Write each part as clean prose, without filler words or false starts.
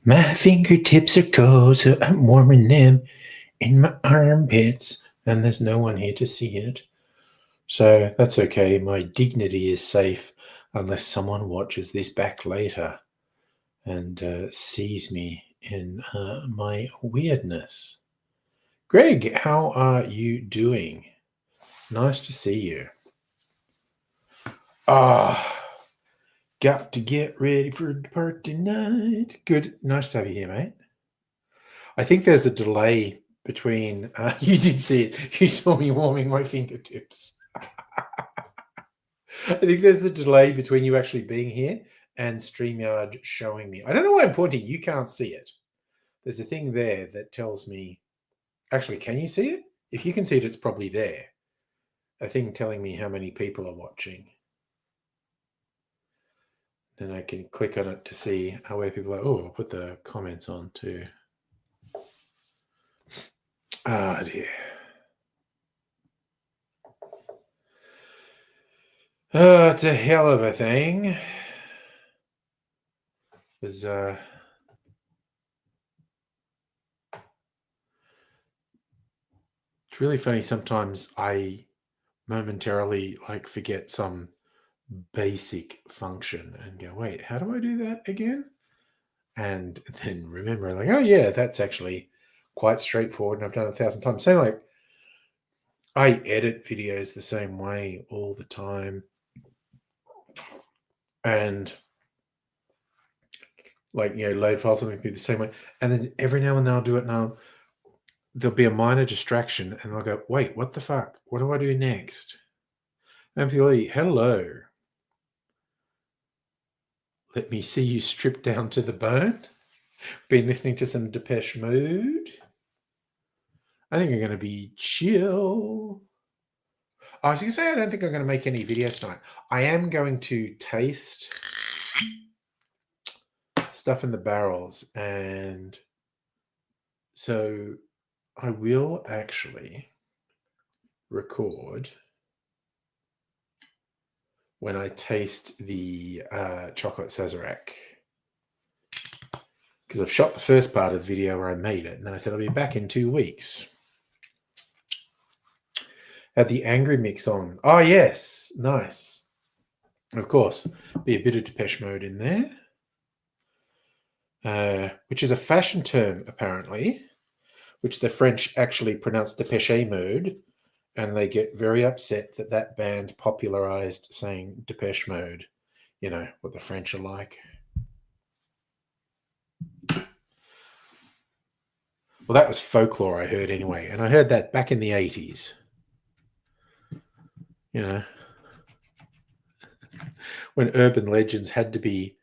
My fingertips are cold, so I'm warming them in my armpits, and there's no one here to see it. So that's okay. My dignity is safe unless someone watches this back later and sees me in my weirdness. Greg, how are you doing? Nice to see you. Got to get ready for the party tonight. Good. Nice to have you here, mate. I think there's a delay between... you did see it. You saw me warming my fingertips. I think there's a delay between you actually being here and StreamYard showing me. I don't know why I'm pointing. You can't see it. There's a thing there that tells me... Actually, can you see it? If you can see it, it's probably there. A thing telling me how many people are watching. Then I can click on it to see where people are. Oh, I'll put the comments on too. Ah, dear. Oh, it's a hell of a thing. It was it's really funny. Sometimes I momentarily forget some basic function and go, wait, how do I do that again? And then remember, oh yeah, that's actually quite straightforward and I've done it 1,000 times. So I edit videos the same way all the time. And load files, something be the same way. And then every now and then I'll do it now. There'll be a minor distraction and I'll go, wait, what the fuck? What do I do next? Anthony Lee, hello. Let me see you stripped down to the bone. Been listening to some Depeche Mode. I think I'm going to be chill. I was going to say, I don't think I'm going to make any videos tonight. I am going to taste stuff in the barrels. And so I will actually record when I taste the chocolate Sazerac. Because I've shot the first part of the video where I made it. And then I said I'll be back in 2 weeks. Had the Angry Mix on. Oh, yes. Nice. Of course, be a bit of Depeche Mode in there. Which is a fashion term, apparently. Which the French actually pronounce Depeche Mode. And they get very upset that that band popularized saying Depeche Mode. You know, what the French are like. Well, that was folklore I heard anyway. And I heard that back in the 80s. You know, when urban legends had to be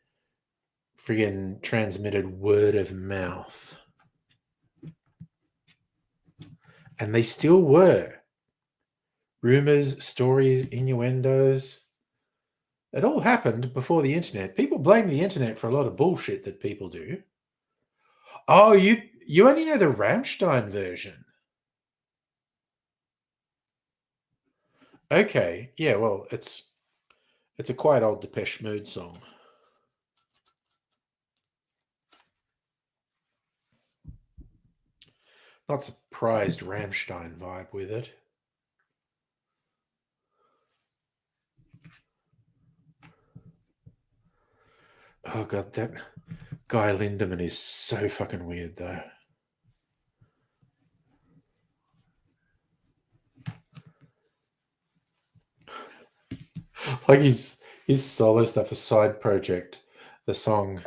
friggin' transmitted word of mouth. And they still were. Rumors, stories, innuendos. It all happened before the internet. People blame the internet for a lot of bullshit that people do. Oh, you only know the Rammstein version. Okay, yeah, well, it's a quite old Depeche Mode song. Not surprised Rammstein vibe with it. Oh god, that Guy Lindemann is so fucking weird though. Like his solo stuff, a side project, the song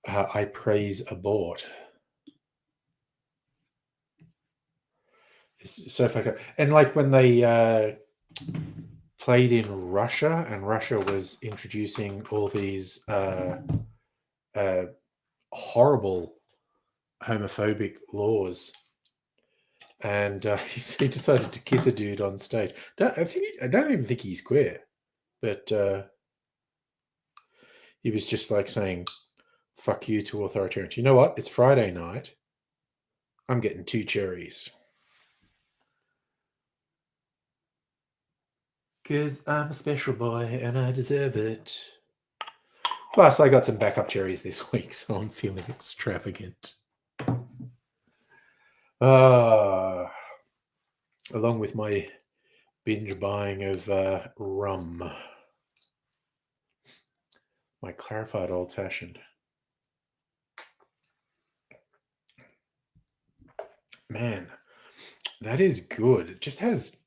I Praise Abort. It's so fucked up. And when they played in Russia and Russia was introducing all these horrible homophobic laws, and he decided to kiss a dude on stage. I don't even think he's queer, but he was just like saying "fuck you" to authoritarians. You know what? It's Friday night. I'm getting 2 cherries because I'm a special boy and I deserve it. Plus, I got some backup cherries this week, so I'm feeling extravagant. Along with my binge buying of rum, my clarified old fashioned. Man, that is good. It just has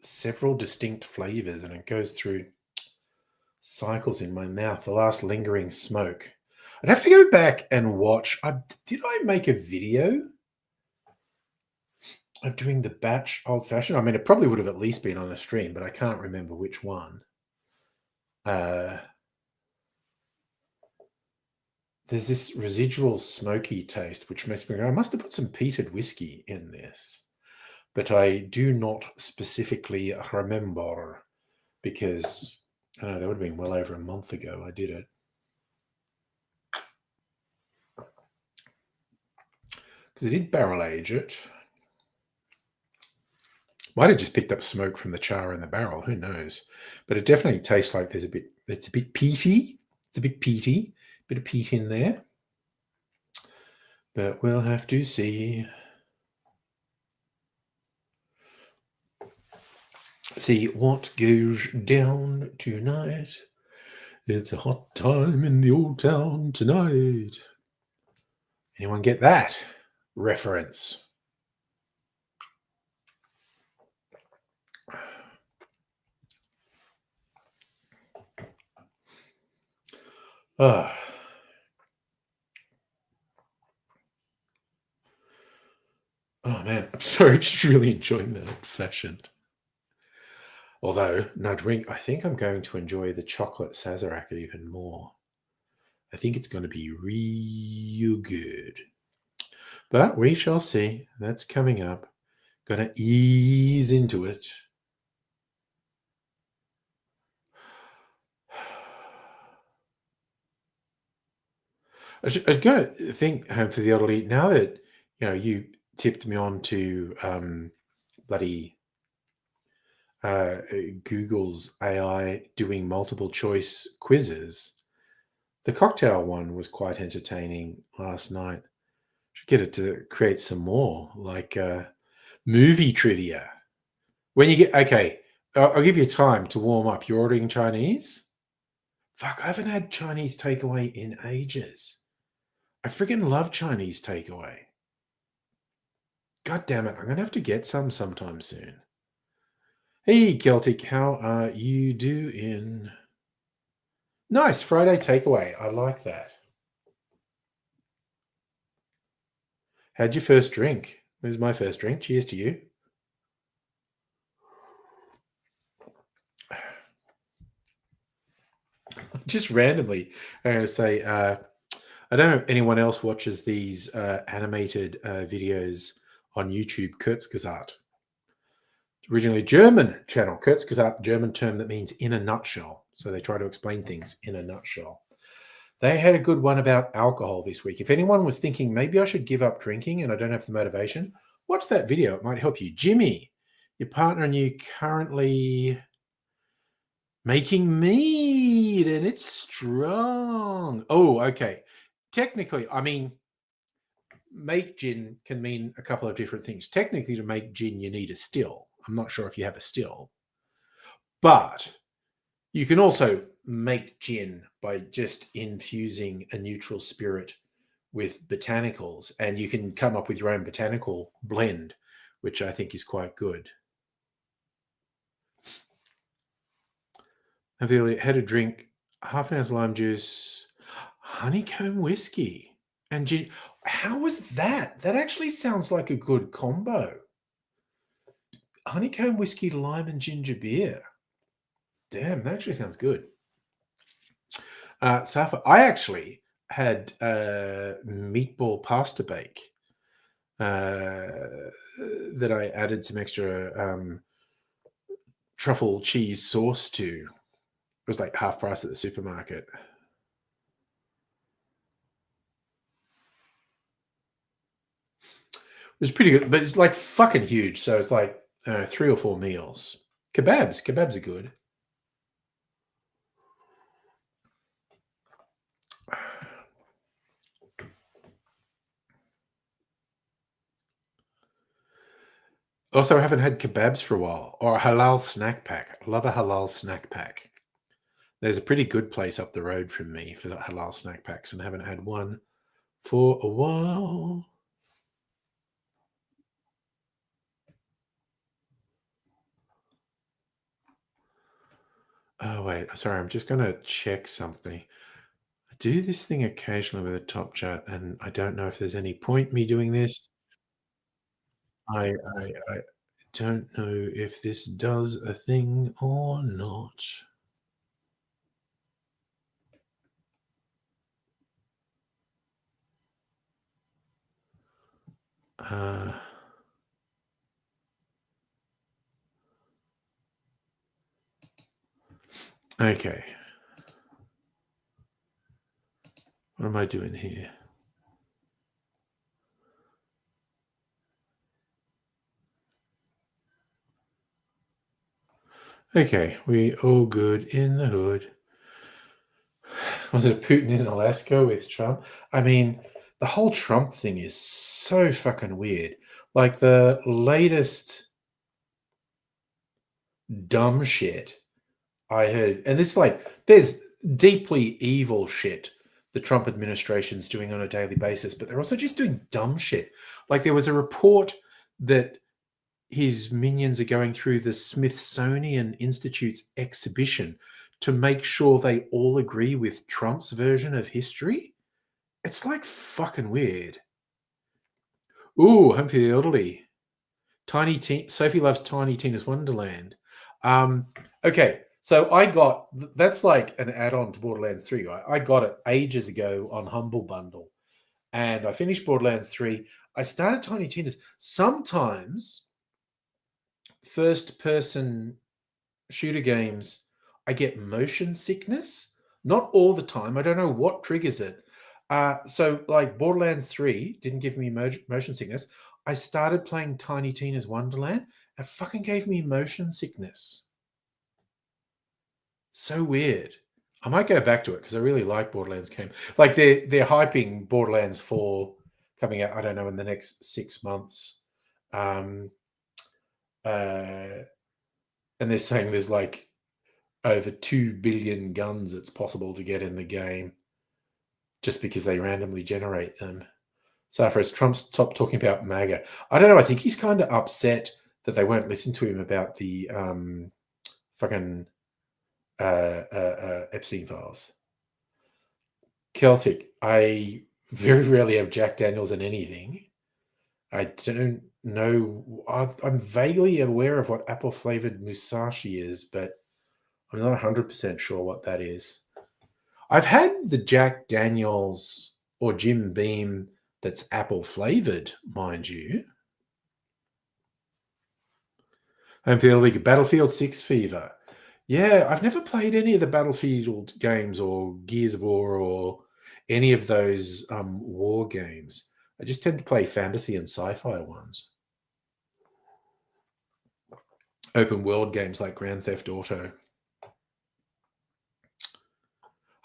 several distinct flavors and it goes through cycles in my mouth. The last lingering smoke. I'd have to go back and watch. Did I make a video of doing the batch old fashioned? I mean, it probably would have at least been on a stream, but I can't remember which one. There's this residual smoky taste, which makes me go, I must have put some peated whiskey in this. But I do not specifically remember because that would have been well over a month ago I did it. Because I did barrel age it. Might have just picked up smoke from the char in the barrel, who knows? But it definitely tastes like it's a bit peaty. It's a bit peaty, bit of peat in there. But we'll have to see. See what goes down tonight. It's a hot time in the old town tonight. Anyone get that reference? Oh man, I'm sorry, I'm just really enjoying that old fashioned. Although, no drink, I think I'm going to enjoy the chocolate Sazerac even more. I think it's going to be real good. But we shall see. That's coming up. Gonna ease into it. I was going to think, Home for the Elderly, now that you tipped me on to bloody Google's AI doing multiple choice quizzes. The cocktail one was quite entertaining last night. Should get it to create some more, like movie trivia. When you get okay, I'll give you time to warm up. You're ordering Chinese? Fuck, I haven't had Chinese takeaway in ages. I freaking love Chinese takeaway. God damn it, I'm gonna have to get some sometime soon. Hey, Celtic, how are you doing? Nice, Friday takeaway. I like that. How'd your first drink? It was my first drink. Cheers to you. Just randomly, I'm going to say, I don't know if anyone else watches these animated videos on YouTube, Kurzgesagt. Originally German channel, Kurzgesagt, German term that means in a nutshell. So they try to explain things in a nutshell. They had a good one about alcohol this week. If anyone was thinking, maybe I should give up drinking and I don't have the motivation, watch that video. It might help you. Jimmy, your partner and you currently making mead and it's strong. Oh, okay. Technically, I mean, make gin can mean a couple of different things. Technically, to make gin, you need a still. I'm not sure if you have a still. But you can also make gin by just infusing a neutral spirit with botanicals, and you can come up with your own botanical blend, which I think is quite good. I've had a drink, half an ounce lime juice, honeycomb whiskey, and gin. How was that? That actually sounds like a good combo. Honeycomb whiskey, lime, and ginger beer. Damn, that actually sounds good. Safa, I actually had meatball pasta bake uh, that I added some extra truffle cheese sauce to. It was like half price at the supermarket. It was pretty good, but it's like fucking huge. So it's like 3 or 4 meals. Kebabs are good. Also, I haven't had kebabs for a while, or a halal snack pack. I love a halal snack pack. There's a pretty good place up the road from me for the halal snack packs, and I haven't had one for a while. Oh, wait. Sorry, I'm just going to check something. I do this thing occasionally with a top chat, and I don't know if there's any point me doing this. I don't know if this does a thing or not. Uh, okay. What am I doing here? Okay, we all good in the hood. Was it Putin in Alaska with Trump? I mean, the whole Trump thing is so fucking weird. Like the latest dumb shit I heard, and this like there's deeply evil shit the Trump administration's doing on a daily basis, but they're also just doing dumb shit. Like there was a report that his minions are going through the Smithsonian Institute's exhibition to make sure they all agree with Trump's version of history. It's like fucking weird. Ooh, Home for the Elderly. Tiny Teen. Sophie loves Tiny Tina's Wonderland. Um, okay, so I got that's like an add-on to Borderlands 3. I got it ages ago on Humble Bundle, and I finished Borderlands 3. I started Tiny Tina's. Sometimes first-person shooter games, I get motion sickness. Not all the time. I don't know what triggers it. So, like Borderlands 3 didn't give me motion sickness. I started playing Tiny Tina's Wonderland and fucking gave me motion sickness. So weird. I might go back to it because I really like Borderlands game. Like they're hyping Borderlands 4 coming out, I don't know, in the next 6 months. Um, uh, and they're saying there's like over 2 billion guns it's possible to get in the game just because they randomly generate them. So as Trump's stopped talking about MAGA. I don't know. I think he's kind of upset that they won't listen to him about the fucking Epstein files. Celtic. I very rarely have Jack Daniels in anything. I don't know. I'm vaguely aware of what apple flavored Musashi is, but I'm not 100% sure what that is. I've had the Jack Daniels or Jim Beam that's apple flavored, mind you. Battlefield 6 Fever. Yeah, I've never played any of the Battlefield games or Gears of War or any of those war games. I just tend to play fantasy and sci-fi ones. Open world games like Grand Theft Auto.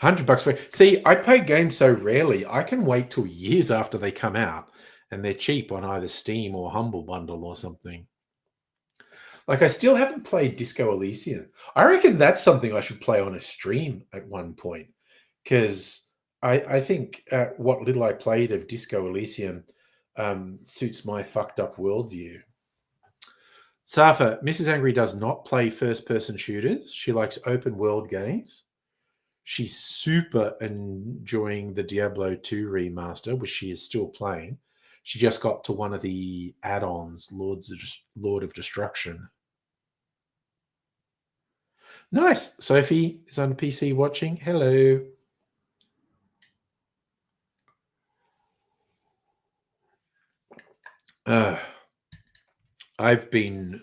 $100 for see, I play games so rarely, I can wait till years after they come out and they're cheap on either Steam or Humble Bundle or something. Like I still haven't played Disco Elysium. I reckon that's something I should play on a stream at one point because I think what little I played of Disco Elysium suits my fucked up worldview. Safa, Mrs. Angry does not play first person shooters. She likes open world games. She's super enjoying the Diablo 2 remaster, which she is still playing. She just got to one of the add-ons, Lord of Destruction. Nice. Sophie is on PC watching. Hello. Uh, I've been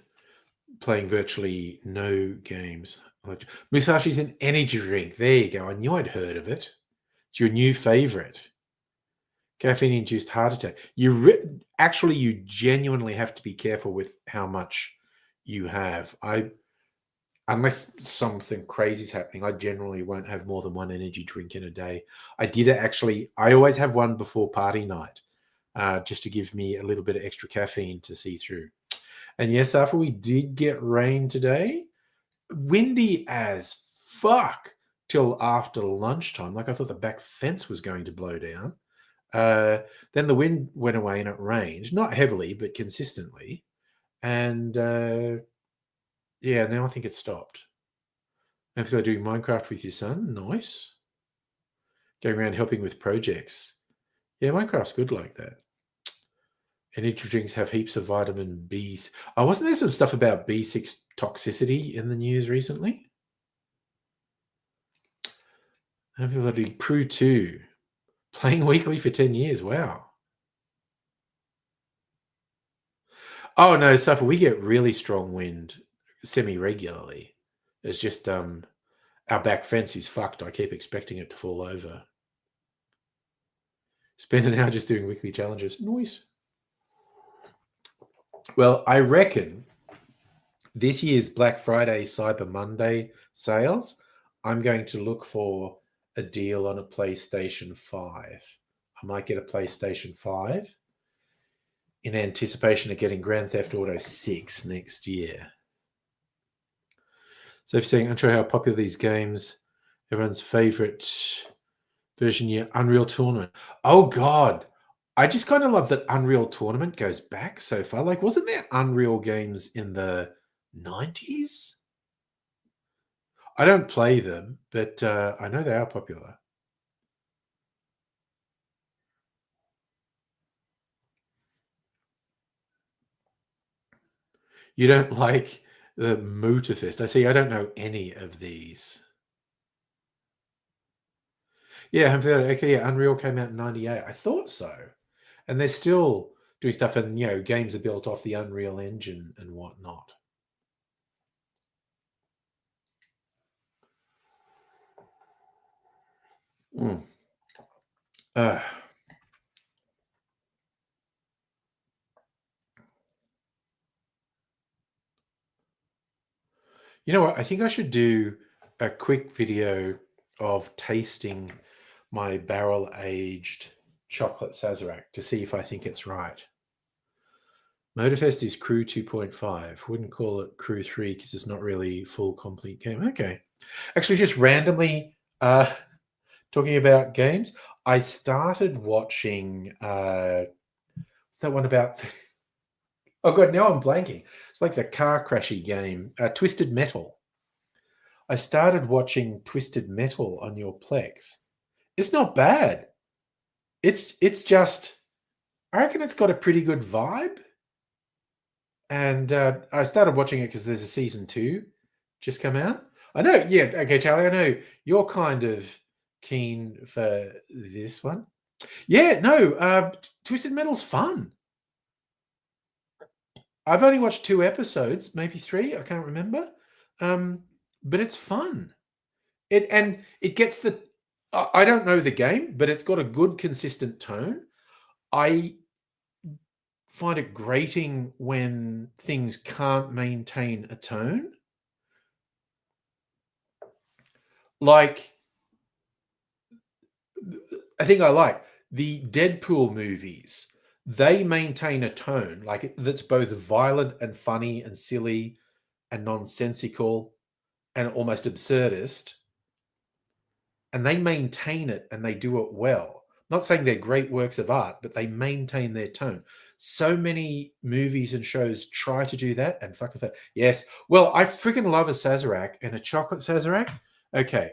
playing virtually no games. Musashi's an energy drink. There you go. I knew I'd heard of it. It's your new favorite. Caffeine-induced heart attack. Actually, you genuinely have to be careful with how much you have. Unless something crazy is happening, I generally won't have more than one energy drink in a day. I always have one before party night, just to give me a little bit of extra caffeine to see through. And yes, after we did get rain today, windy as fuck till after lunchtime. Like I thought the back fence was going to blow down. Then the wind went away and it rained, not heavily, but consistently. And yeah, now I think it stopped. And so doing Minecraft with your son, nice. Going around helping with projects. Yeah, Minecraft's good like that. Energy drinks have heaps of vitamin B's. Oh, wasn't there some stuff about B6 toxicity in the news recently? Ability Crew 2. Playing weekly for 10 years. Wow. Oh no, Suffer, we get really strong wind semi-regularly. It's just our back fence is fucked. I keep expecting it to fall over. Spend an hour just doing weekly challenges. Noise. Well, I reckon this year's Black Friday, Cyber Monday sales, I'm going to look for a deal on a PlayStation 5. I might get a PlayStation 5 in anticipation of getting Grand Theft Auto 6 next year. So if you're saying, unsure how popular these games, everyone's favorite version year, Unreal Tournament. Oh God. I just kind of love that Unreal Tournament goes back so far. Like, wasn't there Unreal games in the 90s? I don't play them, but I know they are popular. You don't like the Motorfest. I see. I don't know any of these. Yeah, okay. Yeah, Unreal came out in '98. I thought so, and they're still doing stuff, and games are built off the Unreal Engine and whatnot. Mm. Uh, you know what? I think I should do a quick video of tasting my barrel aged chocolate Sazerac to see if I think it's right. Motorfest is Crew 2.5. Wouldn't call it Crew 3 because it's not really full complete game. Okay. Actually, just randomly talking about games, I started watching what's that one about? Oh god, now I'm blanking. It's like the car crashy game, Twisted Metal. I started watching Twisted Metal on your Plex. It's not bad. It's just I reckon it's got a pretty good vibe. And I started watching it because there's a season 2 just come out. I know, yeah, okay, Charlie, I know you're kind of keen for this one. Yeah, no, Twisted Metal's fun. I've only watched 2 episodes, maybe 3, I can't remember. But it's fun. It gets I don't know the game, but it's got a good consistent tone. I find it grating when things can't maintain a tone. Like I think I like the Deadpool movies. They maintain a tone that's both violent and funny and silly and nonsensical and almost absurdist, and they maintain it and they do it well. Not saying they're great works of art, but they maintain their tone. So many movies and shows try to do that and fuck it. Yes. Well, I freaking love a Sazerac and a chocolate Sazerac. Okay.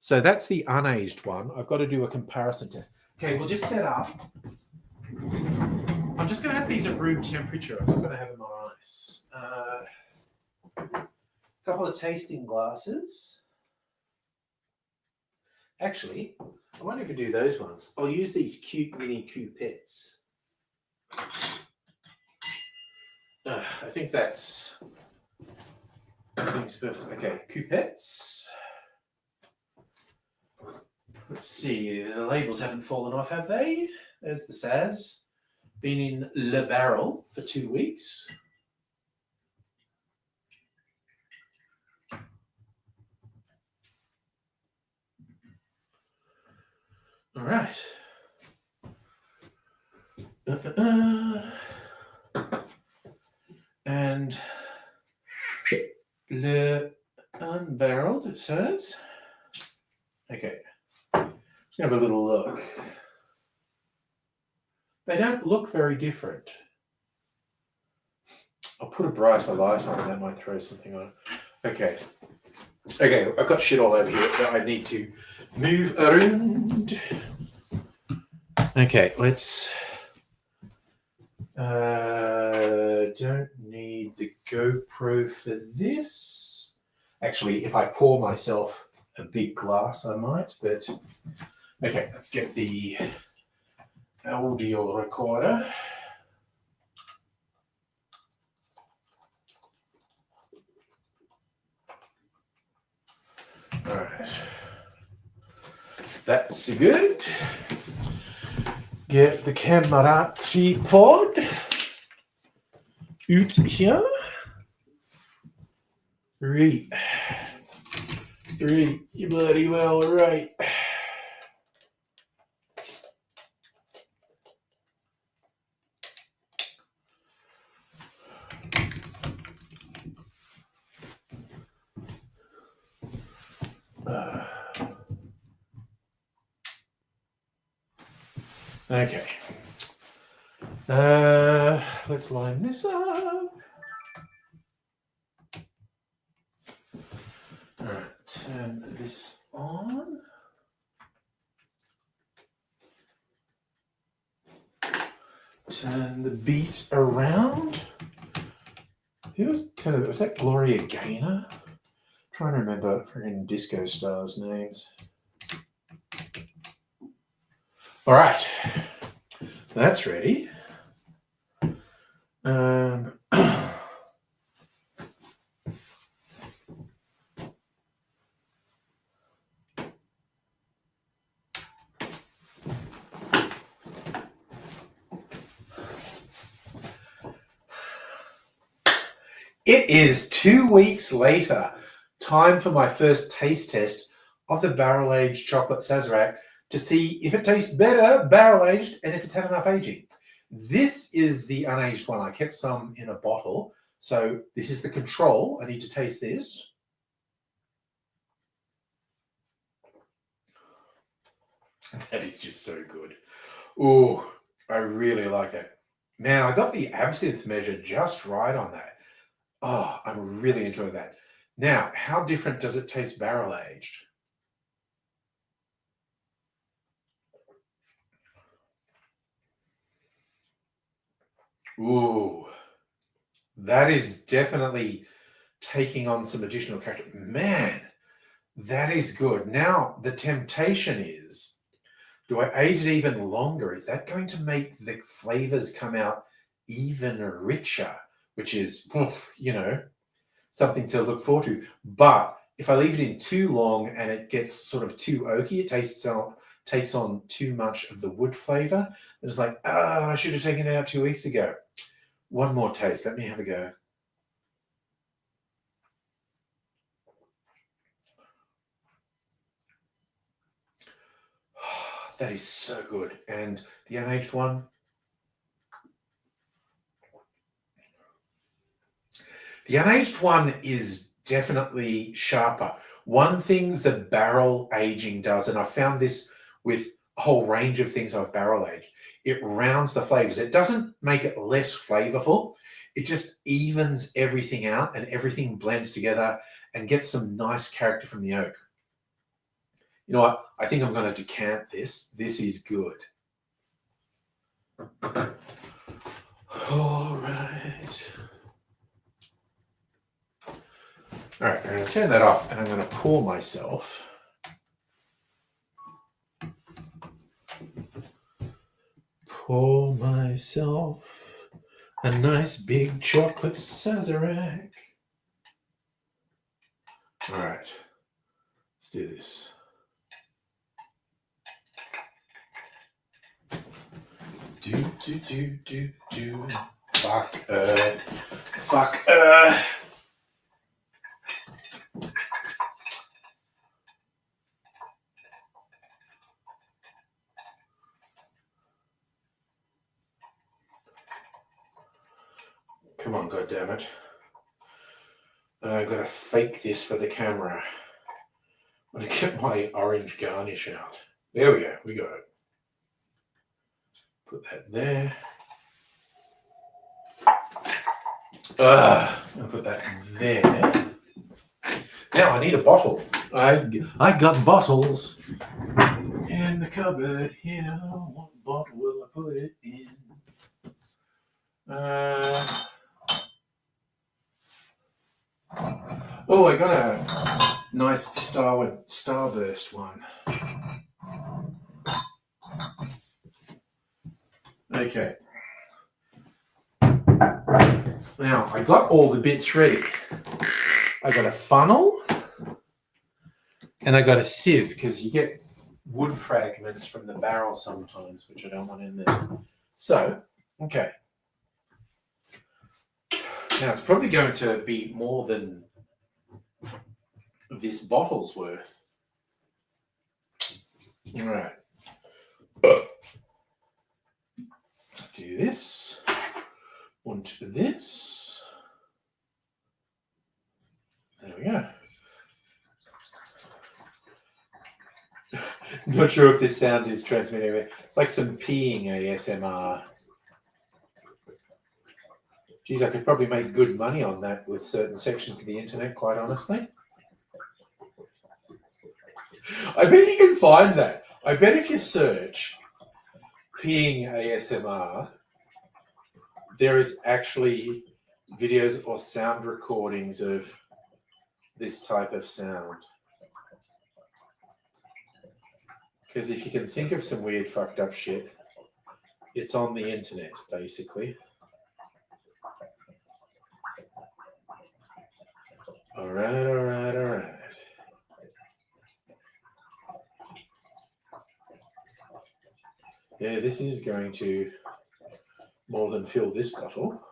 So that's the unaged one. I've got to do a comparison test. Okay, we'll just set up. I'm just going to have these at room temperature. I'm not going to have them on ice. A couple of tasting glasses. Actually, I wonder if I do those ones. I'll use these cute mini cupettes. I think that's perfect. Okay, cupettes. Let's see, the labels haven't fallen off, have they? There's the Saz. Been in Le Barrel for 2 weeks. All right. And Le Unbarreled, it says. Okay. Let's have a little look. They don't look very different. I'll put a brighter light on, that might throw something on. Okay. Okay, I've got shit all over here that I need to move around. Okay, let's... don't need the GoPro for this. Actually, if I pour myself a big glass, I might, but... Okay, let's get the audio recorder. All right. That's good. Get the camera tripod out here. Right. Right, you bloody well right. Okay. Let's line this up. All right, turn this on. Turn the beat around. Was that Gloria Gaynor? I'm trying to remember freaking disco stars' names. All right, that's ready. It is 2 weeks later. Time for my first taste test of the barrel-aged chocolate Sazerac to see if it tastes better barrel-aged and if it's had enough aging. This is the unaged one. I kept some in a bottle. So this is the control. I need to taste this. That is just so good. Oh, I really like that. Man, I got the absinthe measure just right on that. Oh, I'm really enjoying that. Now, how different does it taste barrel-aged? Ooh, that is definitely taking on some additional character. Man, that is good. Now, the temptation is, do I age it even longer? Is that going to make the flavors come out even richer? Which is, something to look forward to. But if I leave it in too long and it gets sort of too oaky, it takes on too much of the wood flavor. It's like, I should have taken it out 2 weeks ago. One more taste. Let me have a go. That is so good. And the unaged one. The unaged one is definitely sharper. One thing the barrel aging does, and I found this with a whole range of things I've barrel aged, it rounds the flavors. It doesn't make it less flavorful. It just evens everything out and everything blends together and gets some nice character from the oak. You know what? I think I'm going to decant this. This is good. All right. All right, I'm going to turn that off and I'm going to pour myself A nice big chocolate Sazerac. All right, let's do this. Do. Fuck. Fuck. Come on, goddammit. I've got to fake this for the camera. I'm going to get my orange garnish out. There we go. We got it. Put that there. I'll put that there. Now I need a bottle. I got bottles in the cupboard here. What bottle will I put it in? Oh, I got a nice Starburst one. Okay. Now, I got all the bits ready. I got a funnel and I got a sieve because you get wood fragments from the barrel sometimes, which I don't want in there. So, okay. Now, it's probably going to be more than this bottle's worth. All right. Do this. Und this. There we go. Not sure if this sound is transmitting. It's like some peeing ASMR. Geez, I could probably make good money on that with certain sections of the internet, quite honestly. I bet you can find that. I bet if you search peeing ASMR, there is actually videos or sound recordings of this type of sound. Because if you can think of some weird fucked up shit, it's on the internet, basically. All right. Yeah, this is going to more than fill this bottle.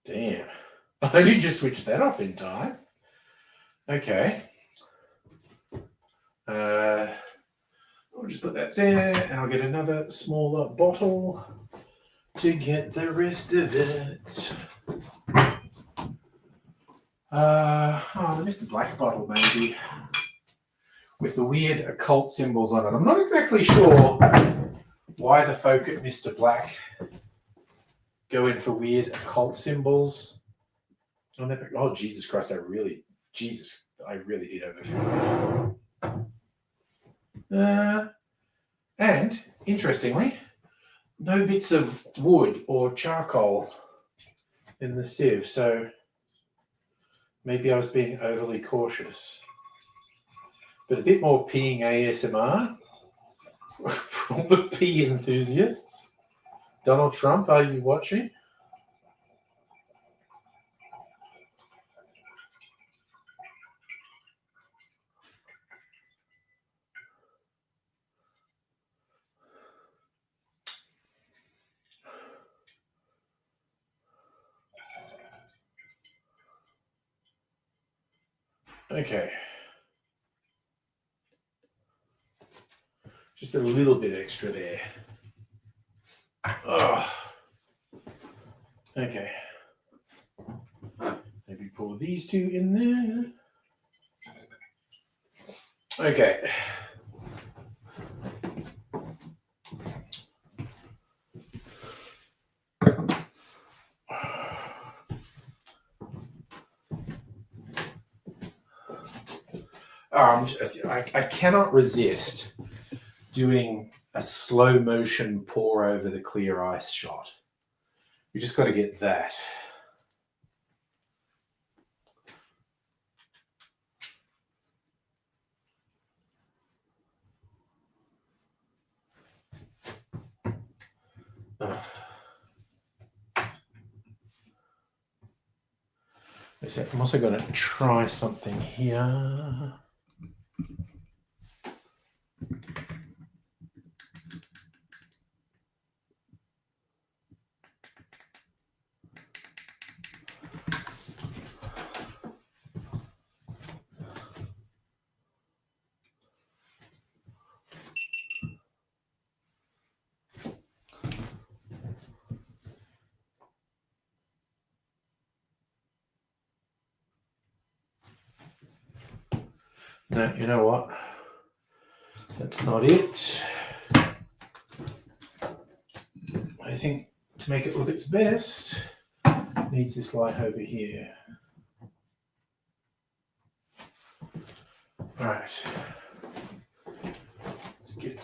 Damn. I only just switched that off in time. Okay. I'll just put that there and I'll get another smaller bottle to get the rest of it. The Mr. Black bottle, maybe, with the weird occult symbols on it. I'm not exactly sure why the folk at Mr. Black go in for weird occult symbols. Oh, Jesus Christ, I really did overfill that. And, interestingly, no bits of wood or charcoal in the sieve, so maybe I was being overly cautious. But a bit more peeing ASMR for all the pee enthusiasts. Donald Trump, are you watching? Okay. Just a little bit extra there. Oh. Okay. Maybe pour these two in there. Okay. I cannot resist doing a slow motion pour over the clear ice shot. We just got to get that. So I'm also going to try something here. No, you know what? That's not it. I think to make it look its best, it needs this light over here. All right. Let's get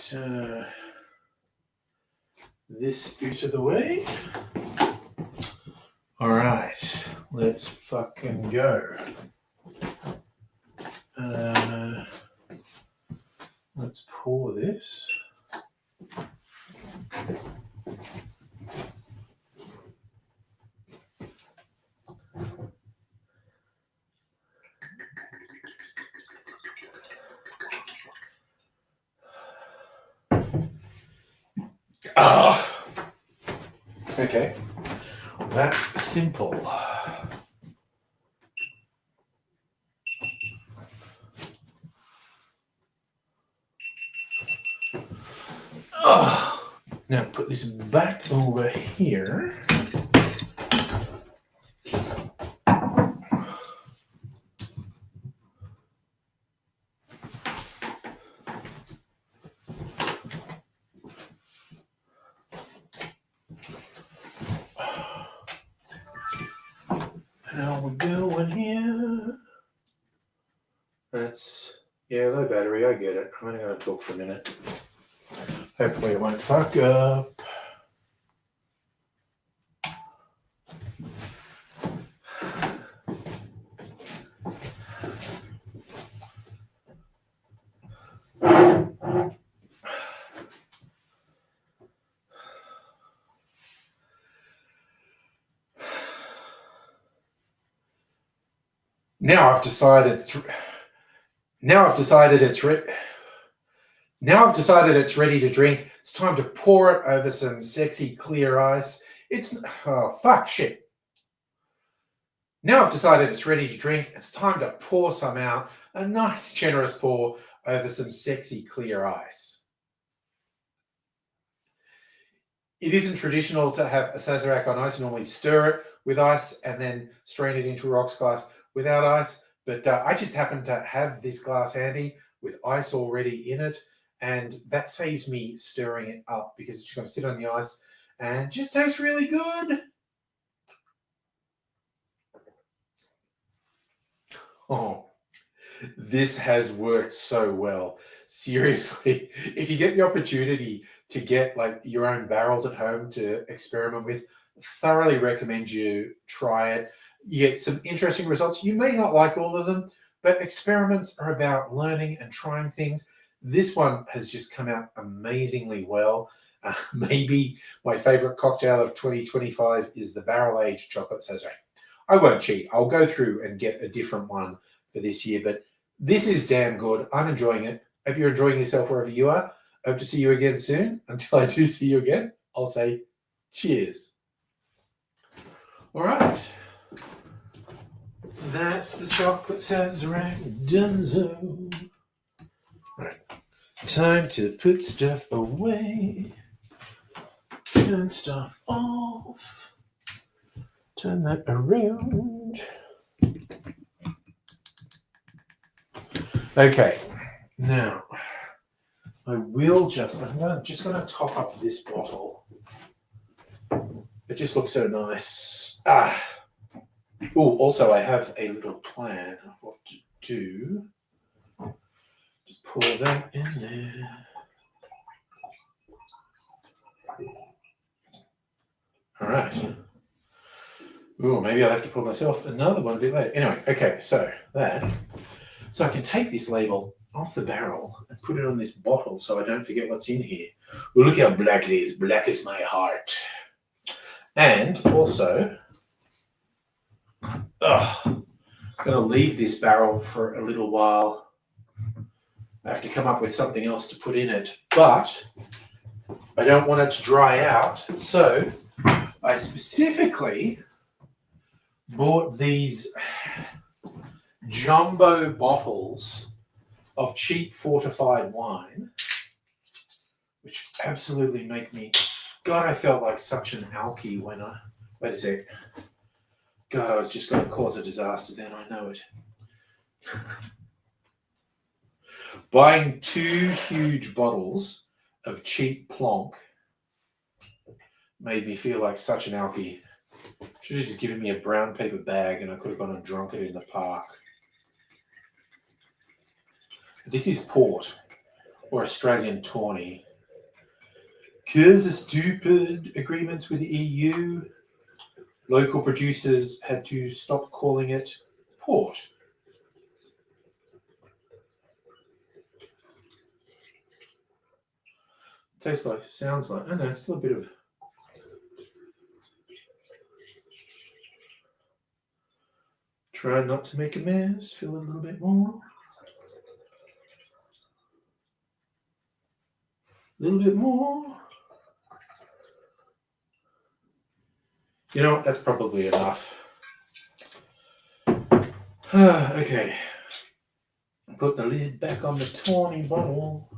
this out of the way. All right. Let's fucking go. Let's pour this. Okay. That's simple. Now put this back over here. How we going here? That's, yeah, low battery, I get it. I'm only going to talk for a minute. Hopefully it won't fuck up. Now I've decided it's ready to drink. It's time to pour it over some sexy clear ice. Shit. Now I've decided it's ready to drink. It's time to pour some out. A nice generous pour over some sexy clear ice. It isn't traditional to have a Sazerac on ice. You normally stir it with ice and then strain it into a rocks glass without ice. But I just happen to have this glass handy with ice already in it. And that saves me stirring it up because it's just going to sit on the ice and just tastes really good. Oh, this has worked so well. Seriously, if you get the opportunity to get like your own barrels at home to experiment with, thoroughly recommend you try it. You get some interesting results. You may not like all of them, but experiments are about learning and trying things. This one has just come out amazingly well. Maybe my favorite cocktail of 2025 is the barrel-aged chocolate Sazerac. I won't cheat. I'll go through and get a different one for this year, but this is damn good. I'm enjoying it. Hope you're enjoying yourself wherever you are. Hope to see you again soon. Until I do see you again, I'll say cheers. All right. That's the chocolate Sazerac Dunzo. All right. Time to put stuff away. Turn stuff off. Turn that around. Okay, now I'm just going to top up this bottle. It just looks so nice. Oh, also I have a little plan of what to do. Just pour that in there. All right. Oh, maybe I'll have to pour myself another one a bit later. Anyway, okay, so I can take this label off the barrel and put it on this bottle so I don't forget what's in here. Well, look how black it is. Black is my heart. And also, I'm going to leave this barrel for a little while. I have to come up with something else to put in it, but I don't want it to dry out. So I specifically bought these jumbo bottles of cheap fortified wine, which absolutely make me... God, I felt like such an alky when I... Wait a sec. God, I was just going to cause a disaster then, I know it. Buying 2 huge bottles of cheap plonk made me feel like such an alky. Should have just given me a brown paper bag and I could have gone and drunk it in the park. This is port, or Australian tawny. Because of stupid agreements with the EU, local producers had to stop calling it port. Tastes like, sounds like, I don't know, it's still a bit of... Try not to make a mess, fill it a little bit more. A little bit more. You know what, that's probably enough. Okay. Put the lid back on the tawny bottle.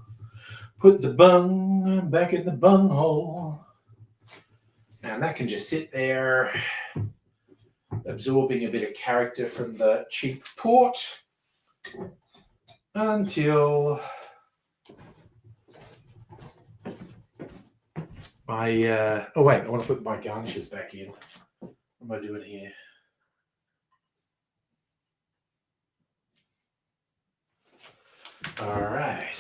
Put the bung back in the bung hole. And that can just sit there, absorbing a bit of character from the cheap port until I... oh wait, I want to put my garnishes back in. What am I doing here? All right.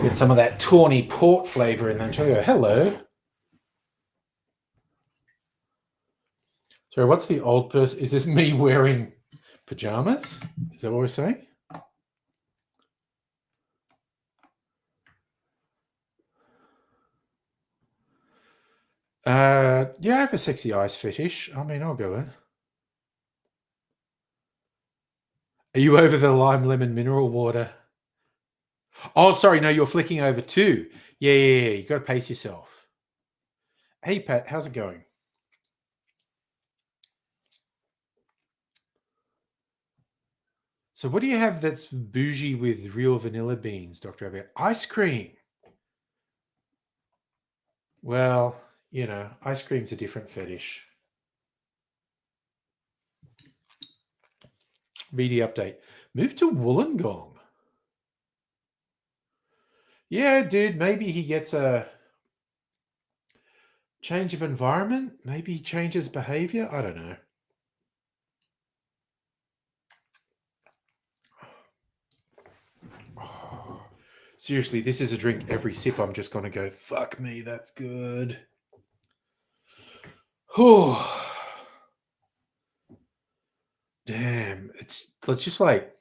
Get some of that tawny port flavor in there too. Hello. Sorry, what's the old person? Is this me wearing pajamas? Is that what we're saying? Yeah, I have a sexy ice fetish. I mean, I'll go in. Are you over the lime lemon mineral water? Oh, sorry. No, you're flicking over too. Yeah. You got to pace yourself. Hey, Pat, how's it going? So what do you have that's bougie with real vanilla beans, Dr. Abbott? Ice cream. Well, you know, ice cream's a different fetish. VD update. Move to Wollongong. Yeah, dude, maybe he gets a change of environment. Maybe he changes behavior. I don't know. Oh, seriously, this is a drink. Every sip, I'm just going to go, fuck me, that's good. Oh, damn. It's just like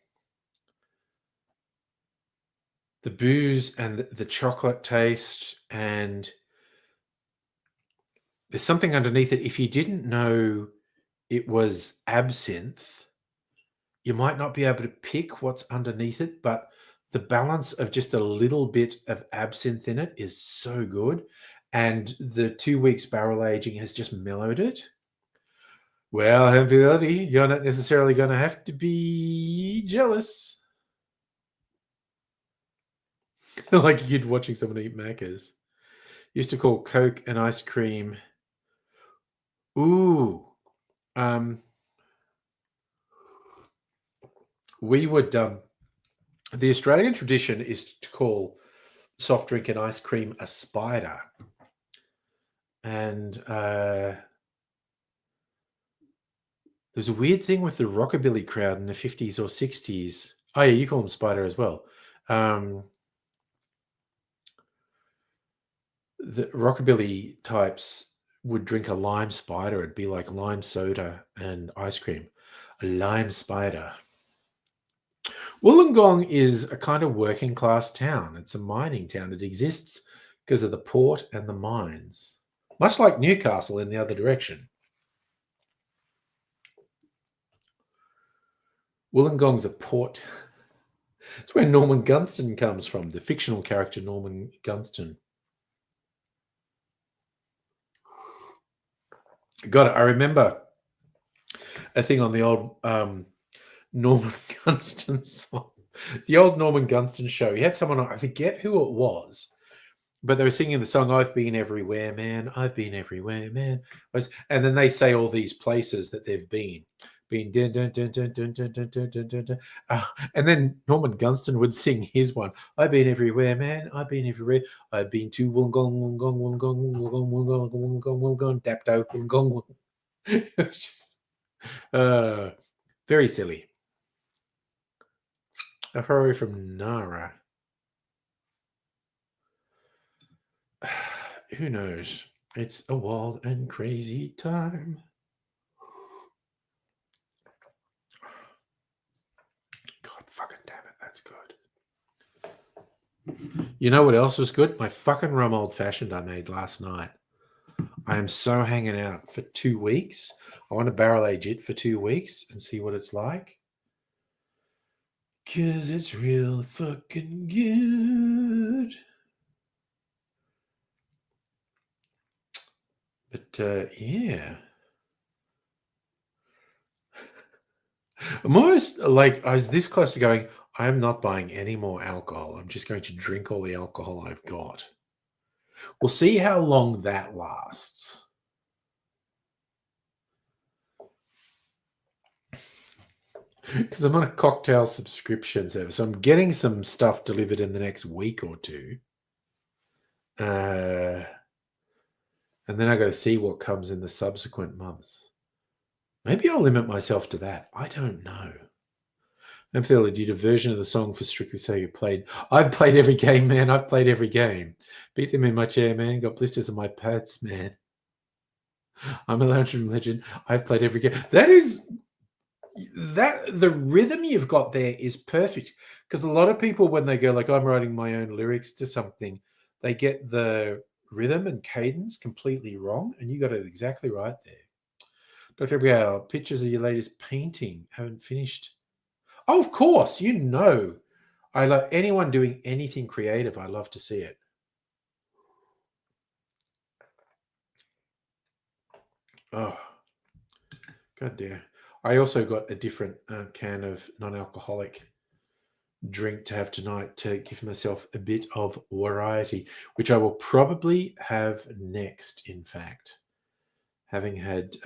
the booze and the chocolate taste, and there's something underneath it. If you didn't know it was absinthe, you might not be able to pick what's underneath it, but the balance of just a little bit of absinthe in it is so good. And the 2 weeks barrel aging has just mellowed it. Well, Hempility, you're not necessarily going to have to be jealous. Like a kid watching someone eat Macca's. Used to call Coke and ice cream. Ooh. We would... the Australian tradition is to call soft drink and ice cream a spider. And there's a weird thing with the rockabilly crowd in the 50s or 60s. Oh, yeah, you call them spider as well. The rockabilly types would drink a lime spider. It'd be like lime soda and ice cream. A lime spider. Wollongong is a kind of working class town. It's a mining town. It exists because of the port and the mines, much like Newcastle in the other direction. Wollongong's a port. It's where Norman Gunston comes from, the fictional character Norman Gunston. Got it. I remember a thing on the old Norman Gunston song. The old Norman Gunston show. He had someone on, I forget who it was, but they were singing the song "I've Been Everywhere, Man. I've Been Everywhere, Man." And then they say all these places that they've been. Dun, dun, dun, dun, dun, dun, dun, dun, dun, dun, dun. And then Norman Gunston would sing his one. I've been everywhere, man. I've been everywhere. I've been to Wollongong, Wollongong, Wollongong, Wollongong, Wollongong, Wollongong, Wollongong, Dapto, Wollongong. It was just very silly. A Ferrari from Nara. Who knows? It's a wild and crazy time. God fucking damn it, that's good. You know what else was good? My fucking rum old fashioned I made last night. I am so hanging out for 2 weeks. I want to barrel age it for 2 weeks and see what it's like. Cause it's real fucking good. But yeah. I'm almost like I was this close to going, I'm not buying any more alcohol. I'm just going to drink all the alcohol I've got. We'll see how long that lasts. Because I'm on a cocktail subscription service. So I'm getting some stuff delivered in the next week or two. And then I got to see what comes in the subsequent months. Maybe I'll limit myself to that. I don't know. Amphilia did a version of the song for Strictly So You played. I've played every game, man. I've played every game. Beat them in my chair, man. Got blisters on my pads, man. I'm a legend. I've played every game. The rhythm you've got there is perfect. Because a lot of people, when they go like, I'm writing my own lyrics to something, they get the rhythm and cadence completely wrong. And you got it exactly right there. Dr. Abigail, pictures of your latest painting. Haven't finished. Oh, of course, I love anyone doing anything creative. I love to see it. Oh, god damn. I also got a different can of non-alcoholic drink to have tonight to give myself a bit of variety, which I will probably have next, in fact. Having had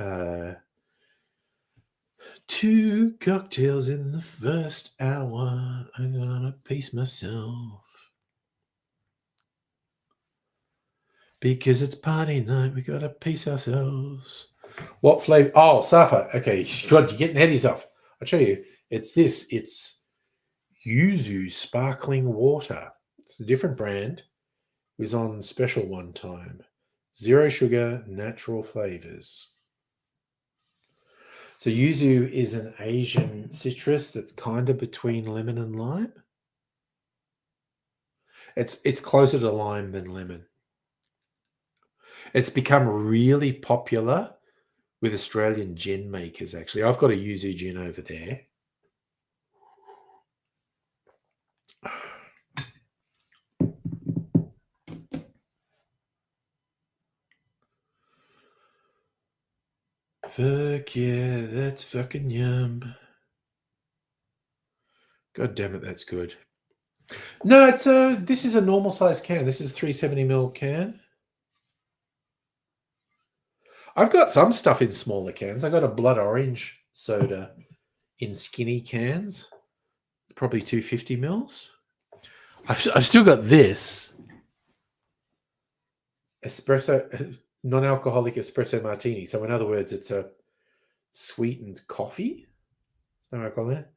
2 cocktails in the first hour, I'm gonna pace myself. Because it's party night, we gotta pace ourselves. What flavor? Oh, Safa. Okay, God, you're getting ahead of yourself. I'll show you. It's this. It's Yuzu sparkling water. It's a different brand. It was on special one time. 0 sugar, natural flavors. So yuzu is an Asian citrus that's kind of between lemon and lime. It's closer to lime than lemon. It's become really popular with Australian gin makers, actually. I've got a yuzu gin over there. Fuck yeah, that's fucking yum. God damn it, that's good. No, this is a normal size can. This is 370ml can. I've got some stuff in smaller cans. I got a blood orange soda in skinny cans. Probably 250 mils. I've still got this espresso, non-alcoholic espresso martini. So in other words, it's a sweetened coffee. Is that what I call it?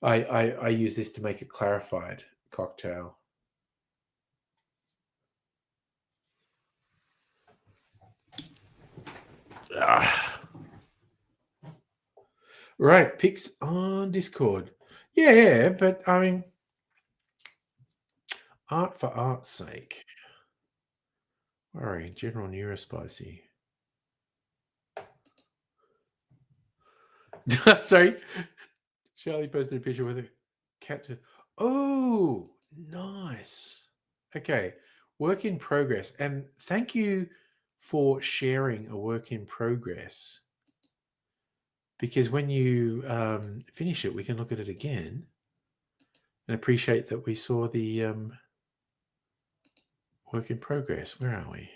I use this to make a clarified cocktail. Right, pics on Discord. Yeah, but I mean, art for art's sake. Worry, General Neurospicy. Sorry, Charlie posted a picture with a cat. Oh, nice. Okay, work in progress. And thank you for sharing a work in progress. Because when you finish it, we can look at it again and appreciate that we saw the work in progress. Where are we?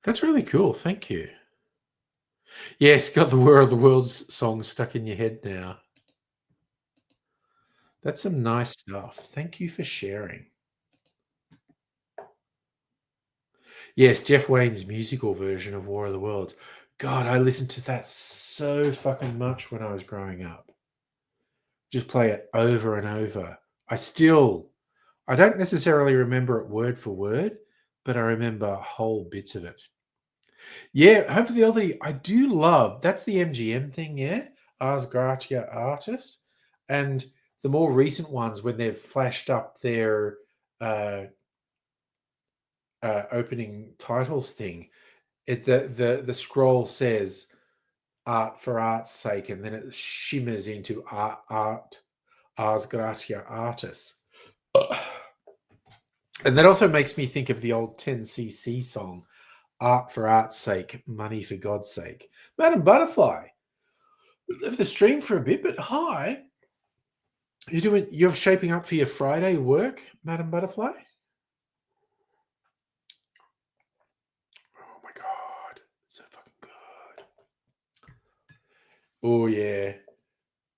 That's really cool. Thank you. Yes, got the War of the Worlds song stuck in your head now. That's some nice stuff. Thank you for sharing. Yes, Jeff Wayne's musical version of War of the Worlds. God, I listened to that so fucking much when I was growing up. Just play it over and over. I don't necessarily remember it word for word, but I remember whole bits of it. Yeah, Hope for the Elderly, I do love, that's the MGM thing, yeah? Ars Gratia Artis. And the more recent ones, when they've flashed up their uh, opening titles thing, the scroll says art for art's sake, and then it shimmers into art ars gratia artis. And that also makes me think of the old 10cc song, art for art's sake, money for God's sake. Madam Butterfly, we left the stream for a bit, but hi. You're shaping up for your Friday work, Madam Butterfly? Oh my God, it's so fucking good. Oh yeah.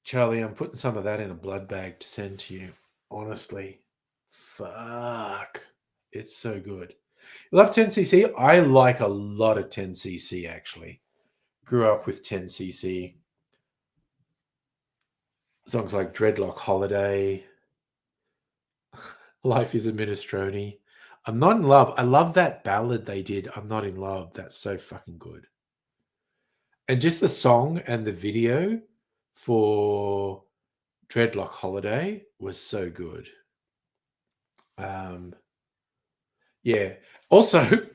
Charlie, I'm putting some of that in a blood bag to send to you. Honestly. Fuck. It's so good. You love 10cc? I like a lot of 10cc actually. Grew up with 10cc. Songs like Dreadlock Holiday, Life is a Minestrone. I'm not in love. I love that ballad they did. I'm not in love. That's so fucking good. And just the song and the video for Dreadlock Holiday was so good. Yeah. Also,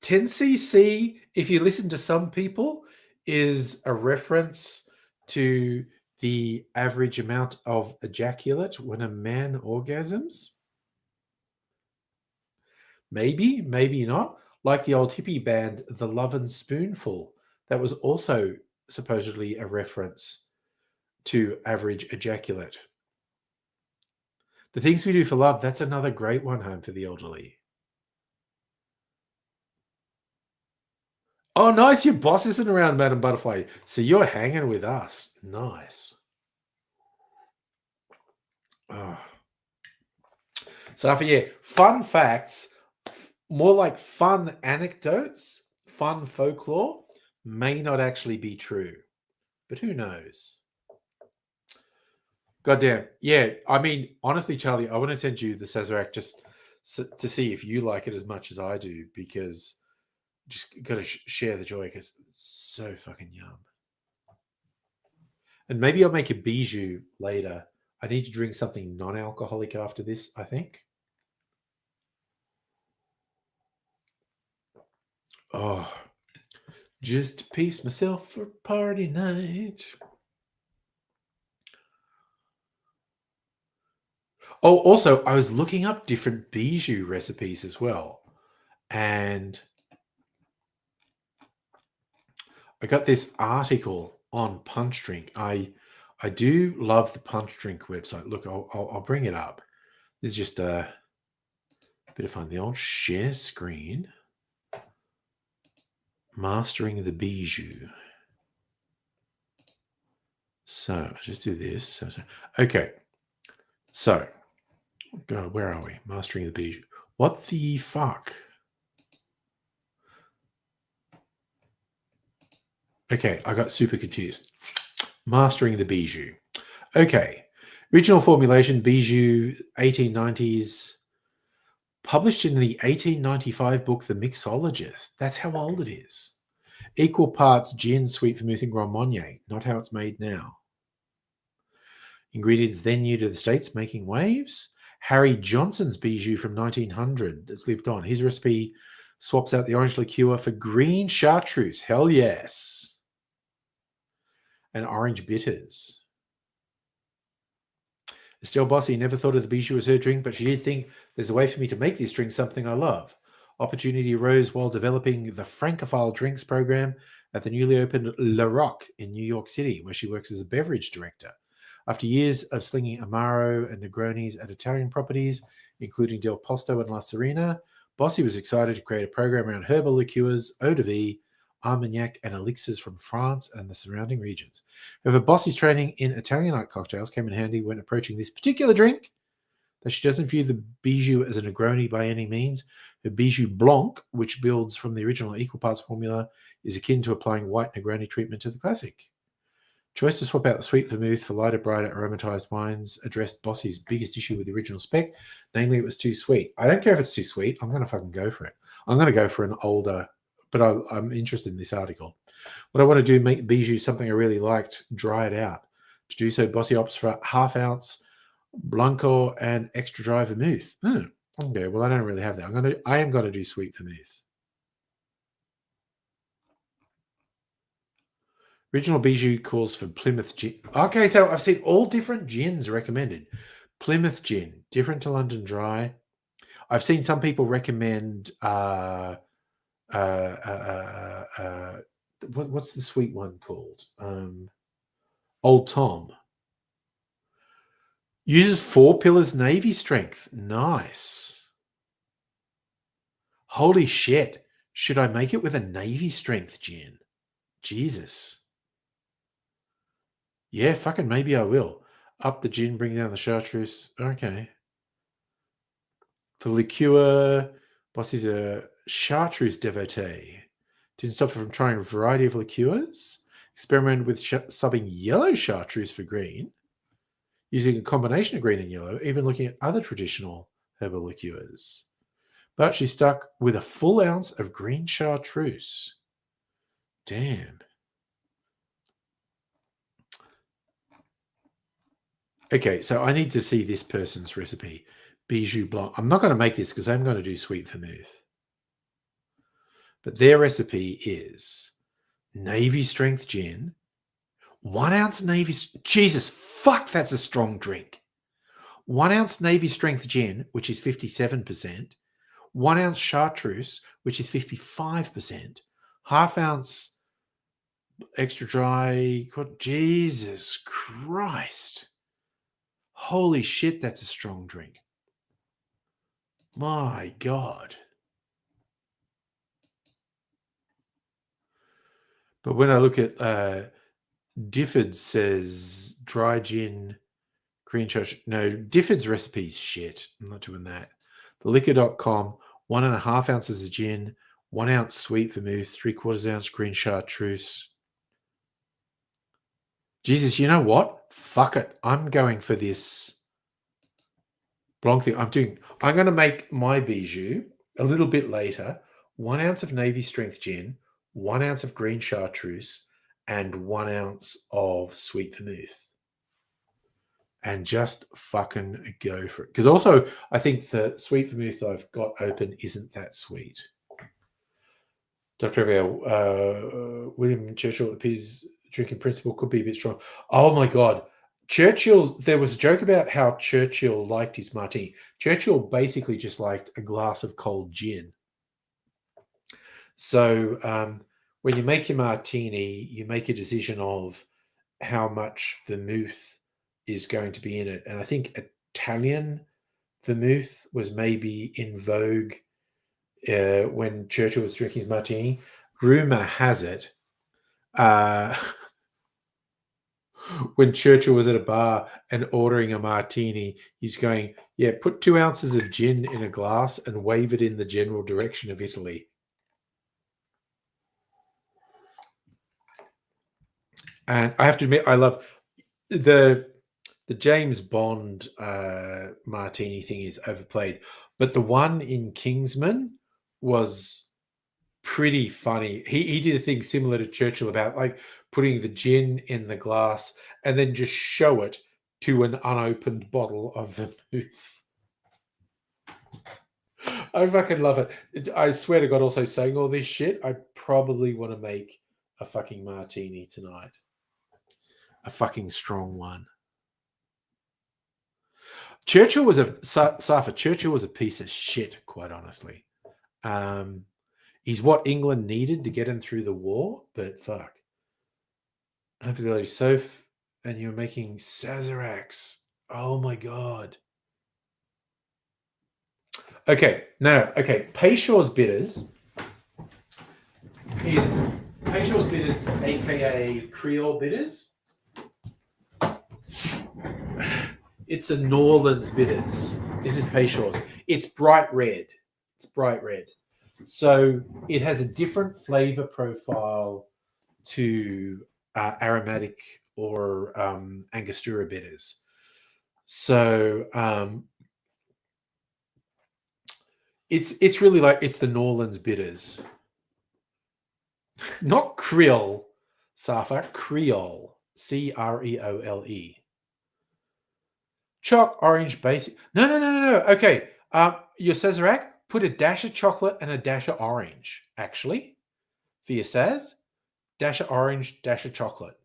10cc, if you listen to some people, is a reference to the average amount of ejaculate when a man orgasms. Maybe, maybe not. Like the old hippie band, The Lovin' Spoonful. That was also supposedly a reference to average ejaculate. The Things We Do for Love, that's another great one, Home for the Elderly. Oh, nice. Your boss isn't around, Madam Butterfly. So you're hanging with us. Nice. Oh. So, yeah, fun facts, more like fun anecdotes, fun folklore, may not actually be true. But who knows? Goddamn. Yeah. I mean, honestly, Charlie, I want to send you the Sazerac just to see if you like it as much as I do, because just got to share the joy because it's so fucking yum. And maybe I'll make a bijou later. I need to drink something non-alcoholic after this, I think. Oh, just piece myself for party night. Oh, also, I was looking up different bijou recipes as well. And I got this article on Punch Drink. I do love the Punch Drink website. Look, I'll bring it up. This is just a bit of fun. The old share screen. Mastering the bijou. So I'll just do this. Okay. So, where are we? Mastering the bijou. What the fuck? Okay, I got super confused. Mastering the bijou. Okay. Original formulation, bijou, 1890s. Published in the 1895 book, The Mixologist. That's how old it is. Equal parts gin, sweet vermouth, and Grand Marnier. Not how it's made now. Ingredients then new to the States, making waves. Harry Johnson's bijou from 1900 that's lived on. His recipe swaps out the orange liqueur for green chartreuse. Hell yes. And orange bitters. Estelle Bossy never thought of the bijou as her drink, but she did think there's a way for me to make this drink something I love. Opportunity arose while developing the Francophile Drinks program at the newly opened Le Roc in New York City, where she works as a beverage director. After years of slinging Amaro and Negronis at Italian properties, including Del Posto and La Serena, Bossy was excited to create a program around herbal liqueurs, eau de vie, Armagnac, and elixirs from France and the surrounding regions. However, Bossy's training in Italianate cocktails came in handy when approaching this particular drink, though she doesn't view the bijou as a Negroni by any means. Her bijou blanc, which builds from the original equal parts formula, is akin to applying white Negroni treatment to the classic. Choice to swap out the sweet vermouth for lighter, brighter aromatized wines addressed Bossy's biggest issue with the original spec, namely it was too sweet. I don't care if it's too sweet. I'm going to fucking go for it. I'm going to go for an older, but I'm interested in this article. What I want to do, make bijou something I really liked, dry it out. To do so, Bossy opts for half ounce Blanco and extra dry vermouth. Okay, well, I don't really have that. I am going to do sweet vermouth. Original bijou calls for Plymouth gin. Okay, so I've seen all different gins recommended. Plymouth gin, different to London Dry. I've seen some people recommend what's the sweet one called? Old Tom. Uses 4 pillars Navy strength. Nice. Holy shit. Should I make it with a Navy strength gin? Jesus. Yeah, fucking maybe I will. Up the gin, bring down the chartreuse. Okay. For liqueur, Bossy's a chartreuse devotee. Didn't stop her from trying a variety of liqueurs. Experimented with subbing yellow chartreuse for green. Using a combination of green and yellow, even looking at other traditional herbal liqueurs. But she stuck with a full ounce of green chartreuse. Damn. Okay, so I need to see this person's recipe. Bijou Blanc. I'm not going to make this because I'm going to do sweet vermouth. But their recipe is Navy strength gin, 1 ounce Navy. Jesus, fuck, that's a strong drink. 1 ounce Navy strength gin, which is 57%. 1 ounce chartreuse, which is 55%. Half ounce extra dry. Jesus Christ. Holy shit, that's a strong drink. My God. But when I look at Difford says dry gin, green chartreuse. No, Difford's recipe is shit. I'm not doing that. Theliquor.com, 1.5 ounces of gin, 1 ounce sweet vermouth, 3/4 ounce green chartreuse. Jesus, you know what? Fuck it. I'm going for this Blanc thing. I'm going to make my bijou a little bit later. 1 ounce of Navy strength gin, 1 ounce of green chartreuse, and 1 ounce of sweet vermouth. And just fucking go for it. Because also, I think the sweet vermouth I've got open isn't that sweet. Dr. Abigail, William Churchill appears drinking principle could be a bit strong. Oh my God. There was a joke about how Churchill liked his martini. Churchill basically just liked a glass of cold gin. So when you make your martini, you make a decision of how much vermouth is going to be in it. And I think Italian vermouth was maybe in vogue when Churchill was drinking his martini. Rumor has it, when Churchill was at a bar and ordering a martini, he's going, yeah, put 2 ounces of gin in a glass and wave it in the general direction of Italy. And I have to admit, I love the James Bond martini thing is overplayed, but the one in Kingsman was pretty funny. He did a thing similar to Churchill about like putting the gin in the glass and then just show it to an unopened bottle of vermouth. I fucking love it. I swear to God, also saying all this shit, I probably want to make a fucking martini tonight. A fucking strong one. Churchill was Safa. Churchill was a piece of shit, quite honestly. Um, he's what England needed to get him through the war, but fuck. Happy Soph, and you're making Sazeracs. Oh my god. Okay, no. Okay, Payshaw's Bitters is Payshaw's Bitters, aka Creole Bitters. It's a New Orleans Bitters. This is Payshaw's. It's bright red. It's bright red. So it has a different flavor profile to aromatic or Angostura bitters. So it's really like it's the New Orleans bitters, not Creole, Safa, Creole, Creole. Choc orange basic. No. Okay, your Sazerac, put a dash of chocolate and a dash of orange. Actually, for your Saz, dash of orange, dash of chocolate.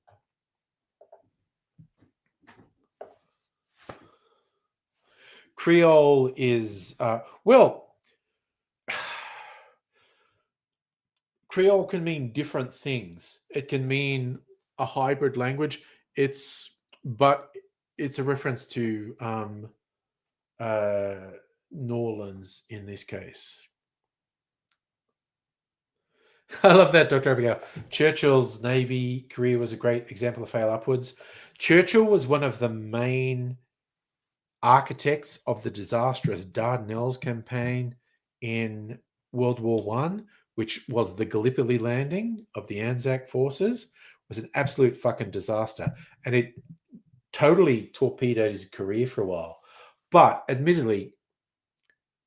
Creole is Creole can mean different things. It can mean a hybrid language. But it's a reference to New Orleans in this case. I love that, Dr. Abigail. Churchill's Navy career was a great example of fail upwards. Churchill was one of the main architects of the disastrous Dardanelles campaign in World War One, which was the Gallipoli landing of the Anzac forces, was an absolute fucking disaster. And it totally torpedoed his career for a while. But admittedly,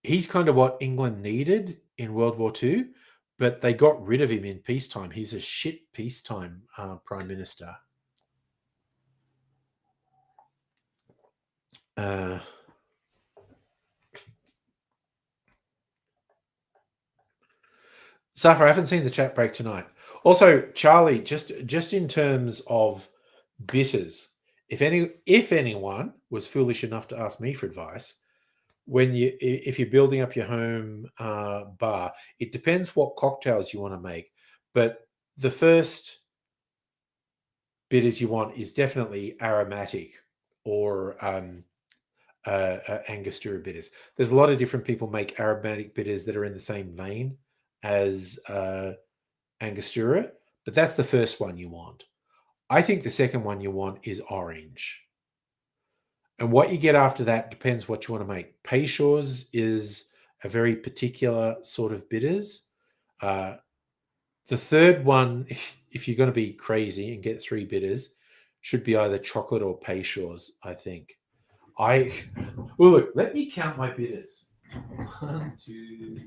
he's kind of what England needed in World War II, but they got rid of him in peacetime. He's a shit peacetime prime minister. Safar, I haven't seen the chat break tonight. Also, Charlie, just in terms of bitters, if anyone was foolish enough to ask me for advice, if you're building up your home bar, it depends what cocktails you want to make, but the first bitters you want is definitely aromatic or Angostura bitters. There's a lot of different people make aromatic bitters that are in the same vein as Angostura, but that's the first one you want. I think the second one you want is orange. And what you get after that depends what you want to make. Peychaud's is a very particular sort of bitters. The third one, if you're going to be crazy and get three bitters, should be either chocolate or Peychaud's, I think. Well, look, let me count my bitters. 1, 2,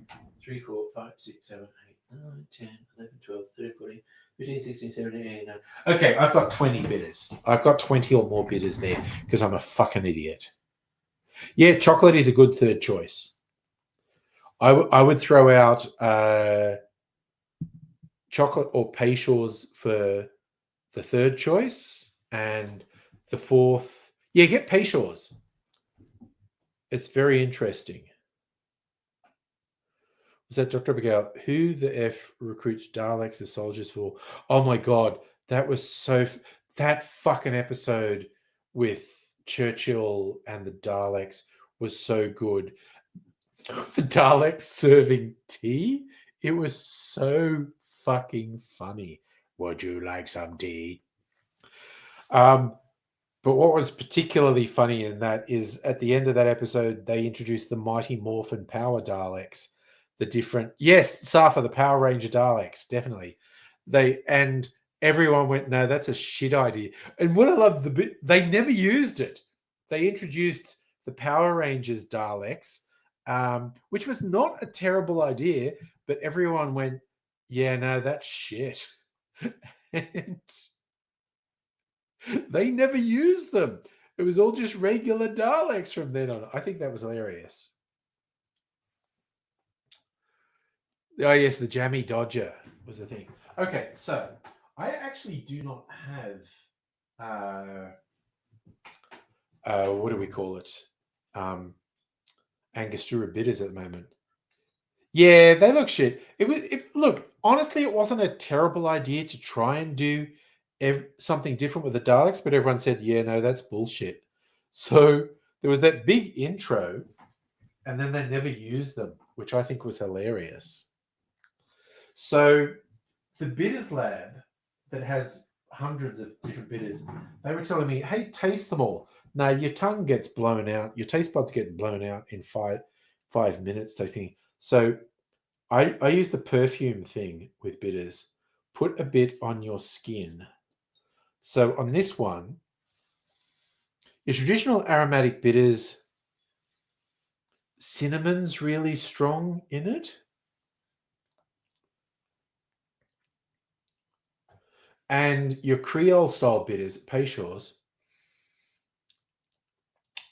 3, 4, 5, 6, 7, 8, 9, 10, 11, 12, 13, 14, 15, 16, 17, 18, 19. Okay, I've got 20 bitters. I've got 20 or more bitters there because I'm a fucking idiot. Yeah, chocolate is a good third choice. I would throw out chocolate or Peychaud's for the third choice, and the fourth, yeah, get Peychaud's. It's very interesting. Was that Dr. Abigail? Who the F recruits Daleks as soldiers for? Oh my God. That was that fucking episode with Churchill and the Daleks was so good. The Daleks serving tea. It was so fucking funny. Would you like some tea? But what was particularly funny in that is at the end of that episode, they introduced the Mighty Morphin Power Daleks. Safa, the Power Ranger Daleks, definitely. And everyone went, no, that's a shit idea. And what I love the bit, they never used it. They introduced the Power Rangers Daleks, which was not a terrible idea, but everyone went, yeah, no, that's shit. And they never used them. It was all just regular Daleks from then on. I think that was hilarious. Oh yes, the jammy dodger was the thing. Okay, so I actually do not have uh what do we call it? Um Angostura bitters at the moment. Yeah, they look shit. Look, honestly, it wasn't a terrible idea to try and do something different with the Daleks, but everyone said, yeah, no, that's bullshit. So there was that big intro, and then they never used them, which I think was hilarious. So the bitters lab that has hundreds of different bitters, they were telling me, hey, taste them all. Now your tongue gets blown out, your taste buds get blown out in five minutes tasting. So I use the perfume thing with bitters. Put a bit on your skin. So on this one, your traditional aromatic bitters, cinnamon's really strong in it. And your Creole style bitters, Peychaud's,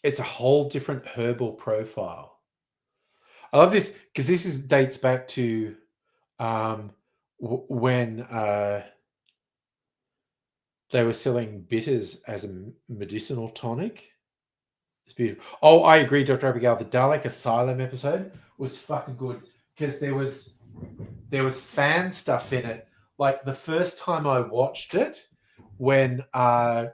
it's a whole different herbal profile. I love this because this is dates back to um, when they were selling bitters as a medicinal tonic. It's beautiful. Oh, I agree, Dr. Abigail. The Dalek Asylum episode was fucking good because there was fan stuff in it. Like the first time I watched it, when the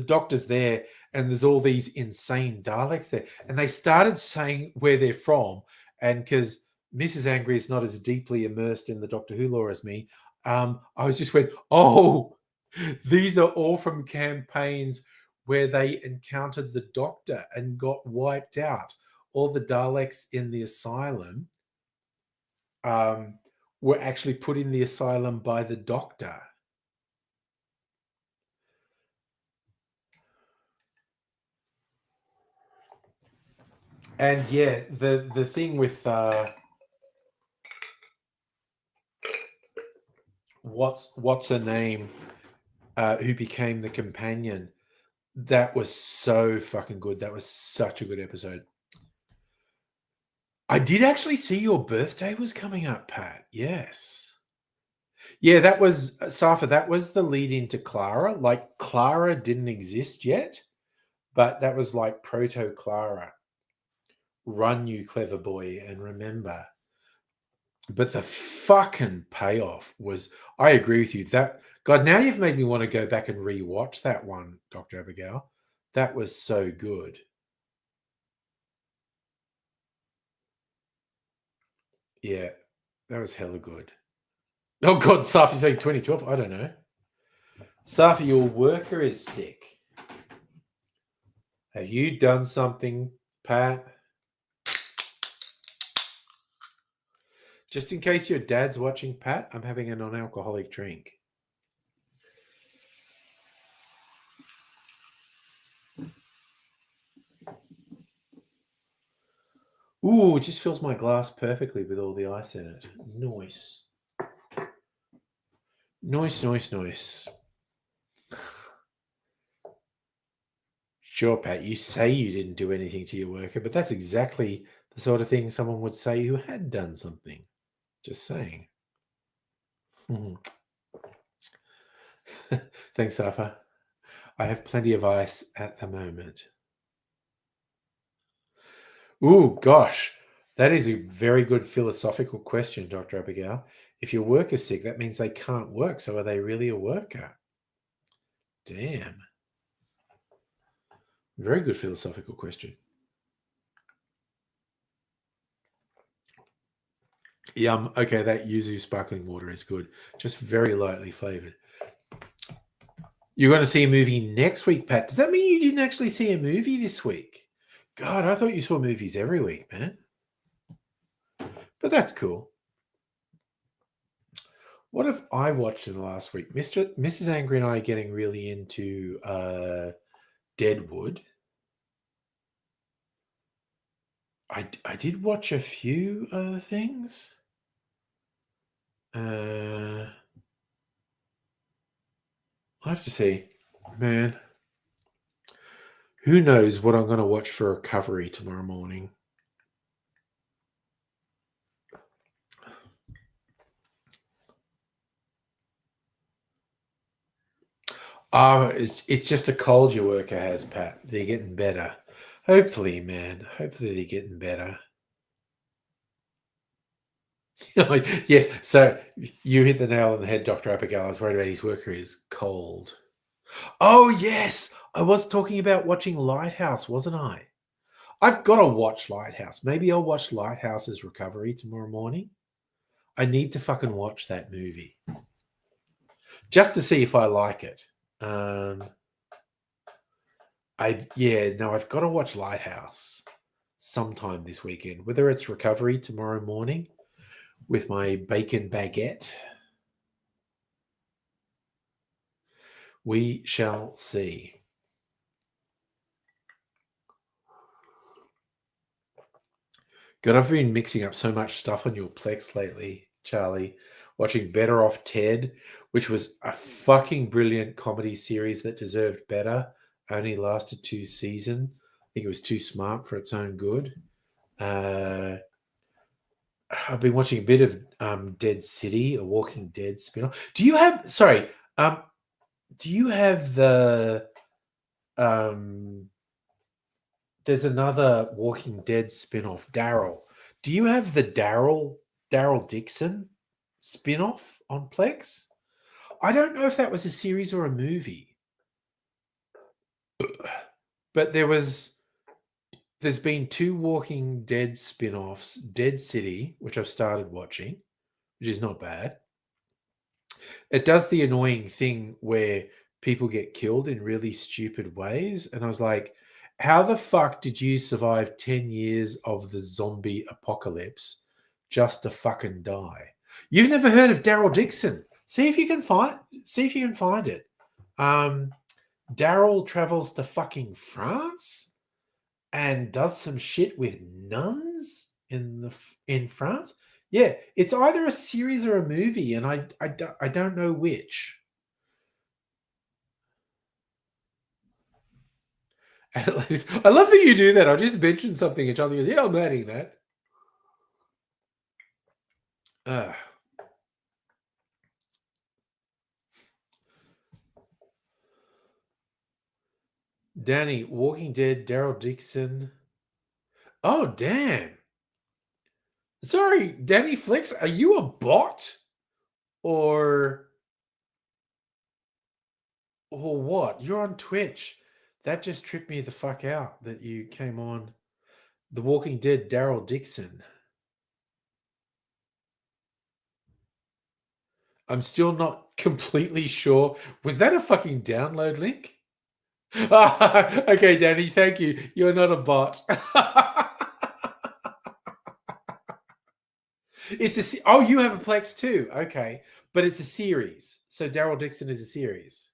doctor's there and there's all these insane Daleks there, and they started saying where they're from, and because Mrs. Angry is not as deeply immersed in the Doctor Who lore as me, I was just went, oh, these are all from campaigns where they encountered the Doctor and got wiped out. All the Daleks in the asylum um, were actually put in the asylum by the Doctor. And yeah, the thing with what's her name, who became the companion, that was so fucking good. That was such a good episode. I did actually see your birthday was coming up, Pat. Yes. Yeah, that was Safa. That was the lead into Clara. Like Clara didn't exist yet, but that was like proto Clara. Run, you clever boy, and remember. But the fucking payoff was, I agree with you. That God, now you've made me want to go back and rewatch that one, Dr. Abigail. That was so good. Yeah, that was hella good. Oh God, Safi saying 2012. I don't know. Safi, your worker is sick. Have you done something, Pat? Just in case your dad's watching, Pat, I'm having a non-alcoholic drink. Ooh, it just fills my glass perfectly with all the ice in it. Nice. Nice, nice, nice. Sure, Pat, you say you didn't do anything to your worker, but that's exactly the sort of thing someone would say who had done something. Just saying. Mhm. Thanks, Safa. I have plenty of ice at the moment. Ooh, gosh. That is a very good philosophical question, Dr. Abigail. If your worker's sick, that means they can't work. So are they really a worker? Damn. Very good philosophical question. Yum. Okay, that yuzu sparkling water is good. Just very lightly flavored. You're going to see a movie next week, Pat. Does that mean you didn't actually see a movie this week? God, I thought you saw movies every week, man. But that's cool. What have I watched in the last week? Mrs. Angry and I are getting really into Deadwood. I did watch a few other things. I have to see, man. Who knows what I'm going to watch for recovery tomorrow morning? Oh, it's just a cold your worker has, Pat. They're getting better. Hopefully, man. Hopefully they're getting better. Yes, so you hit the nail on the head, Dr. Abigail. I was worried about his worker is cold. Oh, yes. I was talking about watching Lighthouse, wasn't I? I've got to watch Lighthouse. Maybe I'll watch Lighthouse's Recovery tomorrow morning. I need to fucking watch that movie just to see if I like it. Um, I've got to watch Lighthouse sometime this weekend, whether it's Recovery tomorrow morning with my bacon baguette. We shall see. God, I've been mixing up so much stuff on your Plex lately, Charlie. Watching Better Off Ted, which was a fucking brilliant comedy series that deserved better. Only lasted 2 seasons. I think it was too smart for its own good. Uh, I've been watching a bit of Dead City, a Walking Dead spin-off. Do you have? Sorry, do you have the? Um, there's another Walking Dead spin-off, Daryl. Do you have the Daryl Dixon spin-off on Plex? I don't know if that was a series or a movie, but there's been 2 Walking Dead spin-offs, Dead City, which I've started watching, which is not bad. It does the annoying thing where people get killed in really stupid ways, and I was like, how the fuck did you survive 10 years of the zombie apocalypse just to fucking die? You've never heard of Daryl Dixon. See if you can find it. Daryl travels to fucking France and does some shit with nuns in France. Yeah, it's either a series or a movie, and I don't know which. I love that you do that. I just mentioned something, and Charlie goes, "Yeah, I'm adding that." Uh, Danny, Walking Dead, Daryl Dixon. Oh, damn. Sorry, Danny Flicks, are you a bot or what? You're on Twitch. That just tripped me the fuck out that you came on The Walking Dead, Daryl Dixon. I'm still not completely sure. Was that a fucking download link? Okay, Danny, thank you. You're not a bot. Oh, you have a Plex too. Okay, but it's a series. So Daryl Dixon is a series.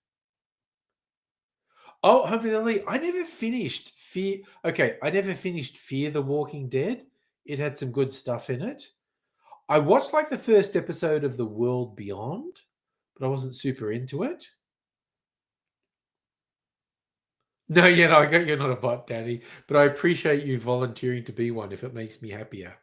Oh, Humphrey the Lee. I never finished Fear. Okay, I never finished Fear the Walking Dead. It had some good stuff in it. I watched like the first episode of The World Beyond, but I wasn't super into it. No, yeah, no, I get you're not a bot, Danny, but I appreciate you volunteering to be one if it makes me happier.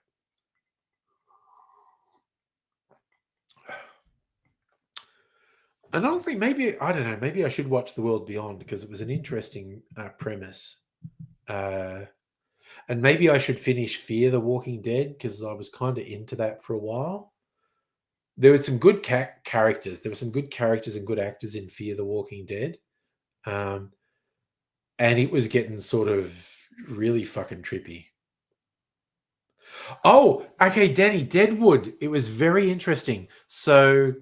And honestly, maybe I don't know. Maybe I should watch The World Beyond because it was an interesting premise. Uh, and maybe I should finish Fear the Walking Dead because I was kind of into that for a while. There were some good characters. There were some good characters and good actors in Fear the Walking Dead. Um, and it was getting sort of really fucking trippy. Oh, okay, Danny, Deadwood. It was very interesting. So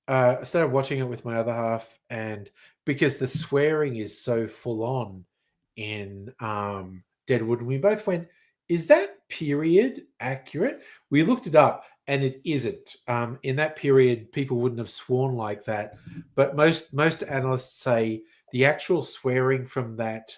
I started watching it with my other half, and because the swearing is so full on in Deadwood, and we both went, "Is that period accurate?" We looked it up, and it isn't. In that period, people wouldn't have sworn like that, but most analysts say the actual swearing from that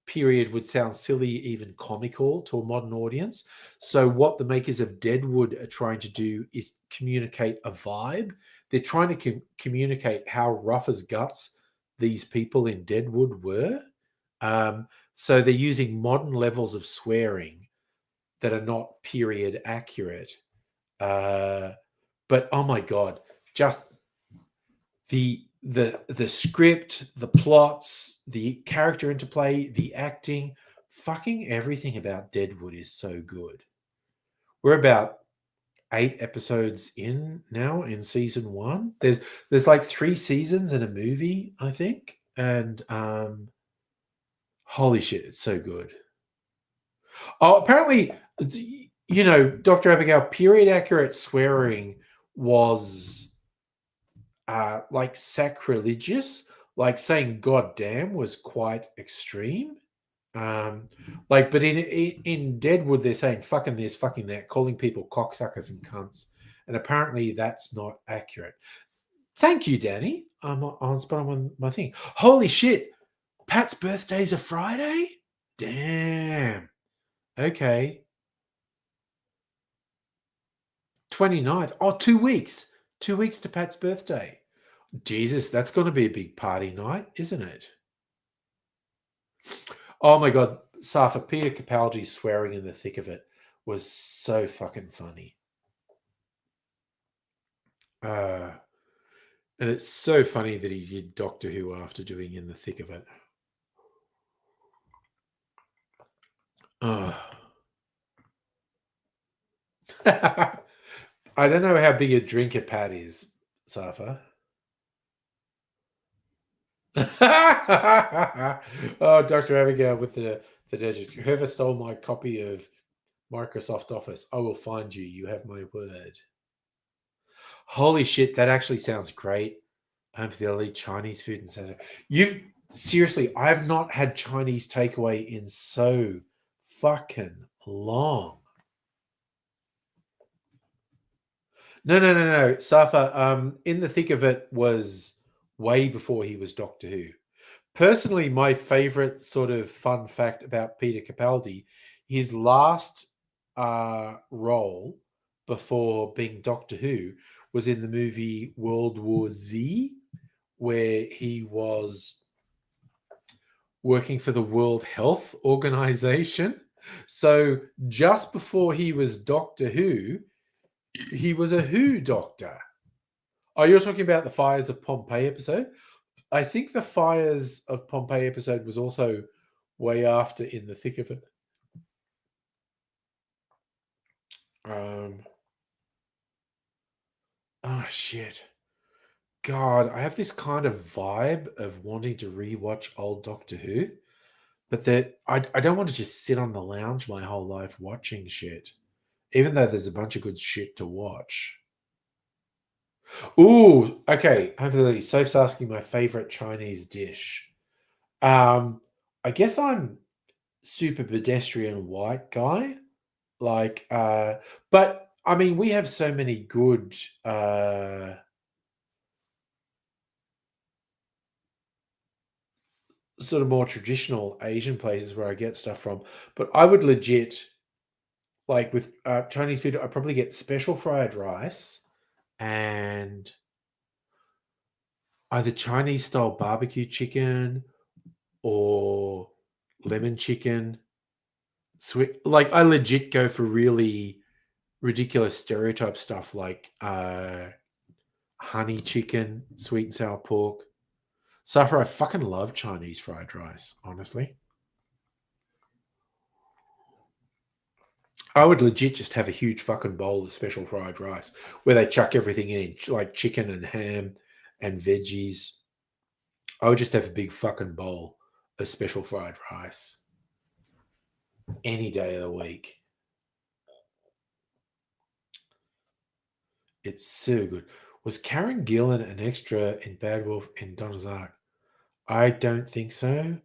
period would sound silly, even comical to a modern audience. So, what the makers of Deadwood are trying to do is communicate a vibe. They're trying to communicate how rough as guts these people in Deadwood were. So, they're using modern levels of swearing that are not period accurate. But oh my God, just the the script, the plots, the character interplay, the acting, fucking everything about Deadwood is so good. We're about 8 episodes in now in season one. There's like 3 seasons and a movie, I think. And holy shit, it's so good. Oh, apparently, Dr. Abigail, period accurate swearing was like sacrilegious. Like saying "god damn" was quite extreme. Um, but in Deadwood, they're saying "fucking this, fucking that," calling people cocksuckers and cunts, and apparently that's not accurate. Thank you, Danny. I'm on spot on my thing. Holy shit! Pat's birthday's a Friday. Damn. Okay. 29th. Oh, 2 weeks. 2 weeks to Pat's birthday. Jesus, that's going to be a big party night, isn't it? Oh my God. Safa, Peter Capaldi swearing in the thick of it was so fucking funny. And it's so funny that he did Doctor Who after doing In the Thick of It. Oh. I don't know how big a drinker Pat is, Safa. Oh, Dr. Abigail with the digits. Whoever stole my copy of Microsoft Office, I will find you. You have my word. Holy shit, that actually sounds great. Home for the elite Chinese food and center. You've seriously, I've not had Chinese takeaway in so fucking long. No. Safa, In the Thick of It was way before he was Doctor Who. Personally, my favorite sort of fun fact about Peter Capaldi, his last role before being Doctor Who was in the movie World War Z, where he was working for the World Health Organization. So just before he was Doctor Who, he was a Who doctor. Oh, you're talking about the Fires of Pompeii episode? I think the Fires of Pompeii episode was also way after In the Thick of It. Oh shit. God, I have this kind of vibe of wanting to rewatch old Doctor Who, but that I don't want to just sit on the lounge my whole life watching shit, even though there's a bunch of good shit to watch. Ooh, okay. Hopefully, Soph's asking my favorite Chinese dish. Um, I guess I'm super pedestrian white guy. Like, but I mean, we have so many good sort of more traditional Asian places where I get stuff from. But I would legit like with Chinese food. I probably get special fried rice and either Chinese style barbecue chicken or lemon chicken. Sweet, like I legit go for really ridiculous stereotype stuff like honey chicken, sweet and sour pork. Safra, I fucking love Chinese fried rice, honestly. I would legit just have a huge fucking bowl of special fried rice where they chuck everything in, like chicken and ham and veggies. I would just have a big fucking bowl of special fried rice any day of the week. It's so good. Was Karen Gillan an extra in Bad Wolf in Donna's Ark? I don't think so.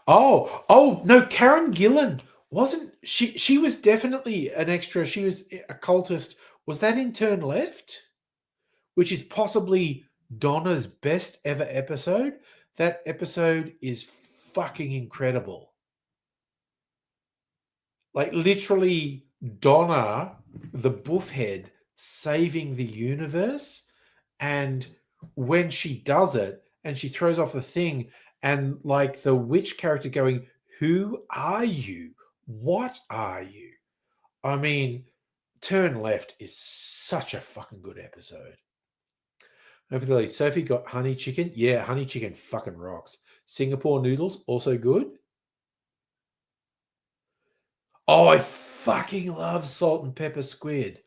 Oh no, Karen Gillan wasn't she? She was definitely an extra. She was a cultist. Was that in Turn Left? Which is possibly Donna's best ever episode. That episode is fucking incredible. Like literally Donna, the buffhead, saving the universe. And when she does it and she throws off the thing, and like the witch character going, "Who are you? What are you?" I mean, Turn Left is such a fucking good episode. Hopefully, Sophie got honey chicken. Yeah, honey chicken fucking rocks. Singapore noodles, also good. Oh, I fucking love salt and pepper squid.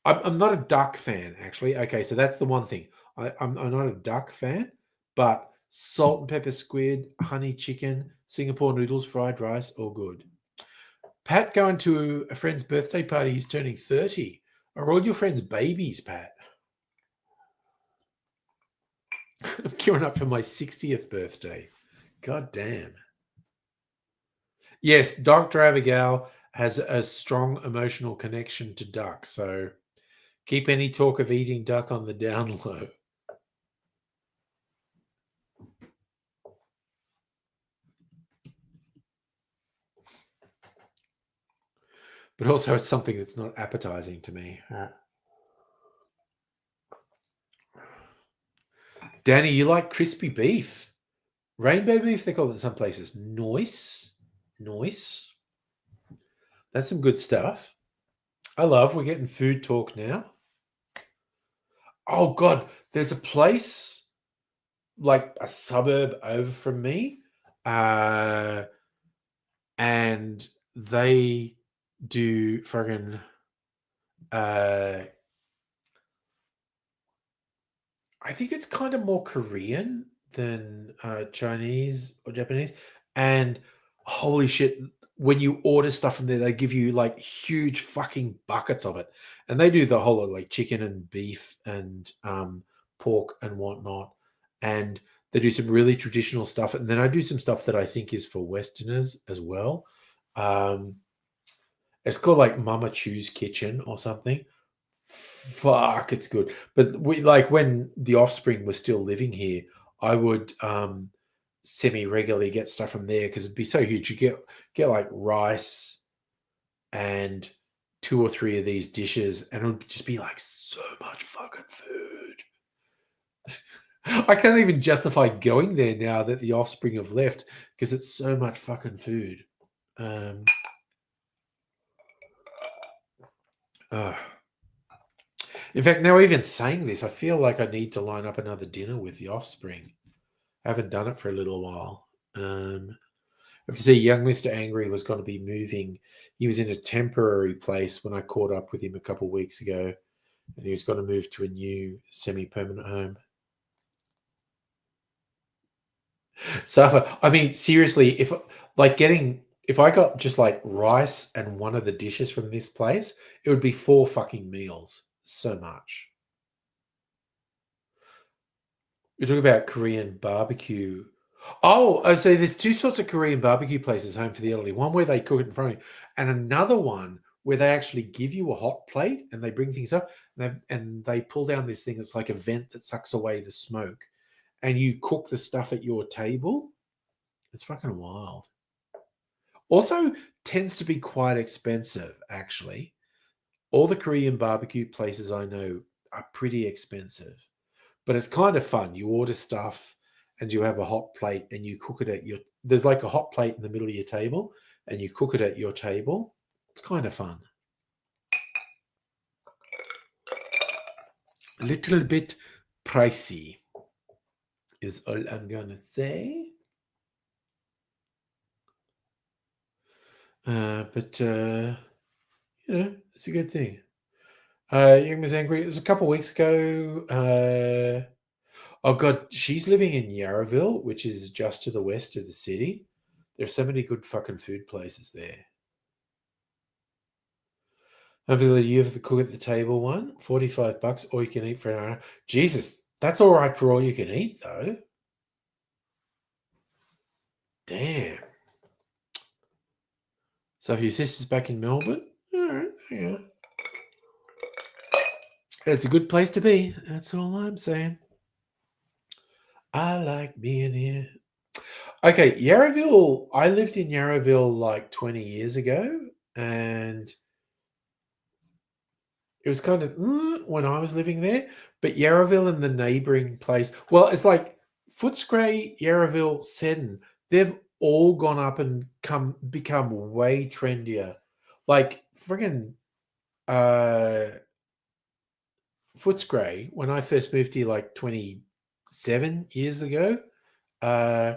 I'm not a duck fan, actually. Okay, so that's the one thing. I'm not a duck fan, but salt and pepper squid, honey chicken, Singapore noodles, fried rice, all good. Pat going to a friend's birthday party. He's turning 30. Are all your friends babies, Pat? I'm queuing up for my 60th birthday. God damn. Yes, Dr. Abigail has a strong emotional connection to duck, so keep any talk of eating duck on the down low. But also it's something that's not appetizing to me. Danny, you like crispy beef. Rainbow beef, they call it in some places. Noise. Noise. That's some good stuff. We're getting food talk now. Oh God, there's a place like a suburb over from me, uh, and they do friggin' uh, I think it's kind of more Korean than Chinese or Japanese. And holy shit, when you order stuff from there, they give you like huge fucking buckets of it. And they do the whole of like chicken and beef and pork and whatnot. And they do some really traditional stuff. And then I do some stuff that I think is for Westerners as well. Um, it's called like Mama Chu's Kitchen or something. Fuck, it's good. But we like when the offspring was still living here, I would semi regularly get stuff from there because it'd be so huge. You get like rice and two or three of these dishes, and it would just be like so much fucking food. I can't even justify going there now that the offspring have left because it's so much fucking food. Um, uh, in fact, now even saying this, I feel like I need to line up another dinner with the offspring. I haven't done it for a little while. If you see, young Mr. Angry was going to be moving. He was in a temporary place when I caught up with him a couple of weeks ago, and he was going to move to a new semi-permanent home. Safa, I mean, seriously, if I got just like rice and one of the dishes from this place, it would be 4 fucking meals. So much. We talk about Korean barbecue. Oh, so there's 2 sorts of Korean barbecue places home for the elderly. One where they cook it in front of you, and another one where they actually give you a hot plate and they bring things up and they pull down this thing that's like a vent that sucks away the smoke, and you cook the stuff at your table. It's fucking wild. Also, tends to be quite expensive, actually. All the Korean barbecue places I know are pretty expensive. But it's kind of fun. You order stuff and you have a hot plate and you cook it at your there's like a hot plate in the middle of your table and you cook it at your table. It's kind of fun. A little bit pricey is all I'm gonna say. But it's a good thing. Young Miss Angry, it was a couple of weeks ago. Oh god, she's living in Yarraville, which is just to the west of the city. There's so many good fucking food places there. Over you have the cook at the table one, $45, all you can eat for an hour. Jesus, that's all right for all you can eat though. Damn. So if your sister's back in Melbourne, all right, yeah. It's a good place to be. That's all I'm saying. I like being here. Okay, Yarraville. I lived in Yarraville like 20 years ago, and it was kind of when I was living there. But Yarraville and the neighbouring place, well, it's like Footscray, Yarraville, Seddon. They've all gone up and become way trendier. Like friggin' Footscray, when I first moved here like 27 years ago, uh,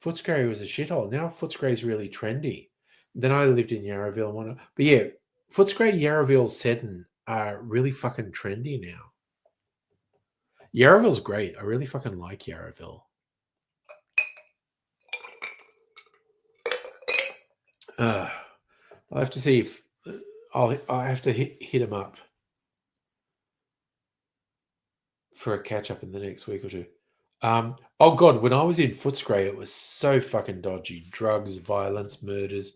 Footscray was a shithole. Now Footscray is really trendy. Then I lived in Yarraville and whatnot. But yeah, Footscray, Yarraville, Seddon are really fucking trendy now. Yarraville's great. I really fucking like Yarraville. I'll have to see if I'll have to hit him up for a catch up in the next week or two. Oh god, when I was in Footscray, it was so fucking dodgy. Drugs, violence, murders.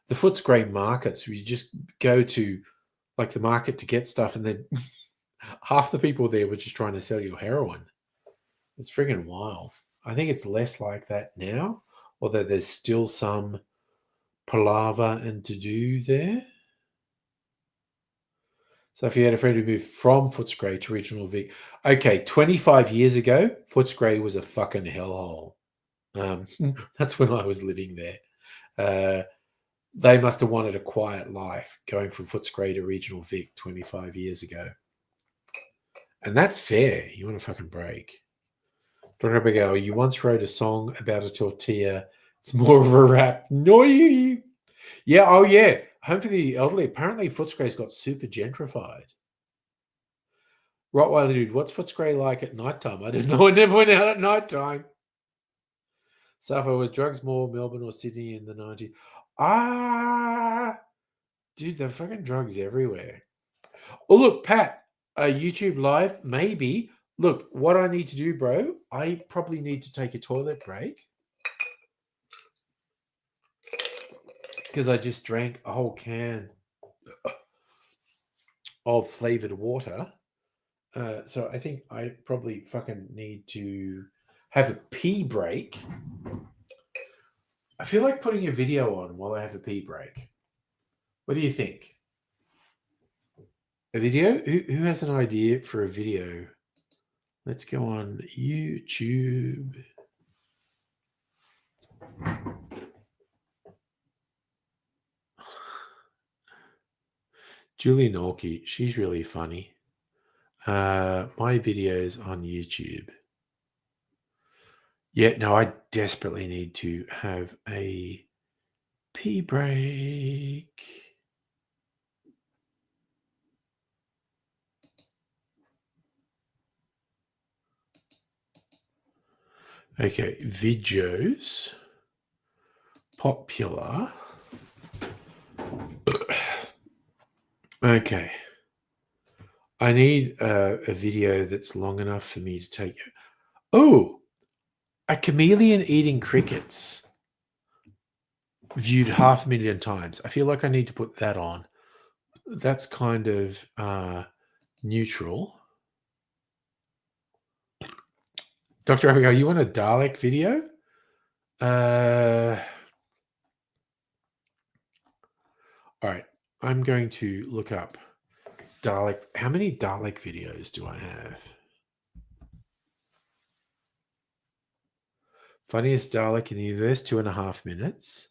The Footscray markets, you just go to like the market to get stuff, and then half the people there were just trying to sell you heroin. It's friggin' wild. I think it's less like that now, although there's still some palaver and to do there. So if you had a friend who moved from Footscray to Regional Vic, okay, 25 years ago, Footscray was a fucking hellhole. That's when I was living there. They must have wanted a quiet life going from Footscray to Regional Vic 25 years ago. And that's fair. You want a fucking break. Dr. Abigail, you once wrote a song about a tortilla. It's more of a rap. No, yeah, oh yeah. Home for the elderly. Apparently, Footscray's got super gentrified. Rottweiler dude, what's Footscray like at nighttime? I don't know. I never went out at nighttime. Sappho, was drugs more Melbourne or Sydney in the 90s? Dude, the fucking drugs everywhere. Oh, look, Pat, YouTube live, maybe. Look, what I need to do, bro, I probably need to take a toilet break because I just drank a whole can of flavored water. So I think I probably fucking need to have a pee break. I feel like putting a video on while I have a pee break. What do you think? A video? Who has an idea for a video? Let's go on YouTube. Julie Norkie, she's really funny. My videos on YouTube. Yeah, no, I desperately need to have a pee break. Okay, videos. Popular. Okay. I need a video that's long enough for me to take. Oh, a chameleon eating crickets. Viewed 500,000 times. I feel like I need to put that on. That's kind of neutral. Dr. Abigail, you want a Dalek video? All right. I'm going to look up Dalek. How many Dalek videos do I have? Funniest Dalek in the universe, 2.5 minutes.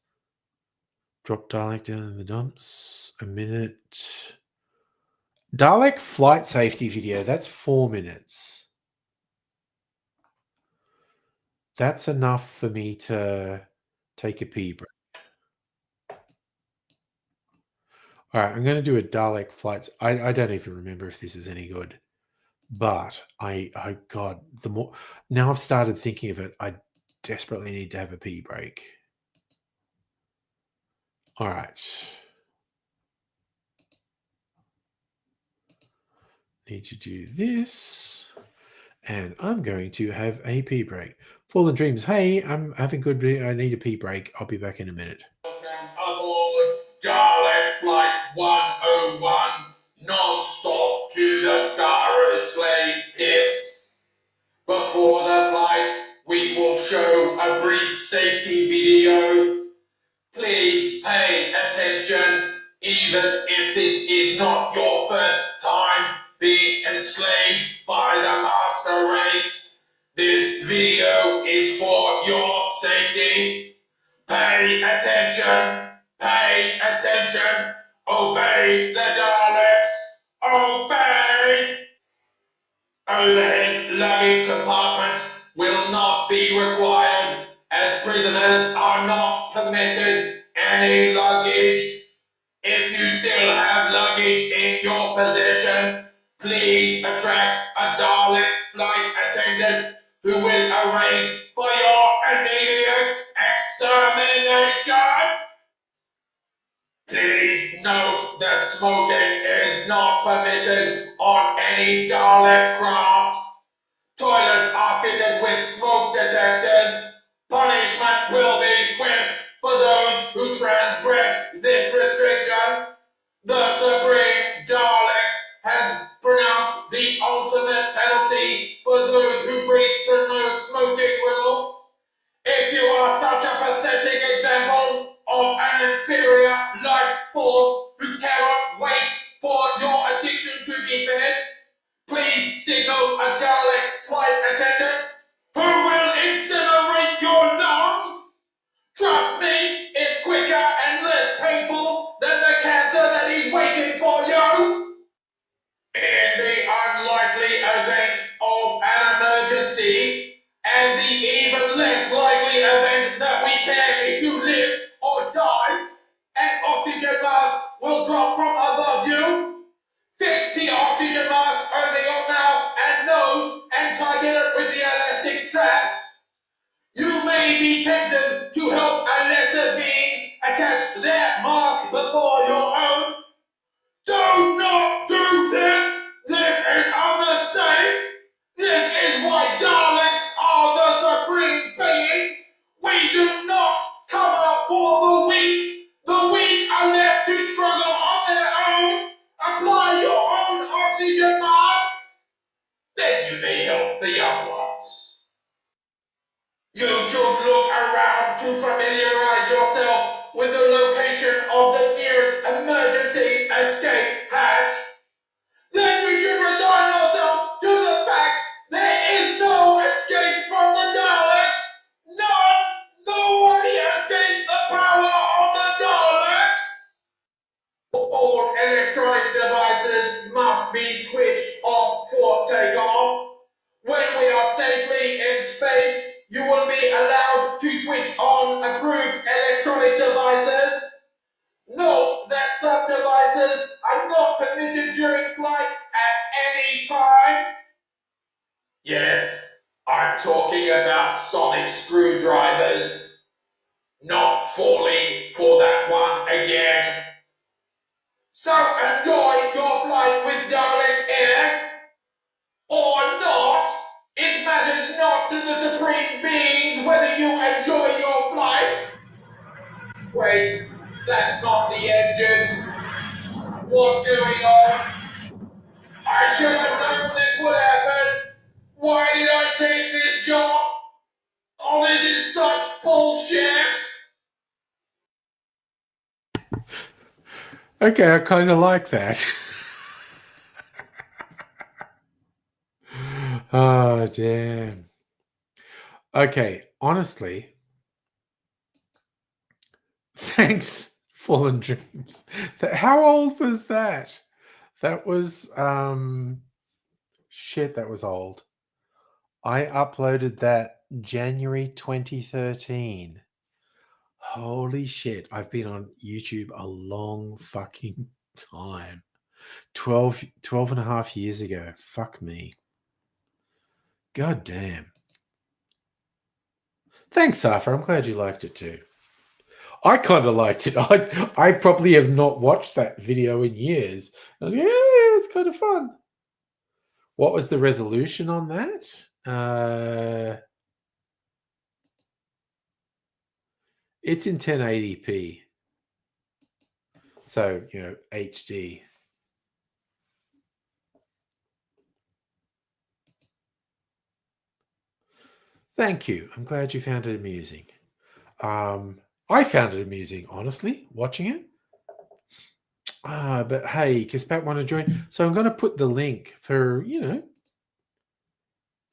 Drop Dalek down in the dumps, a minute. Dalek flight safety video, that's 4 minutes. That's enough for me to take a pee break. All right, I'm going to do a Dalek flights. I don't even remember if this is any good, but God, the more now I've started thinking of it, I desperately need to have a pee break. All right. Need to do this. And I'm going to have a pee break. Fallen Dreams, hey, I'm having good. I need a pee break. I'll be back in a minute. Welcome aboard Dalek Flight 101, non-stop to the Star Slave Pits. Before the flight, we will show a brief safety video. Please pay attention, even if this is not your first time being enslaved by the master race. This video is for your safety. Pay attention, obey the Daleks. compartments will not be required, as prisoners are not permitted any luggage. If you still have luggage in your possession, please attract a Dalek flight attendant who will arrange for your immediate extermination. Please note that smoking is not permitted on any Dalek craft. Toilets are fitted with smoke detectors. Punishment will be swift for those who transgress this restriction. The Supreme Dalek has pronounced the ultimate penalty for those who breach the no smoking rule. If you are such a pathetic example of an inferior life form who cannot wait for your addiction to be fed, please signal a Dalek flight attendant who will incinerate your lungs. Trust me, it's quicker and less painful than the cancer that is waiting for you. In the unlikely event of an emergency, and the even less likely event that we care if you live or die, an oxygen mask will drop from above you. Fix the oxygen mask over your mouth and nose and tighten it with the elastic straps. You may be tempted to help a lesser being attach their mask before your own. Do not do this! This is a mistake! This is why Daleks are the supreme being! We do not cover for the weak! The weak are left to struggle on their own! Apply your own oxygen mask! Then you may help the young ones. You should look around to familiarize yourself with the location of the nearest emergency escape hatch. Then you should resign yourself to the fact there is no escape from the Daleks. None. Nobody escapes the power of the Daleks. All electronic devices must be switched off for takeoff. When we are safely in space, you will be allowed to switch on approved electronic devices. Note that some devices are not permitted during flight at any time. Yes, I'm talking about sonic screwdrivers. Not falling for that one again. So enjoy your flight with Dalek Air, or not. It matters not to the supreme beings whether you enjoy your flight. Wait, that's not the engines. What's going on? I should have known this would happen. Why did I take this job? Oh, this is such bullshit. Okay, I kind of like that. Oh, damn. Okay, honestly, thanks, Fallen Dreams. How old was that? That was, shit, that was old. I uploaded that January 2013. Holy shit, I've been on YouTube a long fucking time. 12 and a half years ago. Fuck me. God damn. Thanks, Safa. I'm glad you liked it too. I kind of liked it. I probably have not watched that video in years. I was like, yeah, it's kind of fun. What was the resolution on that? It's in 1080p. So, HD. Thank you. I'm glad you found it amusing. I found it amusing, honestly, watching it. But hey, does Pat want to join? So I'm going to put the link for,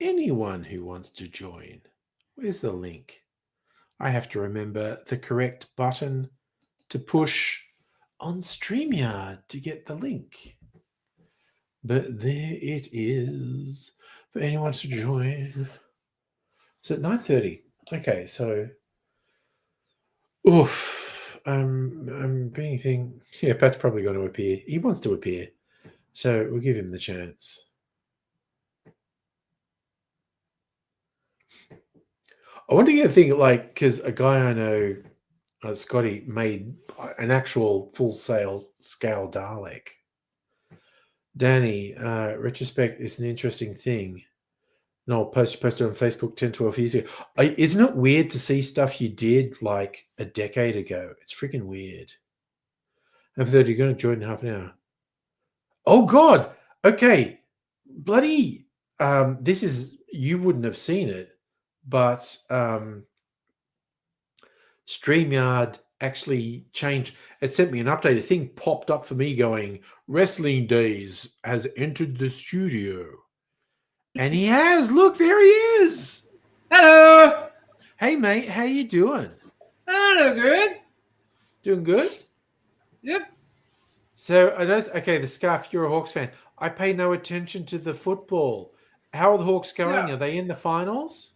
anyone who wants to join. Where's the link? I have to remember the correct button to push on StreamYard to get the link. But there it is. If anyone wants to join, it's at 9:30. Okay, so oof. I'm being thing. Yeah, Pat's probably going to appear. He wants to appear, so we'll give him the chance. I want to get a thing like because a guy I know, Scotty, made an actual full scale Dalek. Danny, retrospect is an interesting thing. No, posted on Facebook 10, 12 years ago. Isn't it weird to see stuff you did like a decade ago? It's freaking weird. Happy that you're going to join in half an hour. Oh God. Okay. Bloody. This is you wouldn't have seen it, but StreamYard actually changed. It sent me an update. A thing popped up for me going, Wrestling Days has entered the studio. And he has. Look, there he is. Hello. Hey, mate. How you doing? Hello, good. Doing good? Yep. So I know, okay, the scarf, you're a Hawks fan. I pay no attention to the football. How are the Hawks going? Yeah. Are they in the finals?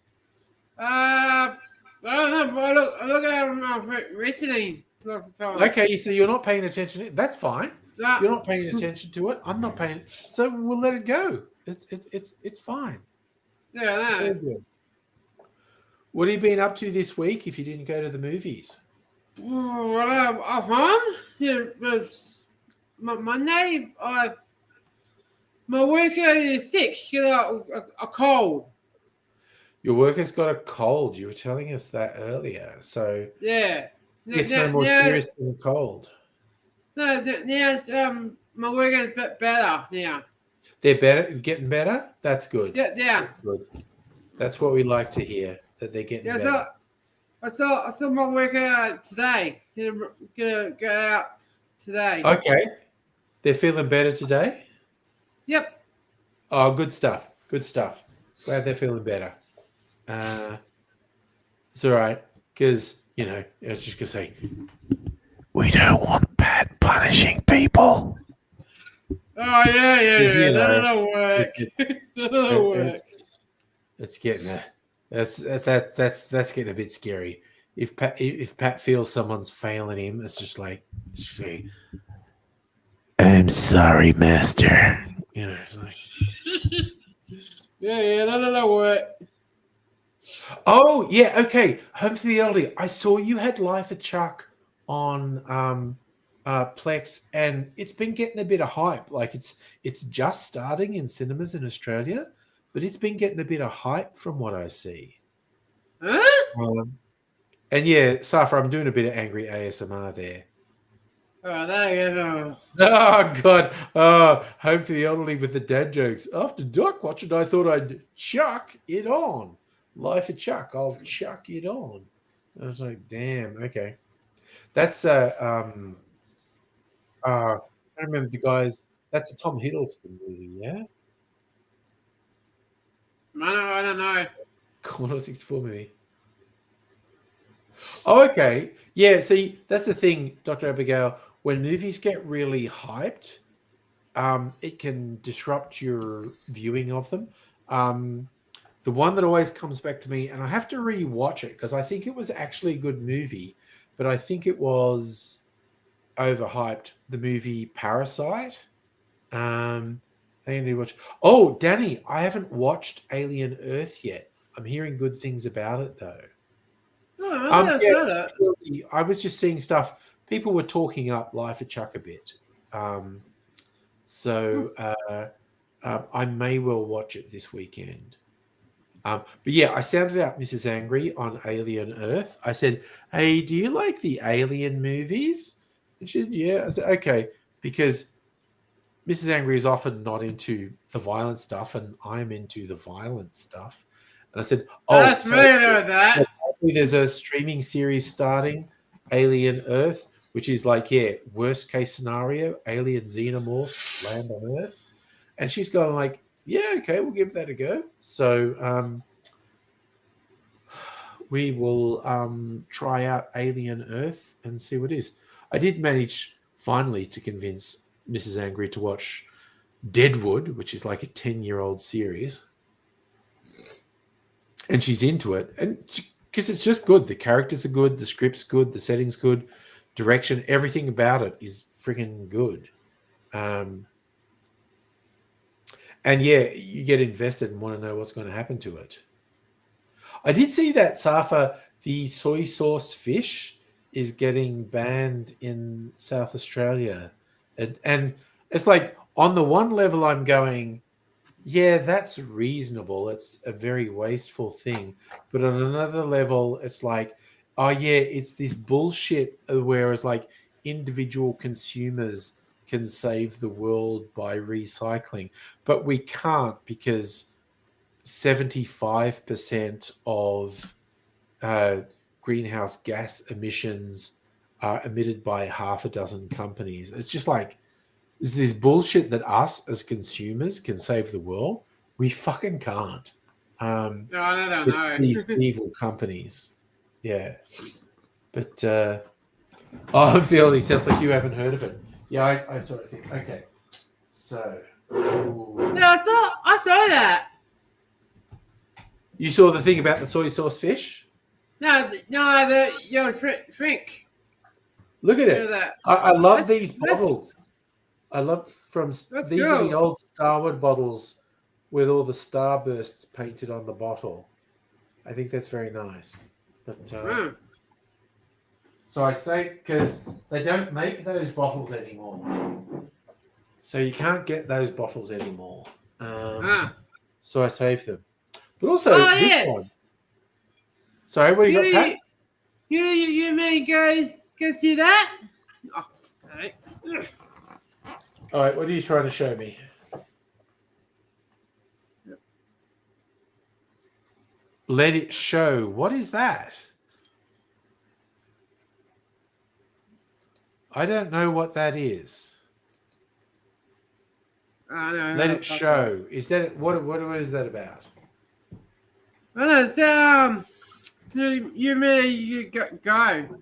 I don't know. I look at them recently. Lots of times. Okay, so you're not paying attention. That's fine. Nah. You're not paying attention to it. I'm not paying. So we'll let it go. It's fine. Yeah, It's all no. good. What have you been up to this week if you didn't go to the movies? Well, I'm home. Yeah, Monday, my worker is sick. She got a cold. Your worker's got a cold. You were telling us that earlier. So Yeah. it's no more serious than a cold. No, now my worker's a bit better now. They're better, getting better. That's good. Yeah. That's good. That's what we like to hear. That they're getting Yeah, better. I saw my worker today. Gonna go out today. Okay, they're feeling better today. Yep. Oh, good stuff. Good stuff. Glad they're feeling better. It's all right because I was just gonna say we don't want Pat punishing people. Oh yeah. You know, That'll work. That'll work. It's getting that's getting a bit scary. If Pat feels someone's failing him, it's just like I'm sorry, master. It's like Yeah, that'll work. oh yeah, okay. Home for the elderly. I saw you had Life of Chuck on Plex, and it's been getting a bit of hype. Like it's just starting in cinemas in Australia, but it's been getting a bit of hype from what I see. Huh? And yeah, Safra, I'm doing a bit of angry ASMR there. Oh, there you go. Oh God! Oh, Home for the elderly with the dad jokes. After duck watching, I thought I'd chuck it on. Life of Chuck, I'll chuck it on. I was like, damn, okay. That's I remember the guys. That's a Tom Hiddleston movie, yeah. I don't know. Commodore 64 movie. Oh, okay. Yeah, see, that's the thing, Dr. Abigail. When movies get really hyped, it can disrupt your viewing of them. The one that always comes back to me, and I have to rewatch it because I think it was actually a good movie, but I think it was overhyped. The movie Parasite. I need to watch. Oh, Danny, I haven't watched Alien Earth yet. I'm hearing good things about it though. Oh, I didn't say that. I was just seeing stuff. People were talking up Life of Chuck a bit. I may well watch it this weekend. But yeah, I sounded out Mrs. Angry on Alien Earth. I said, hey, do you like the Alien movies? And she said, yeah. I said, okay, because Mrs. Angry is often not into the violent stuff, and I'm into the violent stuff. And I said, oh, That's familiar with that. There's a streaming series starting, Alien Earth, which is like, worst case scenario, alien xenomorphs land on Earth. And she's going like, yeah, okay, we'll give that a go. So we will try out Alien Earth and see what it is. I did manage finally to convince Mrs. Angry to watch Deadwood, which is like a 10-year-old series. and she's into it, and because it's just good. The characters are good, the script's good, the setting's good, direction, everything about it is freaking good. Um, and yeah, you get invested and want to know what's going to happen to it. I did see that Safa, the soy sauce fish, is getting banned in South Australia, and it's like on the one level, I'm going, yeah, that's reasonable. It's a very wasteful thing. But on another level, it's like, oh, yeah, it's this bullshit. Whereas, like, individual consumers can save the world by recycling, but we can't because 75% of uh, greenhouse gas emissions are emitted by half a dozen companies. It's just like, is this bullshit that us as consumers can save the world? We fucking can't. No, I don't It's know. these evil companies. Yeah. But oh, I'm feeling it sounds like you haven't heard of it. Yeah, I sort of think. Okay. So ooh. Yeah, I saw that. You saw the thing about the soy sauce fish? No, the drink. Look at You know it. that. I love That's these that's bottles. I love that's these are the cool. old Starwood bottles with all the starbursts painted on the bottle. I think that's very nice. But Mm. so I say because they don't make those bottles anymore, so you can't get those bottles anymore. Ah. So I saved them. But also Oh this yeah. one. Sorry, what do you got, You Pat? you may go see that. Oh, sorry. All right, what are you trying to show me? Let it show. What is that? I don't know what that is. Oh, no, Let no, it that's all. show. Is that what is that about? Oh, no, it's, you may go.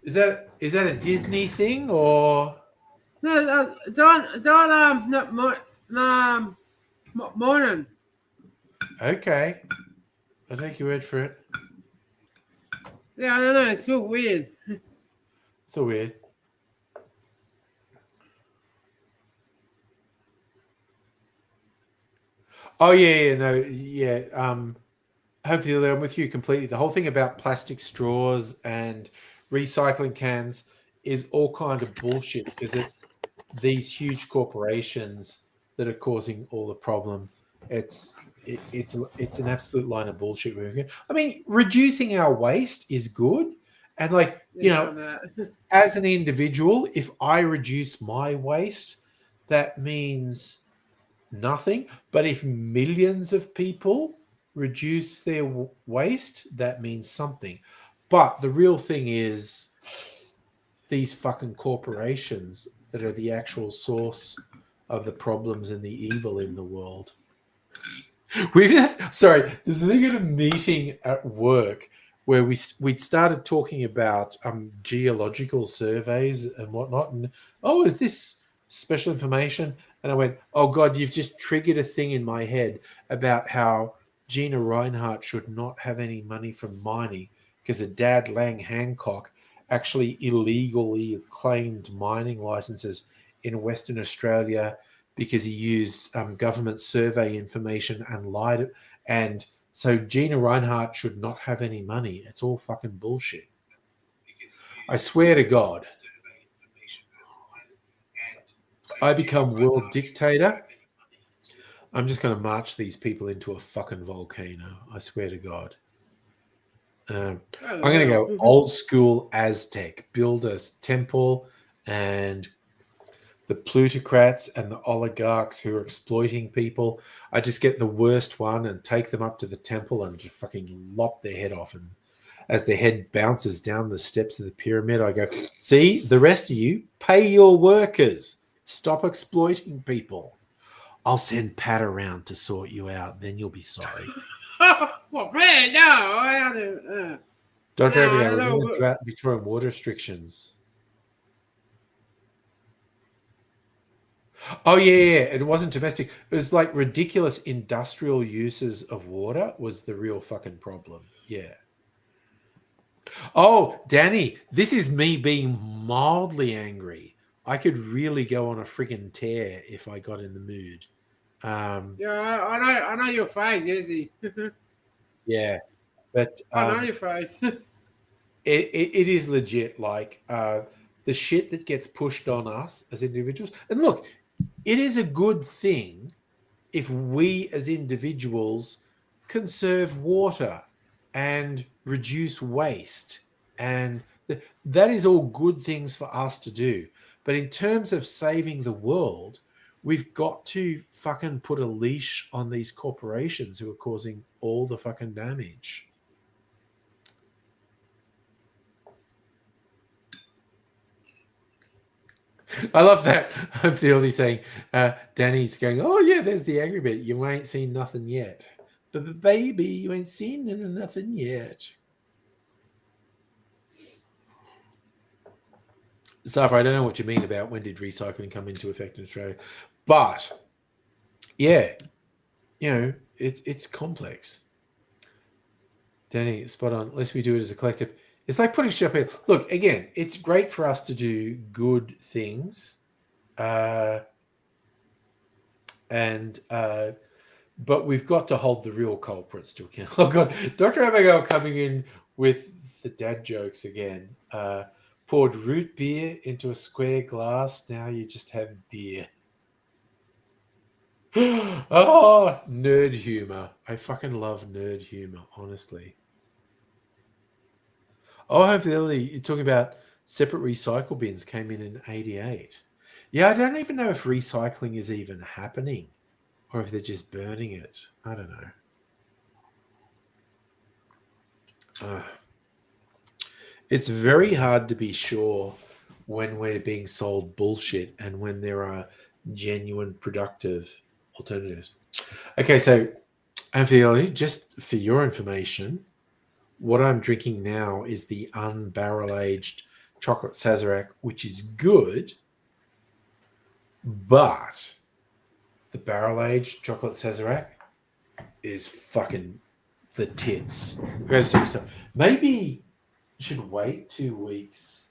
Is that a Disney thing or No, don't no, um, morning. okay? I'll take your word for it. Yeah, I don't know. It's cool, weird. So weird. Oh yeah, no, yeah. Hopefully I'm with you completely. The whole thing about plastic straws and recycling cans is all kind of bullshit because it's these huge corporations that are causing all the problem. It's an absolute line of bullshit. I mean, reducing our waste is good, and like Yeah, on that. as an individual, if I reduce my waste, that means nothing. But if millions of people reduce their waste, that means something. But the real thing is these fucking corporations that are the actual source of the problems and the evil in the world. Sorry, there's a thing at a meeting at work where we'd started talking about geological surveys and whatnot, and oh, is this special information? And I went, oh god, you've just triggered a thing in my head about how Gina Reinhardt should not have any money from mining because a dad Lang Hancock actually illegally claimed mining licenses in Western Australia because he used government survey information and lied. And so Gina Reinhardt should not have any money. It's all fucking bullshit. I swear to God, I become world dictator. I'm just going to march these people into a fucking volcano. I swear to God. I'm going to go old school Aztec, build a temple and the plutocrats and the oligarchs who are exploiting people. I just get the worst one and take them up to the temple and just fucking lop their head off. And as their head bounces down the steps of the pyramid, I go, see, the rest of you, pay your workers. Stop exploiting people. I'll send Pat around to sort you out. Then you'll be sorry. Well, man, no, I don't. Don't No, worry I about it. We're don't. going to drought Victorian water restrictions. Oh yeah, it wasn't domestic. It was like ridiculous industrial uses of water was the real fucking problem. Yeah. Oh, Danny, this is me being mildly angry. I could really go on a friggin' tear if I got in the mood. Yeah, I know your face, Izzy. Yeah, but I know your face. it is legit. Like the shit that gets pushed on us as individuals. And look, it is a good thing if we as individuals conserve water and reduce waste. And that is all good things for us to do. But in terms of saving the world, we've got to fucking put a leash on these corporations who are causing all the fucking damage. I love that. I feel he's saying, Danny's going, oh, yeah, there's the angry bit. You ain't seen nothing yet. But baby, you ain't seen nothing yet. Safra, I don't know what you mean about when did recycling come into effect in Australia. But, yeah, it's complex. Danny, spot on. Unless we do it as a collective. It's like putting shit up here. Look, again, it's great for us to do good things. But we've got to hold the real culprits to account. Oh god, Dr. Abigail coming in with the dad jokes again. Poured root beer into a square glass. Now you just have beer. Oh, nerd humor. I fucking love nerd humor, honestly. Oh, hopefully you're talking about separate recycle bins came in 88. Yeah, I don't even know if recycling is even happening or if they're just burning it. I don't know. It's very hard to be sure when we're being sold bullshit and when there are genuine productive alternatives. Okay, so Anthony, just for your information, what I'm drinking now is the unbarrel aged chocolate Sazerac, which is good, but the barrel aged chocolate Sazerac is fucking the tits. Maybe you should wait 2 weeks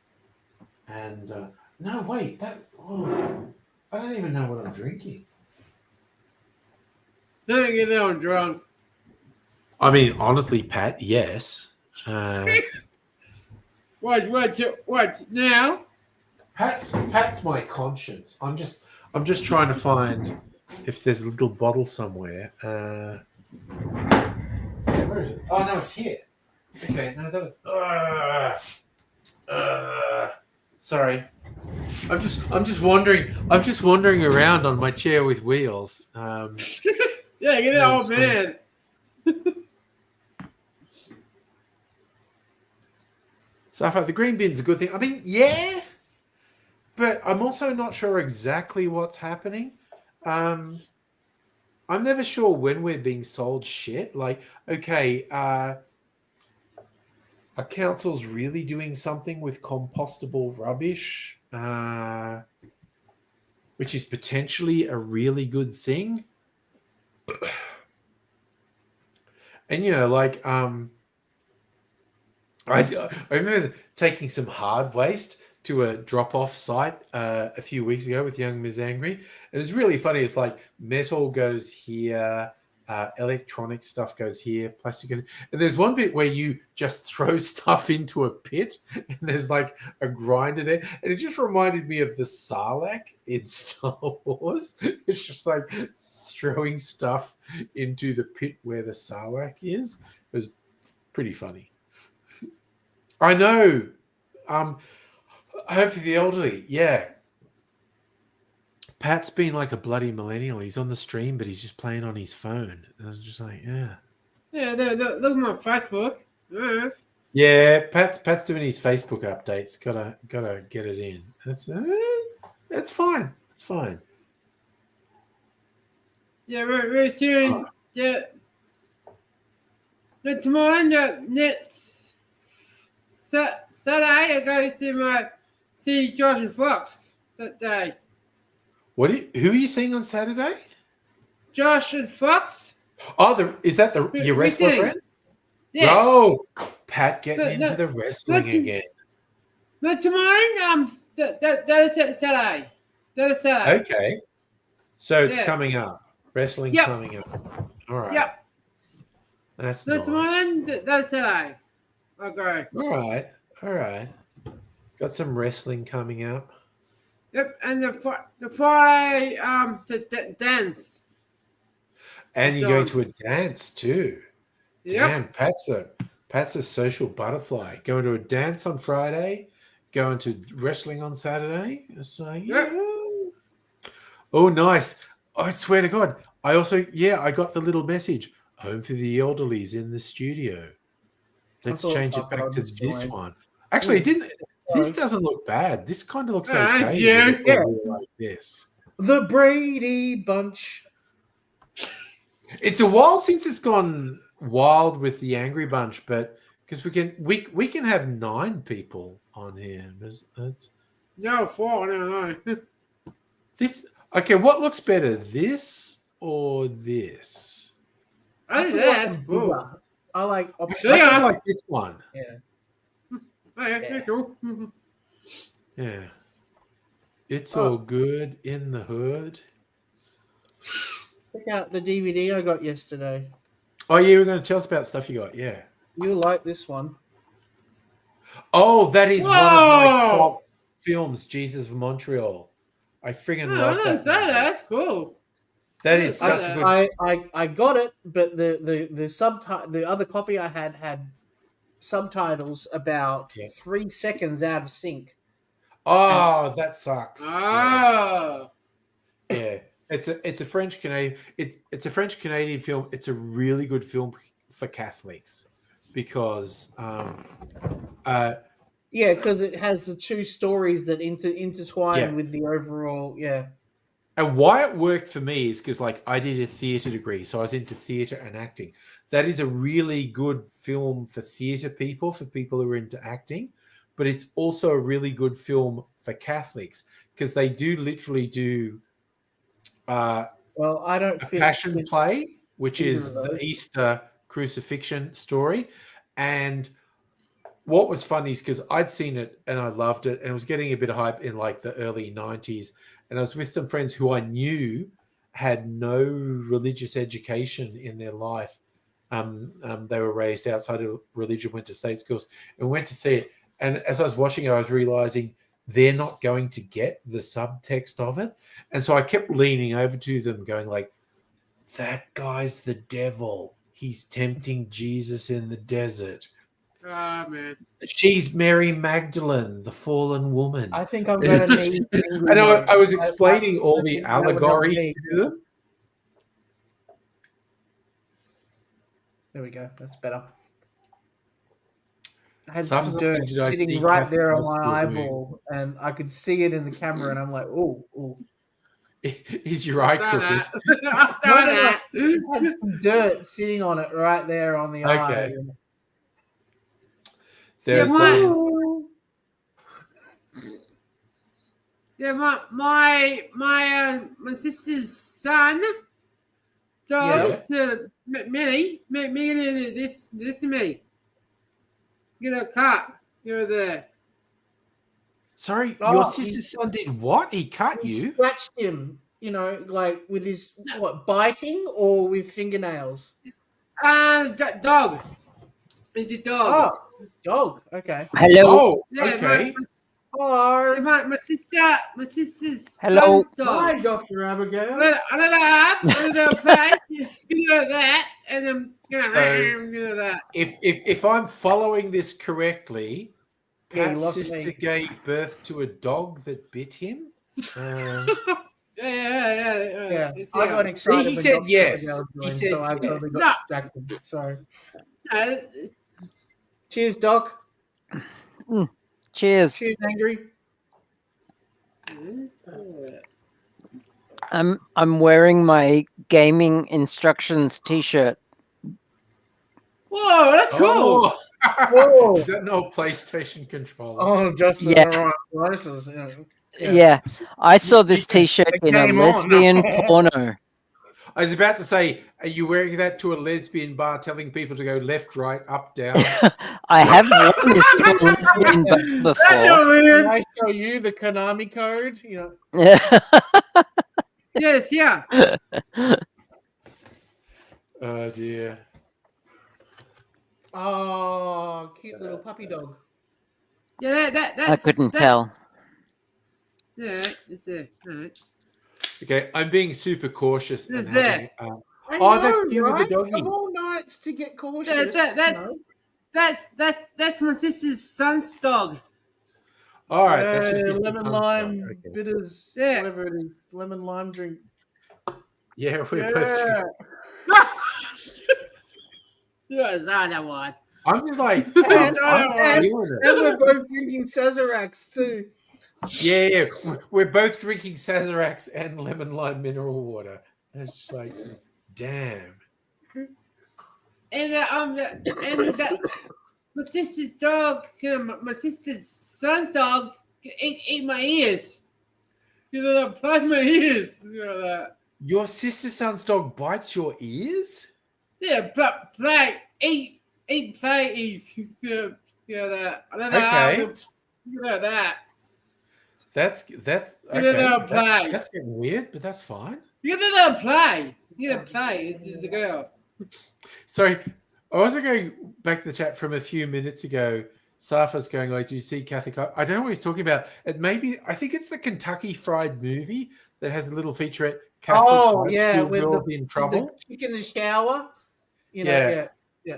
and no, wait, I don't even know what I'm drinking. Don't get that one drunk. I mean, honestly, Pat, yes. What now? Pat's my conscience. I'm just trying to find if there's a little bottle somewhere. Where is it? Oh no, it's here. Okay, no, that was. Sorry. I'm just wandering. I'm just wandering around on my chair with wheels. Yeah, get that old man. So the green bin's a good thing. I mean, yeah, but I'm also not sure exactly what's happening. I'm never sure when we're being sold shit. Like, okay, are councils really doing something with compostable rubbish, which is potentially a really good thing? And like I remember taking some hard waste to a drop-off site a few weeks ago with young Ms. Angry. It was really funny. It's like metal goes here, electronic stuff goes here, plastic goes. And there's one bit where you just throw stuff into a pit, and there's like a grinder there, and it just reminded me of the Sarlacc in Star Wars. It's just like throwing stuff into the pit where the Sarlacc is. It was pretty funny. I know. Hopefully the elderly, yeah. Pat's been like a bloody millennial. He's on the stream, but he's just playing on his phone. And I was just like, yeah. Yeah, look at my Facebook. Yeah, Pat's doing his Facebook updates. Gotta get it in. That's fine. It's fine. Yeah, very soon. Yeah. But tomorrow, next Saturday, I go see George and Fox that day. Who are you seeing on Saturday? Josh and Fox. Oh, is that your wrestler Wrestling. friend? Yeah. Oh, Pat getting No, into no, the wrestling not to- again. Not tomorrow. That is Saturday. That is Saturday. Okay. So it's Yeah. coming up. Wrestling Yep. coming up. All right. Yep. That's Not nice. tomorrow. That is Saturday. Okay. All right. All right. Got some wrestling coming up. Yep. And the Friday the dance. And It's you're going on. to a dance too. Yep. Damn, Pat's a social butterfly. Going to a dance on Friday, going to wrestling on Saturday. So yeah. Yep. Oh, nice. I swear to God. I got the little message. Home for the elderly's in the studio. Let's change it back to this one. Actually, it didn't. This doesn't look bad. This kind of looks okay. Yeah. Yeah. Like this. The Brady Bunch. It's a while since it's gone wild with the Angry Bunch, but because we can have 9 people on here. No, 4. No. This okay? What looks better, this or this? I think that's cool. I like I option. Yeah. kinda like this one. Yeah. Oh, yeah, cool. Yeah, it's all good in the hood. Check out the DVD I got yesterday. Oh yeah, you were going to tell us about stuff you got. Yeah. You'll like this one. Oh, that is one of my Whoa! top films, Jesus of Montreal. I friggin' Oh, love I that. didn't say that. That's cool. That is such a good. I got it, but the other copy I had subtitles about 3 seconds out of sync. Oh, that sucks. Oh. Yeah. It's a French Canadian. It's a French Canadian film. It's a really good film for Catholics because because it has the 2 stories that intertwine with the overall And why it worked for me is because like I did a theatre degree, so I was into theatre and acting. That is a really good film for theatre people, for people who are into acting, but it's also a really good film for Catholics because they do literally do well, I don't a feel passion play, which is of the those. Easter crucifixion story. And what was funny is because I'd seen it and I loved it, and it was getting a bit of hype in like the early 90s. And I was with some friends who I knew had no religious education in their life. They were raised outside of religion, went to state schools, and went to see it. And as I was watching it, I was realizing they're not going to get the subtext of it. And so I kept leaning over to them going like, that guy's the devil. He's tempting Jesus in the desert. Oh, man. She's Mary Magdalene, the fallen woman. I think I'm going to need. And I was explaining all the allegories to them. There we go. That's better. I had Stuff some like dirt did I sitting see right Catholic there on high my school eyeball, and I could see it in the camera, and I'm like, oh. Is your eye crooked? I saw that. It had some dirt sitting on it right there on the eye. Okay. Yeah, There's my sister's son, dog, Millie, this is me. Get a cut. You're there. Sorry, Oh, your sister's son did what? He cut He you? scratched him, like with his biting or with fingernails. Dog. It's a dog. Oh, dog. Okay. Hello. Oh, Yeah, okay. Hello. my sister's Hello. son's dog. Hi, Dr. Abigail. I don't know play. You know that, and then you know that. If I'm following this correctly, Yeah, he Pat's lost sister me. gave birth to a dog that bit him. Yeah. It's, I got excited. he when said Dr. yes. Abigail He joined, said so I yes. totally No. got distracted. Sorry. uh, Cheers, Doc. Cheers. Cheers, Angry. I'm wearing my gaming instructions T-shirt. Whoa, that's cool. Oh. Whoa. Is that no PlayStation controller? Oh, just Yeah. the right places. Yeah. Yeah, I saw this You- T-shirt It in a came on. lesbian porno. I was about to say, are you wearing that to a lesbian bar, telling people to go left, right, up, down? I have worn this to a lesbian bar That's before. so Can weird. I show you the Konami code? Yes, yeah. Oh dear. Oh, cute little puppy dog. Yeah, I couldn't tell. Yeah, it's it. Alright. Okay, I'm being super cautious and It's having. I Oh, know, that's you with the right? doggy. Of all nights to get cautious. That's my sister's son's dog. All right, that's just lemon lime bitters, Yeah. whatever it is, lemon lime drink. Yeah, we're both. Yeah. Yes, that one. I'm just like, And- I'm feeling it. And we're both drinking Sazeracs too. Yeah. We're both drinking Sazeracs and lemon lime mineral water. It's just like, damn. And my sister's dog, my sister's son's dog, ate my ears. You know, that plugged my ears. You know that. Your sister's son's dog bites your ears? Yeah, play eight play ears. You know that. I don't know Okay. you know that. That's You okay. know that play. That's getting weird, but that's fine. You know that play. You know play. It's just a girl. Sorry, I wasn't going back to the chat from a few minutes ago. Safa's going like, "Do you see Kathy?" I don't know what he's talking about. It maybe I think it's the Kentucky Fried Movie that has a little featurette. Catholic Oh high yeah, school with girls the in trouble. the chick in the shower. You know, Yeah. yeah.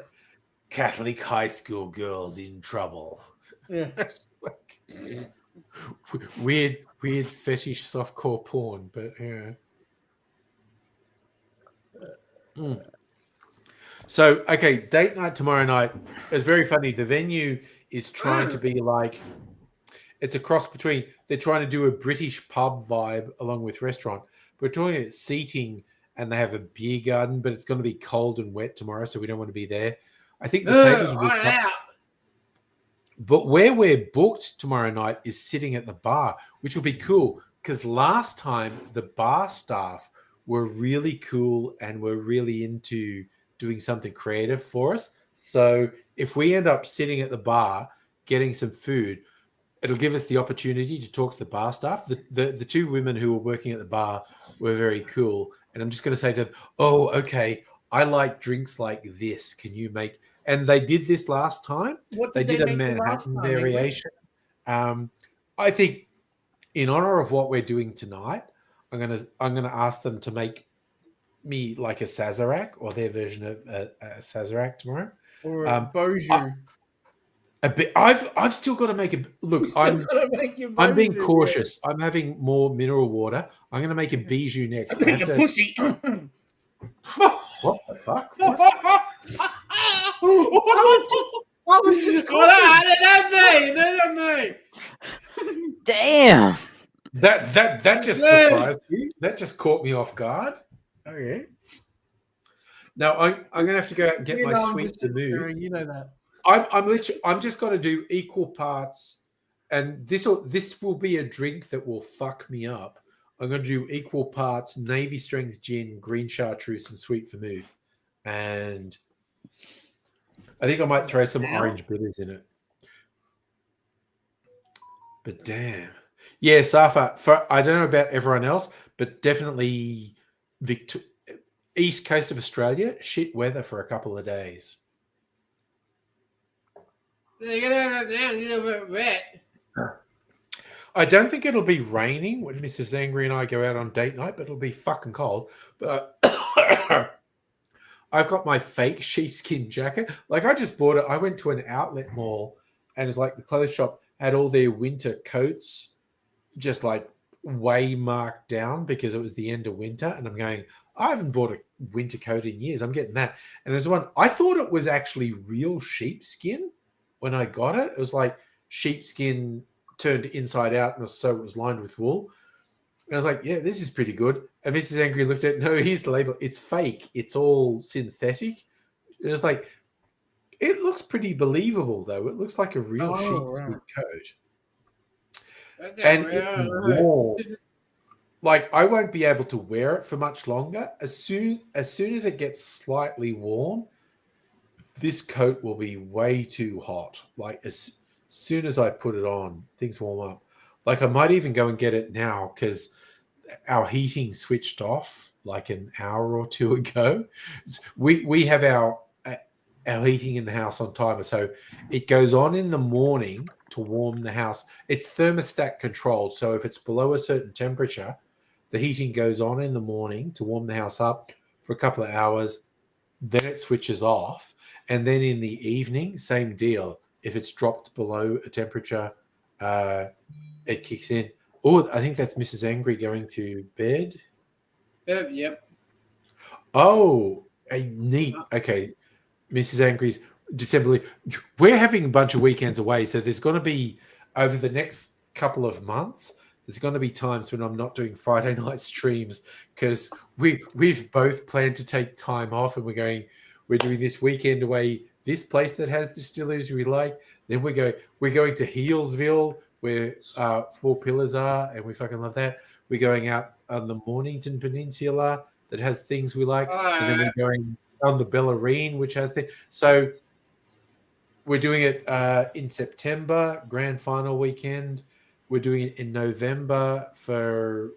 Catholic high school girls in trouble. Yeah. It's like, weird fetish softcore porn, but yeah. Mm. So, okay, date night tomorrow night. It's very funny. The venue is trying to be like, it's a cross between, they're trying to do a British pub vibe along with restaurant. We're talking about seating and they have a beer garden, but it's going to be cold and wet tomorrow, so we don't want to be there. I think the tables will be out. But where we're booked tomorrow night is sitting at the bar, which will be cool because last time the bar staff were really cool and were really into doing something creative for us. So if we end up sitting at the bar getting some food, it'll give us the opportunity to talk to the bar staff. The two women who were working at the bar were very cool. And I'm just going to say to them, oh, okay, I like drinks like this. Can you make... And they did this last time. What They did did a they make the last Manhattan time, Ingrid? variation. I think in honor of what we're doing tonight, I'm gonna ask them to make me like a Sazerac or their version of a Sazerac tomorrow. Or Beaujeu? A bit. I've still got to make a look. I'm being Beaujeu, cautious. I'm having more mineral water. I'm going to make a bijou next. I have Yeah. to- Pussy. What the fuck? What? I was just That's me. Damn. That just surprised me. That just caught me off guard. Okay. Now I'm going to have to go out and get my sweet to move. You know that. I'm just going to do equal parts, and this will be a drink that will fuck me up. I'm going to do equal parts Navy strength gin, green chartreuse, and sweet vermouth, and I think I might throw some orange bitters in it. But damn, yeah, Safa. I don't know about everyone else, but definitely East Coast of Australia, shit weather for a couple of days. You're gonna get a little bit wet. I don't think it'll be raining when Mrs. Angry and I go out on date night, but it'll be fucking cold. But I've got my fake sheepskin jacket. Like I just bought it. I went to an outlet mall and it's like the clothes shop had all their winter coats just like way marked down because it was the end of winter. And I'm going, I haven't bought a winter coat in years. I'm getting that. And there's one, I thought it was actually real sheepskin when I got it. It was like sheepskin turned inside out, and so it was lined with wool. And I was like, yeah, this is pretty good. And Mrs. Angry looked at it, no, here's the label. It's fake. It's all synthetic. And it's like, it looks pretty believable, though. It looks like a real sheepskin coat. That's and how it's warm. Like I won't be able to wear it for much longer. As soon as it gets slightly warm, this coat will be way too hot. Like as soon as I put it on, things warm up. Like I might even go and get it now because our heating switched off like an hour or two ago. We have our heating in the house on timer, so it goes on in the morning to warm the house. It's thermostat controlled, so if it's below a certain temperature, the heating goes on in the morning to warm the house up for a couple of hours. Then it switches off, and then in the evening, same deal. If it's dropped below a temperature, uh, it kicks in. Oh, I think that's Mrs. Angry going to bed. Yep. Oh, neat. Okay, Mrs. Angry's December. We're having a bunch of weekends away, so there's going to be over the next couple of months. There's going to be times when I'm not doing Friday night streams because we've both planned to take time off, and we're doing this weekend away. This place that has distilleries we like. Then we're going to Healesville where Four Pillars are, and we fucking love that. We're going out on the Mornington Peninsula that has things we like, and then we're going on the Bellarine, which has things. So we're doing it in September, grand final weekend. We're doing it in November for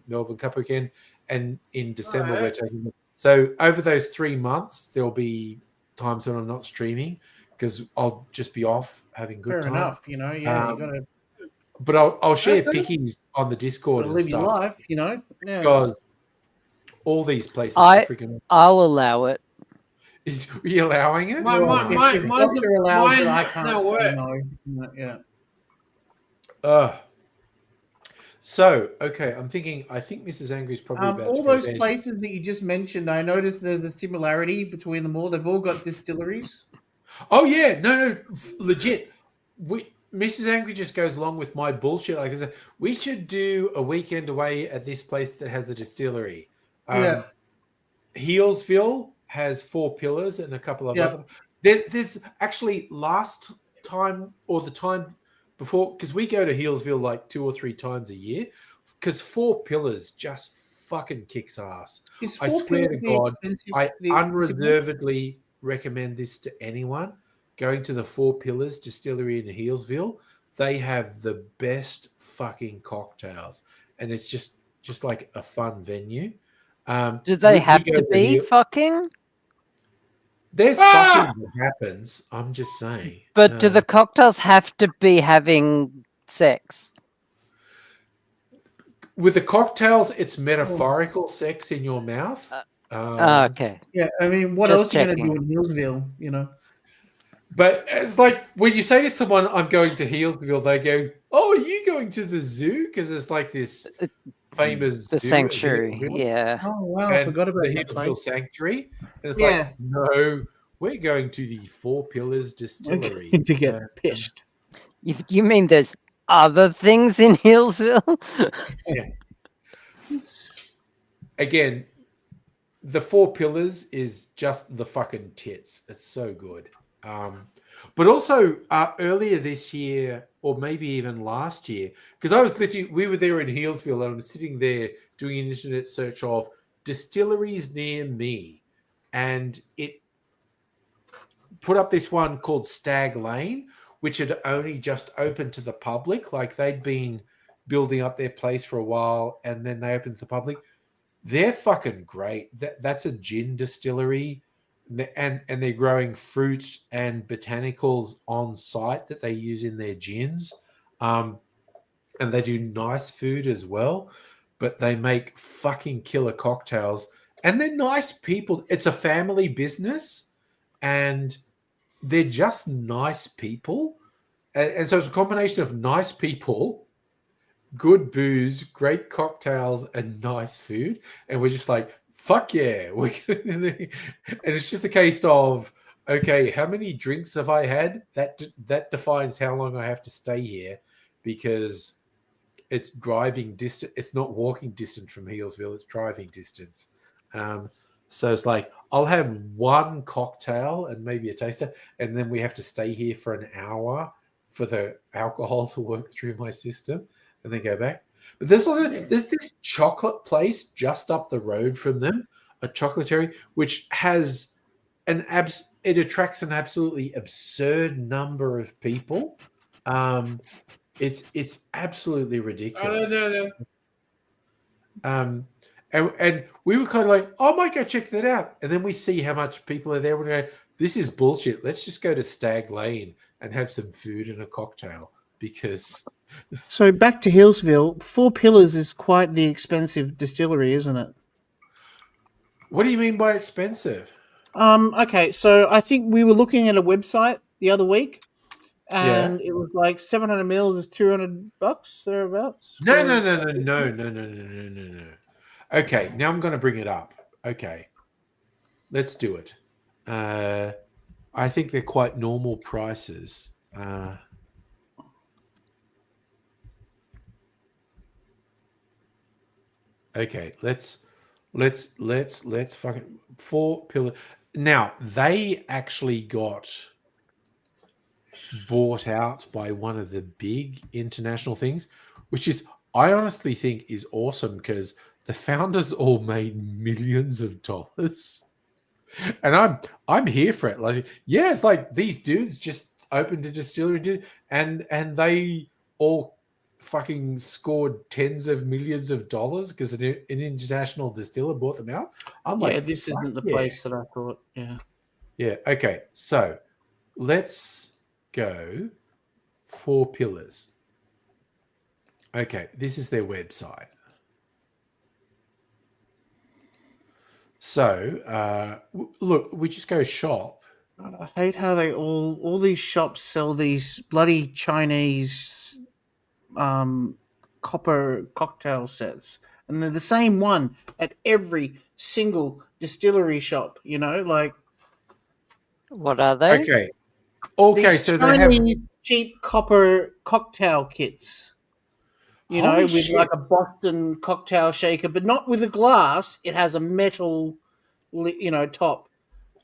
Melbourne Cup weekend, and in December we're taking it. So over those 3 months, there'll be times when I'm not streaming because I'll just be off having good Fair time. enough. You gotta But I'll share pickies on the Discord and live your stuff life. Yeah. because all these places are freaking. I'll allow it. Is we allowing it? If Doctor allows it, I can't. No, Yeah. So okay, I think Mrs. Angry is probably about All to go those to bed. places that you just mentioned, I noticed there's a similarity between them all. They've all got distilleries. Oh yeah, no, legit. Mrs. Angry just goes along with my bullshit. Like I said, we should do a weekend away at this place that has the distillery. Yeah. Healesville has Four Pillars and a couple of other. There's actually last time or the time before, because we go to Healesville like 2 or 3 times a year, because Four Pillars just fucking kicks ass. I swear to God, I unreservedly recommend this to anyone going to the Four Pillars Distillery in Healesville. They have the best fucking cocktails, and it's just like a fun venue. Do they have to be fucking? There's fucking that happens. I'm just saying. But do the cocktails have to be having sex? With the cocktails, it's metaphorical sex in your mouth. Okay. Yeah, I mean, what else are you going to do in Healesville, But it's like when you say to someone, I'm going to Healesville, they go, oh, are you going to the zoo? Because it's like this famous the zoo sanctuary. Yeah. Oh, wow. I forgot about the that Healesville place. Sanctuary. And it's like, no, we're going to the Four Pillars Distillery. To get pissed. You mean there's other things in Healesville? Yeah. Again, the Four Pillars is just the fucking tits. It's so good. But also earlier this year, or maybe even last year, because we were there in Healesville, and I'm sitting there doing an internet search of distilleries near me, and it put up this one called Stag Lane, which had only just opened to the public. Like they'd been building up their place for a while, and then they opened to the public. They're fucking great. That's a gin distillery, and they're growing fruit and botanicals on site that they use in their gins. And they do nice food as well, but they make fucking killer cocktails, and they're nice people. It's a family business, and they're just nice people. And so it's a combination of nice people, good booze, great cocktails, and nice food. And we're just like, fuck yeah. And it's just a case of, okay, how many drinks have I had? That defines how long I have to stay here, because it's driving distance. It's not walking distance from Healesville. It's driving distance. So it's like, I'll have one cocktail and maybe a taster, and then we have to stay here for an hour for the alcohol to work through my system and then go back. But there's this chocolate place just up the road from them, a chocolatieri, which has it attracts an absolutely absurd number of people. It's absolutely ridiculous. No. And we were kind of like, oh, I might go check that out. And then we see how much people are there. We go, this is bullshit. Let's just go to Stag Lane and have some food and a cocktail because. So back to Hillsville, Four Pillars is quite the expensive distillery, isn't it? What do you mean by expensive? Okay, so I think we were looking at a website the other week, and it was like 700 mils is $200 thereabouts. No. Okay, now I'm going to bring it up. Okay, let's do it. I think they're quite normal prices. Okay, let's fucking Four Pillars. Now they actually got bought out by one of the big international things, which is I honestly think is awesome because the founders all made millions of dollars, and I'm here for it. Like, yeah, it's like these dudes just opened a distillery, and they all fucking scored tens of millions of dollars because an international distiller bought them out. I'm like, this isn't the place that I thought. Yeah. Okay. So let's go Four Pillars. Okay. This is their website. So look, we just go shop. I hate how they all these shops sell these bloody Chinese copper cocktail sets, and they're the same one at every single distillery shop. You know, like What are they? Okay. these So Chinese they have cheap copper cocktail kits. You know, Holy with shit. like a Boston cocktail shaker, but not with a glass. It has a metal, top.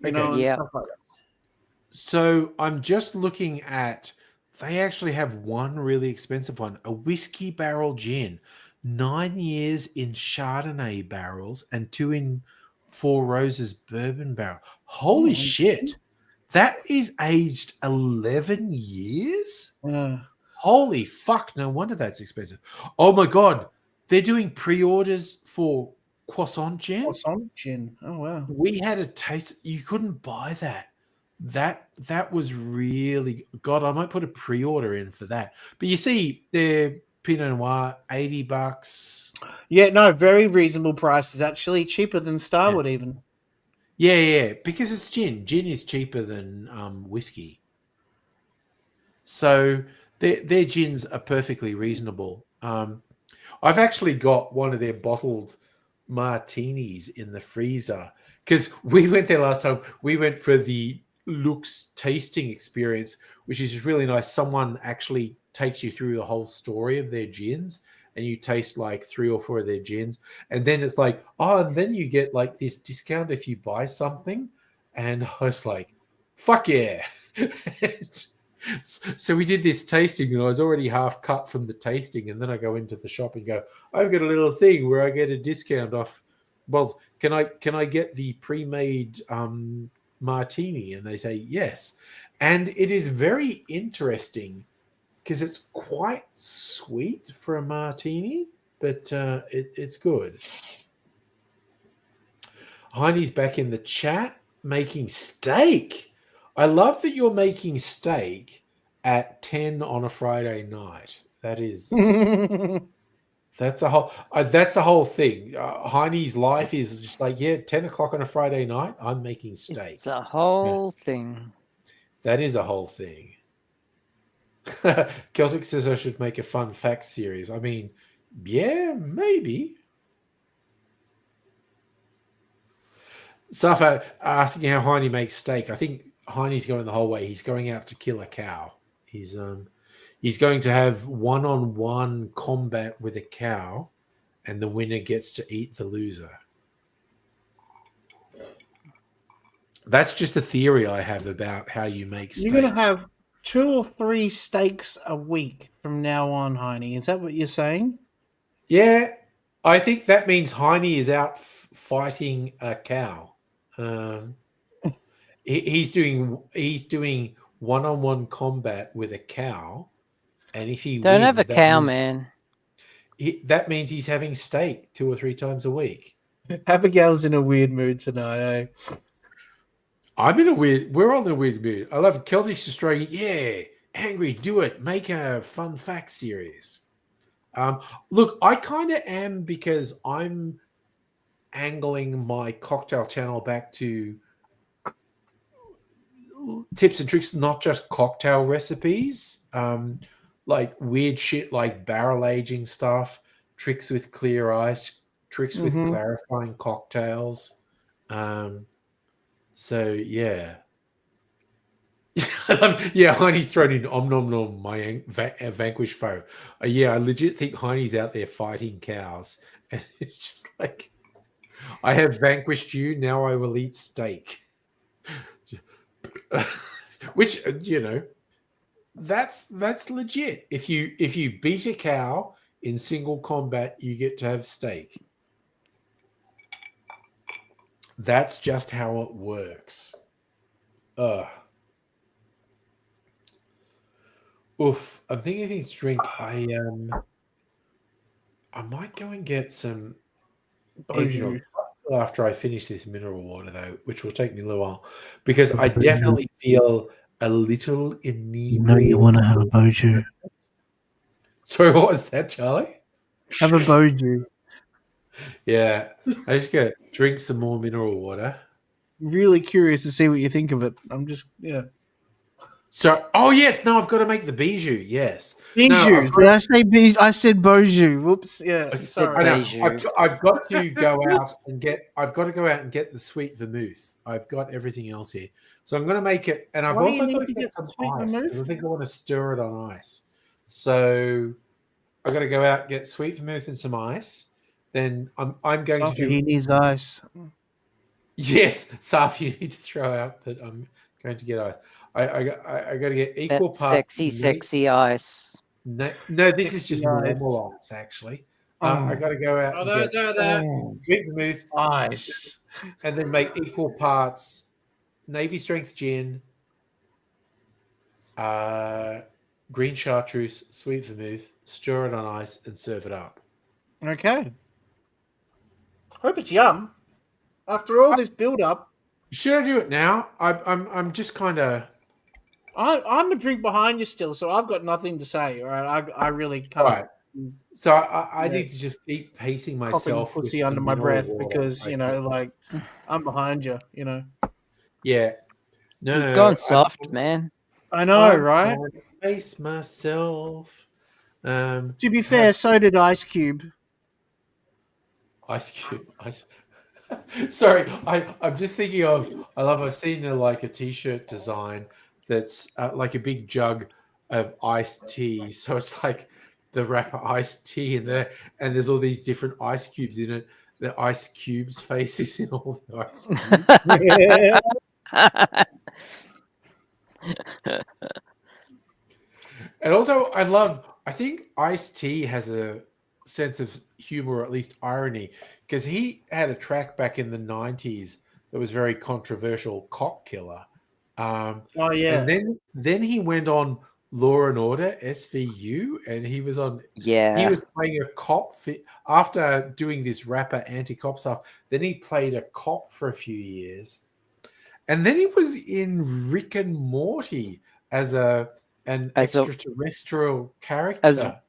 You know, and Yeah. stuff like that. So I'm just looking at. They actually have one really expensive one, a whiskey barrel gin, 9 years in Chardonnay barrels and 2 in Four Roses bourbon barrel. Holy shit! That is aged 11 years. Yeah. Holy fuck! No wonder that's expensive. Oh my god, they're doing pre-orders for croissant gin. Croissant gin. Oh wow. We had a taste. You couldn't buy that. That was really God. I might put a pre-order in for that. But you see, their Pinot Noir, $80. Yeah, no, very reasonable prices. Actually, cheaper than Starwood even. Yeah, because it's gin. Gin is cheaper than whiskey. So their gins are perfectly reasonable. I've actually got one of their bottled martinis in the freezer because we went there last time. We went for the Lux tasting experience, which is just really nice. Someone actually takes you through the whole story of their gins, and you taste like 3 or 4 of their gins, and then it's like, oh, and then you get like this discount if you buy something. And I was like, fuck yeah. So we did this tasting, and I was already half cut from the tasting, and then I go into the shop and go, I've got a little thing where I get a discount off. Well, can I get the pre-made martini? And they say yes, and it is very interesting because it's quite sweet for a martini, but it's good. Heine's back in the chat making steak. I love that you're making steak at 10 on a Friday night. That is that's a whole thing. Heine's life is just like, 10 o'clock on a Friday night, I'm making steak. It's a whole thing. That is a whole thing. Celtic says I should make a fun facts series. I mean, yeah, maybe. Safa asking how Heine makes steak. I think Heine's going the whole way. He's going out to kill a cow. He's going to have one-on-one combat with a cow, and the winner gets to eat the loser. That's just a theory I have about how you make steak. You're gonna have 2 or 3 steaks a week from now on, Heine. Is that what you're saying? Yeah, I think that means Heine is out fighting a cow. He's doing one-on-one combat with a cow, and if he Don't have a wins, cow, man. that means he's having steak 2 or 3 times a week. Abigail's in a weird mood tonight, eh? We're all in a weird mood. I love Celtic's destroying. Yeah, angry, do it. Make a fun fact series. Look, I kind of am because I'm angling my cocktail channel back to tips and tricks, not just cocktail recipes, like weird shit like barrel aging stuff, tricks with clear ice, tricks with clarifying cocktails. So yeah. Heine's thrown in om nom nom, my vanquished foe. Yeah, I legit think Heine's out there fighting cows, and it's just like, I have vanquished you. Now I will eat steak. Which, that's legit. If you beat a cow in single combat, you get to have steak. That's just how it works. Oof. I'm thinking of things to drink. I might go and get some eggnog after I finish this mineral water, though, which will take me a little while, because I definitely feel a little inebriated. You know you want to have a boju. Sorry, what was that, Charlie? Have a boju. Yeah, I just gotta drink some more mineral water. Really curious to see what you think of it. I'm just, So, yes, no, I've got to make the bijou. Yes, Bijou. Did I say bijou? I said boju. Whoops. Yeah. Sorry. I know. I've got to go out and get. I've got to go out and get the sweet vermouth. I've got everything else here, so I'm going to make it. And I've Why do also you got need to to get get some the sweet ice. vermouth? I think I want to stir it on ice. So I've got to go out and get sweet vermouth and some ice. Then I'm going to do. He needs ice. Yes, Safi, you need to throw out that I'm going to get ice. I got to get equal That parts. sexy ice. No, this is just normal ice, actually. I got to go out and get sweet vermouth Ice. and then make equal parts Navy strength gin, green chartreuse, sweet vermouth, stir it on ice, and serve it up. Okay. Hope it's yum. After all this build-up, should I do it now? I'm just kind of. I'm a drink behind you still, so I've got nothing to say. All right, I really can't. All right. So I need to just keep pacing myself. Coughing pussy under my breath because I'm behind you. Yeah. No. You've gone soft, man. I know, right? Pace myself. To be fair, so did Ice Cube. Ice Cube. Sorry, I'm just thinking of. I've seen a T-shirt design that's like a big jug of iced tea. So it's like the rapper iced tea in there, and there's all these different ice cubes in it. The Ice Cube's faces in all the ice cubes. And also, I think Ice-T has a sense of humor, or at least irony, because he had a track back in the 90s that was very controversial, Cop Killer. And then he went on Law and Order SVU, and he was on. Yeah, he was playing a cop after doing this rapper anti-cop stuff. Then he played a cop for a few years, and then he was in Rick and Morty as an extraterrestrial character.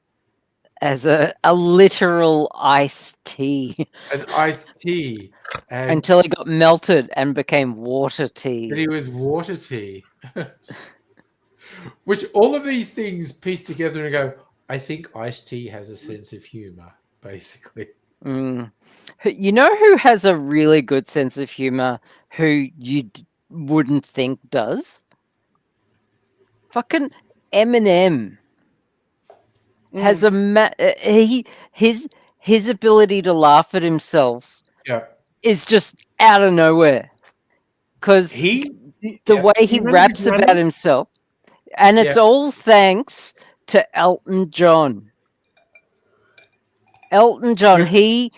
As a literal iced tea. An iced tea. Until he got melted and became water tea. But he was water tea. Which all of these things piece together and go, I think iced tea has a sense of humor, basically. You know who has a really good sense of humor who you wouldn't think does? Fucking Eminem. Has his ability to laugh at himself is just out of nowhere, because the way he raps about himself, And it's all thanks to Elton John. Elton John, he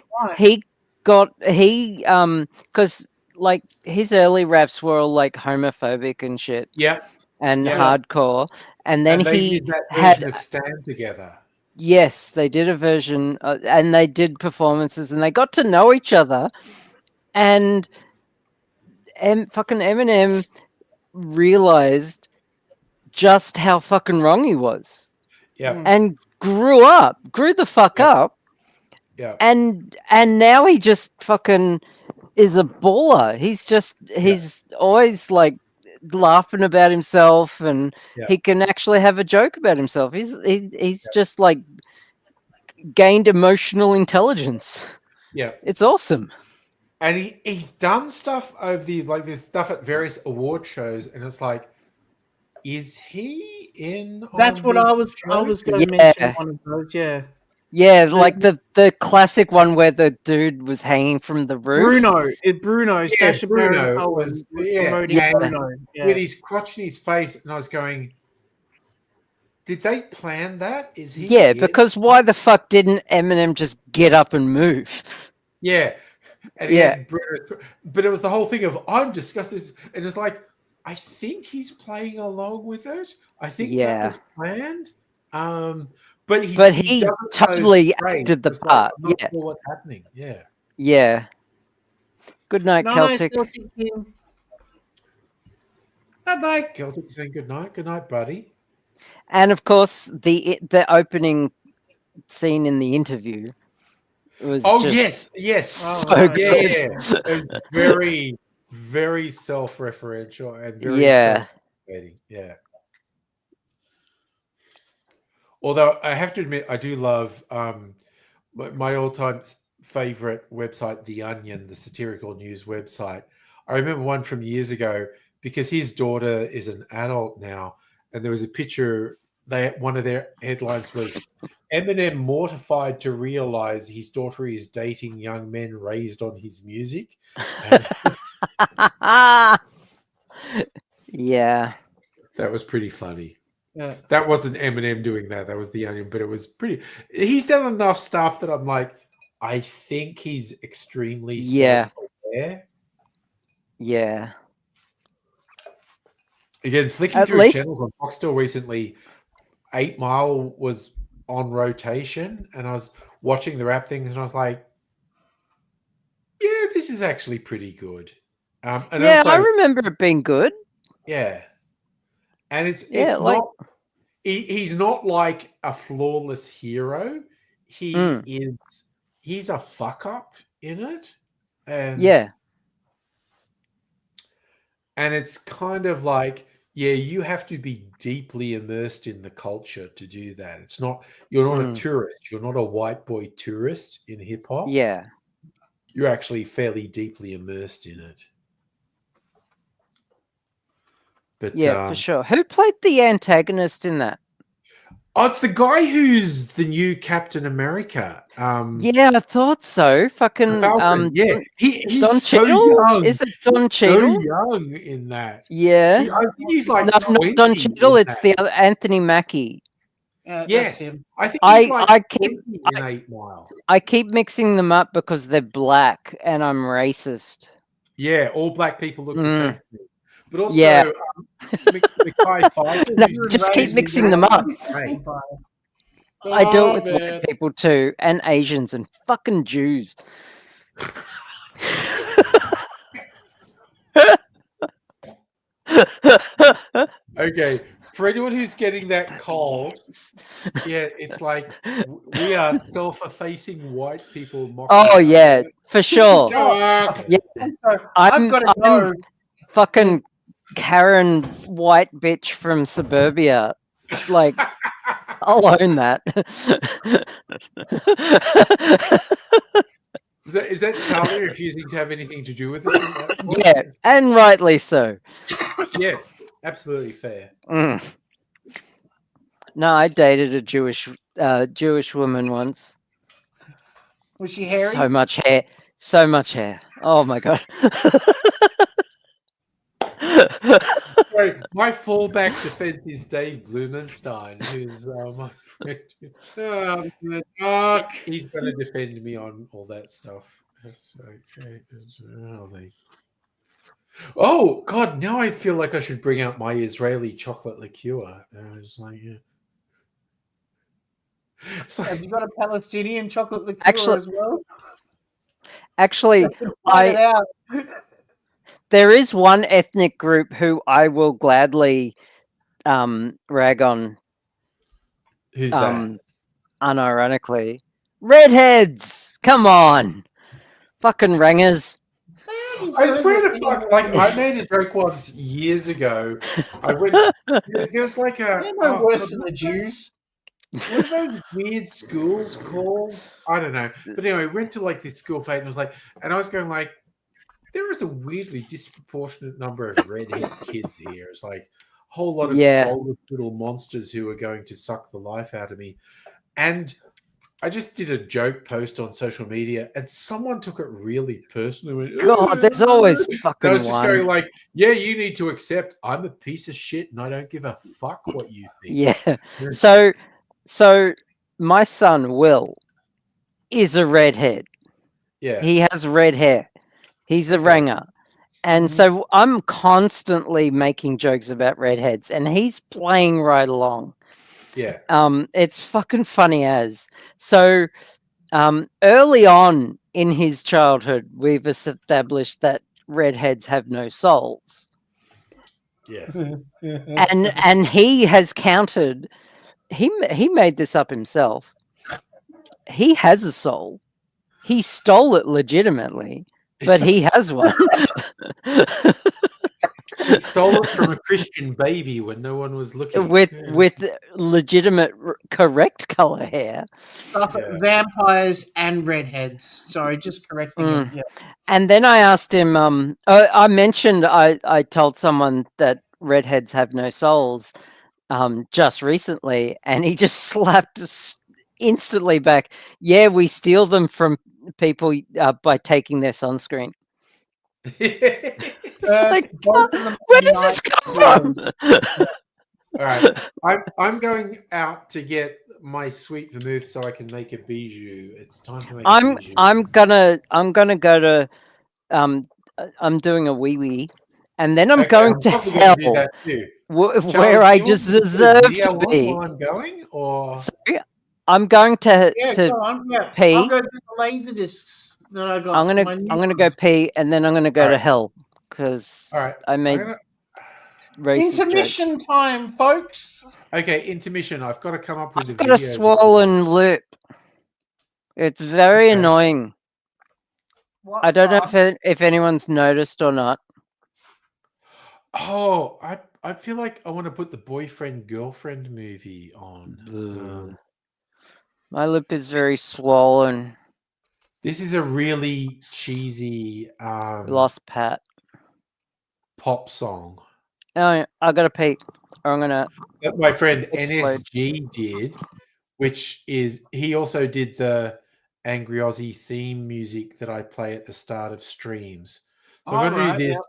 got because like his early raps were all like homophobic and shit. Yeah. And Yeah. hardcore. And then they he did that had version of Stand Together. Yes, they did a version, and they did performances, and they got to know each other. And fucking Eminem realized just how fucking wrong he was. Yeah. And grew the fuck up. Yeah. And now he just fucking is a baller. He's always like laughing about himself, and he can actually have a joke about himself. He's just like gained emotional intelligence. Yeah. It's awesome. And he's done stuff over these, like there's stuff at various award shows, and it's like, is he in? That's what I was going to mention. One of those, yeah, like the classic one where the dude was hanging from the roof. Bruno, Sacha Baron Cohen was promoting Bruno with his crotch in his face, and I was going, did they plan that? Is he? Yeah, because why the fuck didn't Eminem just get up and move? Yeah. And but it was the whole thing of, I'm disgusted, and it's like, I think he's playing along with it. I think that was planned. But he totally acted the part. I'm not sure what's happening. Yeah. Yeah. Good night, Celtic. Bye-bye. Celtic saying good night. Good night, buddy. And of course, the opening scene in the interview was yes. So good. Yeah. Very, very self-referential and very self-motivating. Yeah. Although I have to admit, I do love my all-time favorite website, The Onion, the satirical news website. I remember one from years ago because his daughter is an adult now, and there was a picture. One of their headlines was, Eminem mortified to realize his daughter is dating young men raised on his music. Yeah. That was pretty funny. Yeah. That wasn't Eminem doing that. That was The Onion, but it was pretty. He's done enough stuff that I'm like, I think he's extremely self-aware. Yeah. Again, flicking through channels on Foxtel recently, 8 Mile was on rotation, and I was watching the rap things, and I was like, yeah, this is actually pretty good. And I remember it being good. Yeah. And it's not, he's not like a flawless hero. He's a fuck up in it. And and it's kind of like, you have to be deeply immersed in the culture to do that. It's not, you're not a tourist. You're not a white boy tourist in hip hop. Yeah. You're actually fairly deeply immersed in it. But for sure. Who played the antagonist in that? Oh, it's the guy who's the new Captain America. Yeah, I thought so. Fucking he's Don so Cheadle? young. Is it Don Cheadle? So young in that. Yeah, I think he's like not 20 Don Cheadle. It's that. the other Anthony Mackie. Yes, I think he's like 20 in 8 Mile. I keep mixing them up because they're black and I'm racist. Yeah, all black people look the same. But also, Mekhi Phifer, just keep mixing them up. I do it with white people too, and Asians and fucking Jews. Okay, for anyone who's getting that cold, it's like we are self-effacing white people. Oh yeah, for sure. I've got to go. Fucking Karen white bitch from suburbia. Like, I'll own that. Is that Charlie refusing to have anything to do with it? Yeah, and rightly so. Yeah, absolutely fair. No, I dated a Jewish woman once. Was she hairy? So much hair. Oh my god. Sorry, my fallback defense is Dave Blumenstein, who's my friend. He's going to defend me on all that stuff. Oh God! Now I feel like I should bring out my Israeli chocolate liqueur. It's like, yeah. It's like, Have you got a Palestinian chocolate liqueur as well? Actually, there is one ethnic group who I will gladly rag on. Who's that? Unironically, redheads. Come on, fucking rangers. I swear to fuck, like I made a joke once years ago. I went. There was like a. No worse than the Jews. What are those weird schools called? I don't know. But anyway, we went to like this school fete and it was like, and I was going like, there is a weirdly disproportionate number of redhead kids here. It's like a whole lot of soulless little monsters who are going to suck the life out of me. And I just did a joke post on social media and someone took it really personally. Went, God, there's always fucking I was just one. going like, yeah, you need to accept I'm a piece of shit and I don't give a fuck what you think. Yeah. So my son Will is a redhead. Yeah. He has red hair. He's a ranger. And so I'm constantly making jokes about redheads and he's playing right along. Yeah. It's fucking funny as. So early on in his childhood, we've established that redheads have no souls. Yes. And he has counted. He made this up himself. He has a soul. He stole it legitimately, but he has one. He stole it from a Christian baby when no one was looking. With legitimate, correct color hair. Vampires and redheads. Sorry, just correcting it. Yeah. And then I asked him. I mentioned I told someone that redheads have no souls. Just recently, and he just slapped us instantly back. Yeah, we steal them from people by taking their sunscreen. Like, where does this come from? All right, I'm going out to get my sweet vermouth so I can make a bijou. It's time to make. A bijou. I'm gonna go to. I'm doing a wee wee, and then I'm going to hell. Do that too. Where I deserve to be. While I'm going, or sorry, I'm going to pee. I'm going to get the laser discs that I got. I'm gonna go pee, and then I'm gonna go to hell because I made intermission time, folks. Okay, intermission. I've got to come up with. I've got a swollen lip. It's very annoying. I don't know if anyone's noticed or not. Oh, I feel like I want to put the boyfriend-girlfriend movie on. My lip is very swollen. This is a really cheesy Lost Pat pop song. Oh, I gotta pee. Or I'm gonna. That my friend NSG did, which is he also did the Angry Aussie theme music that I play at the start of streams. So I'm going to do this.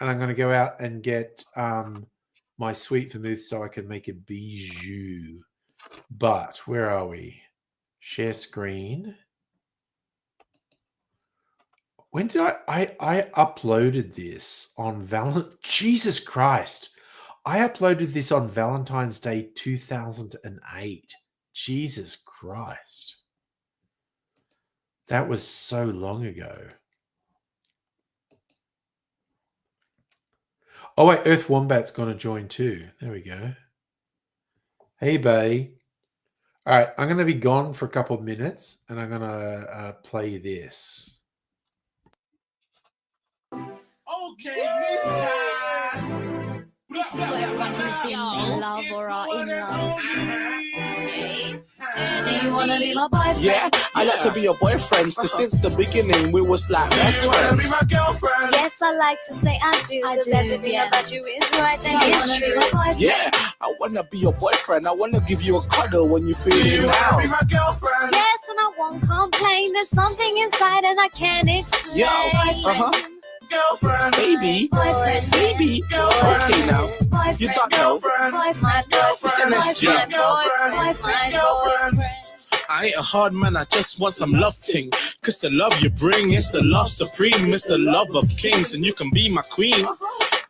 And I'm going to go out and get my sweet vermouth so I can make a bijou. But where are we? Share screen. When did I uploaded this on Jesus Christ. I uploaded this on Valentine's Day 2008. Jesus Christ. That was so long ago. Oh, wait, Earth Wombat's going to join too. There we go. Hey, buddy. All right, I'm going to be gone for a couple of minutes, and I'm going to play this. Okay, listeners. This is for everyone who's been in love or are in love. Do you want to be my boyfriend? Yeah, I like to be your boyfriend, because since the beginning we was like best friends. Be my girlfriend. Yes, I like to say I do. Because everything about you is right and it's true. My boyfriend. Yeah, I want to be your boyfriend. I want to give you a cuddle when you're feeling down. Be my girlfriend. Yes, and I won't complain. There's something inside and I can't explain. Yo, girlfriend, baby, boyfriend, baby. girlfriend, Okay now, boyfriend, you don't know. boyfriend, It's MSG. boyfriend, boyfriend. I ain't a hard man, I just want some love ting. Cause the love you bring is the love supreme, it's the love of kings, and you can be my queen.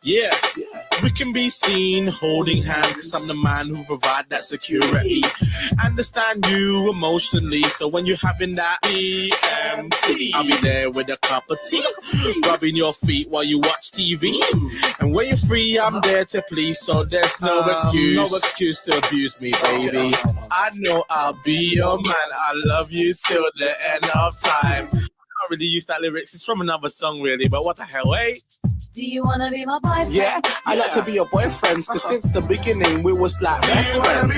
Yeah, we can be seen holding hands, cause I'm the man who provide that security. Understand you emotionally, so when you're having that EMT, I'll be there with a cup of tea, rubbing your feet while you watch TV. And when you're free, I'm there to please, so there's no excuse to abuse me, baby. I know I'll be your man, I love you till the end of time. I can't really use that lyrics, it's from another song really, but what the hell, eh? Do you wanna be my boyfriend? Yeah, I like to be your boyfriend, cause since the beginning we was like best friends.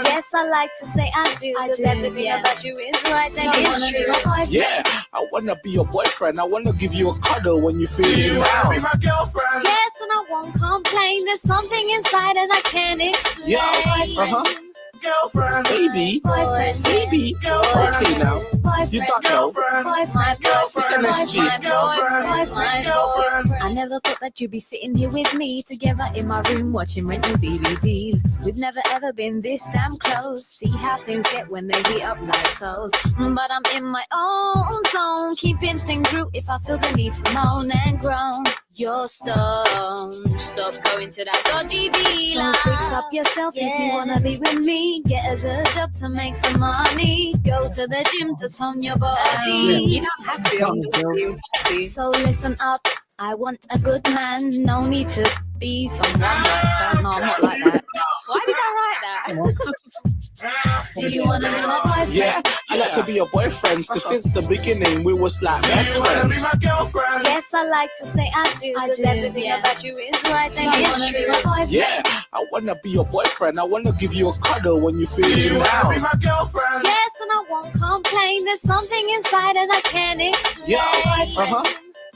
Yes, I like to say I do. Cause everything about you is right and it's true. Yeah, I wanna be your boyfriend, I wanna give you a cuddle when you're feeling down. Yes, and I won't complain. There's something inside and I can't explain. Yeah, girlfriend, baby, Boyfriend, baby. Okay now, you don't know. boyfriend, It's MSG. I never thought that you'd be sitting here with me together in my room watching rental DVDs. We've never ever been this damn close. See how things get when they heat up like toes. But I'm in my own zone, keeping things real if I feel the need to moan and groan. You're stoned. Stop going to that dodgy dealer. So fix up yourself if you wanna be with me. Get a good job to make some money. Go to the gym to tone your body. You don't have to on the screen. So listen up. I want a good man. No need to be some one night stand. No, I'm not like that. Why did I write that? Do you wanna be my boyfriend? Yeah, I like to be your boyfriend, cause since the beginning we was like best friends. Yes, I like to say I do. Cause everything about you is right and it's true. Yeah, I wanna be your boyfriend, I wanna give you a cuddle when you're feeling down. Yes, and I won't complain. There's something inside and I can't explain. Yeah,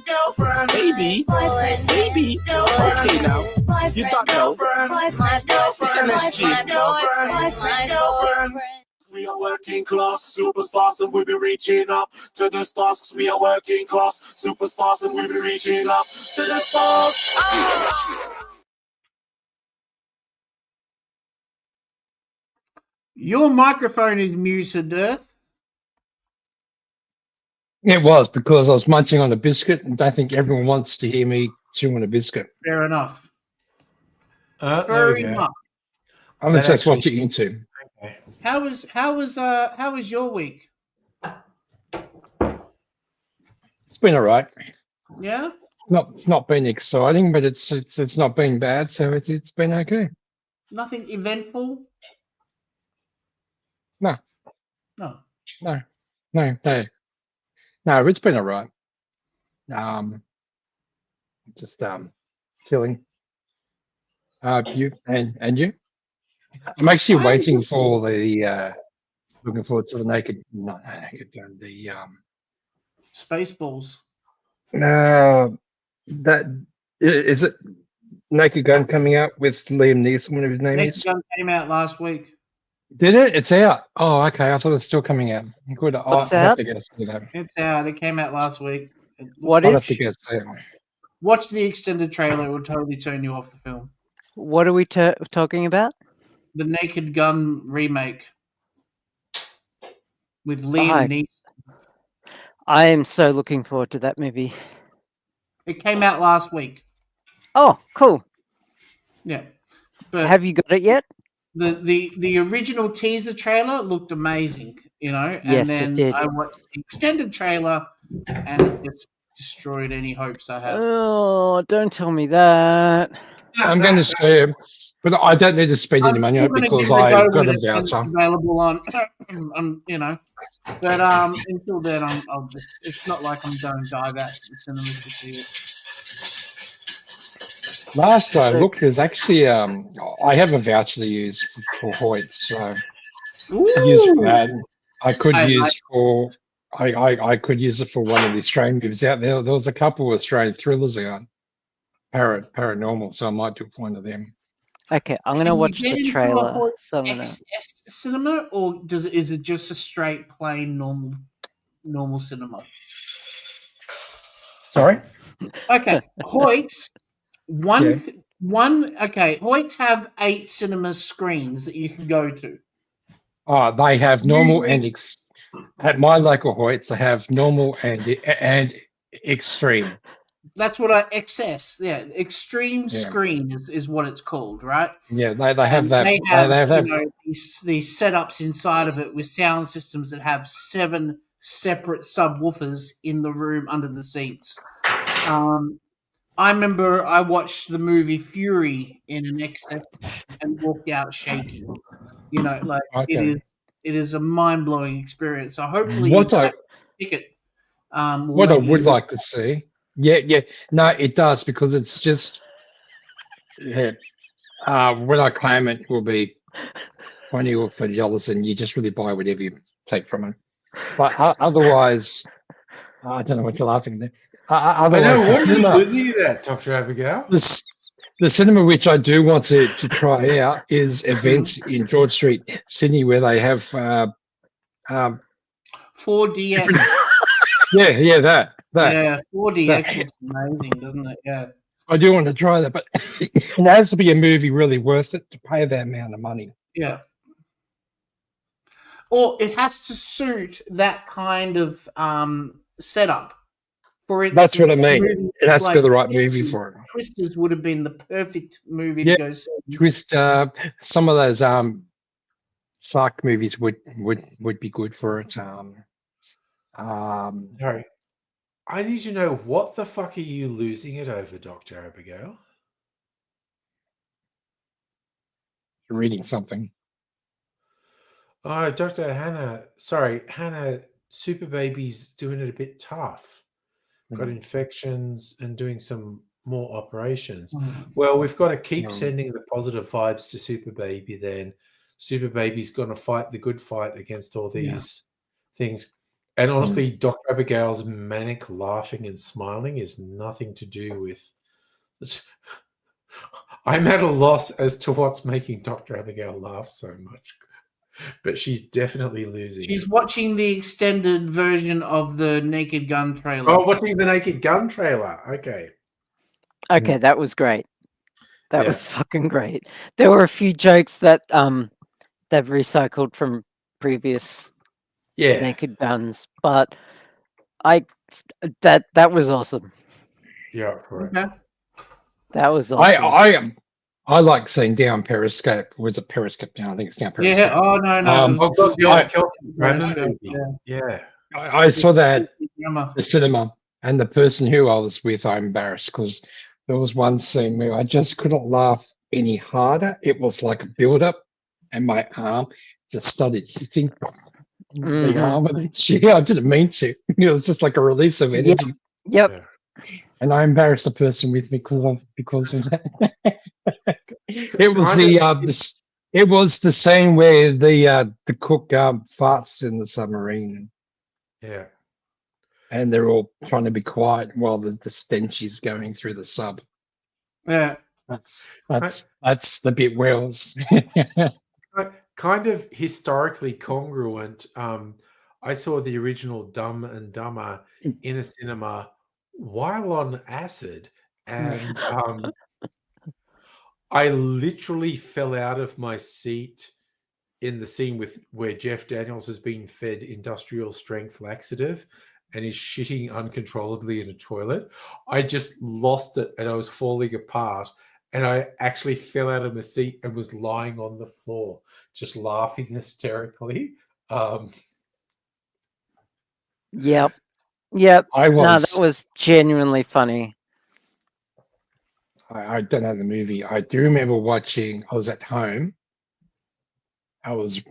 girlfriend, baby, Boyfriend, baby. Okay now, you don't know. boyfriend, It's MSG. boyfriend. We are working class superstars and we'll be reaching up to the stars. 'Cause we are working class superstars and we'll be reaching up to the stars. Your microphone is muted, Dirth. It was because I was munching on a biscuit and don't think everyone wants to hear me chewing on a biscuit. Fair enough. There Fair we go. enough. Unless That that's what actually- you're into. Okay. How was your week? It's been all right. Yeah. It's not been exciting, but it's not been bad, so it's been okay. Nothing eventful. No. No. No, it's been all right. Just chilling. You and you? I'm actually waiting for the looking forward to the not naked gun, the Spaceballs. that is it Naked Gun coming out with Liam Neeson, whatever his name Next is. gun came out last week. Did it? It's out. Oh, okay. I thought it was still coming out. Good. What's I'll have out? to go see that. It's out. It came out last week. What I'll is? have to go see it. Watch the extended trailer. It will totally turn you off the film. What are we talking about? The Naked Gun remake with Liam Neeson. I am so looking forward to that movie. It came out last week. Oh, cool. Yeah. But Have you got it yet? the original teaser trailer looked amazing, you know, and Yes, it then did. I watched the extended trailer and it just destroyed any hopes I had. Oh, don't tell me that. I'm going to say it, but I don't need to spend any I'm money still on it gonna because give it a go I've got when a it's voucher. available on, you know, but until then, I'll just. It's not like I'm going to dive out to the cinemas to see it. Last I looked, there's actually I have a voucher to use for Hoyt, so use for that. I could use it for one of the Australian movies out there. There was a couple of Australian thrillers out, paranormal, so I might do one of them. Okay, I'm gonna watch the trailer. So I'm gonna... XS cinema, or is it just a straight plain normal cinema? Sorry, Okay, Hoyts. Okay, Hoyts have 8 cinema screens that you can go to. They have normal Usually- at my local Hoyts, they have normal and extreme. That's what I XS. Yeah, extreme Yeah. screen is what it's called, right? Yeah, they have And that. they have, they have you that. know, these setups inside of it with sound systems that have 7 separate subwoofers in the room under the seats. I remember I watched the movie Fury in an XS and walked out shaking. You know, like Okay. it is a mind blowing experience. So hopefully What that I ticket will what I let would you. like to see. Yeah. No, it does because it's just. Yeah, when I claim it, will be $20 or $30, and you just really buy whatever you take from it. But otherwise, I don't know what you're laughing at. I Otherwise, know. the What are you cinema, losing at, Dr. Abigail? the cinema which I do want to try out is events in George Street, Sydney, where they have 4DX. different. Yeah, that. Yeah, 4DX That. looks amazing, doesn't it? Yeah. I do want to try that, but it has to be a movie really worth it to pay that amount of money. Yeah. Or it has to suit that kind of setup. For instance, That's what I mean. movies It has to be like the right movie for it. Twisters would have been the perfect movie Yeah. to go see. Twist. Some of those shark movies would be good for it. Sorry. I need to know, what the fuck are you losing it over, Dr. Abigail? Reading something. Oh, Dr. Hannah, Super Baby's doing it a bit tough. Got infections and doing some more operations. Well, we've got to keep sending the positive vibes to Super Baby then. Super Baby's going to fight the good fight against all these things. And honestly, Dr. Abigail's manic laughing and smiling is nothing to do with... I'm at a loss as to what's making Dr. Abigail laugh so much. But she's definitely losing. She's watching the extended version of the Naked Gun trailer. Oh, watching the Naked Gun trailer. Okay. Okay, that was great. That was fucking great. There were a few jokes that they've recycled from previous Naked Guns, but that was awesome. Yeah, correct. Okay. That was awesome. I like seeing Down Periscope. Was it Periscope Down? I think it's Down Periscope. Yeah. Oh no. I saw that the cinema, and the person who I was with, I'm embarrassed because there was one scene where I just couldn't laugh any harder. It was like a build-up, and my arm just started hitting the arm of the chair. I didn't mean to. It was just like a release of energy. Yep. And I embarrassed the person with me because of that. It was the scene where the cook farts in the submarine. Yeah. And they're all trying to be quiet while the stench is going through the sub. Yeah. That's the bit Wells. Kind of historically congruent. I saw the original Dumb and Dumber in a cinema while on acid, and I literally fell out of my seat in the scene where Jeff Daniels has been fed industrial strength laxative and is shitting uncontrollably in a toilet. I just lost it and I was falling apart, and I actually fell out of my seat and was lying on the floor just laughing hysterically. Yep. That was genuinely funny. I don't know the movie. I do remember watching. I was at home. I was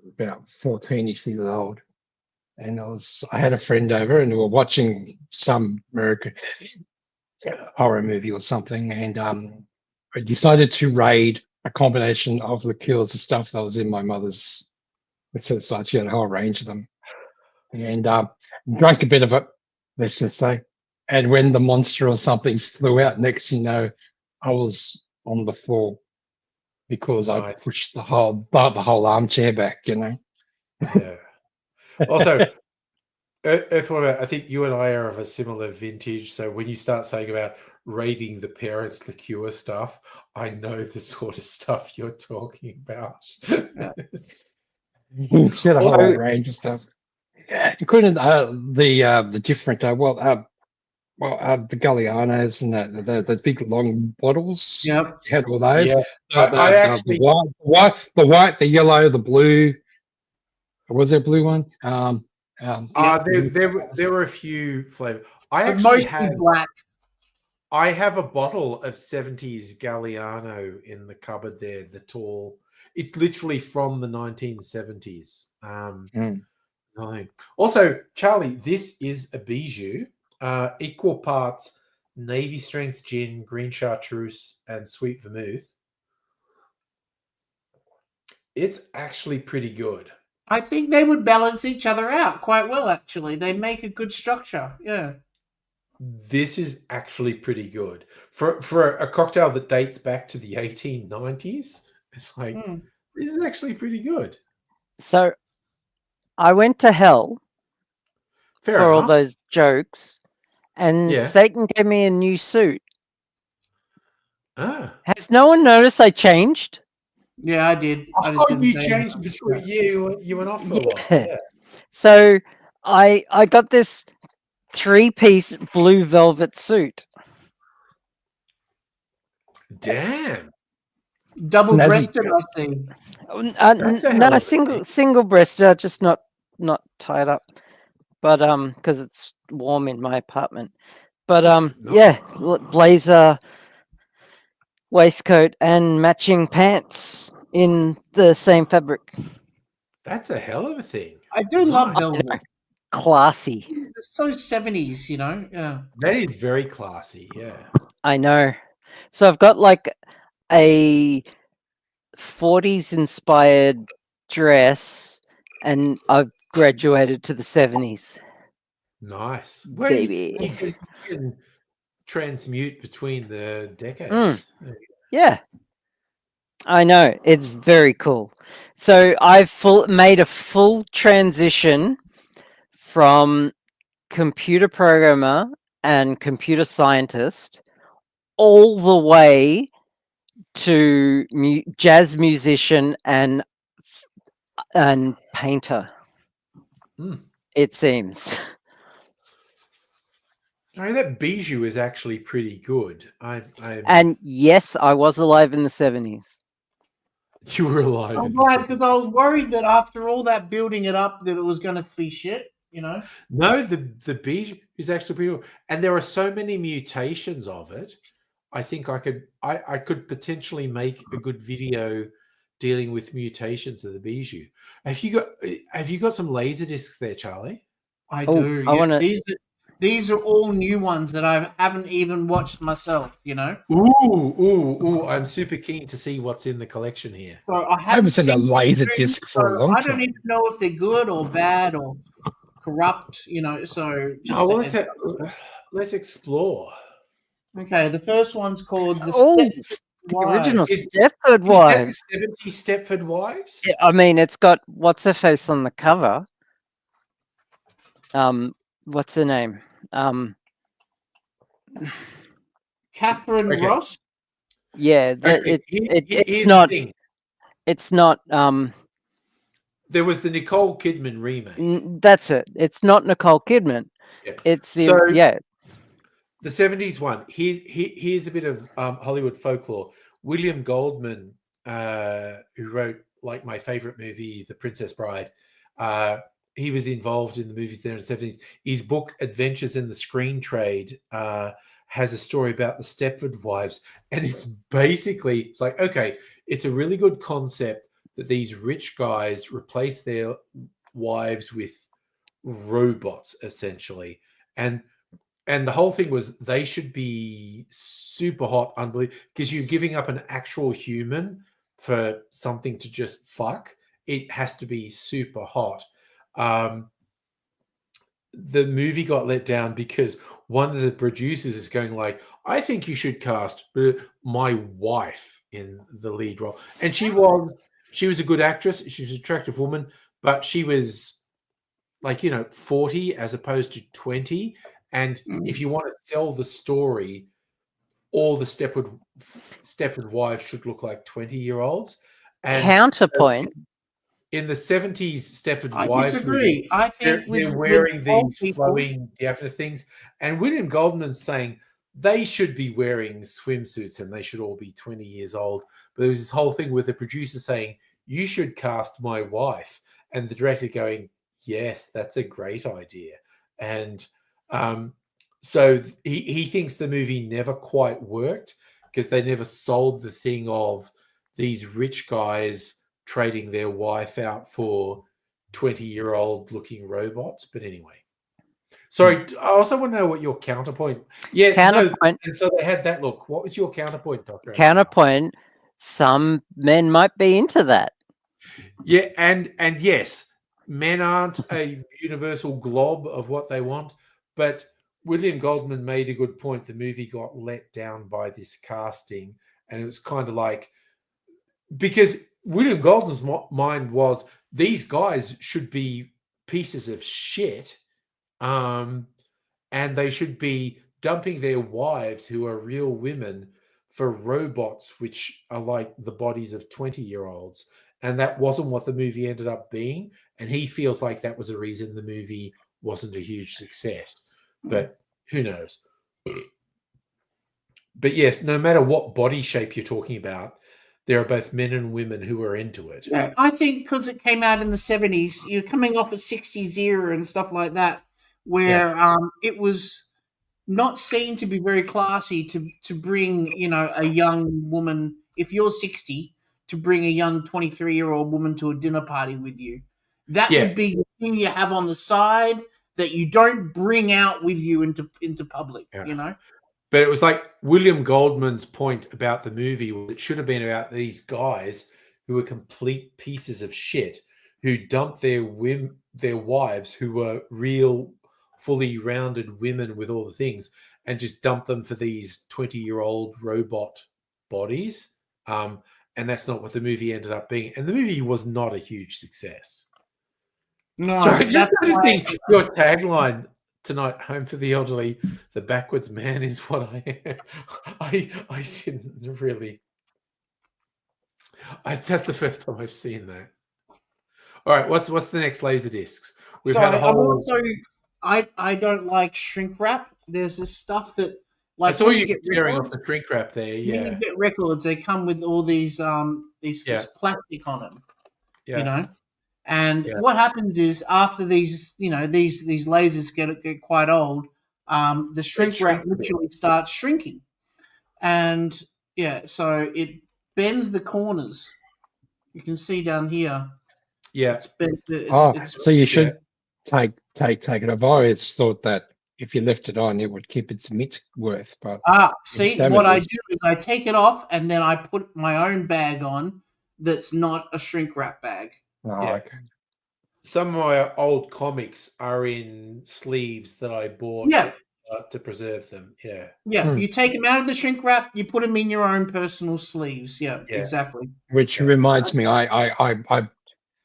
about 14-ish years old, and I had a friend over, and we were watching some American horror movie or something, and I decided to raid a combination of liqueurs and stuff that was in my mother's. So she had a whole range of them, and drank a bit of it. Let's just say. And when the monster or something flew out, next you know, I was on the floor because I pushed the whole armchair back, you know. Yeah. Also, Earthworm, I think you and I are of a similar vintage. So when you start saying about raiding the parents' liqueur stuff, I know the sort of stuff you're talking about. She had a whole So range of stuff, including the different the Gallianos and the big long bottles. Yep. You had all those. Yeah, I The actually, white, the yellow, the blue. Was there a blue one? there were a few flavors. I But actually mostly black. I have a bottle of 70s Galliano in the cupboard there, the tall. It's literally from the 1970s. Also, Charlie, this is a bijou, equal parts Navy strength gin, green chartreuse, and sweet vermouth. It's actually pretty good. I think they would balance each other out quite well, actually. They make a good structure. Yeah. This is actually pretty good for a cocktail that dates back to the 1890s. It's like this is actually pretty good. So I went to hell Fair for all enough. those jokes, and Yeah. Satan gave me a new suit. Ah. Has no one noticed I changed? Yeah, I did. I just didn't you say changed anything. between you went off for a while. Yeah. Yeah. So I got this 3-piece blue velvet suit. Damn. Double-breasted, I see. That's a hell No, of a single breasted, just not tied up. But because it's warm in my apartment. But yeah, blazer, waistcoat, and matching pants in the same fabric. That's a hell of a thing. I do love velvet. Classy. It's so 70s, you know? Yeah. That is very classy, yeah. I know. So I've got like a 40s inspired dress, and I've graduated to the 70s. Nice. Well, Baby. you can transmute between the decades. Yeah. I know. It's very cool. So I've made a full transition from computer programmer and computer scientist all the way to jazz musician and painter. It seems. No, that bijou is actually pretty good. And yes, I was alive in the 70s. You were alive. I'm glad, because I was worried that after all that building it up, that it was going to be shit, you know? No, the bijou is actually pretty good. And there are so many mutations of it. I think I could potentially make a good video dealing with mutations of the bijou. Have you got some laser discs there, Charlie? I do. I want to. These are all new ones that I haven't even watched myself, you know? Ooh, I'm super keen to see what's in the collection here. So I haven't seen a seen laser them, disc for a long I don't time. even know if they're good or bad or corrupt, you know, so just let's explore. Okay, the first one's called the the original Stepford Wives. Is that the 70 Stepford Wives? Yeah, I mean, it's got what's her face on the cover. What's her name? Catherine Ross. Yeah, it's not. It's not. There was the Nicole Kidman remake. That's it. It's not Nicole Kidman. Yeah. It's the the 70s one. Here's a bit of Hollywood folklore. William Goldman, who wrote like my favorite movie, The Princess Bride, he was involved in the movies there in the 70s. His book, Adventures in the Screen Trade, has a story about the Stepford Wives. And it's basically, it's like, okay, it's a really good concept that these rich guys replace their wives with robots, essentially. And the whole thing was they should be super hot, unbelievable, because you're giving up an actual human for something to just fuck. It has to be super hot. The movie got let down because one of the producers is going like, I think you should cast my wife in the lead role. And she was a good actress. She was an attractive woman, but she was like 40 as opposed to 20. And if you want to sell the story, all the Stepford wives should look like 20-year-olds. And Counterpoint. in the 70s Stepford I wives movie, disagree. I think they're with wearing old these people, flowing diaphanous things, and William Goldman's saying they should be wearing swimsuits and they should all be 20 years old. But there was this whole thing with the producer saying, you should cast my wife, and the director going, yes, that's a great idea. And so he thinks the movie never quite worked because they never sold the thing of these rich guys trading their wife out for 20-year-old looking robots. But anyway, sorry, I also want to know what your counterpoint. Yeah, Counterpoint. and so they had that look. What was your counterpoint, Doctor? Counterpoint. Some men might be into that. Yeah, and yes, men aren't a universal glob of what they want, but William Goldman made a good point. The movie got let down by this casting, and it was kind of like, because William Goldman's mind was these guys should be pieces of shit, and they should be dumping their wives, who are real women, for robots which are like the bodies of 20-year-olds. And that wasn't what the movie ended up being. And he feels like that was the reason the movie wasn't a huge success. But who knows? But yes, no matter what body shape you're talking about, there are both men and women who are into it. Yeah, I think because it came out in the 70s, you're coming off a 60s era and stuff like that, where it was not seen to be very classy to bring, a young woman, if you're 60, to bring a young 23-year-old woman to a dinner party with you. That would be the thing you have on the side that you don't bring out with you into public, But it was like William Goldman's point about the movie was it should have been about these guys who were complete pieces of shit who dumped their wives, who were real, fully rounded women with all the things, and just dumped them for these 20-year-old robot bodies. And that's not what the movie ended up being. And the movie was not a huge success. No, so just noticing your tagline tonight, home for the elderly, the backwards man is what I didn't really. That's the first time I've seen that. All right, what's the next laser discs? We've had a whole. I don't like shrink wrap. There's this stuff that, like, I saw you tearing off the shrink wrap there. Yeah, when you get records, they come with all these this plastic on them. Yeah. And what happens is after these these lasers get quite old, the shrink wrap literally starts shrinking, and so it bends the corners. You can see down here. Yeah. So you should take it off. I always thought that if you left it on, it would keep its meat worth. But see, what I do is I take it off and then I put my own bag on that's not a shrink wrap bag. Okay. Some of my old comics are in sleeves that I bought to preserve them. Yeah. You take them out of the shrink wrap, you put them in your own personal sleeves. Yeah. Exactly. Which reminds me, I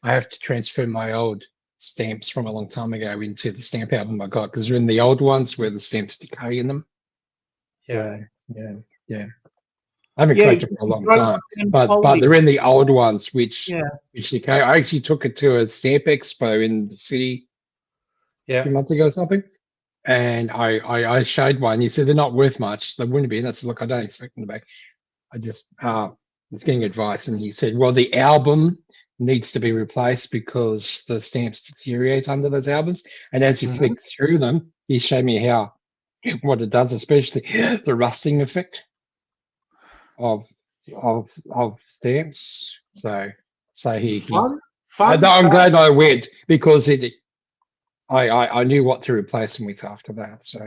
have to transfer my old stamps from a long time ago into the stamp album I got, because they're in the old ones where the stamps decay in them. Yeah. I haven't collected for a long time, but they're in the old ones, which decay. I actually took it to a stamp expo in the city a few months ago or something, and I showed one. He said they're not worth much. They wouldn't be. And I said, look, I don't expect them back. I just was getting advice, and he said, well, the album needs to be replaced because the stamps deteriorate under those albums. And as you flick through them, he showed me what it does, especially the rusting effect of stamps. So I'm glad I went, because I knew what to replace them with after that. So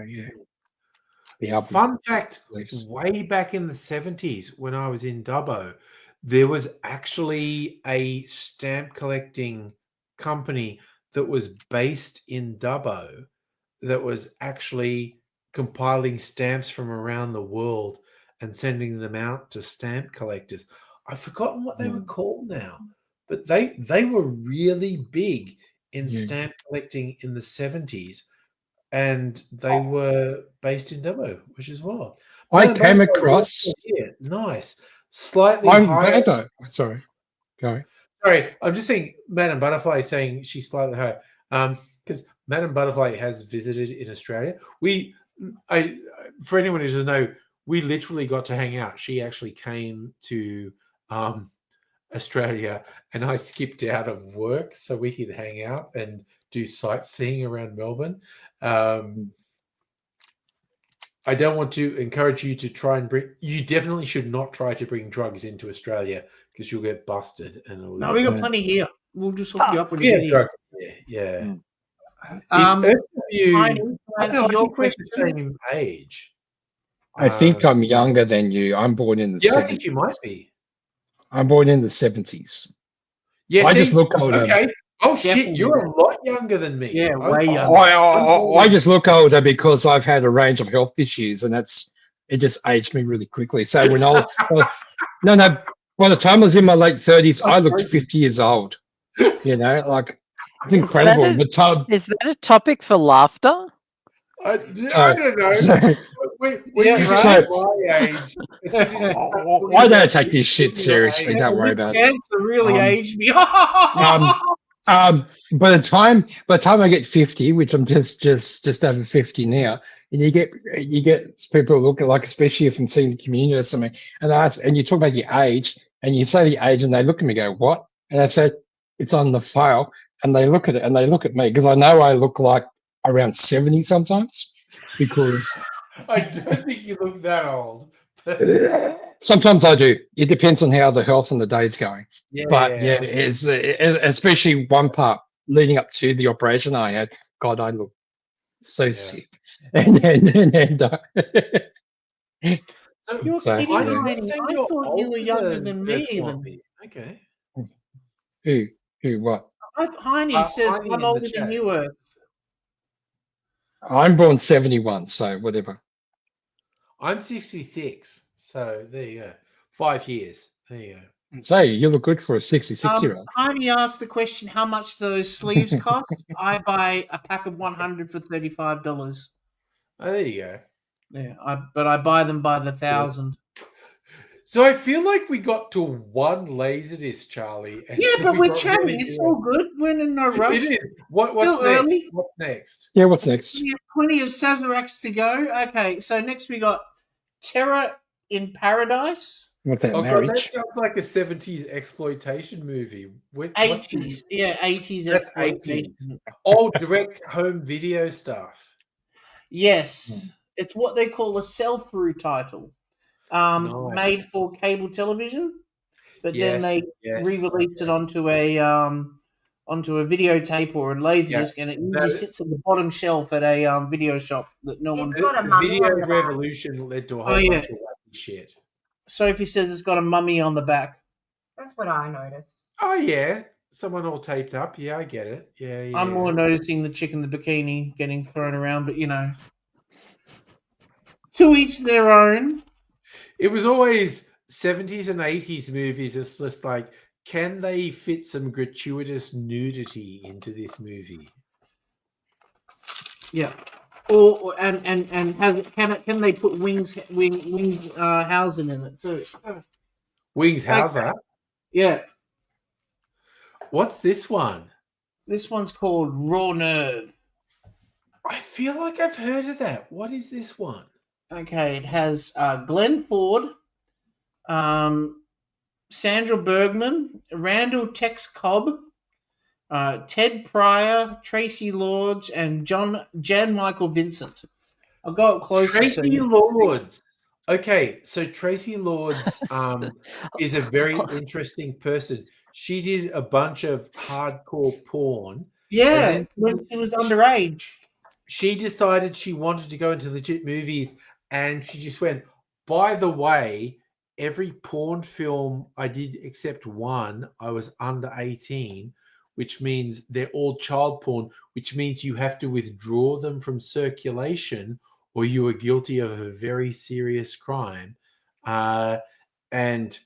the album. Fun fact: way back in the 70s, when I was in Dubbo, there was actually a stamp collecting company that was based in Dubbo that was actually compiling stamps from around the world and sending them out to stamp collectors. I've forgotten what they were called now, but they were really big in Yeah. stamp collecting in the 70s, and they were based in Dubbo, which is wild. I Madame came Butterfly, across. yeah, nice. Slightly I'm higher. glad though. Sorry. Go. Sorry, I'm just saying Madame Butterfly is saying she's slightly higher. Because Madame Butterfly has visited in Australia. For anyone who doesn't know, we literally got to hang out. She actually came to Australia, and I skipped out of work so we could hang out and do sightseeing around Melbourne. I don't want to encourage you to try and bring. You definitely should not try to bring drugs into Australia because you'll get busted. And No, we got plenty here. We'll just hook you up when you yeah, get here. drugs. Yeah. Heidi, I to don't know, answer I your think we're the question, same age. I think I'm younger than you. I'm born in the Yeah, 70s. I think you might be. I'm born in the 70s. Yeah, I see? just look older. Okay. Oh shit, Definitely. you're a lot younger than me. Yeah, way Okay. younger. I just look older because I've had a range of health issues, and it just aged me really quickly. So when I no, by the time I was in my late 30s, I looked 50 years old. You know, like it's incredible. Is that a topic for laughter? I don't know. When Yeah, you right. get my age, as soon as you start talking I don't about take this shit your seriously. age- Don't worry about it. Cancer really aged me. By the time I get 50, which I'm just over 50 now, and you get people look at, like, especially if I'm seeing the community or something, and they ask, and you talk about your age, and you say the age, and they look at me and go, what? And I say, it's on the file, and they look at it, and they look at me because I know I look like around 70 sometimes, because I don't think you look that old. sometimes I do. It depends on how the health and the day's going. Yeah. But yeah, it's especially one part leading up to the operation I had. God, I look so sick. And So, You're So, kidding, yeah. Heidi. I thought you were younger than me even. Okay. who what? Heidi says Heidi in I'm the older chat. than you were. I'm born 71, so whatever. I'm 66. So there you go. 5 years. There you go. So you look good for a 66-year-old. Heidi asked the question, how much those sleeves cost? I buy a pack of 100 for $35. Oh, there you go. Yeah, but I buy them by the 1,000. So I feel like we got to one Laserdisc, Charlie. And Yeah, but we we're got chatting. really It's good. all good. We're in no rush. It is. What's Still next? early. What's next? Yeah, what's next? We have plenty of Sazeracs to go. Okay, so next we got Terror in Paradise. What's that, Oh god, marriage? that sounds like a 70s exploitation movie. 80s. Yeah, 80s. That's 80s. exploitation. Oh, direct home video stuff. Yes. It's what they call a sell-through title. Nice. Made for cable television. But then they yes. re-released it onto a videotape or a laserdisc, and it usually sits at the bottom shelf at a video shop that no one. The video revolution led to a whole bunch of wacky shit. Sophie says it's got a mummy on the back. That's what I noticed. Oh yeah, someone all taped up. Yeah, I get it. Yeah. I'm more noticing the chick in the bikini getting thrown around, but to each their own. It was always 70s and 80s movies. It's just like, can they fit some gratuitous nudity into this movie? Yeah. Can they put Wings Hausen in it too? Wings Hauser? Yeah. What's this one? This one's called Raw Nerve. I feel like I've heard of that. What is this one? Okay, it has Glenn Ford, Sandra Bergman, Randall Tex Cobb, Ted Pryor, Tracy Lords, and Jan Michael Vincent. I'll go up closer. Tracy Lords. Okay, so Tracy Lords is a very interesting person. She did a bunch of hardcore porn. Yeah, when she was underage. She decided she wanted to go into legit movies, and she just went, by the way, every porn film I did except one, I was under 18, which means they're all child porn, which means you have to withdraw them from circulation or you are guilty of a very serious crime. And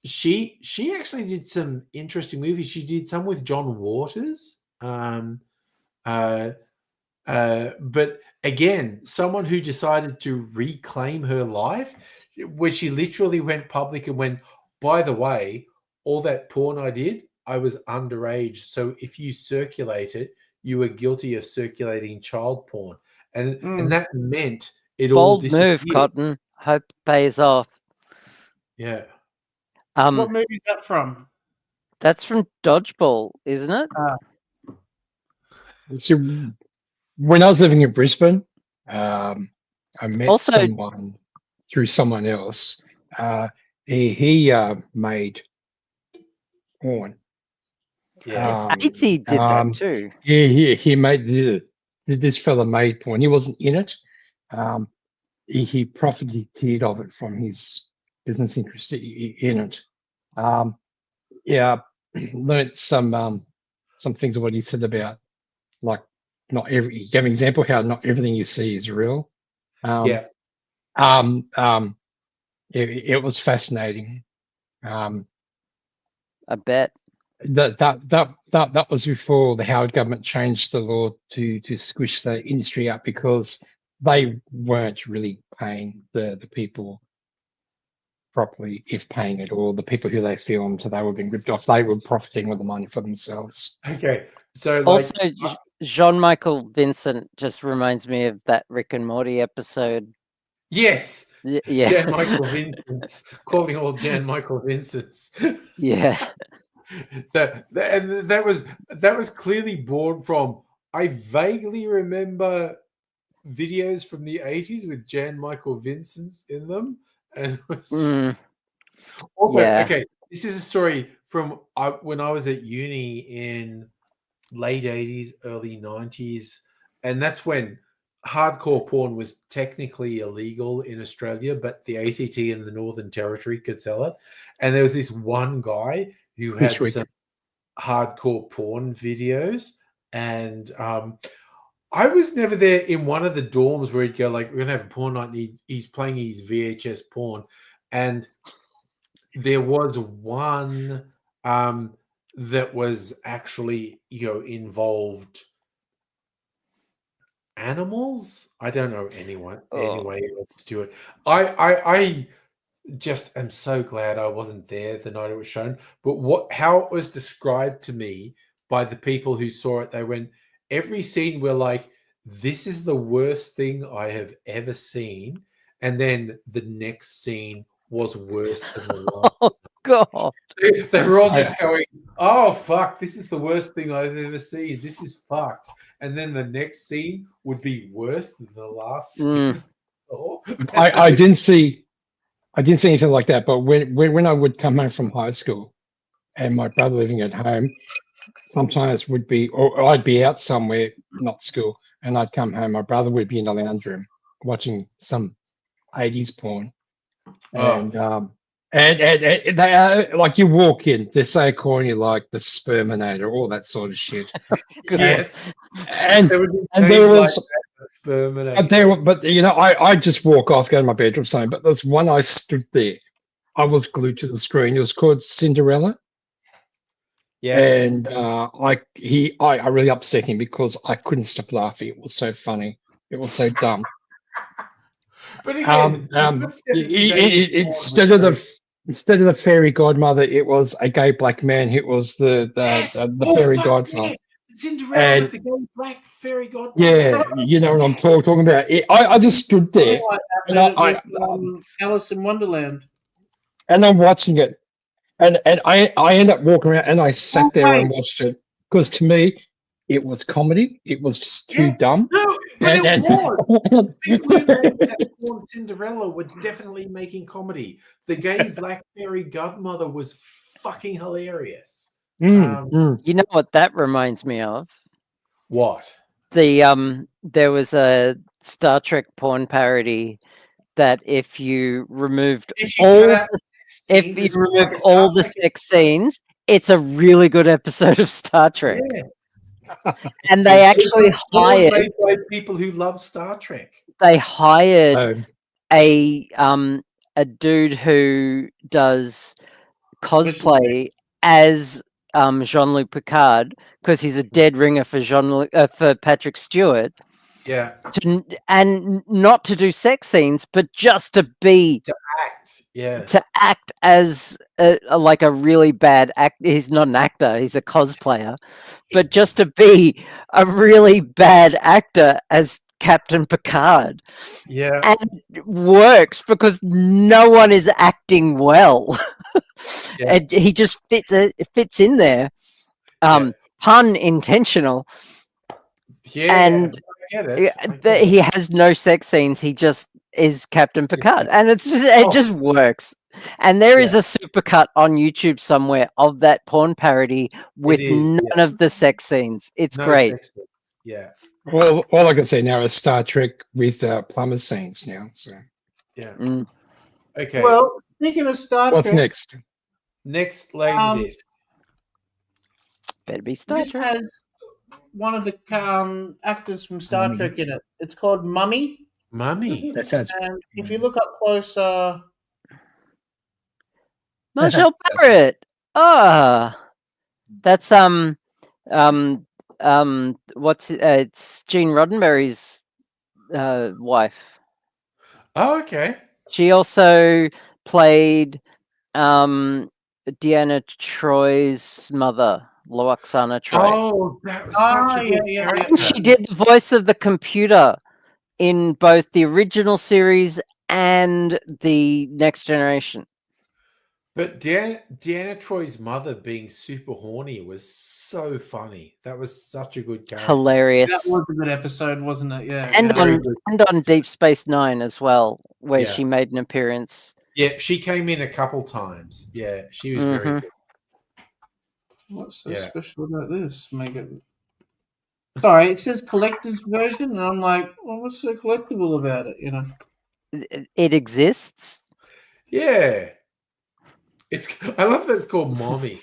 she actually did some interesting movies. She did some with John Waters. But again, someone who decided to reclaim her life, where she literally went public and went, by the way, all that porn I did, I was underage. So if you circulate it, you were guilty of circulating child porn. And that meant it all Bold disappeared. move, Cotton. Hope it pays off. Yeah. What movie is that from? That's from Dodgeball, isn't it? So when I was living in Brisbane, I met Also- someone through someone else. He made porn. Yeah. Ainty did that too. He made this fella made porn. He wasn't in it. He profited of it from his business interest in it. Yeah, learned some things of what he said about like not every. He gave an example how not everything you see is real. Yeah. It was fascinating. I bet. That was before the Howard government changed the law to squish the industry up because they weren't really paying the people properly, if paying at all. The people who they filmed, so they were being ripped off. They were profiting with the money for themselves. Okay. So like Also, Jean-Michael Vincent just reminds me of that Rick and Morty episode. yes. Yeah. Jan Michael Vincent's calling all Jan Michael Vincent's. Yeah. That was clearly born from. I vaguely remember videos from the 80s with Jan Michael Vincent's in them, and it was also, Yeah. okay. This is a story from when I was at uni in late 80s, early 90s, and that's when hardcore porn was technically illegal in Australia, but the ACT and the Northern Territory could sell it. And there was this one guy who had some hardcore porn videos, and I was never there in one of the dorms where he'd go like, we're gonna have a porn night, and he's playing his VHS porn, and there was one that was actually, involved animals. I don't know any way else to do it. I just am so glad I wasn't there the night it was shown. But how it was described to me by the people who saw it, they went, every scene we're like, this is the worst thing I have ever seen. And then the next scene was worse than the last. Oh God. They were all just going, oh fuck, this is the worst thing I've ever seen. This is fucked. And then the next scene would be worse than the last scene. I didn't see anything like that, but when I would come home from high school and my brother living at home, sometimes would be, or I'd be out somewhere, not school, and I'd come home, my brother would be in the lounge room watching some 80s porn. And they are, like, you walk in, they're so corny, like the Sperminator, all that sort of shit. Yes. And there was Sperminator. But I just walk off, go to my bedroom, something. But there's one I stood there. I was glued to the screen. It was called Cinderella. Yeah. And I really upset him because I couldn't stop laughing. It was so funny. It was so dumb. But again, instead of the fairy godmother, it was a gay black man. It was the fairy godfather. Yeah. Cinderella with the gay black fairy godmother. Yeah, you know what I'm talking about. I just stood there, and Alice in Wonderland, and I'm watching it, and I end up walking around, and I sat there and watched it because to me, it was comedy. It was just too dumb. No, but it was. People who made that porn Cinderella were definitely making comedy. The gay black fairy godmother was fucking hilarious. You know what that reminds me of? What? There was a Star Trek porn parody that if you removed all the sex scenes, it's a really good episode of Star Trek. Yeah. And they actually hired by people who love Star Trek. They hired a dude who does cosplay as Jean-Luc Picard because he's a dead ringer for for Patrick Stewart. Yeah. And not to do sex scenes, but just to act. Yeah. To act as like a really bad act. He's not an actor; he's a cosplayer. But just to be a really bad actor as Captain Picard. Yeah. And it works because no one is acting well. And he just fits in there. Pun intentional. Yeah. And I get it. but he has no sex scenes. He just is Captain Picard, and it just works. And there is a supercut on YouTube somewhere of that porn parody with none of the sex scenes. It's great. Yeah. Well, all I can say now is Star Trek with plumber scenes now. So yeah. Okay. Well, speaking of Star Trek, what's next? Next Laserdisc. Better be Star Trek. This has one of the actors from Star Trek in it. It's called Mummy. Mummy. That sounds. And if you look up closer, Marshall Barrett. That's what's it's Gene Roddenberry's wife. Oh, okay. She also played Deanna Troy's mother, Loaxana Troy. Oh, that was such a good character. She did the voice of the computer in both the original series and the Next Generation. But Deanna Troy's mother being super horny was so funny. That was such a good character. Hilarious. That was a good episode, wasn't it? Yeah. And on Deep Space Nine as well, where she made an appearance. Yeah, she came in a couple times. Yeah, she was very good. What's so special about this? Sorry, it says collector's version, and I'm like, well, what's so collectible about it? You know, it exists. Yeah. I love that it's called Mommy.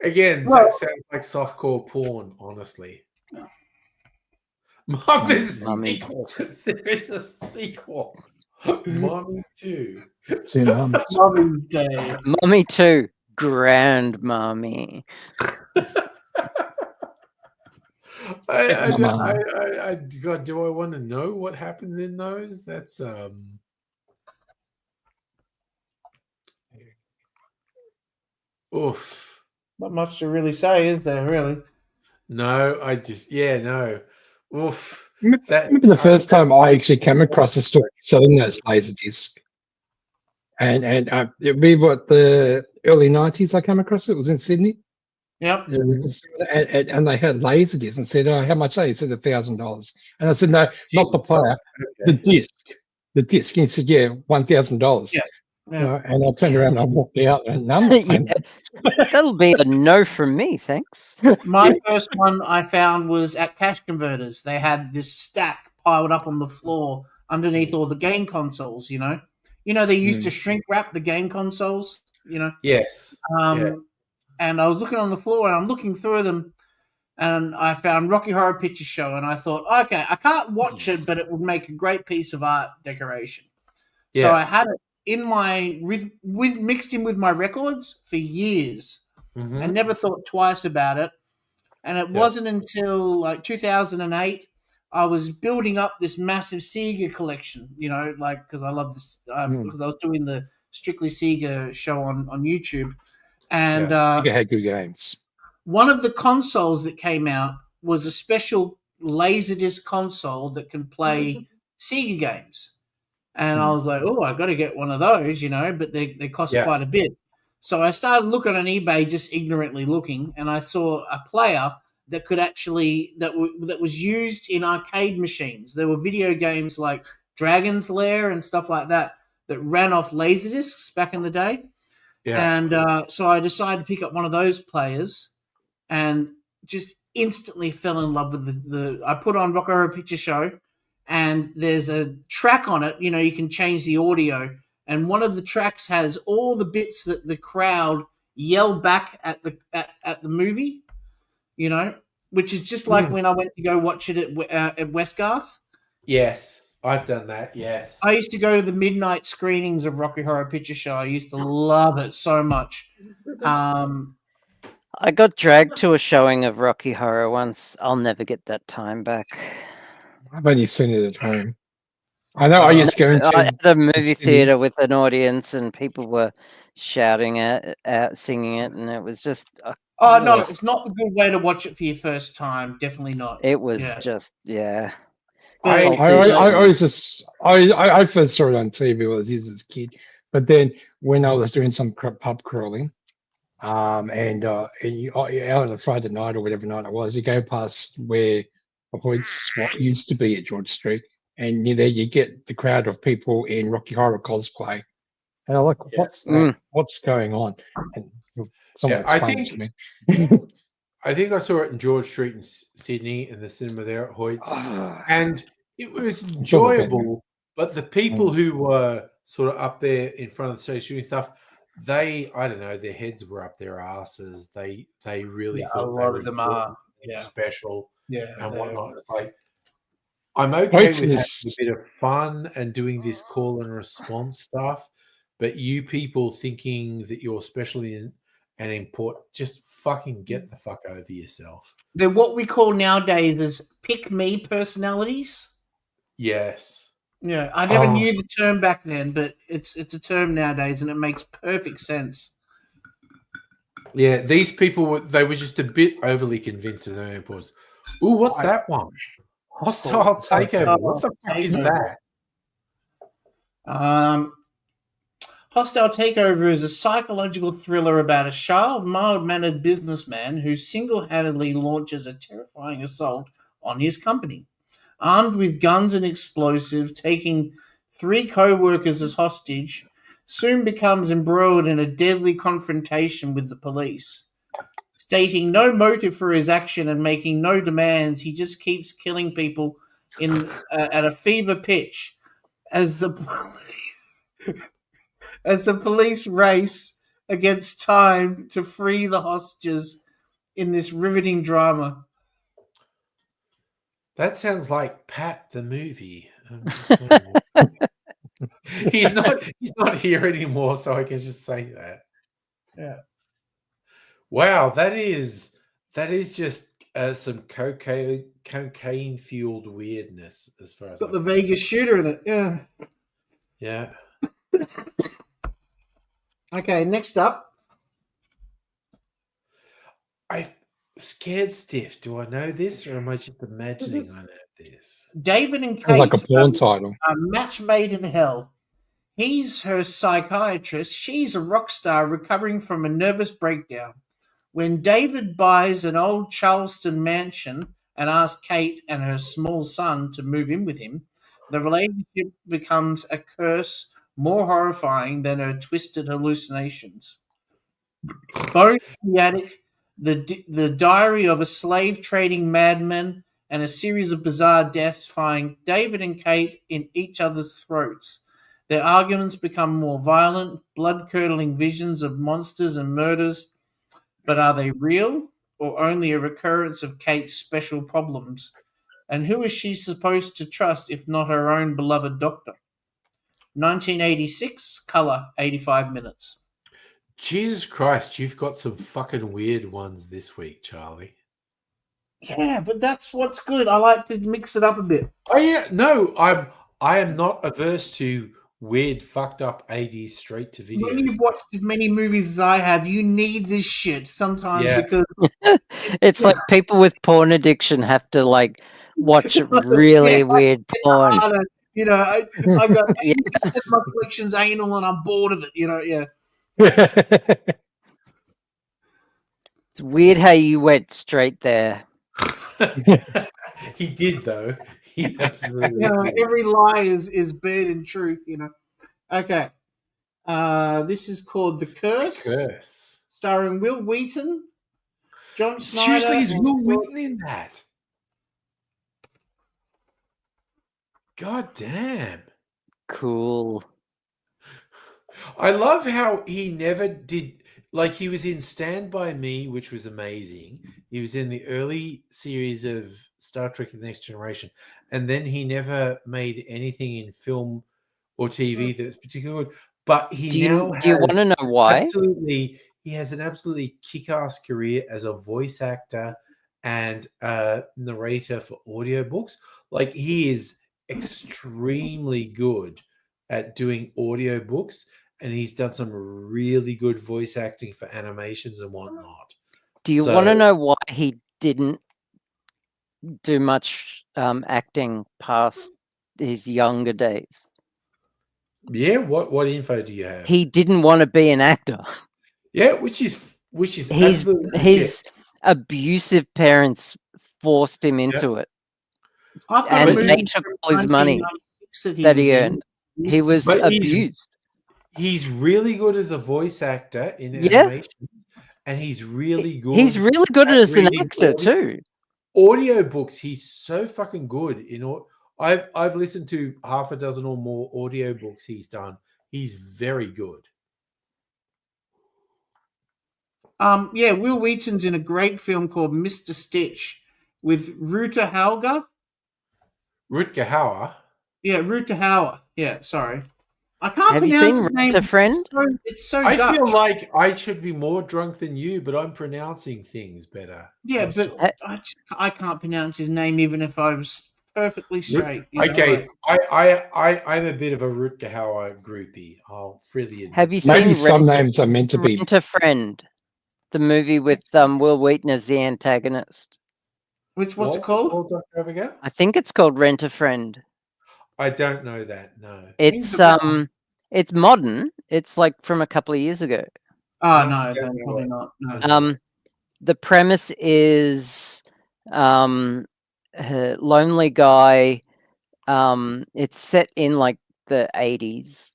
Again, that sounds like softcore porn, honestly. There's a sequel. There is a sequel. Mommy 2. Mommy's Day. Mommy 2. Grand Mommy. God, do I want to know what happens in those? That's oof. Not much to really say, is there? Really? No, no. Oof. Remember the first time I actually came across a store selling those Laserdisc, and it'd be the early 90s. I came across it. It was in Sydney. Yep. And they had Laserdisc and said, "Oh, how much are you?" He said $1,000, and I said, "No, not the player, the disc, the disc." And he said, "Yeah, $1,000." Yeah. And I turned around and I walked out, and none. That'll be a no from me, thanks. My first one I found was at Cash Converters. They had this stack piled up on the floor underneath all the game consoles. You know, they used to shrink wrap the game consoles. You know. Yes. And I was looking on the floor, and I'm looking through them, and I found Rocky Horror Picture Show, and I thought, okay, I can't watch it, but it would make a great piece of art decoration. Yeah. So I had it in my mixed in with my records for years. I never thought twice about it, and it wasn't until like 2008 I was building up this massive Sega collection. You know, like because I love this because I was doing the Strictly Sega show on YouTube. And Sega had good games. One of the consoles that came out was a special Laserdisc console that can play Sega games. And I was like, oh, I got to get one of those, but they cost quite a bit. So I started looking on eBay, just ignorantly looking, and I saw a player that could actually that was used in arcade machines. There were video games like Dragon's Lair and stuff like that ran off Laserdiscs back in the day. Yeah. And so I decided to pick up one of those players and just instantly fell in love with I put on Rock Horror Picture Show, and there's a track on it. You can change the audio, and one of the tracks has all the bits that the crowd yell back at the movie, which is just like when I went to go watch it at Westgarth. Yes. I've done that. Yes. I used to go to the midnight screenings of Rocky Horror Picture Show. I used to love it so much. I got dragged to a showing of Rocky Horror once. I'll never get that time back. I've only seen it at home. I know I used to go into At the movie Sydney. theater with an audience, and people were shouting singing it, and it was just. Oh no, it's not the good way to watch it for your first time. Definitely not. It was just I first saw it on TV when I was as a kid, but then when I was doing some pub crawling, and out on a Friday night or whatever night it was, you go past where Hoyt's what used to be at George Street, and there you get the crowd of people in Rocky Horror cosplay, and I'm like, what's that? What's going on? And someone explained it to me. I think I saw it in George Street in Sydney in the cinema there at Hoyt's, and it was enjoyable. But the people who were sort of up there in front of the stage doing stuff, I don't know, their heads were up their asses. They really thought a lot of them are special, and whatnot. It's like, I'm okay Hoyt's with having a bit of fun and doing this call and response stuff, but you people thinking that you're special and important, just fucking get the fuck over yourself. They're what we call nowadays as pick me personalities. Yes. Yeah, I never knew the term back then, but it's a term nowadays, and it makes perfect sense. Yeah, these people they were just a bit overly convinced of their own pause. Ooh, what's that one? Hostile Takeover. What the fuck is that? Hostile Takeover is a psychological thriller about a mild-mannered businessman who single-handedly launches a terrifying assault on his company. Armed with guns and explosives, taking 3 co-workers as hostage, soon becomes embroiled in a deadly confrontation with the police. Stating no motive for his action and making no demands, he just keeps killing people at a fever pitch as the police race against time to free the hostages in this riveting drama. That sounds like Pat the movie. He's not here anymore, so I can just say that. Yeah. Wow, that is just some cocaine fueled weirdness as far as Got the Vegas shooter in it. Yeah. Yeah. Okay, next up. I'm scared stiff. Do I know this, or am I just imagining I know this? David and Sounds Kate like a porn title. are match made in hell. He's her psychiatrist. She's a rock star recovering from a nervous breakdown. When David buys an old Charleston mansion and asks Kate and her small son to move in with him, the relationship becomes a curse more horrifying than her twisted hallucinations. Bones in the Attic, the diary of a slave trading madman, and a series of bizarre deaths find David and Kate in each other's throats. Their arguments become more violent, blood-curdling visions of monsters and murders. But are they real, or only a recurrence of Kate's special problems? And who is she supposed to trust if not her own beloved doctor? 1986, color, 85 minutes. Jesus Christ, you've got some fucking weird ones this week, Charlie. Yeah, but that's what's good. I like to mix it up a bit. Oh yeah, no, I am not averse to weird, fucked up 80s straight to video. When you've watched as many movies as I have, you need this shit sometimes because it's like people with porn addiction have to like watch really weird porn. You know, I got my collection's anal and I'm bored of it. You know, yeah. It's weird how you went straight there. He did though. He absolutely did. Every lie is buried in truth, you know. Okay. This is called The Curse. Starring Will Wheaton, John Snyder. Seriously, is Will Wheaton in that? God damn. Cool. I love how he never did, like he was in Stand By Me, which was amazing. He was in the early series of Star Trek: The Next Generation, and then he never made anything in film or TV that's particularly good. But he Do now you want has to know why? he has an absolutely kick-ass career as a voice actor and narrator for audiobooks. Like, he is extremely good at doing audiobooks, and he's done some really good voice acting for animations and whatnot. Do you want to know why he didn't do much acting past his younger days? Yeah, what info do you have? He didn't want to be an actor. Yeah, which is his absolutely legit. abusive parents forced him into it, I've got a and movie they took from all his money 1996 that he in. earned. He was But abused. He's really good as a voice actor in Yeah. animations, and he's really good. He's really good as an reading actor too. Audiobooks, he's so fucking good. I've listened to half a dozen or more audiobooks he's done. He's very good. Yeah, Will Wheaton's in a great film called Mr. Stitch with Rutger Hauer. Rutger Hauer. Yeah, Rutger Hauer. Yeah, sorry. I can't Have you pronounce seen his name. Rent a Friend? It's so I Dutch. feel like I should be more drunk than you, but I'm pronouncing things better. Yeah, but I can't pronounce his name even if I was perfectly straight. Okay, I'm a bit of a Rutger Hauer groupie. I'll freely admit. Have you Maybe seen some names are meant to be. Rent a Friend, the movie with Will Wheaton as the antagonist? What's it called? Dr. Abigail? I think it's called Rent a Friend. I don't know that. No, it's modern. It's like from a couple of years ago. Oh no, probably not. No. The premise is a lonely guy. It's set in like the 80s,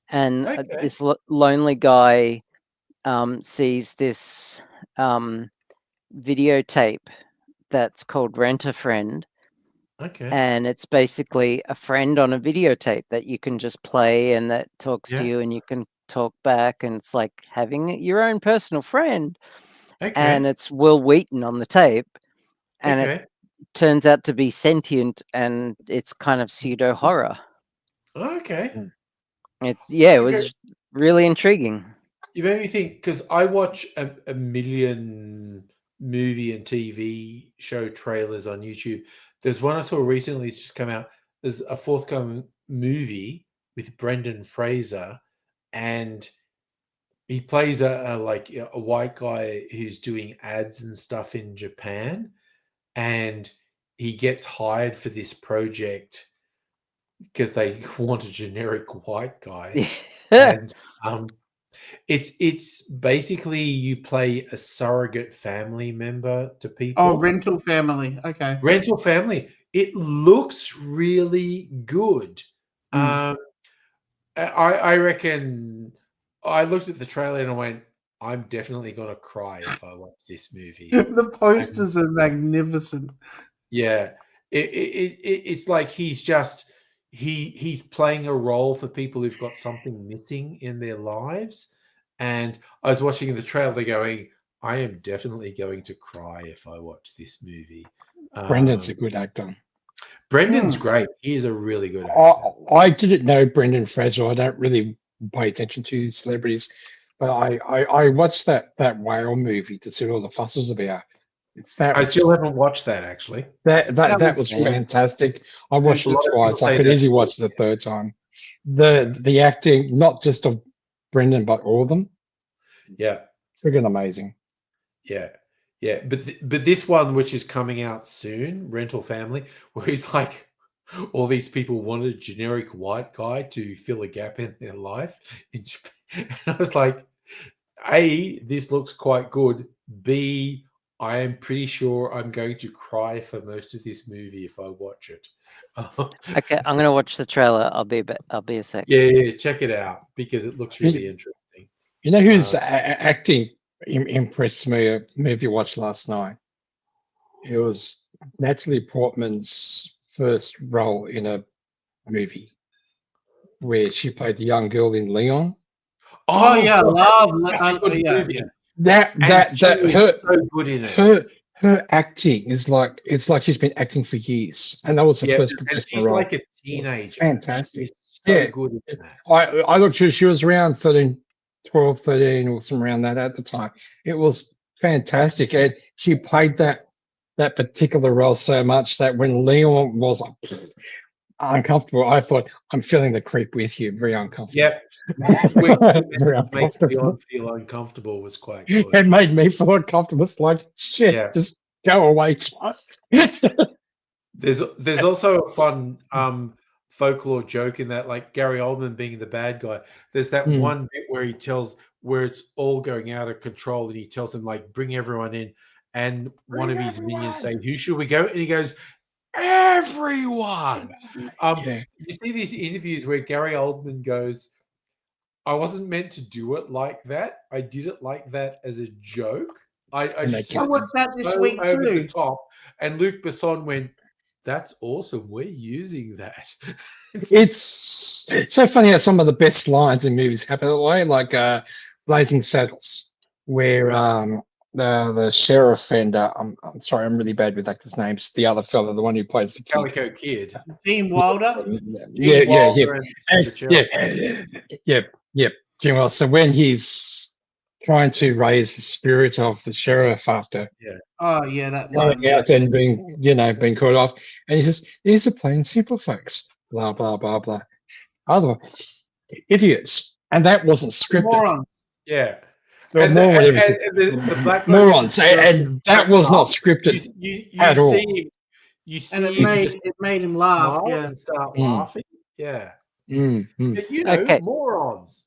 and this lonely guy sees this videotape that's called Rent a Friend. Okay. And it's basically a friend on a videotape that you can just play and that talks to you and you can talk back, and it's like having your own personal friend. Okay. And it's Will Wheaton on the tape, and it turns out to be sentient, and it's kind of pseudo horror. Okay. It was really intriguing. You made me think, because I watch a million movie and TV show trailers on YouTube. There's one I saw recently. It's just come out. There's a forthcoming movie with Brendan Fraser, and he plays a white guy who's doing ads and stuff in Japan, and he gets hired for this project because they want a generic white guy. And it's basically you play a surrogate family member to people. Oh, rental family. Okay. Rental family. It looks really good. I reckon I looked at the trailer and I went, I'm definitely going to cry if I watch this movie. The posters are magnificent. Yeah. It's like he's playing a role for people who've got something missing in their lives. And I was watching the trailer going, I am definitely going to cry if I watch this movie. Brendan's a good actor. Brendan's great. He is a really good actor. I didn't know Brendan Fraser. I don't really pay attention to celebrities, but I watched that whale movie to see what all the fuss was about. I still haven't watched that, actually. That was fantastic. I watched it twice. I could easily watch it the third time. The acting, not just of Brendan, but all of them. Yeah. Friggin' amazing. Yeah. Yeah. But this one, which is coming out soon, Rental Family, where he's like, all these people wanted a generic white guy to fill a gap in their life in Japan. And I was like, A, this looks quite good. B, I am pretty sure I'm going to cry for most of this movie if I watch it. Okay, I'm going to watch the trailer. I'll be a sec. Yeah, check it out because it looks really interesting. You know who's acting impressed me? A movie I watched last night. It was Natalie Portman's first role in a movie where she played the young girl in Leon. Oh yeah, love. That her so good in it. her acting is like it's like she's been acting for years, and that was her first and professional she's role. like a teenager. Fantastic. She's so Yeah. good in that. I looked. She was around 13, 12, 13, or something around that at the time. It was fantastic, and she played that particular role so much that when Leon was like, uncomfortable, I thought, I'm feeling the creep with you. Very uncomfortable. Yep. When Very makes uncomfortable. Leon feel uncomfortable was quite good. It made me feel uncomfortable. It's like, shit, Yeah. just go away, child. There's also a fun folklore joke in that, like Gary Oldman being the bad guy. There's that one bit where where it's all going out of control, and he tells them, like, bring everyone in, and one of his minions say, who should we go? And he goes, everyone. Yeah. You see these interviews where Gary Oldman goes, I wasn't meant to do it like that. I did it like that as a joke. I just I watched that this so week over too. the top. And Luc Besson went, that's awesome. We're using that. It's so funny how some of the best lines in movies happen that way, like Blazing Saddles, where the sheriff and I'm sorry, I'm really bad with actors' names. The other fella, the one who plays the kid. Calico Kid. Gene Wilder. Yeah. Gene Wilder. So when he's trying to raise the spirit of the sheriff after Oh yeah, that one. going out and being caught off, and he says, "These are plain simple folks." Blah blah blah blah. Otherwise, idiots, and that wasn't scripted. Morons. Yeah. There were And more the black guy morons, and that was not scripted at all. You see And it him made him laugh. smile Yeah. and start laughing. Yeah. Mm-hmm. But, you know, Okay. morons.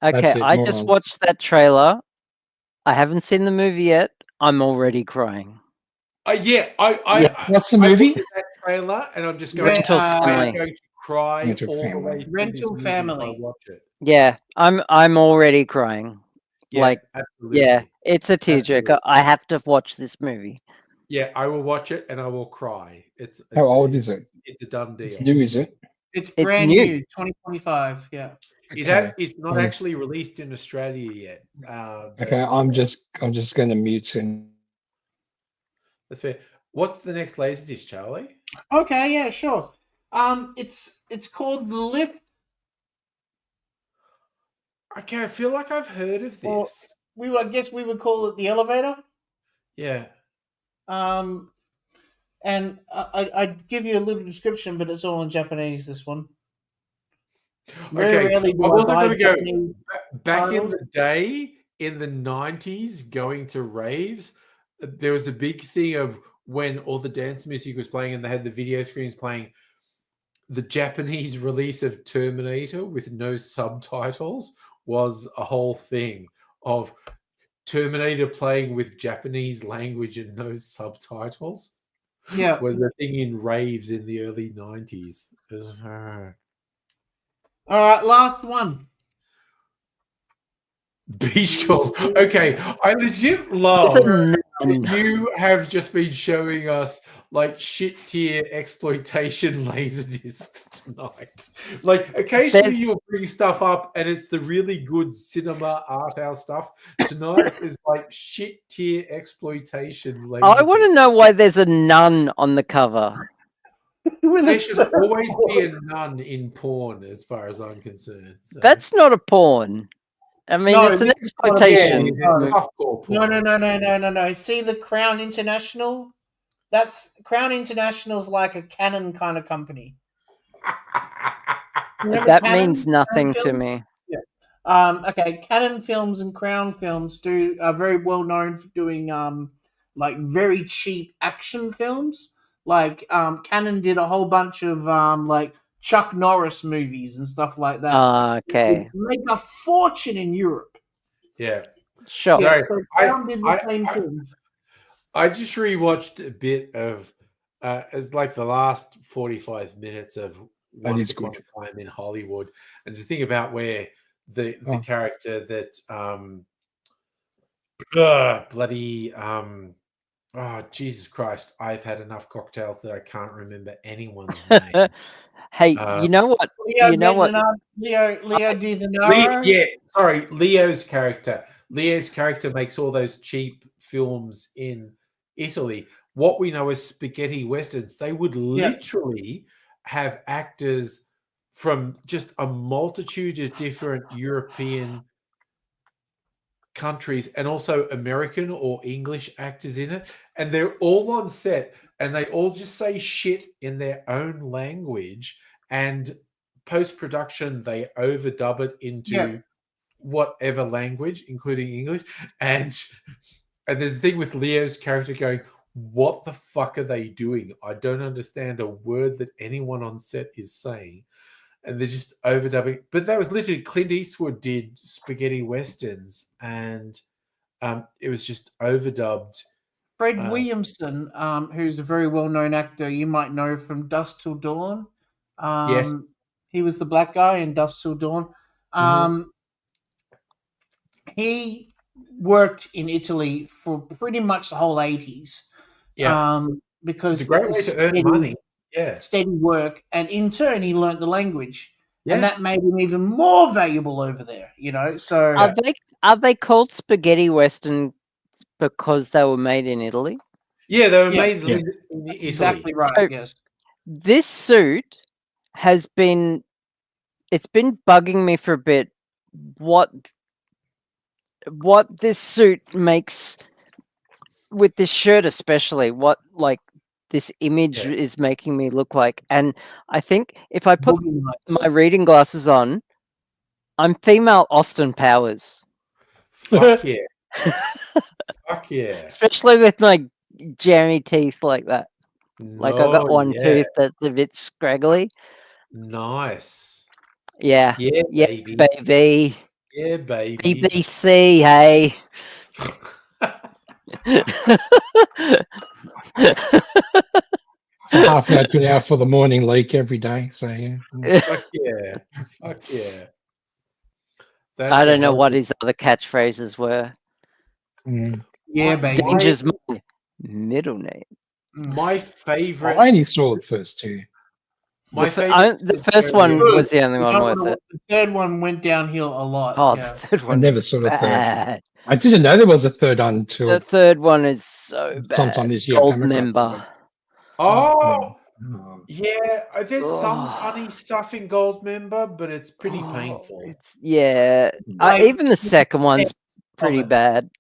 Okay, That's it, I just morons. watched that trailer. I haven't seen the movie yet. I'm already crying. Yeah, What's the I movie? looked at that trailer, and I'm just going, Rental I'm Family. going to cry Rental all the Family. way through Rental this movie Family. if I watch it. Yeah, I'm already crying. Yeah, Like, absolutely. yeah, it's a tearjerker. Absolutely. I have to watch this movie. Yeah, I will watch it and I will cry. It's How old is it? It's a done deal. It's new, is it? It's It's brand new. new, 2025. Yeah. It's not actually released in Australia yet. But Okay, I'm just going to mute and. that's fair. What's the next Laserdisc, Charlie? Okay. Yeah. Sure. It's called The Lift. Okay, I feel like I've heard of Or this. I guess we would call it The Elevator. Yeah. And I'd give you a little description, but it's all in Japanese. This one. Very Okay, rarely do I wasn't buy going to go Japanese back in titles. the day in the 90s going to raves. There was a big thing of when all the dance music was playing and they had the video screens playing. The Japanese release of Terminator with no subtitles was a whole thing of Terminator playing with Japanese language and no subtitles. Yeah. Was a thing in raves in the early 90s. All right, last one. Beach Girls. Okay, I legit love that you have just been showing us like shit tier exploitation laser discs tonight. Like occasionally you'll bring stuff up and it's the really good cinema art house stuff. Tonight is like shit tier exploitation laser. I want to know why there's a nun on the cover. There should always be a nun in porn, as far as I'm concerned. So. That's not a porn. I mean, No, it's an this is not a exploitation. porn. Softcore porn. No. See the Crown International? Crown International's like a Canon kind of company. That means nothing to me. Yeah. Okay, Canon Films and Crown Films are very well known for doing like very cheap action films. Like Canon did a whole bunch of like Chuck Norris movies and stuff like that. Okay. Make a fortune in Europe. Yeah. Sure. Yeah, so Crown did the same thing. I just rewatched a bit of as like the last 45 minutes of Once Upon a Time in Hollywood, and to think about where the character that oh, Jesus Christ, I've had enough cocktails that I can't remember anyone's name. Hey, you know what? Leo DiNaro? Yeah, sorry, Leo's character. Leo's character makes all those cheap films in Italy, what we know as spaghetti westerns, they would literally have actors from just a multitude of different European countries and also American or English actors in it, and they're all on set and they all just say shit in their own language, and post-production they overdub it into whatever language, including English. And there's a thing with Leo's character going, what the fuck are they doing? I don't understand a word that anyone on set is saying. And they're just overdubbing. But that was literally Clint Eastwood did spaghetti westerns, and it was just overdubbed. Fred Williamson, who's a very well-known actor, you might know from Dusk Till Dawn. Yes. He was the black guy in Dusk Till Dawn. He worked in Italy for pretty much the whole 80s. Yeah. Because it's a great way to earn money. Yeah. Steady work, and in turn he learnt the language. Yeah. And that made him even more valuable over there, you know. So are they called spaghetti western because they were made in Italy? Yeah, they were made in Italy. Exactly right. So yes. This suit has been bugging me for a bit. What this suit makes with this shirt, especially, what like this image is making me look like. And I think if I put my reading glasses on, I'm female Austin Powers. Fuck yeah. Fuck yeah. Especially with my jammy teeth like that. Like I got one tooth that's a bit scraggly. Nice. Yeah. Yeah, baby. Baby. Yeah, baby. BBC, hey. So half an hour to an hour for the morning leak every day. So yeah. Fuck yeah. Fuck yeah. I don't know what his other catchphrases were. Yeah, baby. Danger's my middle name. My favorite. I only saw the first two. My favorite. The first one was the only one worth it. The third one went downhill a lot. Oh, the third one. I never saw the third. I didn't know there was a third until the third one is so bad. Sometime this year. Gold member. Oh. Yeah, there's some funny stuff in Goldmember, but it's pretty painful. Even the second one's pretty bad.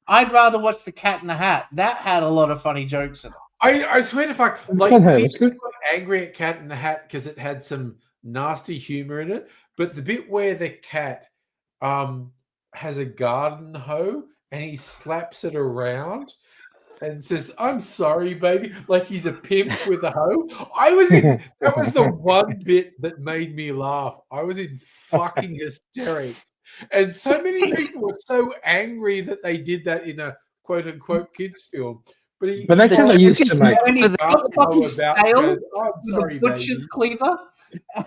I'd rather watch The Cat in the Hat. That had a lot of funny jokes in it. I swear to fuck, like people got angry at Cat in the Hat because it had some nasty humor in it, but the bit where the cat has a garden hoe and he slaps it around and says, "I'm sorry, baby," like he's a pimp with a hoe. That was the one bit that made me laugh. I was in fucking hysterics. And so many people were so angry that they did that in a quote unquote kids film. But that's how they used to make it. He chops off his tail with a butcher's cleaver.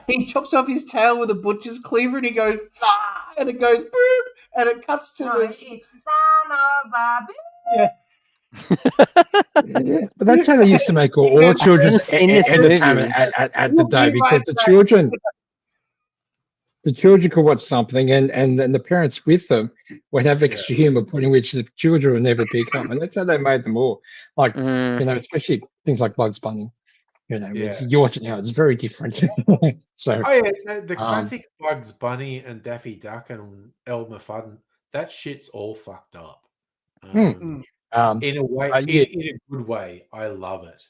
He chops off his tail with a butcher's cleaver and he goes, "Ah!" and it goes, boop, and it cuts to this. Son of a yeah. But that's how they used to make all children's entertainment at the day, because the children could watch something and the parents with them would have extra humor, putting which the children would never pick up, and that's how they made them all. Like especially things like Bugs Bunny. You watch it now; it's very different. So, the classic Bugs Bunny and Daffy Duck and Elmer Fudd, that shit's all fucked up. In a way, in a good way. I love it.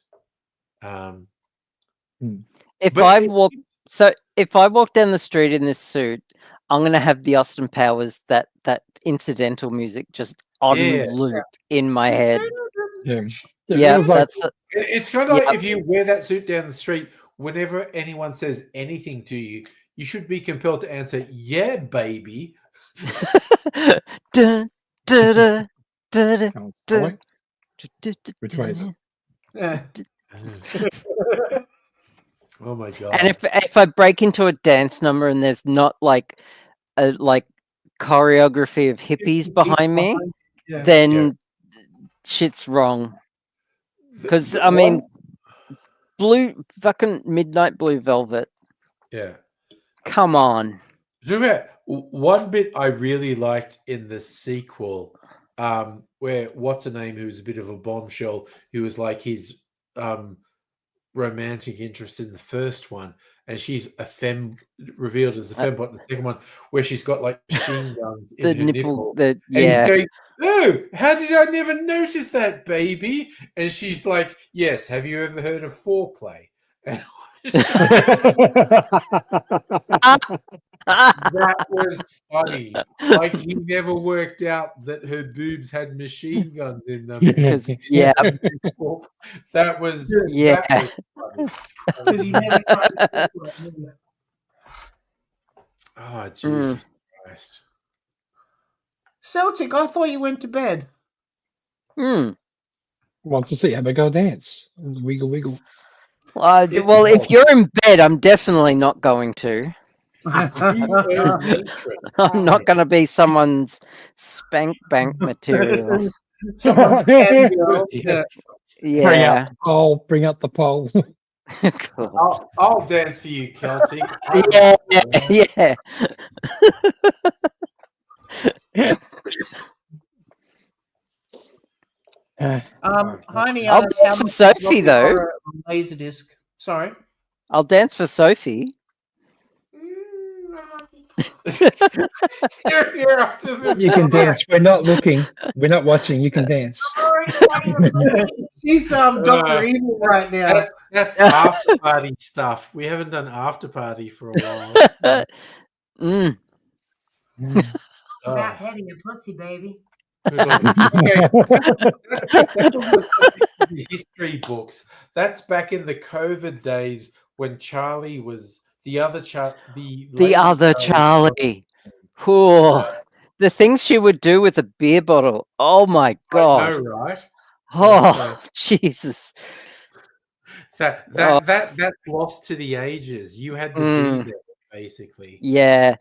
If I walk down the street in this suit, I'm gonna have the Austin Powers that incidental music just on loop in my head. It's kind of like if you wear that suit down the street, whenever anyone says anything to you, you should be compelled to answer, "Yeah, baby." Dun, dun, dun. Which way is it? Oh my god! And if I break into a dance number and there's not like a choreography of hippies behind me, then shit's wrong. Because I mean, fucking Midnight Blue Velvet. Yeah. Come on. Remember, one bit I really liked in the sequel where what's her name, who was a bit of a bombshell, who was like his romantic interest in the first one, and she's revealed as a fembot in the second one, where she's got like machine guns in The her nipple. the And he's yeah. going, "Oh, how did I never notice that, baby?" And she's like, "Yes, have you ever heard of foreplay?" And that was funny. Like he never worked out that her boobs had machine guns in them. Because yeah, That was yeah. that was funny. Because he never tried to talk to it, never. Oh, Jesus Christ. Celtic, I thought you went to bed. Wants to see Abigail dance. Wiggle, wiggle. Well, if you're in bed, I'm definitely not going to. I'm not going to be someone's spank bank material. Someone's cam girl. Yeah. Yeah. Bring up the pole. Cool. I'll dance for you, Celtic. Yeah, yeah. Heine I'll asked dance how for much Sophie, though. on Laserdisc. Sorry. I'll dance for Sophie. You're up to this. You can dance. We're not looking. We're not watching. You can dance. She's Dr. Evil right now. That's after party stuff. We haven't done after party for a while. About having a pussy, baby. Okay. That's almost like the history books. That's back in the COVID days when Charlie was the other the other Charlie. Oh, the things she would do with a beer bottle. Oh my God. I know, right? Oh, Jesus. That's lost to the ages. You had to be there, basically. Yeah.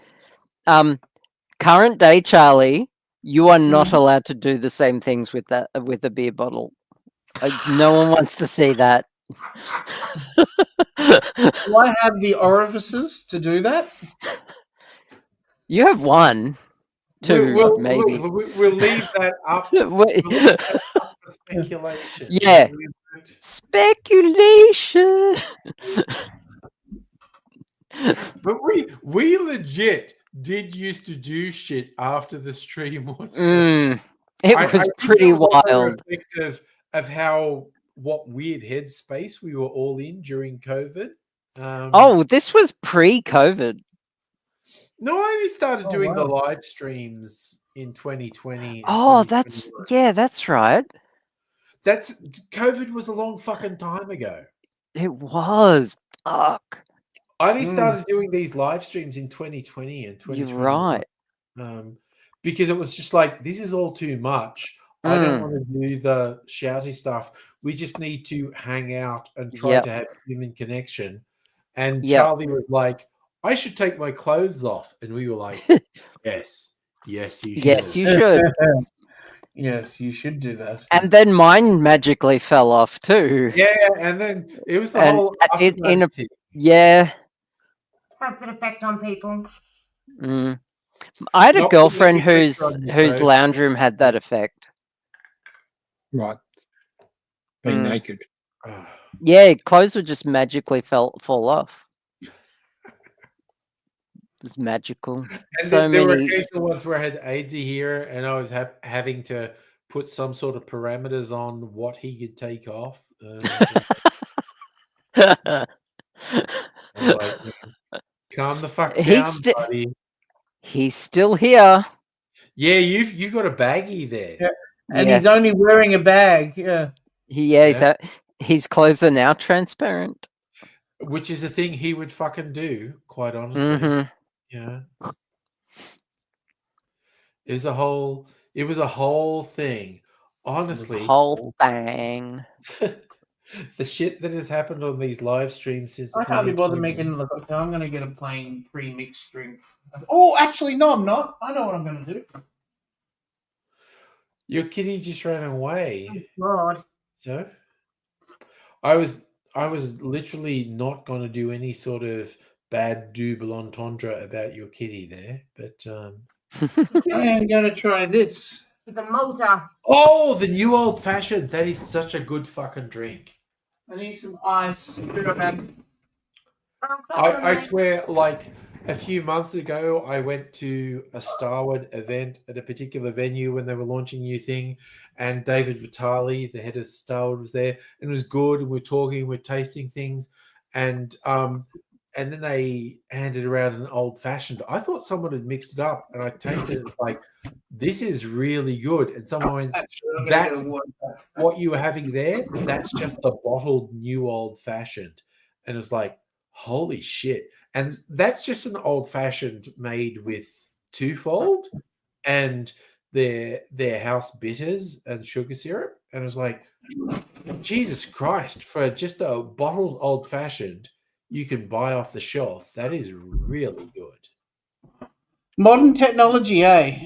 Current day Charlie, you are not allowed to do the same things with a beer bottle. No one wants to see that. Do I have the orifices to do that? You have one, two, maybe. We'll leave that up. We'll leave that up for speculation. Yeah. Speculation. But we legit did used to do shit after the stream was. It was pretty wild. Of how what weird headspace we were all in during COVID. This was pre-COVID. No, I only started doing the live streams in 2020. That's right. COVID was a long fucking time ago. It was. Fuck. I only started doing these live streams in 2020 and 2021. You're right. Because it was just like, this is all too much. I don't want to do the shouty stuff. We just need to hang out and try to have human connection. And Charlie was like, I should take my clothes off. And we were like, yes, you should. Yes, you should. Yes, you should do that. And then mine magically fell off too. Yeah, and then it was the whole thing. Yeah. Has an effect on people. I had a girlfriend whose lounge room had that effect. Right. Being naked. Yeah, clothes would just magically fall off. It was magical. And there were occasional ones where I had AIDSy here and I was having to put some sort of parameters on what he could take off. Like, calm the fuck down, buddy. He's still here. Yeah, you've got a baggie there. Yeah. And he's only wearing a bag. Yeah. His clothes are now transparent. Which is a thing he would fucking do, quite honestly. Yeah. It was a whole thing. Honestly. Whole thing. The shit that has happened on these live streams since I can't be bothered making another cocktail. I'm gonna get a plain pre-mixed drink. Oh, actually, no, I'm not. I know what I'm gonna do. Your kitty just ran away. Oh, God. So I was literally not gonna do any sort of bad double entendre about your kitty there, but I am gonna try this. With a motor. Oh, the new old fashioned. That is such a good fucking drink. I need some ice. Be right back. I swear, like a few months ago, I went to a Starwood event at a particular venue when they were launching a new thing, and David Vitale, the head of Starwood, was there, and it was good. And we're talking, we're tasting things, and then they handed around an old fashioned. I thought someone had mixed it up, and I tasted it. Like, this is really good. And someone went, Actually, "That's what you were having there. That's just the bottled new old fashioned," and it's like, holy shit. And that's just an old fashioned made with twofold and their house bitters and sugar syrup. And it was like, Jesus Christ, for just a bottled old fashioned you can buy off the shelf, that is really good. Modern technology, eh?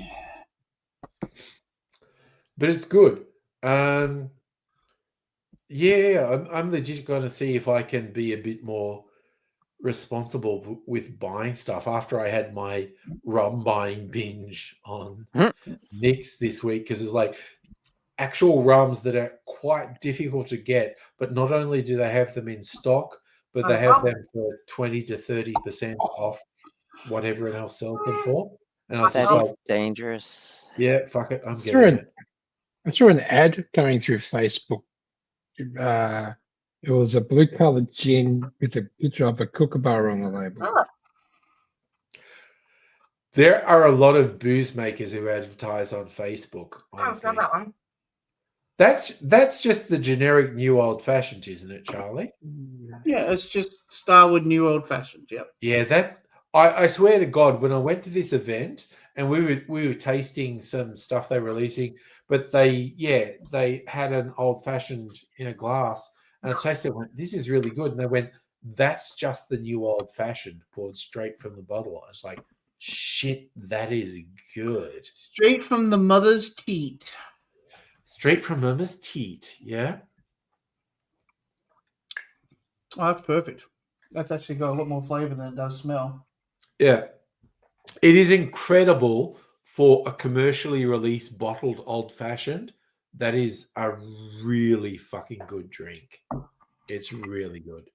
But it's good. Yeah, I'm legit going to see if I can be a bit more responsible with buying stuff after I had my rum buying binge on Nick's this week, because it's like actual rums that are quite difficult to get, but not only do they have them in stock, but they have them for 20 to 30% off what everyone else sells them for. And I was just like, dangerous. Yeah, fuck it, I'm getting it. I saw an ad going through Facebook. It was a blue-colored gin with a picture of a kookaburra on the label. Oh, There are a lot of booze makers who advertise on Facebook. I've got that one. That's just the generic new old fashioned, isn't it, Charlie? Yeah, it's just Starwood New Old Fashioned. Yep. Yeah, that I swear to God, when I went to this event and we were tasting some stuff they were releasing, but they had an old fashioned in a glass, and I tasted it, went, this is really good. And they went, that's just the new old fashioned poured straight from the bottle. I was like, shit, that is good. Straight from the mother's teat. Straight from mama's teat, yeah. Oh, that's perfect. That's actually got a lot more flavour than it does smell. Yeah. It is incredible for a commercially released bottled old fashioned. That is a really fucking good drink. It's really good.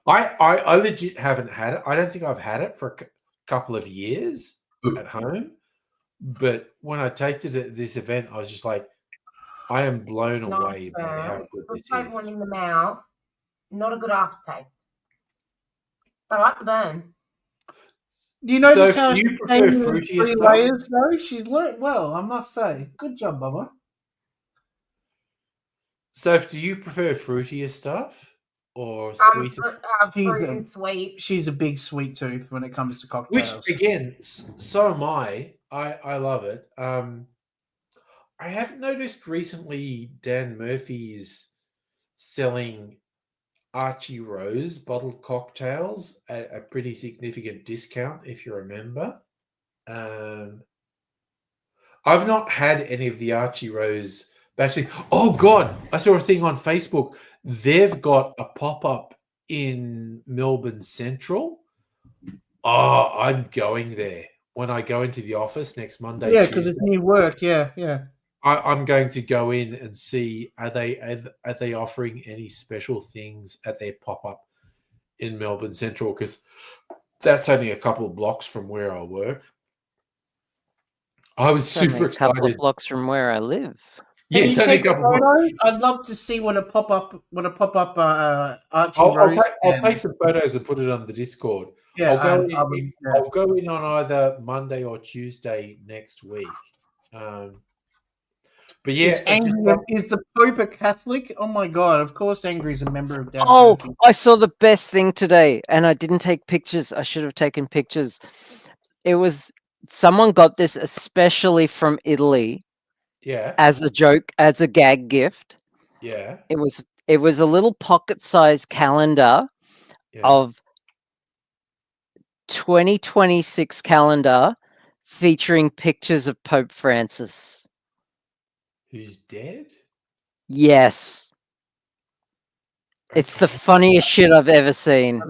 I legit haven't had it. I don't think I've had it for a couple of years at home. But when I tasted it at this event, I was just like, I am blown away by how good this is. One in the mouth, not a good aftertaste. I like the burn. Do you notice So how do you she's prefer saying fruitier three stuff? layers though? She's learnt well, I must say. Good job, Bubba. So do you prefer fruitier stuff or sweeter? Fruit and sweet. She's a big sweet tooth when it comes to cocktails. Which again, so am I. I love it. I have noticed recently Dan Murphy's selling Archie Rose bottled cocktails at a pretty significant discount, if you remember. I've not had any of the Archie Rose, but actually, oh God, I saw a thing on Facebook. They've got a pop-up in Melbourne Central. Oh, I'm going there when I go into the office next Monday. Yeah, because it's near work. Yeah. I'm going to go in and see are they offering any special things at their pop-up in Melbourne Central, because that's only a couple of blocks from where I work. I was super excited. A couple of blocks from where I live. Yeah, Can it's you only a take a couple of photo? I'd love to see what a pop-up Archie I'll Rose. take some photos and put it on the Discord. Yeah, I'll go in on either Monday or Tuesday next week. But yeah, is the Pope a Catholic? Oh my God! Of course, Angry's a member of. I saw the best thing today, and I didn't take pictures. I should have taken pictures. It was someone got this especially from Italy. Yeah. As a joke, as a gag gift. Yeah. It was a little pocket-sized calendar of 2026 calendar featuring pictures of Pope Francis. Who's dead? Yes. It's the funniest shit I've ever seen.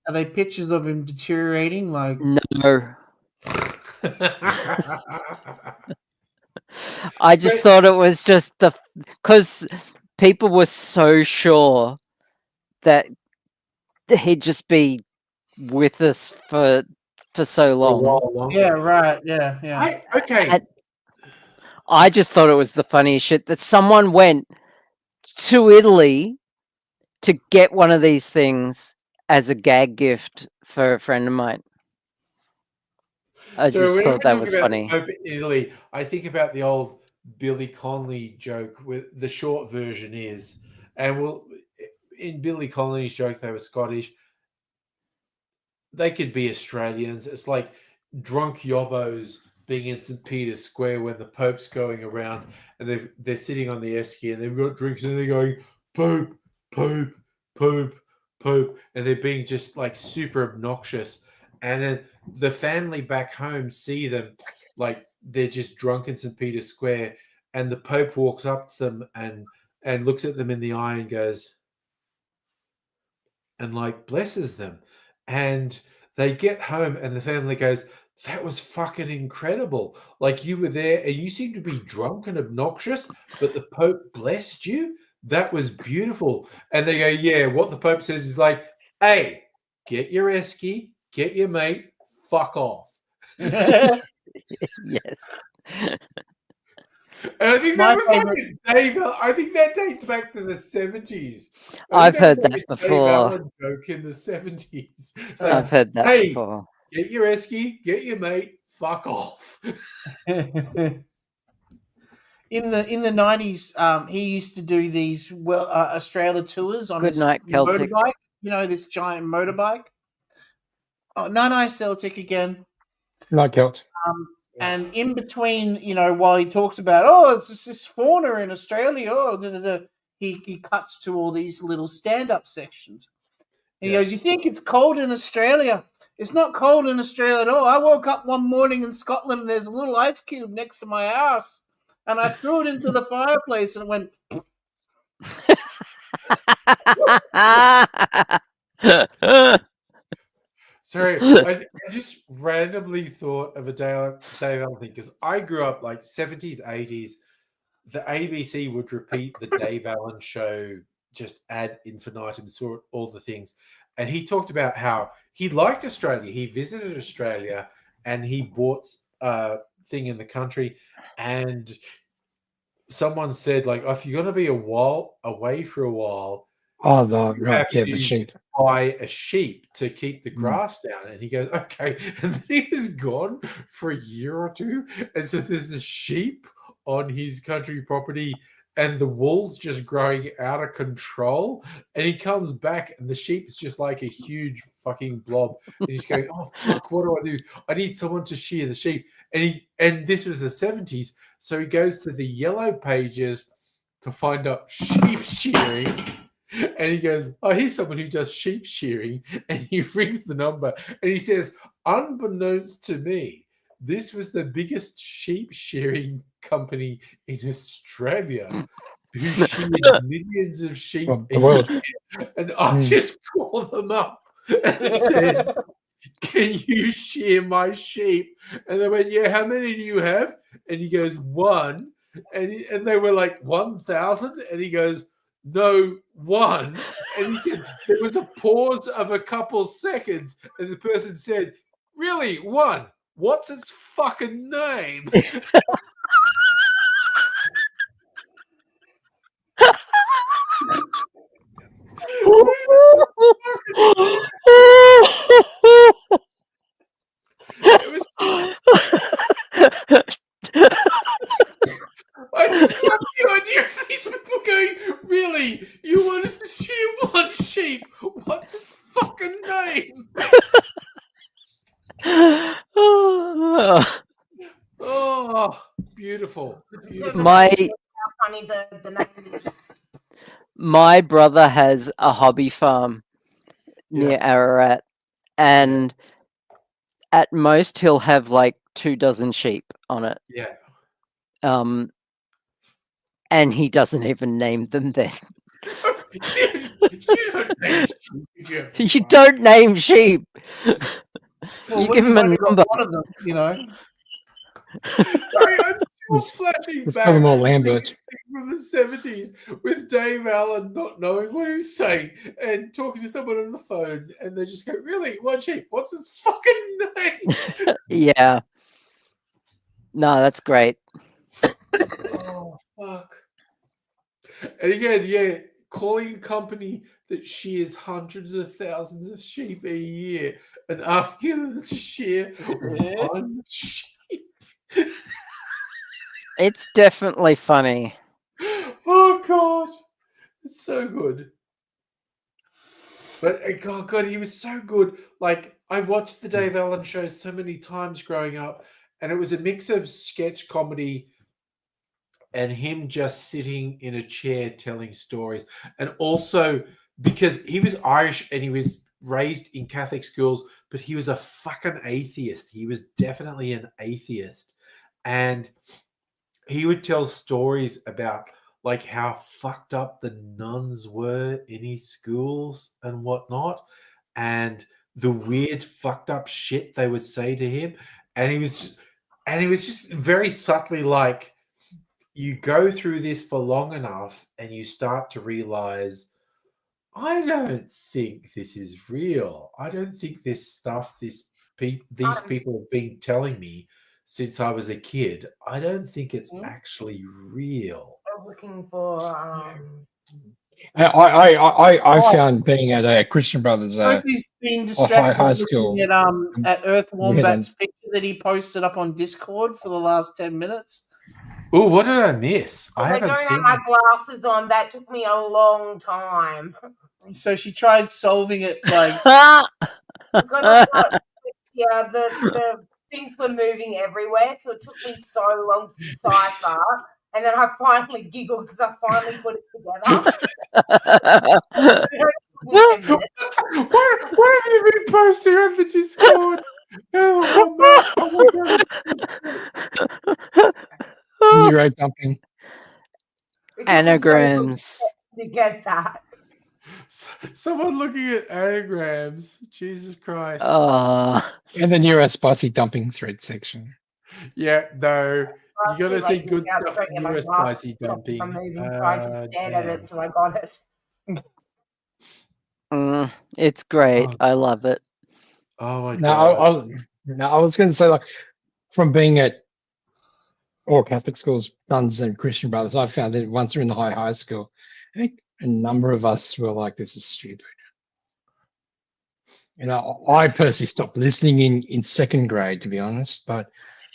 Are they pictures of him deteriorating? Like no. I just thought it was just because people were so sure that he'd just be with us for so For a long. while longer. Yeah, right. Yeah. Okay. I just thought it was the funniest shit that someone went to Italy to get one of these things as a gag gift for a friend of mine. I just thought that was funny. Pope in Italy, I think about the old Billy Connolly joke. With the short version is, and in Billy Connolly's joke, they were Scottish. They could be Australians. It's like drunk yobbos being in St. Peter's Square when the Pope's going around, and they're sitting on the esky and they've got drinks and they're going Pope, Pope, Pope, Pope, and they're being just like super obnoxious. And then the family back home see them like they're just drunk in St. Peter's Square, and the Pope walks up to them and looks at them in the eye and goes and like blesses them. And they get home and the family goes, that was fucking incredible. Like you were there and you seem to be drunk and obnoxious, but the Pope blessed you. That was beautiful. And they go, yeah, what the Pope says is like, hey, get your esky, get your mate, fuck off. Yes. And I think that was like Dave. I think that dates back to the 70s. I've heard that before. Dave Allen joke in the 70s. So, I've heard that before. Get your esky, get your mate, fuck off. In the 90s, he used to do these Australia tours on Good night, Celtic. motorbike. You know, this giant motorbike. Oh, no, Celtic again. Night, Celt. And in between, while he talks about, it's this fauna in Australia, he cuts to all these little stand-up sections. And he goes, you think it's cold in Australia? It's not cold in Australia at all. I woke up one morning in Scotland and there's a little ice cube next to my house. And I threw it into the fireplace and it went... Sorry, I just randomly thought of a Dave Allen thing because I grew up like 70s, 80s. The ABC would repeat the Dave Allen show just ad infinitum, saw all the things. And he talked about how he liked Australia. He visited Australia and he bought a thing in the country. And someone said, like, if you're going to be away for a while, the sheep. Buy a sheep to keep the grass down. And he goes, okay. And then he is gone for a year or two. And so there's a sheep on his country property and the wool's just growing out of control. And he comes back and the sheep's just like a huge fucking blob. And he's going, oh, fuck, what do I do? I need someone to shear the sheep. And this was the 70s. So he goes to the yellow pages to find out sheep shearing. And he goes, oh, here's someone who does sheep shearing. And he rings the number and he says, unbeknownst to me, this was the biggest sheep shearing company in Australia who sheared millions of sheep a year. And I just called them up and said, can you shear my sheep? And they went, yeah, how many do you have? And he goes, one. And they were like, 1,000? And he goes, no, one. And he said there was a pause of a couple seconds, and the person said, really, one? What's its fucking name? It was just... I just love the idea of these people going, really? You want us to shear one sheep? What's its fucking name? Oh, beautiful. My brother has a hobby farm near Ararat, and at most he'll have like 24 sheep on it. Yeah. And he doesn't even name them then. You don't name sheep. Well, you give him a number. One of them, Sorry, I'm flashing Let's back call them all like Lambert. from the 70s with Dave Allen not knowing what he was saying and talking to someone on the phone, and they just go, "Really? What sheep? What's his fucking name?" Yeah. No, that's great. Oh fuck! And again, yeah, calling a company that shears hundreds of thousands of sheep a year and asking them to shear one sheep. It's definitely funny. Oh god, it's so good. But God, he was so good. Like I watched the Dave Allen show so many times growing up, and it was a mix of sketch comedy and him just sitting in a chair telling stories, and also because he was Irish and he was raised in Catholic schools, but he was a fucking atheist. He was definitely an atheist, and he would tell stories about like how fucked up the nuns were in his schools and whatnot, and the weird fucked up shit they would say to him, and he was just very subtly like, you go through this for long enough and you start to realize, I don't think this is real. I don't think this stuff these people have been telling me since I was a kid, I don't think it's actually real. I'm looking for. I found being at a Christian Brothers Sophie's been or high distracted school. looking at Earth We had Wombat's picture that he posted up on Discord for the last 10 minutes. Oh, what did I miss? I I haven't don't seen have my glasses on. That took me a long time. So she tried solving it like Because I've got, yeah, the things were moving everywhere, so it took me so long to decipher. And then I finally giggled because I finally put it together. What have you been posting on the Discord? Oh my god. Euro dumping. Anagrams. To get that. Someone looking at anagrams. Jesus Christ. And the neurospicy dumping thread section. Yeah, no. You gotta say good Out stuff trying in to get my neurospicy glasses off dumping. from moving, so I just stared at it until I got it. It's great. I love it. Oh my god. I was going to say, like, from being at all Catholic schools, nuns and Christian Brothers, I found that once we're in the high school, I think a number of us were like, this is stupid. You know, I personally stopped listening in second grade, to be honest, but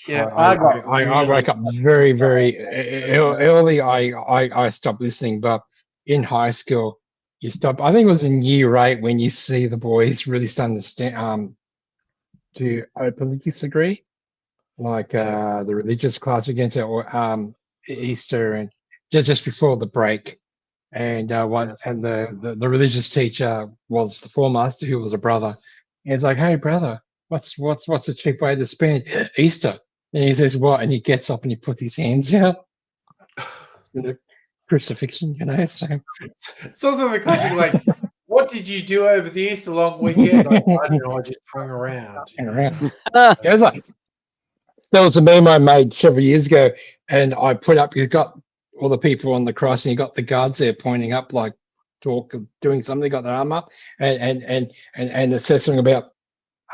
yeah, I woke up very, very early. I stopped listening, but in high school, you stop. I think it was in year 8 when you see the boys really starting to to openly disagree, like the religious class against it, or Easter, and just before the break. And the religious teacher was the form master, who was a brother. And he's like, "Hey, brother, what's a cheap way to spend Easter?" And he says, "What?" And he gets up and he puts his hands out in the crucifixion, you know. So it's also the classic, like, what did you do over the Easter long weekend? Like, I don't know, I just hung around. It was like, there was a meme I made several years ago, and I put up, you got all the people on the cross, and you got the guards there pointing up, like doing something. They got their arm up, and it says something about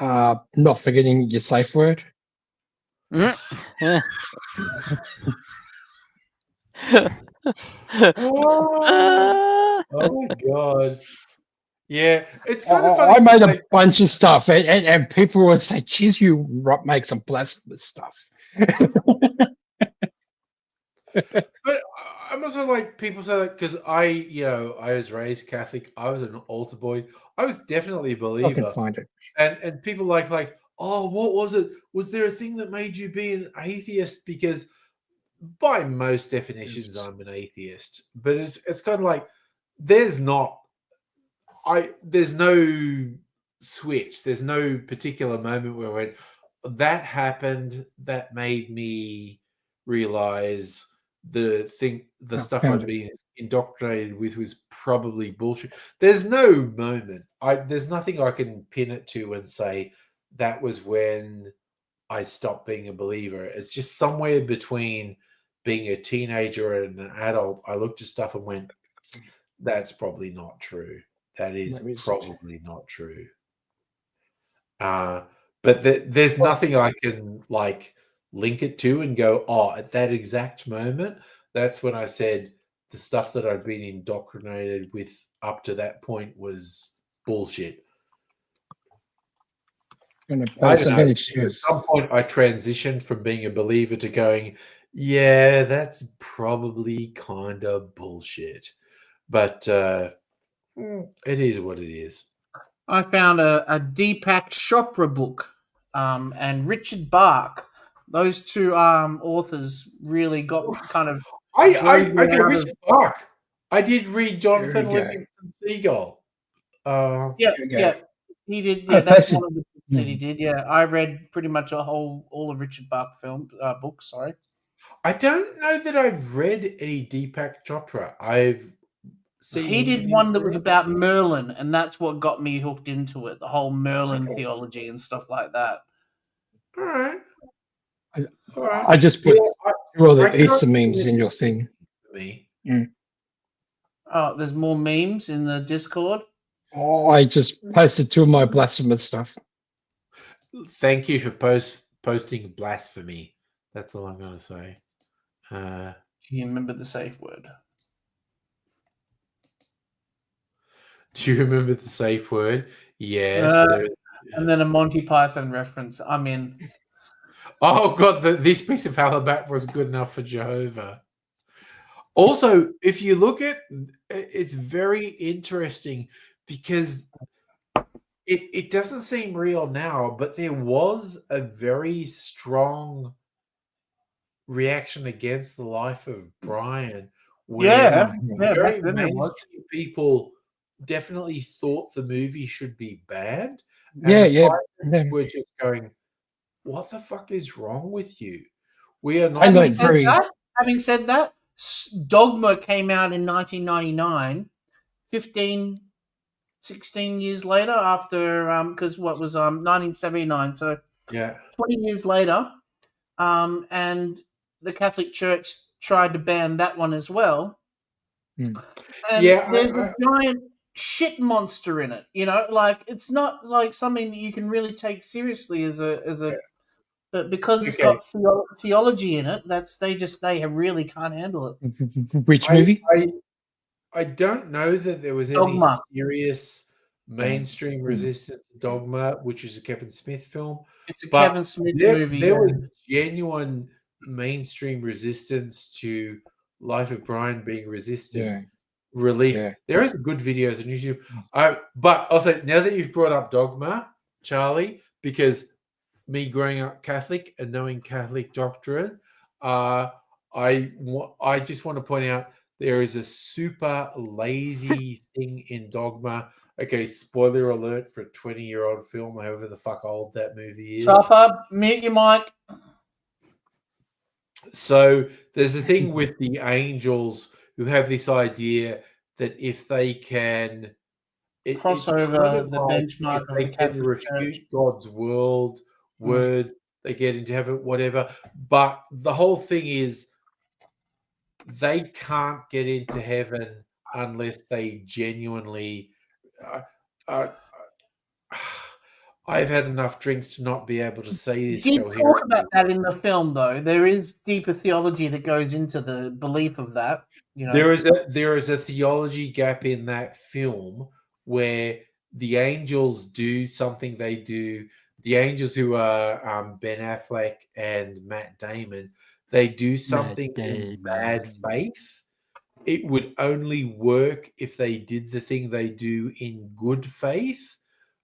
not forgetting your safe word. Oh my god. Yeah, it's kind of funny. I made a bunch of stuff, and people would say, "Geez, you make some blasphemous stuff." But I'm also like, people say that because I was raised Catholic. I was an altar boy. I was definitely a believer. I can find it. And people like, oh, what was it? Was there a thing that made you be an atheist? Because by most definitions, I'm an atheist. But it's kind of like, there's no switch. There's no particular moment where I went, that happened, that made me realize the stuff I'd been indoctrinated with was probably bullshit. There's no moment. There's nothing I can pin it to and say that was when I stopped being a believer. It's just somewhere between being a teenager and an adult, I looked at stuff and went, "That's probably not true. That is probably not true." But there's nothing I can like link it to and go, "Oh, at that exact moment, that's when I said the stuff that I'd been indoctrinated with up to that point was bullshit." I don't know. At some point, I transitioned from being a believer to going, "Yeah, that's probably kind of bullshit." But it is what it is. I found a Deepak Chopra book, and Richard Bach. Those two authors really got kind of. Okay, Richard Bach. I did read Jonathan Livingston Seagull. Yeah, he did. Yeah, that's one of the books that he did. Yeah, I read pretty much all of Richard Bach books. Sorry, I don't know that I've read any Deepak Chopra. I've seen he did one that was about Merlin, and that's what got me hooked into it. The whole Merlin theology and stuff like that. All right. I just put two other Easter memes in your thing. Oh, there's more memes in the Discord. Oh, I just posted two of my blasphemous stuff. Thank you for posting blasphemy. That's all I'm going to say. Do you remember the safe word? Do you remember the safe word? Yes. And then a Monty Python reference. I'm in. Oh, God, this piece of halibut was good enough for Jehovah. Also, if you look at it's very interesting because it doesn't seem real now, but there was a very strong reaction against the life of Brian. Where very mainstream people definitely thought the movie should be banned. And we're just going, what the fuck is wrong with you? We are not. Having said that, Dogma came out in 1999, 16 years later after, because what was 1979, so 20 years later, and the Catholic Church tried to ban that one as well. And there's a giant shit monster in it, like it's not like something that you can really take seriously as a but because it's got theology in it, they really can't handle it. Which movie? I don't know that there was Dogma. any serious mainstream resistance to Dogma, which is a Kevin Smith film. It's a Kevin Smith movie. There was genuine mainstream resistance to Life of Brian being released. There are some good videos on YouTube. But also, now that you've brought up Dogma, Charlie, because me growing up Catholic and knowing Catholic doctrine, I just want to point out there is a super lazy thing in Dogma. Okay, spoiler alert for a 20-year-old film, however the fuck old that movie is. Shut up, mute your mic. So there's a thing with the angels who have this idea that if they can cross over the benchmark of the Catholic refute Church. God's word, they get into heaven, whatever. But the whole thing is they can't get into heaven unless they genuinely. I've had enough drinks to not be able to say this. You did talk about that in the film, though. There is deeper theology that goes into the belief of that. There is a theology gap in that film where the angels do something they do. The angels who are Ben Affleck and Matt Damon, they do something in bad faith. It would only work if they did the thing they do in good faith,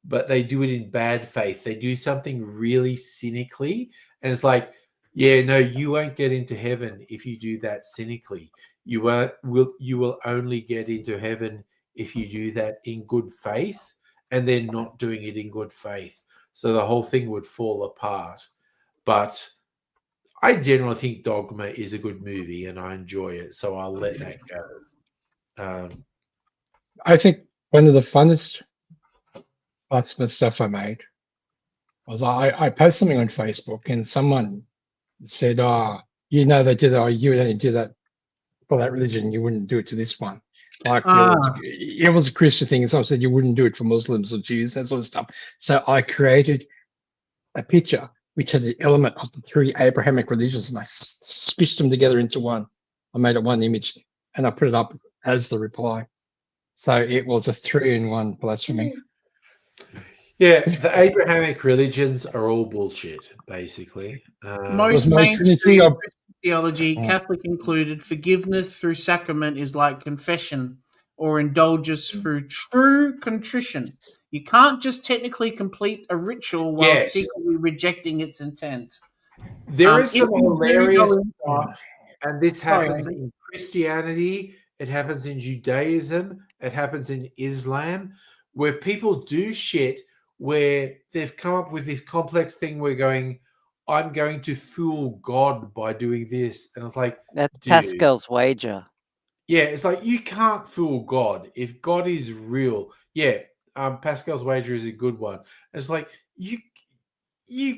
but they do it in bad faith. They do something really cynically, and it's like, yeah, no, you won't get into heaven if you do that cynically. You will only get into heaven if you do that in good faith, and they're not doing it in good faith. So the whole thing would fall apart. But I generally think Dogma is a good movie and I enjoy it, so I'll let that go. I think one of the funnest parts of the stuff I made was I posted something on Facebook and someone said, you know they do that, or you would only do that for that religion, you wouldn't do it to this one. Like it was a Christian thing, so I said you wouldn't do it for Muslims or Jews, that sort of stuff. So I created a picture which had the element of the 3 Abrahamic religions, and I squished them together into one. I made it one image, and I put it up as the reply. So it was a 3-in-1 blasphemy. Yeah, the Abrahamic religions are all bullshit, basically. Most no mainstream Trinity or- Christian theology, Catholic included, forgiveness through sacrament is like confession or indulgence through true contrition. You can't just technically complete a ritual while Yes. secretly rejecting its intent. There is if some you do hilarious go in- stuff, and this Sorry, happens Andy. in Christianity, it happens in Judaism, it happens in Islam, where people do shit where they've come up with this complex thing where going, I'm going to fool God by doing this. And it's like, That's dude. Pascal's wager. Yeah, it's like you can't fool God. If God is real, yeah, Pascal's wager is a good one. It's like you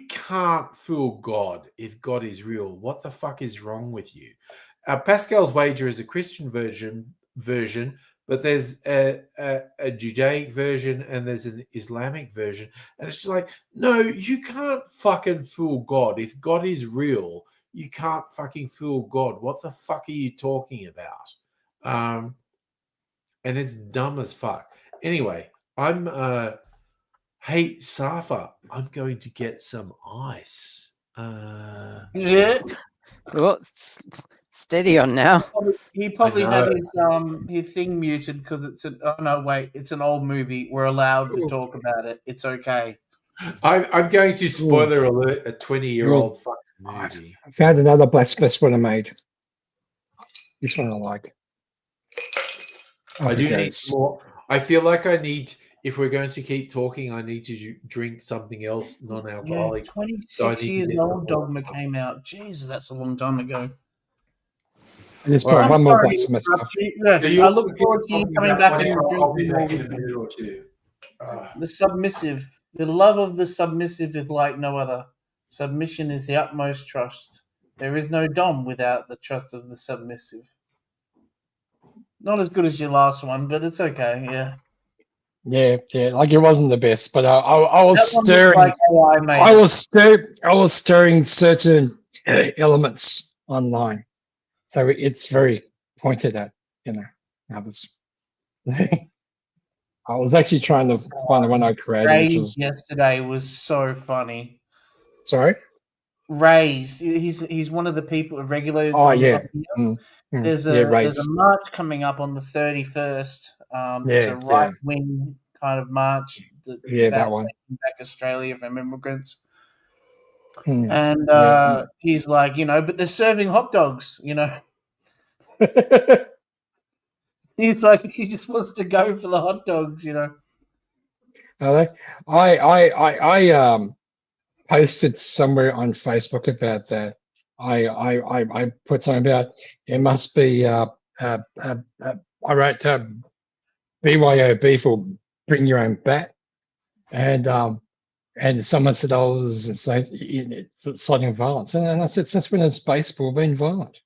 can't fool God if God is real. What the fuck is wrong with you? Pascal's wager is a Christian version, but there's a Judaic version and there's an Islamic version, and it's just like, no, you can't fucking fool God. If God is real, you can't fucking fool God. What the fuck are you talking about? And it's dumb as fuck. Anyway, I'm hey Safa, I'm going to get some ice. Yeah. Well, steady on now. He probably I had know. his thing muted because it's it's an old movie. We're allowed to Ooh. talk about it. It's okay. I'm going to spoiler alert a 20-year-old fucking movie. I found another blasphemous one I made. This one I like. I do need more. I feel like I need, if we're going to keep talking, I need to drink something else non-alcoholic. 26 years old Dogma came out. Jesus, that's a long time ago. And there's All right. one more Sorry, blasphemous stuff. Yes, I look forward to you coming back and I'll be drinking back more in a with me. minute or two. The submissive. The love of the submissive is like no other. Submission is the utmost trust. There is no dom without the trust of the submissive. Not as good as your last one, but it's okay. Yeah. Yeah, like it wasn't the best, but I was That one looks stirring. like AI made I it. was stirring certain elements online, so it's very pointed at others. I was actually trying to find the one I created, which Ray was yesterday was so funny. sorry. Ray's he's one of the people regulars. Oh on yeah. up here. There's There's a march coming up on the 31st. It's a right wing kind of march. That one. Back Australia from immigrants. Mm. And he's like, but they're serving hot dogs, He's like, he just wants to go for the hot dogs, Are they? I posted somewhere on Facebook about that. I put something about it must be I wrote BYOB for bring your own bat, and someone said, "Oh, it's inciting violence," and I said, "Since when has baseball been violent?"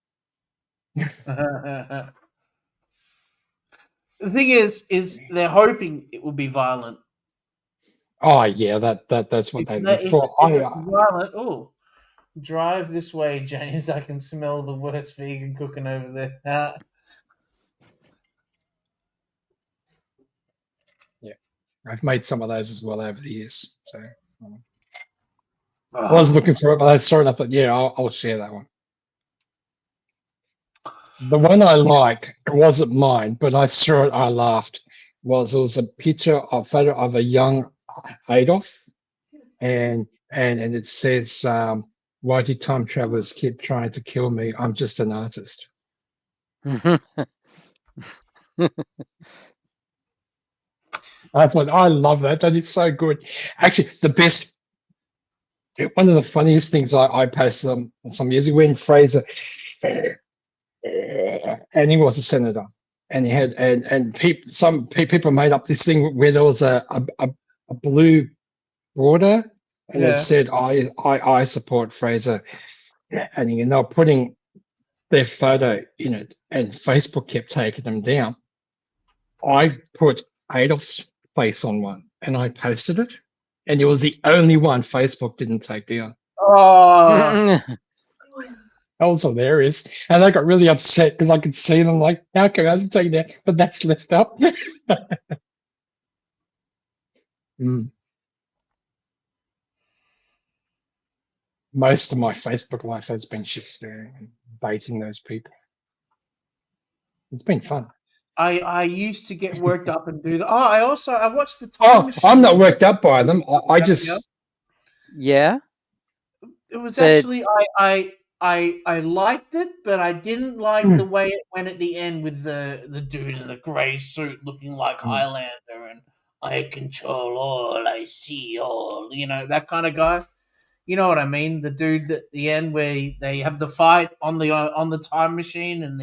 The thing is they're hoping it will be violent. Oh yeah, that's what they look for. Violent. Oh, drive this way, James. I can smell the worst vegan cooking over there. I've made some of those as well over the years. So I was looking for it, but I saw it and I thought, yeah, I'll share that one. The one I like, it wasn't mine, but I saw it, I laughed. It was a photo of a young Adolf, and it says, "Why do time travelers keep trying to kill me? I'm just an artist." I thought, I love that. That is so good. Actually, one of the funniest things I posted some years ago when Fraser, and he was a senator, and he had some people made up this thing where there was a blue border, and it said, "I support Fraser," and they're putting their photo in it, and Facebook kept taking them down. I put Adolf's face on one, and I posted it, and it was the only one Facebook didn't take down. Oh, That was hilarious, and I got really upset because I could see them like, how come I wasn't taken down? But that's left up. Mm. Most of my Facebook life has been shit sharing and baiting those people. It's been fun. I used to get worked up and do that. I watched the Time Oh, Machine. I'm not worked up by them. I just Yeah. It was The- actually I liked it, but I didn't like the way it went at the end with the dude in the grey suit looking like Highlander and I control all, I see all, that kind of guy. You know what I mean? The dude at the end where they have the fight on the time machine and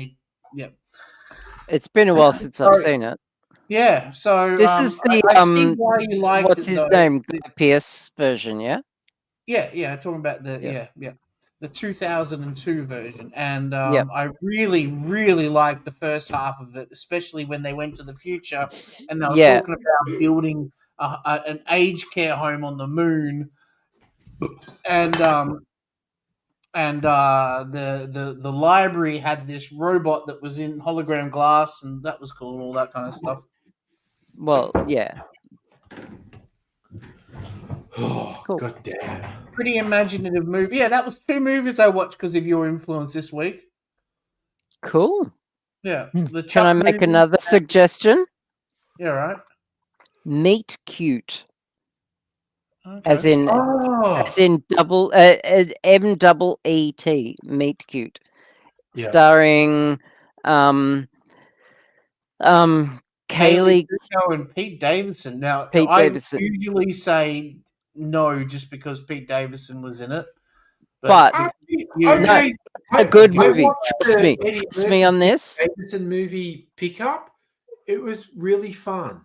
It's been a while since I've seen it. yeah. So This is the I see why you liked what's it. his though. name? Guy Pearce version, yeah. Yeah. Talking about the 2002 version, and Yep. I really, really liked the first half of it, especially when they went to the future and they were talking about building an aged care home on the moon, and the library had this robot that was in hologram glass, and that was cool, and all that kind of stuff. Well, yeah. Oh, Cool. God damn. Pretty imaginative movie. Yeah, that was 2 movies I watched because of your influence this week. Cool. Yeah. The Can Chuck I make movies another suggestion? Yeah, right. Meet Cute. Okay. As in double MEET. Meet Cute. Yeah. Starring Kaylee Cuoco and Pete Davidson. Now, Pete I Davidson. usually say no just because Pete Davidson was in it. But Okay, a good I movie. watched Trust the me. Eddie Trust me on this. Davidson movie Pickup. It was really fun.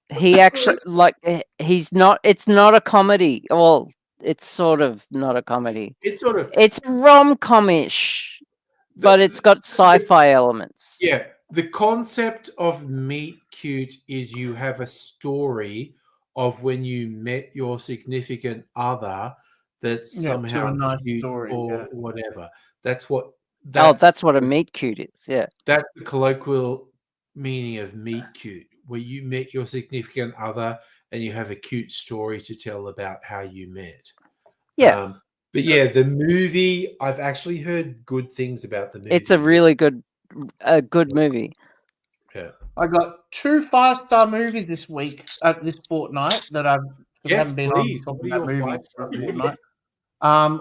He actually he's not. It's not a comedy. Well, it's sort of not a comedy. It's sort of It's rom-com-ish, but it's got sci-fi elements. Yeah, the concept of Meet Cute is you have a story of when you met your significant other that's somehow a nice cute story, or whatever. That's what. That's what a meet cute is. Yeah. That's the colloquial meaning of meet cute, where you met your significant other and you have a cute story to tell about how you met. Yeah. But yeah, the movie, I've actually heard good things about the movie. It's a really good movie. Yeah. I got 2 5-star movies this week, this fortnight that I haven't been on talking about movies for a fortnight.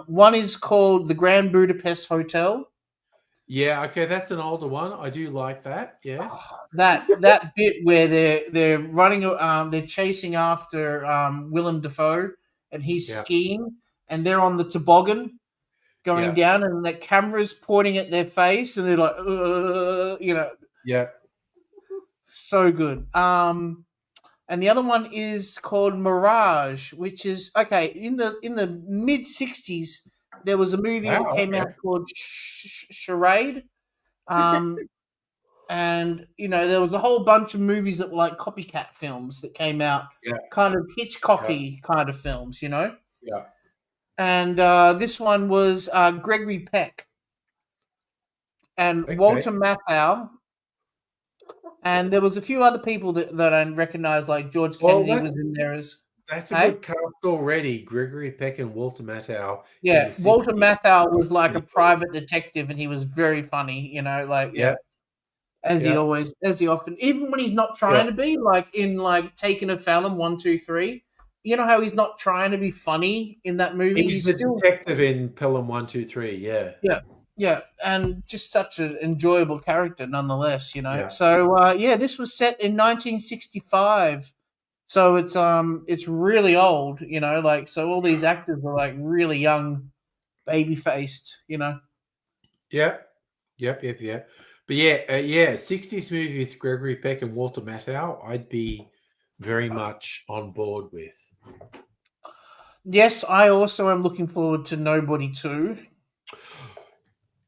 One is called The Grand Budapest Hotel. Yeah, okay, that's an older one. I do like that. Yes, that bit where they're running, they're chasing after Willem Dafoe, and he's skiing, and they're on the toboggan going down, and the camera's pointing at their face, and they're like, Yeah. So good. And the other one is called Mirage, which is in the mid '60s. There was a movie that came out called Charade, and there was a whole bunch of movies that were like copycat films that came out, kind of Hitchcocky kind of films, Yeah. And this one was Gregory Peck and Walter Matthau. And there was a few other people that I recognize, like George Kennedy was in there as. That's a good cast already. Gregory Peck and Walter Matthau. Yeah, Walter Matthau was like a private detective, and he was very funny. As he often, even when he's not trying to be, like in Taken a Felon 1, 2, 3. You know how he's not trying to be funny in that movie. He's the detective in Pelham 1, 2, 3. Yeah. Yeah, and just such an enjoyable character nonetheless, So this was set in 1965, so it's really old, so all these actors are like really young, baby faced, Yep. But yeah, 60s movie with Gregory Peck and Walter Matthau, I'd be very much on board with. Yes, I also am looking forward to Nobody 2.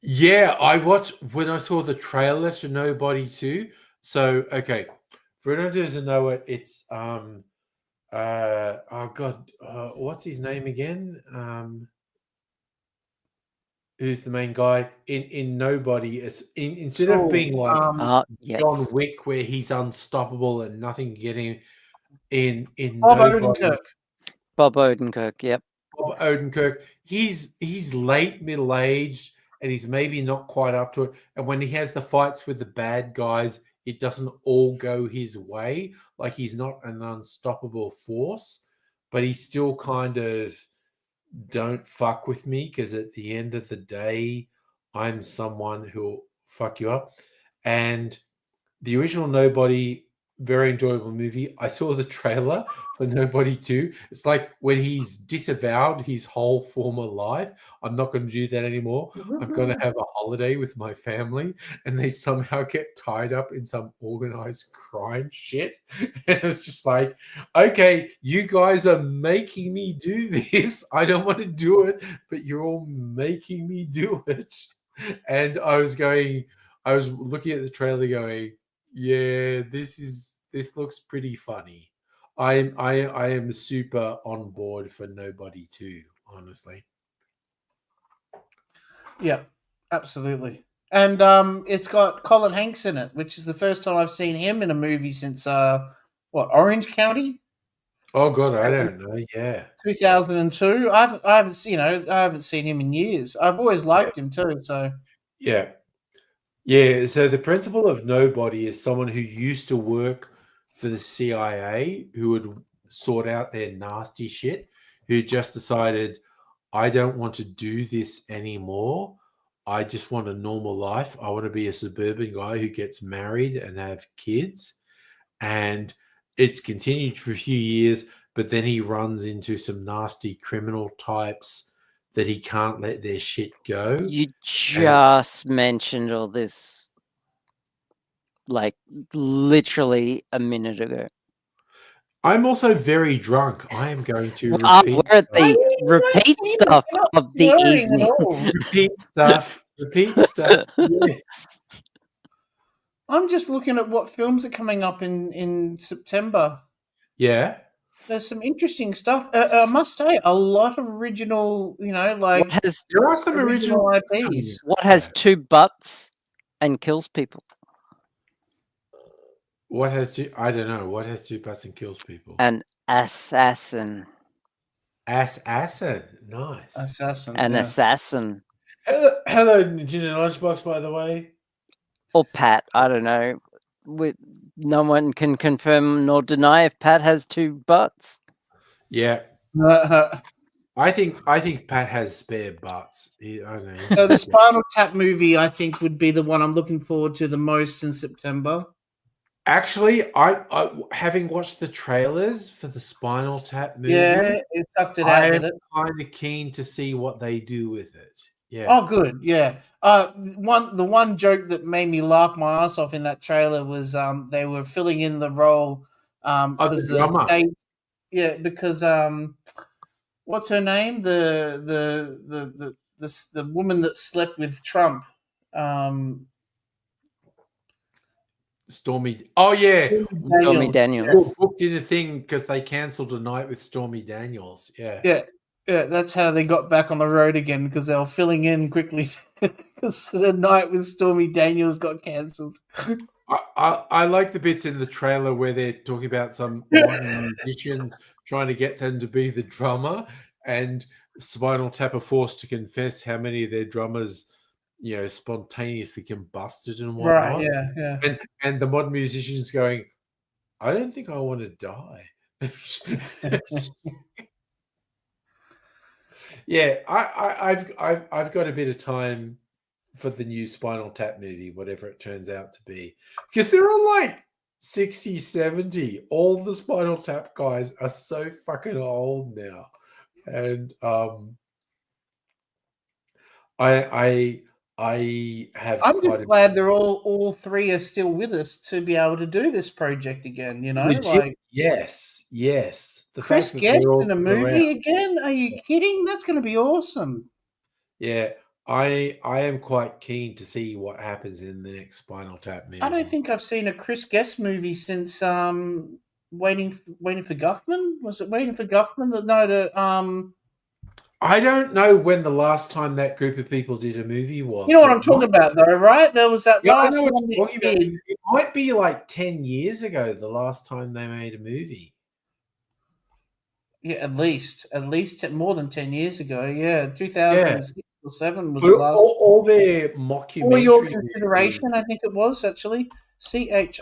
Yeah, I watched when I saw the trailer to Nobody 2. So, okay, for anyone who doesn't know it, it's oh god, what's his name again? Who's the main guy in Nobody? Instead of being like John Yes. Wick, where he's unstoppable and nothing can get him, in Bob Nobody, Odenkirk. Bob Odenkirk. Yep. Bob Odenkirk, he's late middle aged and he's maybe not quite up to it. And when he has the fights with the bad guys, it doesn't all go his way. Like he's not an unstoppable force, but he's still kind of don't fuck with me because at the end of the day, I'm someone who'll fuck you up. And the original Nobody, very enjoyable movie. I saw the trailer for Nobody 2. It's like when he's disavowed his whole former life. I'm not going to do that anymore. I'm going to have a holiday with my family, and they somehow get tied up in some organized crime shit. And it's just like, okay, you guys are making me do this. I don't want to do it, but you're all making me do it. And I was looking at the trailer going, yeah, this looks pretty funny. I am super on board for Nobody 2, honestly. Yeah, absolutely. And it's got Colin Hanks in it, which is the first time I've seen him in a movie since Orange County, Oh god, I don't know. Yeah. 2002. I haven't seen I haven't seen him in years. I've always liked him too. So Yeah. Yeah, so the principal of Nobody is someone who used to work for the CIA, who would sort out their nasty shit, who just decided, I don't want to do this anymore. I just want a normal life. I want to be a suburban guy who gets married and have kids. And it's continued for a few years, but then he runs into some nasty criminal types that he can't let their shit go. You just mentioned all this like literally a minute ago. I'm also very drunk. I am going to We're at the I mean, repeat stuff of the slurring at evening. all. repeat stuff. Repeat stuff. Yeah. I'm just looking at what films are coming up in September. Yeah. There's some interesting stuff. I must say, a lot of original, like There are some original IPs. What has two butts and kills people? What has two? I don't know. What has two butts and kills people? An assassin. Assassin. Nice. Assassin. An yeah. assassin. Hello, Nintendo Lunchbox, by the way. Or Pat. I don't know. No one can confirm nor deny if Pat has two butts. Yeah. I think Pat has spare butts. I don't know. So the Spinal Tap movie, I think, would be the one I'm looking forward to the most in September. Actually, I having watched the trailers for the Spinal Tap movie, Yeah, it sucked it out. I Did am it? kind of keen to see what they do with it. Yeah. Oh, good. Yeah. The one joke that made me laugh my ass off in that trailer was they were filling in the role because the drummer. because what's her name? The woman that slept with Trump. Stormy. Oh yeah, Stormy Daniels. Booked in a thing because they cancelled a night with Stormy Daniels. Yeah. Yeah, that's how they got back on the road again because they were filling in quickly because the night with Stormy Daniels got cancelled. I like the bits in the trailer where they're talking about some modern musicians trying to get them to be the drummer, and Spinal Tap are forced to confess how many of their drummers, spontaneously combusted and whatnot. Right? Yeah. And the modern musicians going, I don't think I want to die. Yeah, I've got a bit of time for the new Spinal Tap movie, whatever it turns out to be, because they're all like 60, 70. All the Spinal Tap guys are so fucking old now, and I have. I'm just glad they're all three are still with us to be able to do this project again. Legit, yes. The Chris fact that Guest they're all in a movie again? Are you kidding? That's going to be awesome. Yeah, I am quite keen to see what happens in the next Spinal Tap movie. I don't think I've seen a Chris Guest movie since Waiting for Guffman. Was it Waiting for Guffman? I don't know when the last time that group of people did a movie was. You know what I'm talking about, though, right? There was that Yeah, I last know what one you're they talking about. did. It might be like 10 years ago, the last time they made a movie. Yeah, at least more than 10 years ago. Yeah, 2006 or 7 was the last. All their mockumentary For your movies. consideration, I think it was actually CHRISGUE.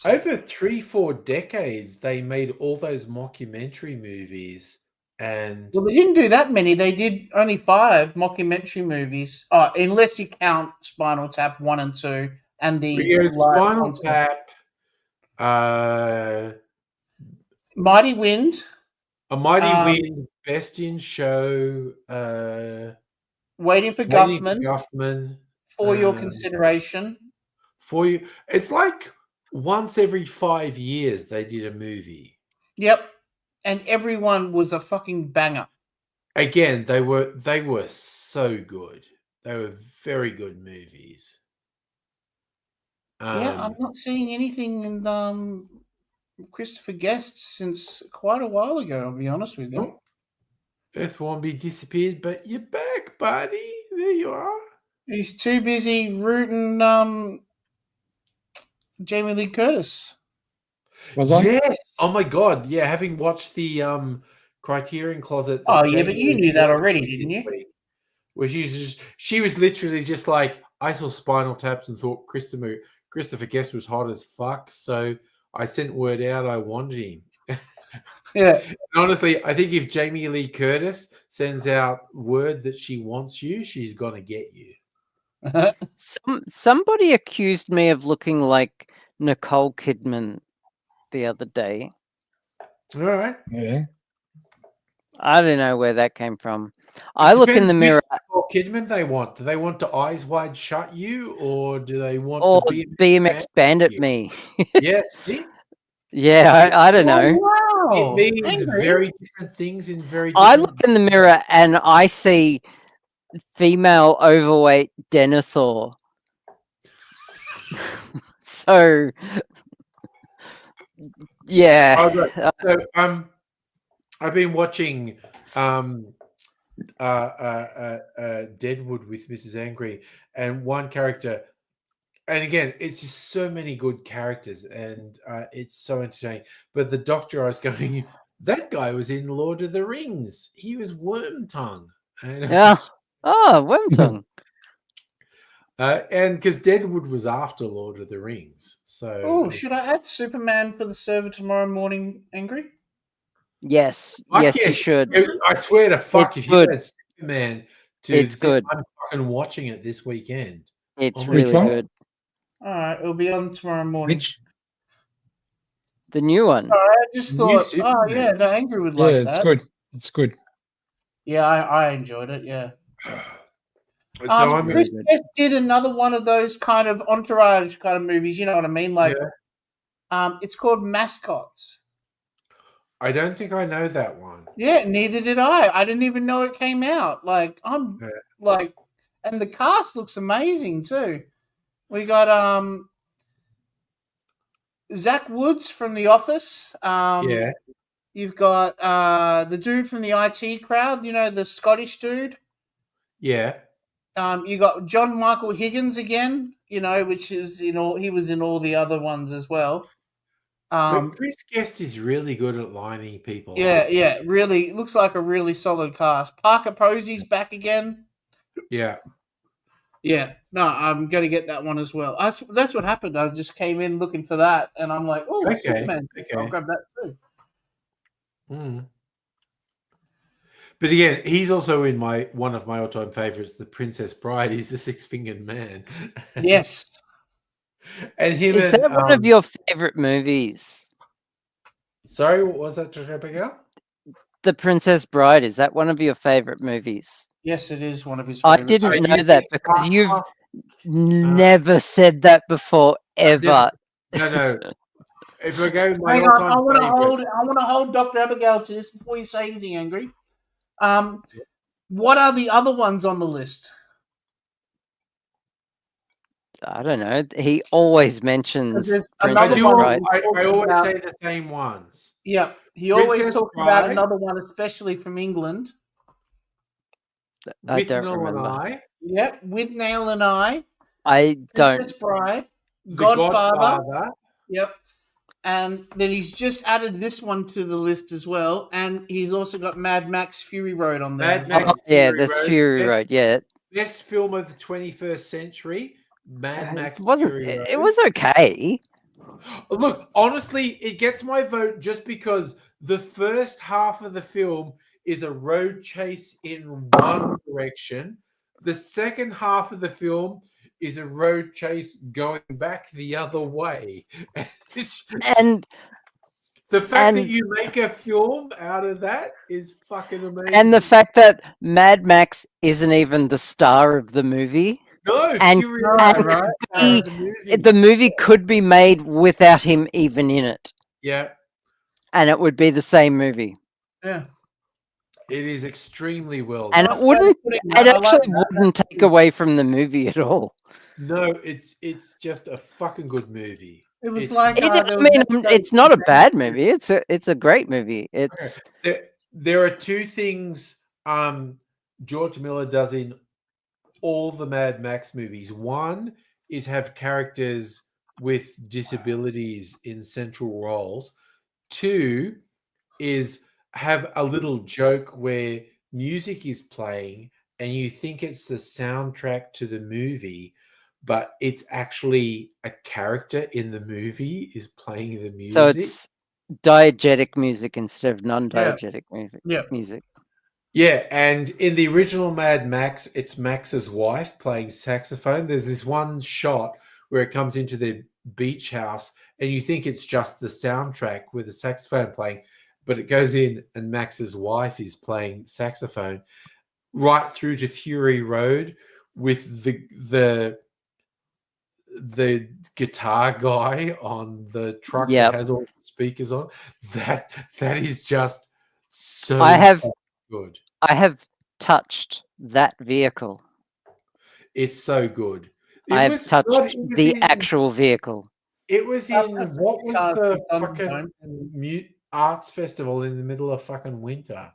Over 3-4 decades, they made all those mockumentary movies, and Well, they didn't do that many. They did only 5 mockumentary movies, unless you count Spinal Tap 1 and 2 and the Spinal Tap, Mighty Wind, A Mighty Wind, Best in Show, Waiting for Guffman, For Your Consideration. For you, it's like once every 5 years they did a movie. Yep, and everyone was a fucking banger. Again, they were so good. They were very good movies. Yeah, I'm not seeing anything in Christopher Guest since quite a while ago. I'll be honest with you. Earthwormy disappeared, but you're back, buddy. There you are. He's too busy rooting Jamie Lee Curtis. Yes. Oh my god. Yeah, having watched the Criterion Closet. Oh yeah, but you knew that already, didn't you? Where she was literally just like, I saw Spinal Taps and thought Christopher Guest was hot as fuck, so I sent word out I wanted him. Yeah. And honestly, I think if Jamie Lee Curtis sends out word that she wants you, she's gonna get you. Somebody accused me of looking like Nicole Kidman the other day. All right. Yeah. I don't know where that came from. I look in the mirror. Nicole Kidman they want. Do they want to Eyes Wide Shut you, or do they want to BMX Bandit me? Yes. See? Yeah, I don't know. Wow. It means very different things in very different... I look in the mirror and I see female overweight Denethor. So, yeah. Oh, right. So, I've been watching Deadwood with Mrs. Angry, and one character, and again, it's just so many good characters, and it's so entertaining. But the doctor, I was going, that guy was in Lord of the Rings. He was Wormtongue. Yeah. Oh, Wormtongue. And because Deadwood was after Lord of the Rings. So, should I add Superman for the server tomorrow morning, Angry? Yes, yes, you should. I swear to fuck, it's if you had Superman, it's good. I'm fucking watching it this weekend. It's really good. All right, it'll be on tomorrow morning. The new one. All right, I just thought, no, Angry would like that. Yeah, it's good. It's good. Yeah, I enjoyed it. Yeah. So Chris Guest did another one of those kind of entourage kind of movies. You know what I mean? Like, it's called Mascots. I don't think I know that one. Yeah, neither did I. I didn't even know it came out. Like, and the cast looks amazing too. We got Zach Woods from The Office. You've got the dude from the IT Crowd. You know, the Scottish dude. Yeah. You got John Michael Higgins again. You know, which is he was in all the other ones as well. But Chris Guest is really good at lining people up. Yeah, really looks like a really solid cast. Parker Posey's back again. Yeah. Yeah, no, I'm going to get that one as well. That's what happened. I just came in looking for that, and I'm like, oh, Superman. Okay. I'll grab that too. Mm. But again, he's also in one of my all-time favorites, The Princess Bride. He's the six-fingered man. Yes. And him is that one of your favorite movies? Sorry, what was that, Rebecca? The Princess Bride. Is that one of your favorite movies? Yes, it is one of his favorites. I didn't know that because you've never said that before, ever. No. if I go with my Hang on, all-time I want to favorite, hold Dr. Abigail to this before you say anything angry. What are the other ones on the list? I don't know. He always mentions there's Princess another one Bride. I always about- say the same ones. Yeah, he always Princess talks about Bride, another one, especially from England. I With don't Nell and remember. I, Yep, with Nail and I, I don't. Princess Bride, The Godfather. Godfather. Yep. And then he's just added this one to the list as well. And he's also got Mad Max Fury Road on there. Mad as Max well. Oh, yeah, Fury that's Road. Fury Road. Yeah, Best film of the 21st century, Mad Max it wasn't. Fury Road. It was okay. Look, honestly, it gets my vote just because the first half of the film is a road chase in one direction. The second half of the film is a road chase going back the other way. And the fact that and- you make a film out of that is fucking amazing. and the fact that Mad Max isn't even the star of the movie. no, and- Fury Right, Road right. is the movie. The movie could be made without him even in it, Yeah, and it would be the same movie. Yeah. it is extremely well And done. it wouldn't. putting It that. I like actually that. wouldn't take away from the movie at all. No, it's just a fucking good movie. It was It's- like I there was mean, it's not a bad movie. It's a great movie. It's there are two things George Miller does in all the Mad Max movies. One is have characters with disabilities in central roles. Two is have a little joke where music is playing and you think it's the soundtrack to the movie, but it's actually a character in the movie is playing the music. so it's diegetic music instead of non-diegetic music. Yeah, and in the original Mad Max, it's Max's wife playing saxophone. There's this one shot where it comes into the beach house and you think it's just the soundtrack with the saxophone playing, but it goes in and Max's wife is playing saxophone right through to Fury Road with the guitar guy on the truck that has all the speakers on. That is just so good. I have touched that vehicle. It's so good. I have touched the actual vehicle. It was in what was the fucking arts festival in the middle of fucking winter?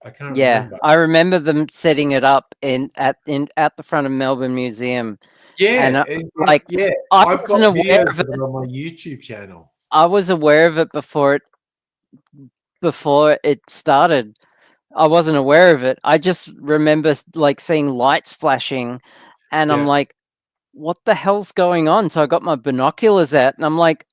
I can't remember. I remember them setting it up at the front of Melbourne Museum. Yeah, and, I I've got videos of it on my YouTube channel. I was aware of it before it started. I wasn't aware of it. I just remember like seeing lights flashing, and I'm like, "What the hell's going on?" So I got my binoculars out, and I'm like,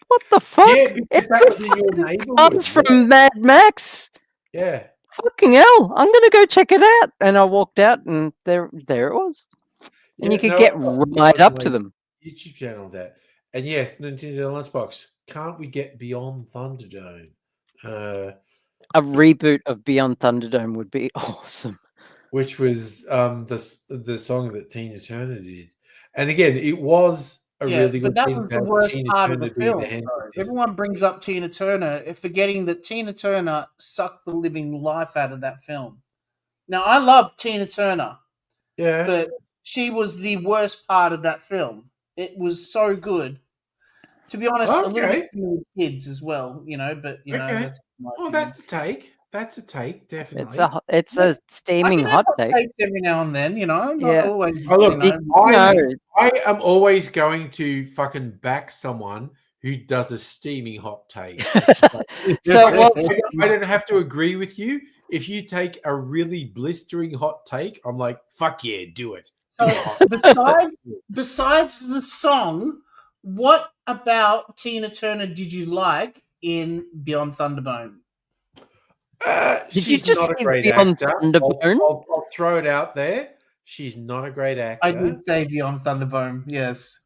"What the fuck? Yeah, because it's that was in your neighborhood. from Mad Max." Yeah. Fucking hell! I'm gonna go check it out. And I walked out, and there it was. And you could get right up to them. YouTube channel that. And yes, Nintendo Lunchbox. Can't we get Beyond Thunderdome? A reboot of Beyond Thunderdome would be awesome. Which was the song that Tina Turner did. And again, it was a really good but that thing was to the have worst Tina part of Turner the be film. the hand of this. Everyone brings up Tina Turner, forgetting that Tina Turner sucked the living life out of that film. Now, I love Tina Turner. Yeah. But she was the worst part of that film. It was so good. To be honest, a little bit for kids as well, but Okay. That's that's a take. That's a take, definitely. It's a steaming hot take. Every now and then, not always. Oh, look, I am always going to fucking back someone who does a steaming hot take. So I don't have to agree with you. If you take a really blistering hot take, I'm like, fuck yeah, do it. So besides the song, what about Tina Turner did you like in Beyond Thunderdome? Did you She's just not a say great Beyond actor. Thunderdome? I'll throw it out there. She's not a great actor. I did say Beyond Thunderdome, yes.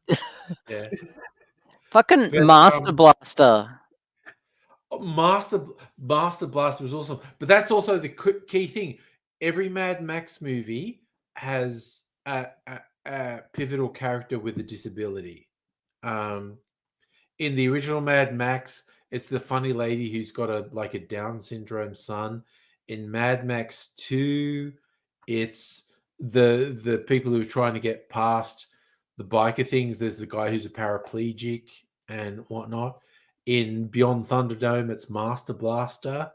Yeah. Fucking Master Blaster. Master Blaster was awesome, but that's also the key thing. Every Mad Max movie has a pivotal character with a disability. in the original Mad Max, it's the funny lady who's got a Down syndrome son. In Mad Max 2, it's the people who are trying to get past the biker things. There's the guy who's a paraplegic and whatnot. In Beyond Thunderdome, it's Master Blaster.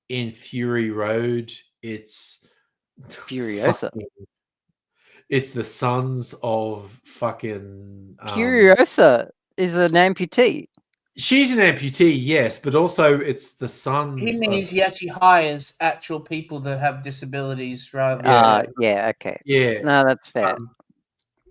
In Fury Road, it's Furiosa. it's the sons of fucking Furiosa is an amputee. She's an amputee, yes, but also it's the sons. He means he actually hires actual people that have disabilities rather than. Yeah, okay. Yeah. No, that's fair.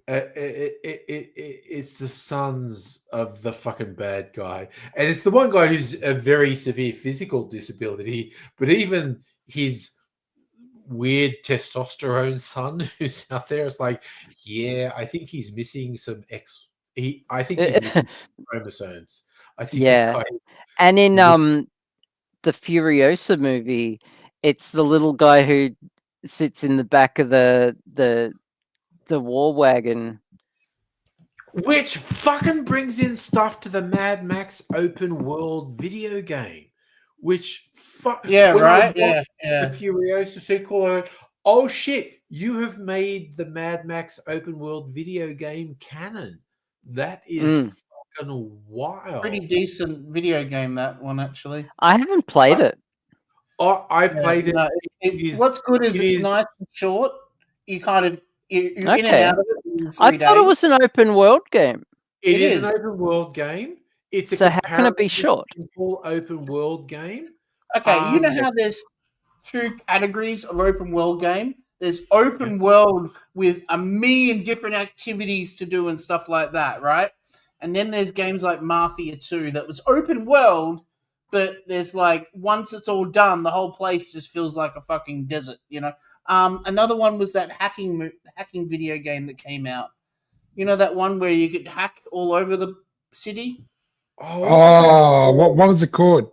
It's the sons of the fucking bad guy, and it's the one guy who's a very severe physical disability, but even his weird testosterone son who's out there is like, yeah, I think he's missing some I think he's missing some chromosomes. I think Yeah. And in the Furiosa movie, it's the little guy who sits in the back of the war wagon. Which fucking brings in stuff to the Mad Max open world video game. Which right? Yeah. The Furiosa sequel, I went, oh shit, you have made the Mad Max open world video game canon. That is fucking wild. Pretty decent video game, that one, actually. I haven't played it. I've played it. No, what's good is it's nice and short. You kind of you're in and out of it in 3 I days. thought it was an open world game. It is an open world game. It's so how can it be short? Simple open world game. Okay, you know how there's 2 categories of open world game? There's open world with a million different activities to do and stuff like that, right? And then there's games like Mafia 2 that was open world, but there's like, once it's all done, the whole place just feels like a fucking desert, you know? Another one was that hacking video game that came out. You know that one where you could hack all over the city? What was it called?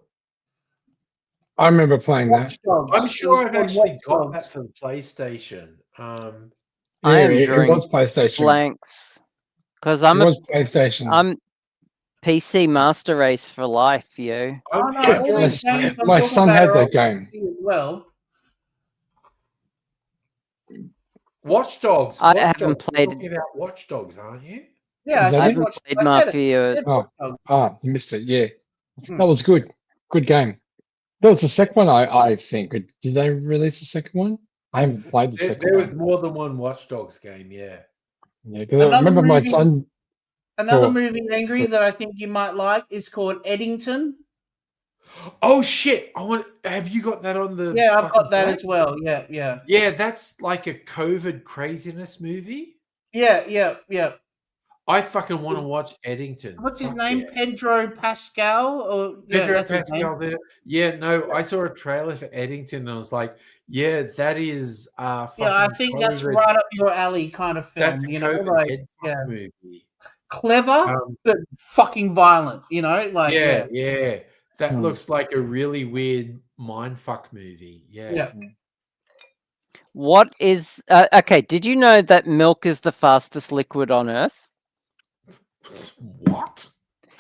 I remember playing that. I'm sure I've actually got that for the PlayStation. I am it was PlayStation. Blanks because I'm PlayStation. I'm PC Master Race for life, yo. My son had that game. Well, Watch Dogs. I haven't played. You're talking about Watch Dogs, aren't you? Yeah, I haven't played Mafia. You missed it. Yeah, that was good. Good game. There was a second one, I think. Did they release a second one? I haven't played the second one. There was more than one Watch Dogs game, yeah. Yeah, because I remember my son. Another movie, Angry, that I think you might like is called Eddington. Oh shit! Have you got that on the? Yeah, I've got that as well. Yeah. Yeah, that's like a COVID craziness movie. Yeah. I fucking want to watch Eddington. What's his name? Yeah. Pedro Pascal? Or Pedro Pascal there. Yeah, no, I saw a trailer for Eddington and I was like, yeah, that is I think that's right up your alley kind of film. That's you know, like movie. Clever but fucking violent, you know? Like yeah. That looks like a really weird mindfuck movie. Yeah. What is okay, did you know that milk is the fastest liquid on Earth? What?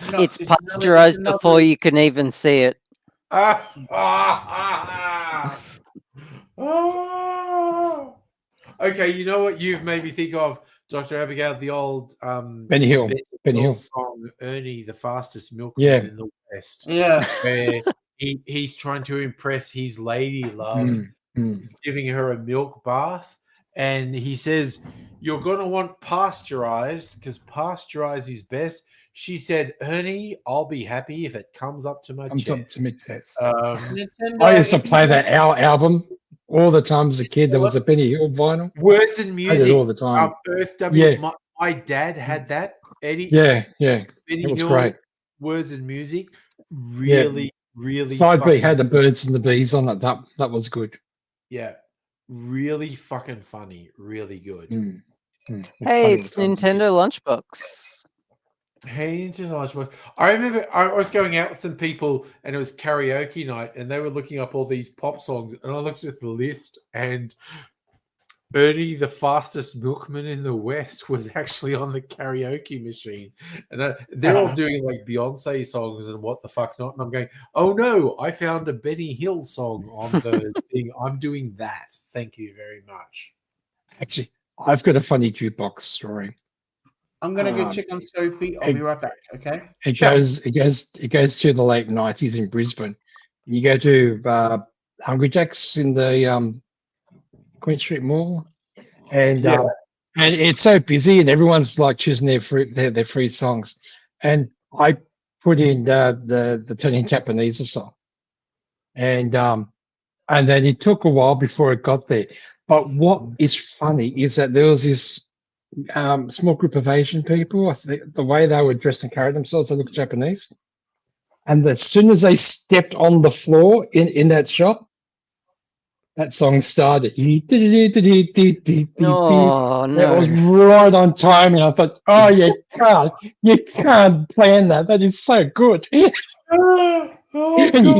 No, it's pasteurized before you can even see it. Okay, you know what you've made me think of, Dr. Abigail, the old Benny Hill song, Ernie, the fastest milkman in the West. Yeah. Where he's trying to impress his lady love. He's giving her a milk bath. And he says, you're going to want pasteurized because pasteurized is best. She said, Ernie, I'll be happy if it comes up to my chest. I used to play that album all the time as a kid. There was a Benny Hill vinyl. Words and Music. All the time. Earth W. My dad had that, Eddie. Yeah. Benny it was Hill, great. Words and Music. Really. Side B had the birds and the bees on it. That was good. Yeah. Really fucking funny. Really good. Hey, it's Nintendo Lunchbox. Hey, Nintendo Lunchbox. I remember I was going out with some people and it was karaoke night and they were looking up all these pop songs and I looked at the list and Ernie, the fastest milkman in the West, was actually on the karaoke machine. And they're all doing like Beyonce songs and what the fuck not. And I'm going, oh no, I found a Benny Hill song on the thing. I'm doing that. Thank you very much. Actually, I've got a funny jukebox story. I'm gonna go check on Sophie. I'll be right back. Okay. It goes to the late 90s in Brisbane. You go to Hungry Jack's in the Queen Street Mall, and it's so busy, and everyone's like choosing their free songs. And I put in the Turning Japanese song, and then it took a while before it got there. But what is funny is that there was this small group of Asian people. I think the way they were dressed and carried themselves, they looked Japanese. And as soon as they stepped on the floor in that shop, that song started. Oh no! It was right on time, and I thought, "Oh, you can't plan that. That is so good." Oh God.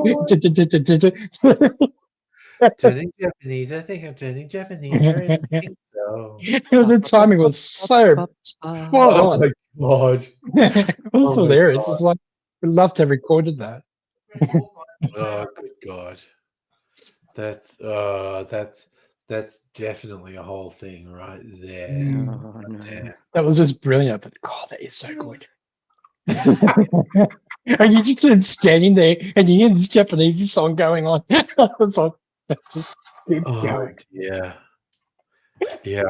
Turning Japanese. I think I'm turning Japanese. I really think so. The timing was so spot on. My God. It was Oh my hilarious. God. It's like we'd love to have recorded that. Oh, good God. That's definitely a whole thing right there. Oh, no. Damn. That was just brilliant. But God, that is so good. And you just standing there and you hear this Japanese song going on. I was like, that's just keep going. Yeah. Yeah.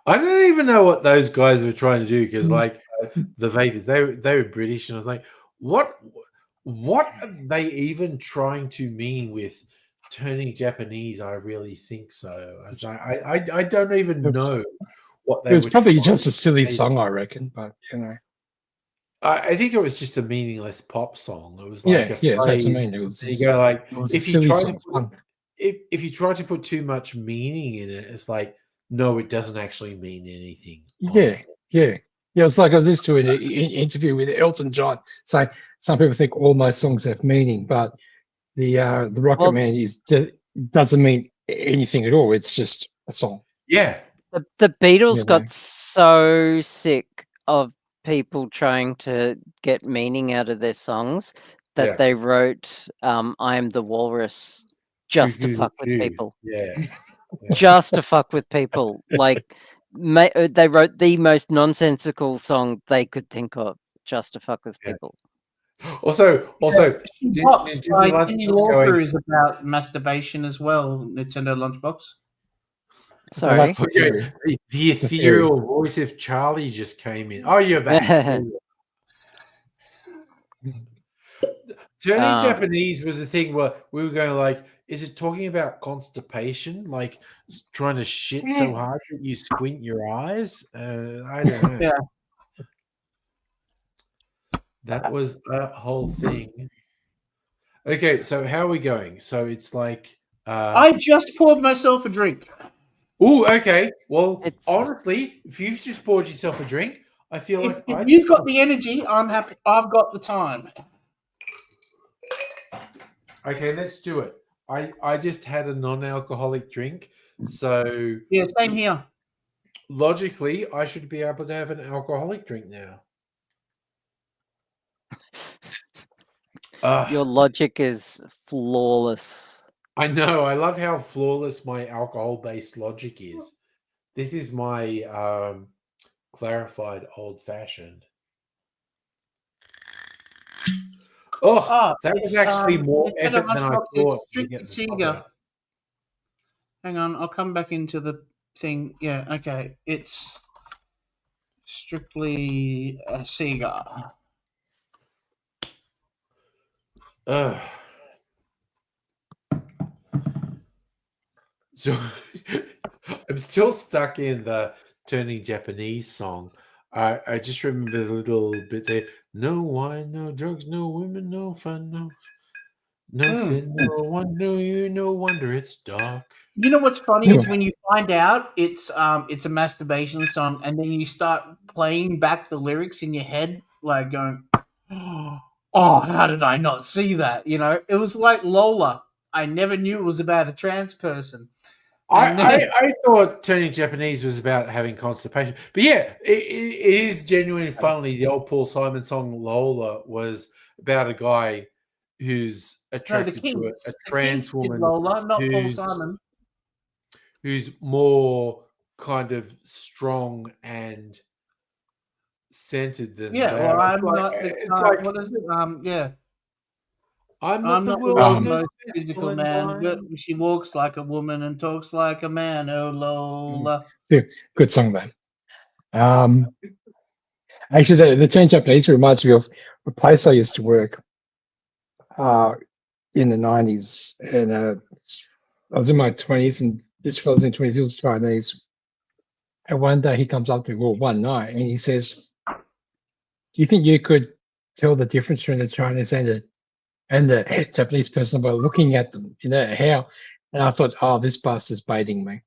I don't even know what those guys were trying to do because, like, the Vapors, they were British, and I was like, what are they even trying to mean with turning Japanese? I really think so. I don't even know what they It was were. probably trying just a to silly say. song, I reckon. But you know, I think it was just a meaningless pop song. It was like a yeah, that's what I phrase. mean. It was You go like, it was a if you silly try to song. put, Fun. if you try to put too much meaning in it, it's like, no, it doesn't actually mean anything. Honestly. Yeah. It was like I listened to an interview with Elton John saying some people think all my songs have meaning, but the Rocket Well, Man doesn't mean anything at all. It's just a song. Yeah. The Beatles You know. got so sick of people trying to get meaning out of their songs that Yeah. they wrote I Am the Walrus just to fuck with people. Yeah. Just to fuck with people. Like, they wrote the most nonsensical song they could think of just to fuck with Yeah. people. Also, Box by Nintendo Kenny Lunchbox Walker going, is about masturbation as well. Nintendo Lunchbox. Sorry. Well, that's a okay, theory. the It's a theory. ethereal voice of Charlie just came in. Oh, you're back. Turning Japanese was the thing where we were going like, is it talking about constipation? Like trying to shit so hard that you squint your eyes? I don't know. Yeah. That was a whole thing. Okay, so how are we going? So it's like I just poured myself a drink. Oh, okay. Well, It's- honestly, if you've just poured yourself a drink, I feel like If you've got the energy, I'm happy. I've got the time. Okay, let's do it. I just had a non-alcoholic drink, so Yeah, same here. logically, I should be able to have an alcoholic drink now. Your logic is flawless. I know. I love how flawless my alcohol-based logic is. This is my clarified old-fashioned. Oh, that was actually more effort than I thought. Strictly Sega. Hang on, I'll come back into the thing. Yeah, okay. It's strictly Sega. So I'm still stuck in the turning Japanese song. I just remember the little bit there. No wine, no drugs, no women, no fun, no sin, no one, no wonder it's dark. You know what's funny is when you find out it's a masturbation song, and then you start playing back the lyrics in your head, like going, "Oh, how did I not see that?" You know, it was like Lola. I never knew it was about a trans person. I thought turning Japanese was about having constipation, but yeah, it is genuinely funny. The old Paul Simon song "Lola" was about a guy who's No, the attracted to Kings. a The trans Kings did woman Lola, not Paul who's Simon. who's more kind of strong and centered than Yeah, they well, are. I'm not the. It's like What is it? Yeah, I'm I'm not the not the world's world's most most physical masculine man, but guy. she walks like a woman and talks like a man. Oh, Lola. Good song, man. Actually, the change Japanese reminds me of a place I used to work in the 90s. And I was in my 20s, and this fella's in 20s. He was Chinese. And one day he comes up to me, well, one night, and he says, "Do you think you could tell the difference between the Chinese and the Japanese person by looking at them? You know, how?" And I thought, oh, this bastard's baiting me.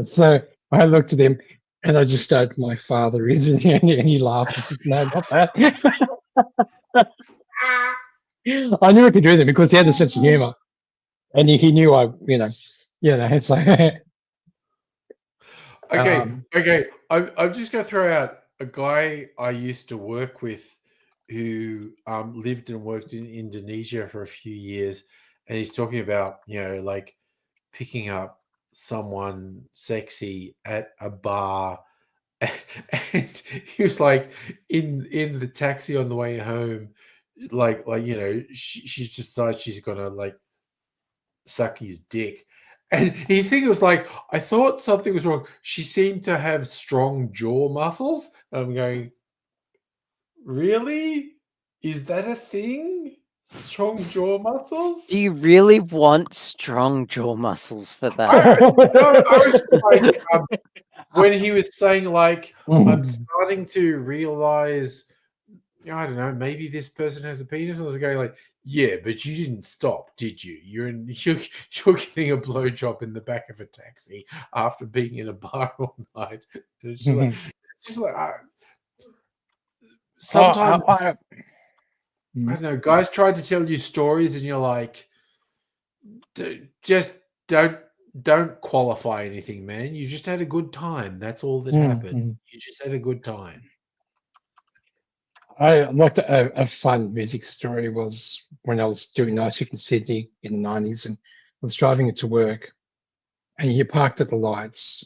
So I looked at him and I just started, my father is, and he laughed and said, no, not that. I knew I could do that because he had a sense of humor, and he knew it's like, Okay. I'm just going to throw out a guy I used to work with who lived and worked in Indonesia for a few years, and he's talking about like picking up someone sexy at a bar, and he was like in the taxi on the way home, like she just decides she's gonna like suck his dick. And his thing was like, I thought something was wrong. She seemed to have strong jaw muscles. I'm going, really? Is that a thing? Strong jaw muscles? Do you really want strong jaw muscles for that? I was like, when he was saying, like, I'm starting to realize, I don't know, maybe this person has a penis. I was going like, yeah, but you didn't stop, did you? You're getting a blowjob in the back of a taxi after being in a bar all night. It's just like sometimes I don't know. Guys try to tell you stories, and you're like, just don't qualify anything, man. You just had a good time. That's all that happened. You just had a good time. I liked a fun music story was when I was doing night shift in Sydney in the 90s, and I was driving into work, and you parked at the lights.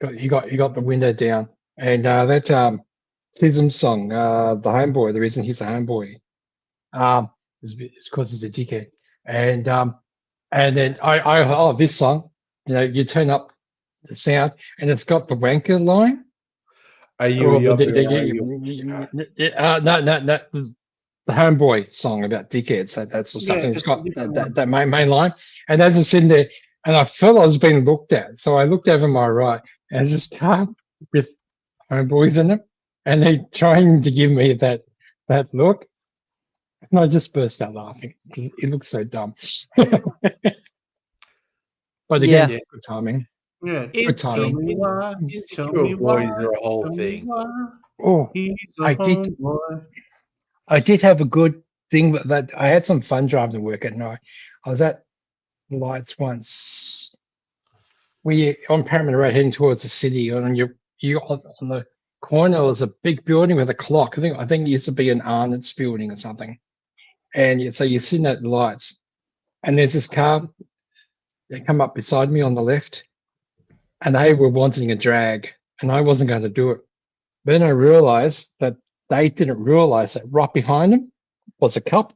You got the window down, and that Tism song, the homeboy. The reason he's a homeboy, is because he's a dickhead. And then I this song, you turn up the sound, and it's got the wanker line. Are you? No, the homeboy song about dickheads. That's or something. It's got that main line. And as it's in there, and I felt I was being looked at, so I looked over my right, and there's this car with homeboys in it, and they're trying to give me that look, and I just burst out laughing because it looks so dumb. But again, good timing. Yeah, good timing. Insecure boys are a whole thing. Oh, I did have a good thing that I had some fun driving to work at night. I was at lights once. We on Parramatta Road heading towards the city, and you on the corner was a big building with a clock. I think it used to be an Arnott's building or something. And so you're sitting at the lights, and there's this car. They come up beside me on the left, and they were wanting a drag, and I wasn't going to do it. But then I realized that they didn't realize that right behind them was a cop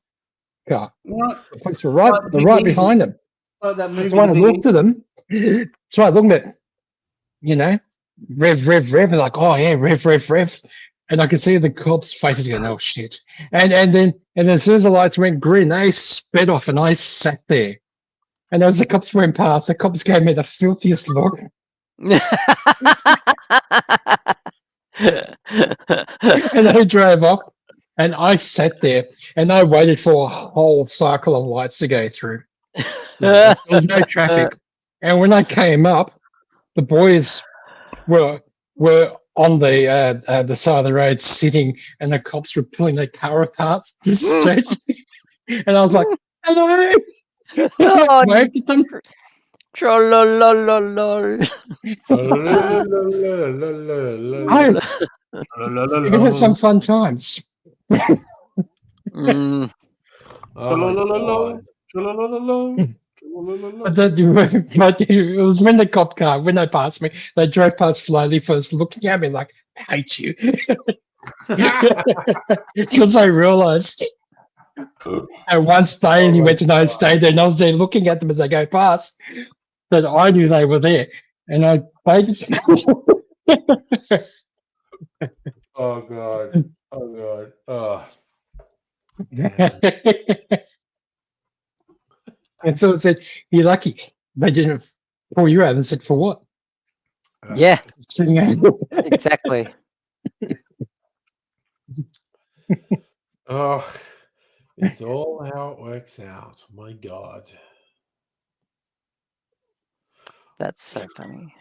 car. What? The police were right behind them. Like that movie. So when I looked at them, so I looked at, rev, and like, oh yeah, rev. And I could see the cops' faces going, oh shit. And then as soon as the lights went green, they sped off, and I sat there. And as the cops went past, the cops gave me the filthiest look. And they drove off, and I sat there, and I waited for a whole cycle of lights to go through. There was no traffic. And when I came up, the boys were on the side of the road sitting, and the cops were pulling their car apart to search me. And I was like, hello. Oh, Trollolololol. Hey, you're gonna have some fun times. Mm, Oh my God. But then it was when the cop car, when they passed me, they drove past slowly first, looking at me like, I hate you. Because I realized. And once he went to no stay there, and I was there looking at them as they go past, that I knew they were there. And I waited. Oh God. Oh God. Oh. Damn. And so I said, you're lucky. They didn't pull you out and said, for what? yeah, Sitting out. exactly. Oh, it's all how it works out. My God. That's so funny.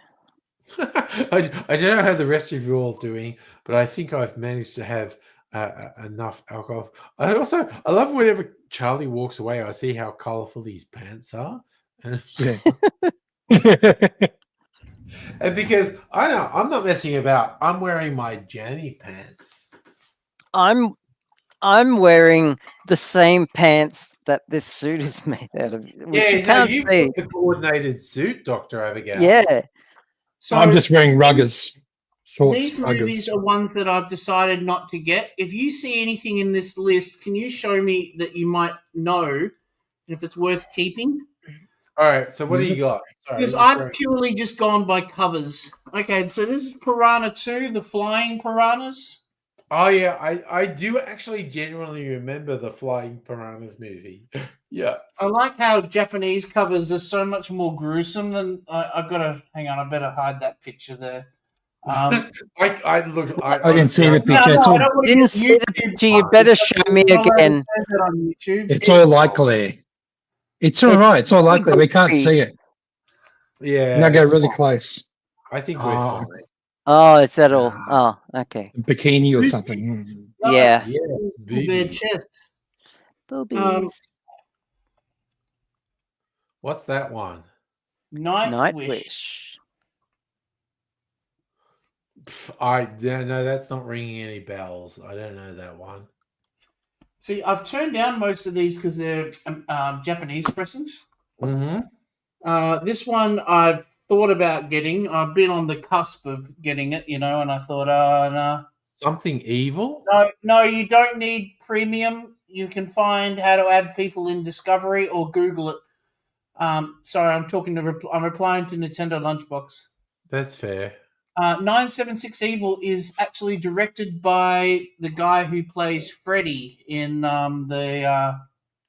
I don't know how the rest of you are all doing, but I think I've managed to have enough alcohol. I love whenever Charlie walks away, I see how colourful his pants are. And, Yeah. and because I'm not messing about. I'm wearing my Janny pants. I'm wearing the same pants that this suit is made out of, which you can't you've see. got the coordinated suit, Dr. Abigail. Yeah. So I'm just wearing ruggers. Shorts, these movies ruggers. are ones that I've decided not to get. If you see anything in this list, can you show me that you might know if it's worth keeping? All right, so what do you got? Sorry, Because just I've throwing- purely just gone by covers. Okay, so this is Piranha 2, the flying piranhas. Oh yeah, I do actually genuinely remember the Flying Piranhas movie. Yeah. I like how Japanese covers are so much more gruesome than I've got to hang on. I better hide that picture there. I look. I didn't see the No, picture. no, It's I all, don't want to Didn't get see the YouTube picture. You better show me You're not allowed to again. say that on YouTube. it's all light glare. It's all right. It's all light glare. We can't blurry. see it. Yeah. Now go it's really fine. close. I think we're Oh. fine. Oh, is that all? Oh, okay. Bikini or something. No, Yeah. Yes, full bare boobies. chest. Boobies. What's that one? Nightwish. Nightwish. No, that's not ringing any bells. I don't know that one. See, I've turned down most of these because they're Japanese pressings. Mm-hmm. This one I've thought about getting. I've been on the cusp of getting it, and I thought, no. Something evil? No, you don't need premium. You can find how to add people in Discovery or Google it. Sorry, I'm replying to Nintendo Lunchbox. That's fair. 976 Evil is actually directed by the guy who plays Freddy in the.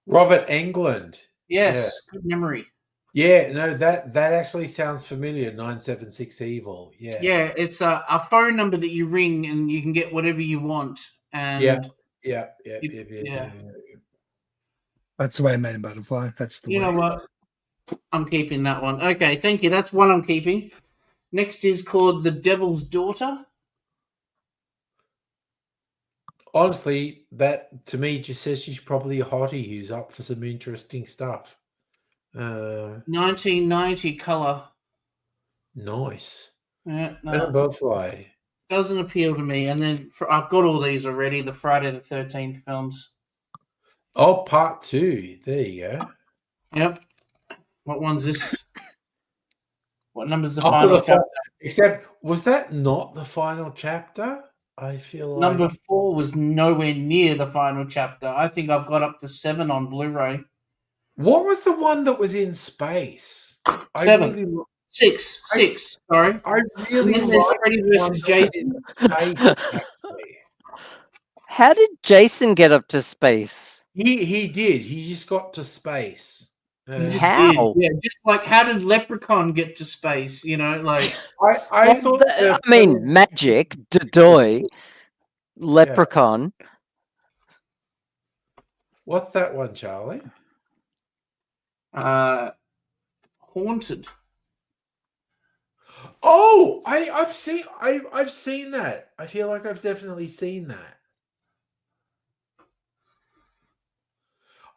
Robert Englund. Yes, good memory. Yeah, no, that actually sounds familiar. 976 Evil. Yes. Yeah, it's a phone number that you ring and you can get whatever you want. And Yeah. That's the way I made a butterfly. That's the way. you know what? I'm keeping that one. Okay, thank you. That's one I'm keeping. Next is called The Devil's Daughter. Honestly, that to me just says she's probably a hottie who's up for some interesting stuff. 1990 color. Nice. Yeah, And butterfly. doesn't appeal to me. And then I've got all these already. The Friday the 13th films. Oh, part 2. There you go. Yep. What one's this? What number's the final chapter? Except, was that not the final chapter? I feel like Number 4 was nowhere near the final chapter. I think I've got up to 7 on Blu-ray. What was the one that was in space? 7. 6. Sorry. I really And then there's like Freddy the versus one that was Jason. in space, actually. How did Jason get up to space? He did. He just got to space. He just How? did. Yeah, just like how did Leprechaun get to space? Like I thought. I mean, magic, Dodoy, Leprechaun. What's that one, Charlie? Haunted. Oh, I've seen that. I feel like I've definitely seen that.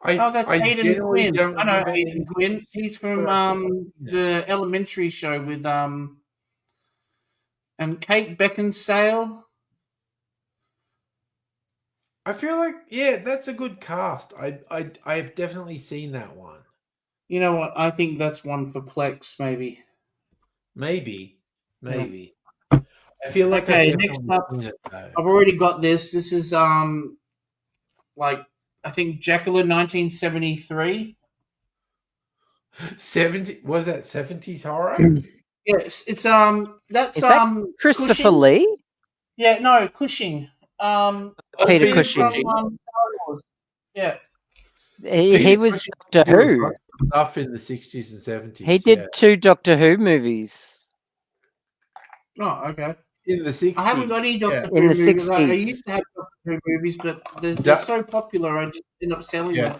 That's I Aidan generally Quinn. don't I know remember Aidan who Quinn. it is, He's but from I think I've seen it. the Elementary show with and Kate Beckinsale. I feel like, yeah, that's a good cast. I've definitely seen that one. You know what? I think that's one for Plex, maybe. Maybe. I feel like Okay, I've next definitely up, seen it though. I've already got this. This is like I think Jacqueline 1973. 70 was that 70s horror? Yes, it's that's Is that Christopher Cushing. Lee? Yeah, no, Cushing. Peter dude Cushing. from Star Wars. Yeah. He Peter was Cushing Doctor did a Who. bunch of stuff in the 60s and 70s. He did 2 Doctor Who movies. Oh, okay. In the 60s. I haven't got any Doctor In Who the movies. I 60s. used to have Doctor Who movies, but they're so popular, I just end up selling them.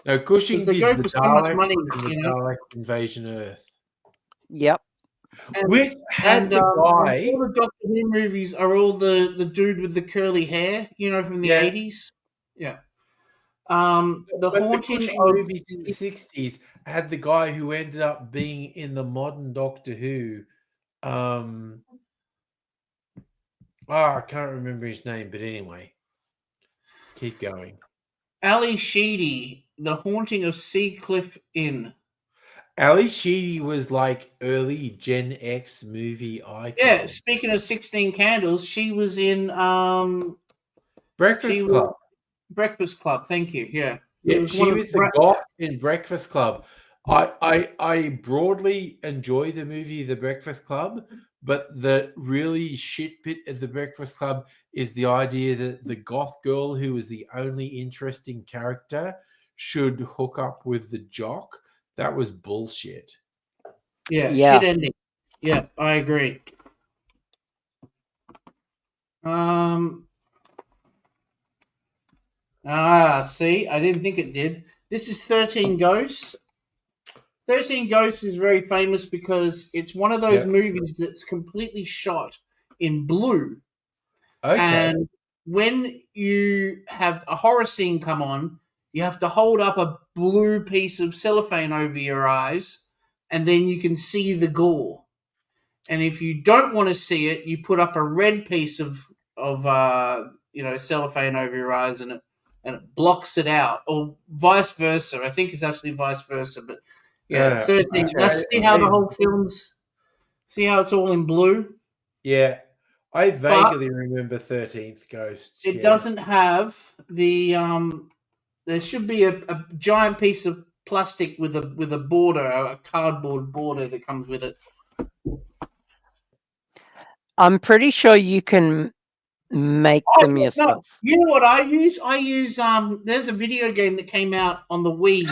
No, Cushing 'Cause they did go the for so much Daleks money, and the you know? Daleks Invasion Earth. Yep. Which had the guy. all the Doctor Who movies are all the dude with the curly hair, you know, from the 80s. Yeah. The But the Haunting Cushing of movies in the 60s had the guy who ended up being in the modern Doctor Who. I can't remember his name, but anyway. Keep going. Ali Sheedy, The Haunting of Seacliff Inn. Ali Sheedy was like early Gen X movie icon. Yeah, speaking of 16 Candles, she was in Breakfast Club. Breakfast Club, thank you. Yeah. Yeah, she was the goth in Breakfast Club. I broadly enjoy the movie The Breakfast Club, but the really shit bit of The Breakfast Club is the idea that the goth girl who is the only interesting character should hook up with the jock. That was bullshit. Yeah, shit ending. Yeah, I agree. See, I didn't think it did. This is 13 Ghosts. 13 Ghosts is very famous because it's one of those movies that's completely shot in blue. Okay. And when you have a horror scene come on, you have to hold up a blue piece of cellophane over your eyes, and then you can see the gore. And if you don't want to see it, you put up a red piece of cellophane over your eyes, and it blocks it out, or vice versa. I think it's actually vice versa, but yeah, 13. Let's see how the whole film's. See how it's all in blue. Yeah, I vaguely remember 13th Ghosts. It doesn't have the There should be a giant piece of plastic with a border, a cardboard border that comes with it. I'm pretty sure you can make them yourself. No. You know what I use? I use there's a video game that came out on the Wii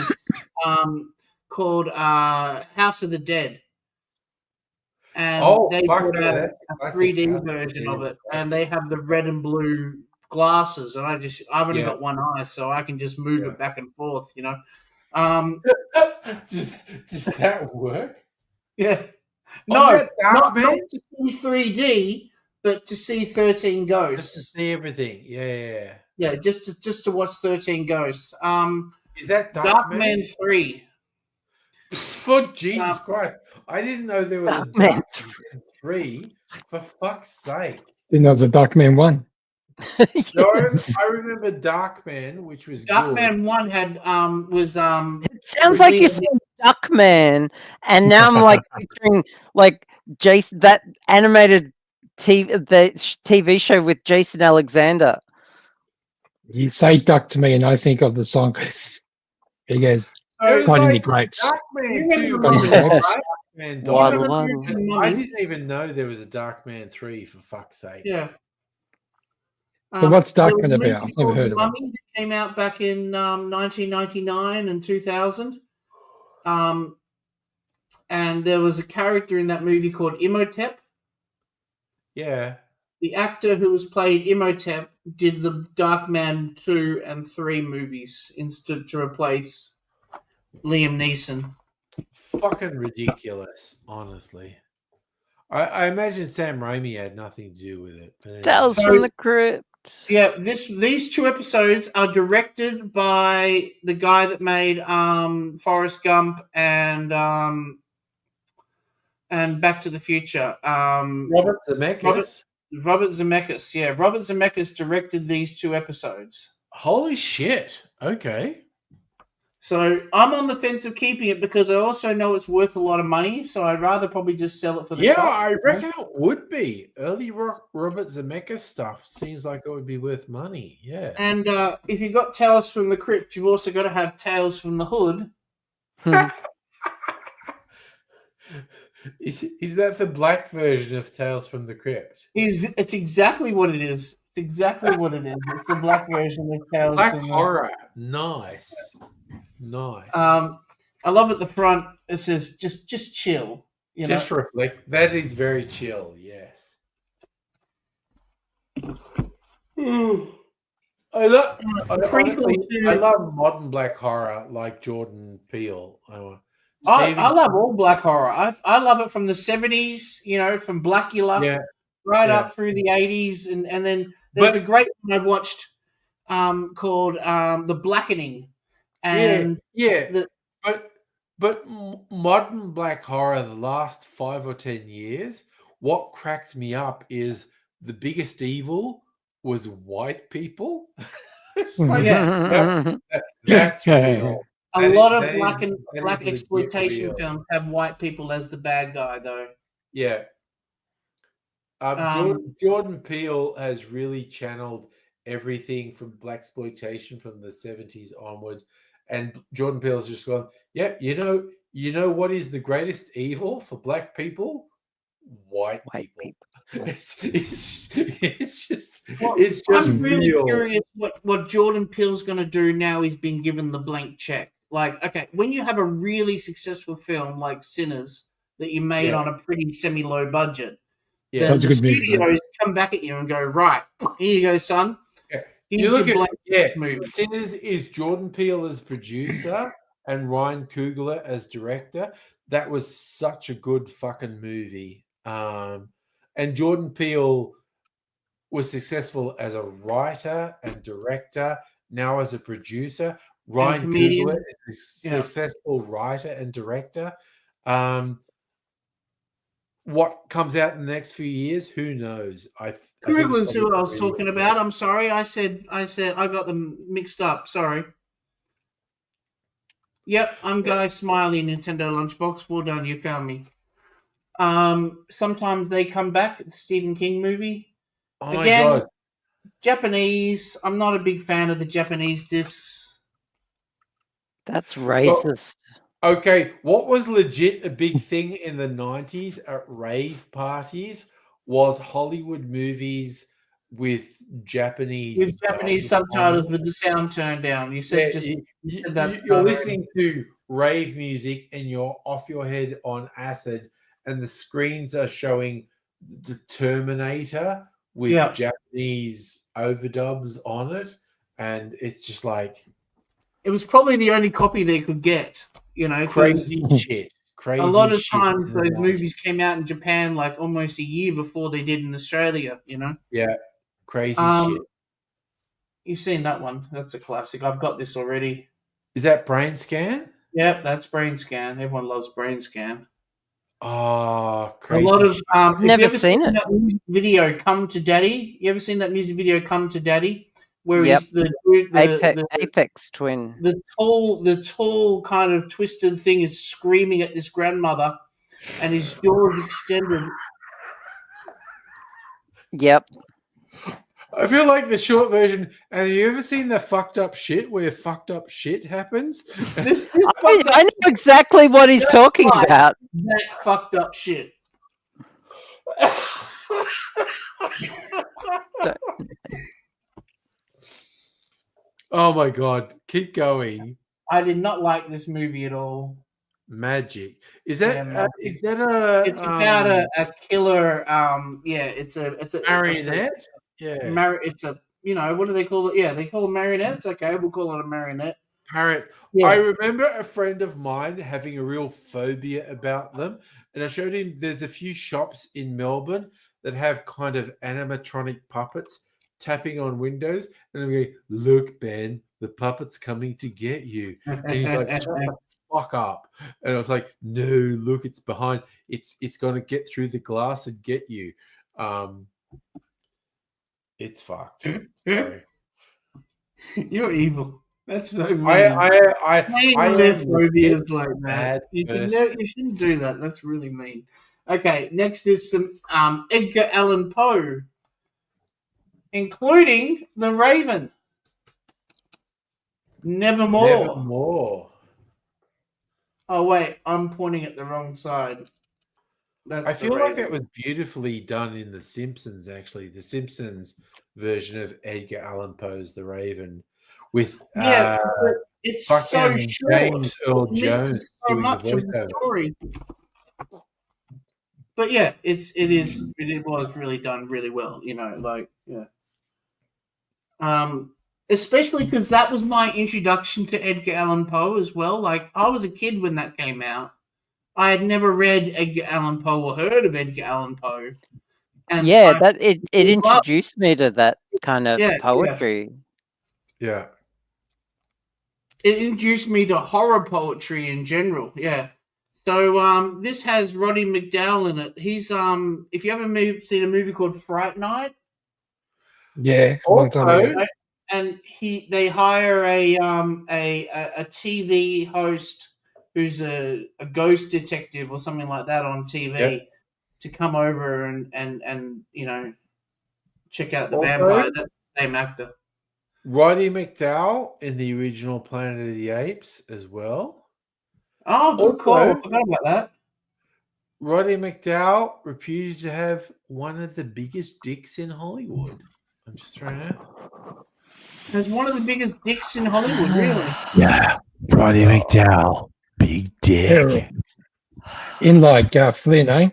called House of the Dead. And they put out a 3D version of it, and they have the red and blue glasses, and I've only got one eye, so I can just move it back and forth, you know. Does that work? Yeah. No, not to see 3D, but to see 13 Ghosts. Just to see everything. Yeah. Yeah, just to watch 13 Ghosts. Is that Darkman 3? For Jesus Christ. I didn't know there was a Darkman 3. For fuck's sake. Didn't know it was a Darkman 1. No, I remember Darkman, which was Darkman 1 had was It sounds like you're saying Duckman, and now I'm like picturing like Jason, that animated TV show with Jason Alexander. You say duck to me, and I think of the song. He goes, "Cutting the grapes." Darkman 2. I didn't even know there was a Darkman 3, for fuck's sake. Yeah. So what's Darkman about? I've never heard of it. Mummy that came out back in 1999 and 2000. And there was a character in that movie called Imhotep. Yeah. The actor who was played Imhotep did the Darkman 2 and 3 movies instead to replace Liam Neeson. Fucking ridiculous, honestly. I imagine Sam Raimi had nothing to do with it. But anyway. Tales from the Crypt. Yeah, these 2 episodes are directed by the guy that made Forrest Gump and Back to the Future. Robert Zemeckis. Robert Zemeckis. Yeah, Robert Zemeckis directed these 2 episodes. Holy shit! Okay. So I'm on the fence of keeping it because I also know it's worth a lot of money. So I'd rather probably just sell it for the shop. I reckon it would be. Early Robert Zemeckis stuff seems like it would be worth money. Yeah. And if you've got Tales from the Crypt, you've also got to have Tales from the Hood. Is that the black version of Tales from the Crypt? It's exactly what it is. It's exactly what it is. It's the black version of Tales Black from the horror. Nice. I love at the front. It says just chill. Just reflect. That is very chill. Yes. I love modern black horror like Jordan Peele. I love all black horror. I love it from the 70s, from Blackula up through the 80s. And then there's a great one I've watched called The Blackening. And but modern black horror, the last 5 or 10 years, what cracked me up is the biggest evil was white people. That's real. A lot of black exploitation films have white people as the bad guy, though. Yeah. Jordan Peele has really channeled everything from blaxploitation from the 70s onwards, and Jordan Peele's just gone, you know what is the greatest evil for black people? White people. It's just I'm really real. curious what Jordan Peele's going to do now he's been given the blank check. Like, okay, when you have a really successful film like Sinners that you made on a pretty semi-low budget, the studios come back at you and go, right, here you go, son. You look at movie. Sinners is Jordan Peele as producer and Ryan Coogler as director. That was such a good fucking movie. And Jordan Peele was successful as a writer and director, now as a producer. Ryan Coogler is a successful writer and director. What comes out in the next few years, who knows? Coogler's who I was talking about. I'm sorry. I said I got them mixed up. Sorry. Yep, I'm Guy Smiley, Nintendo Lunchbox. Well done, you found me. Sometimes they come back. The Stephen King movie. Oh Again, my God. Japanese. I'm not a big fan of the Japanese discs. That's racist. Okay, what was legit a big thing in the 90s at rave parties was Hollywood movies with Japanese subtitles with the sound turned down. You said you're listening to rave music and you're off your head on acid, and the screens are showing the Terminator with Japanese overdubs on it, and it's just like it was probably the only copy they could get. Crazy shit. A lot of times those movies came out in Japan like almost a year before they did in Australia, Yeah, crazy shit. You've seen that one. That's a classic. I've got this already. Is that Brain Scan? Yep, that's Brain Scan. Everyone loves Brain Scan. Oh, crazy. A lot of I've never seen it. That music video, Come to Daddy? You ever seen that music video, Come to Daddy? Where he's the Apex Twin. The tall kind of twisted thing is screaming at this grandmother, and his jaw is extended. Yep. I feel like the short version. Have you ever seen the fucked up shit where fucked up shit happens? I know exactly what he's talking about. That fucked up shit. Oh my God. Keep going. I did not like this movie at all. Magic. Is that it's about a killer it's a marionette? It's a what do they call it? Yeah, they call them marionettes. Okay, we'll call it a marionette. I remember a friend of mine having a real phobia about them, and I showed him there's a few shops in Melbourne that have kind of animatronic puppets tapping on windows, and I'm going, "Look, Ben, the puppet's coming to get you," and he's like, "Shut the fuck up!" And I was like, "No, look, it's behind. It's going to get through the glass and get you." It's fucked. Sorry. You're evil. That's so mean. I have am phobias like that. bad You person. shouldn't do that. That's really mean. Okay, next is some Edgar Allan Poe, including The Raven. Nevermore. Nevermore. Oh wait, I'm pointing at the wrong side. That's I The feel like Raven. that was beautifully done in The Simpsons, actually. The Simpsons version of Edgar Allan Poe's The Raven with Yeah, but it's so fucking short. James Earl It misses Jones so doing the much of the voiceover. story. But yeah, it was really done really well. Especially because that was my introduction to Edgar Allan Poe as well. Like, I was a kid when that came out. I had never read Edgar Allan Poe or heard of Edgar Allan Poe. And it introduced me to that kind of poetry. Yeah. It introduced me to horror poetry in general. Yeah. So this has Roddy McDowall in it. He's if you ever seen a movie called Fright Night. Yeah, a long time ago. And they hire a TV host who's a ghost detective or something like that on TV to come over and check out the vampire. That's the same actor. Roddy McDowall in the original Planet of the Apes as well. Oh, good call. I forgot about that. Roddy McDowall reputed to have one of the biggest dicks in Hollywood. I'm just throwing it out. Has one of the biggest dicks in Hollywood, really? Yeah, Roddy McDowall, big dick. In like Flynn, eh?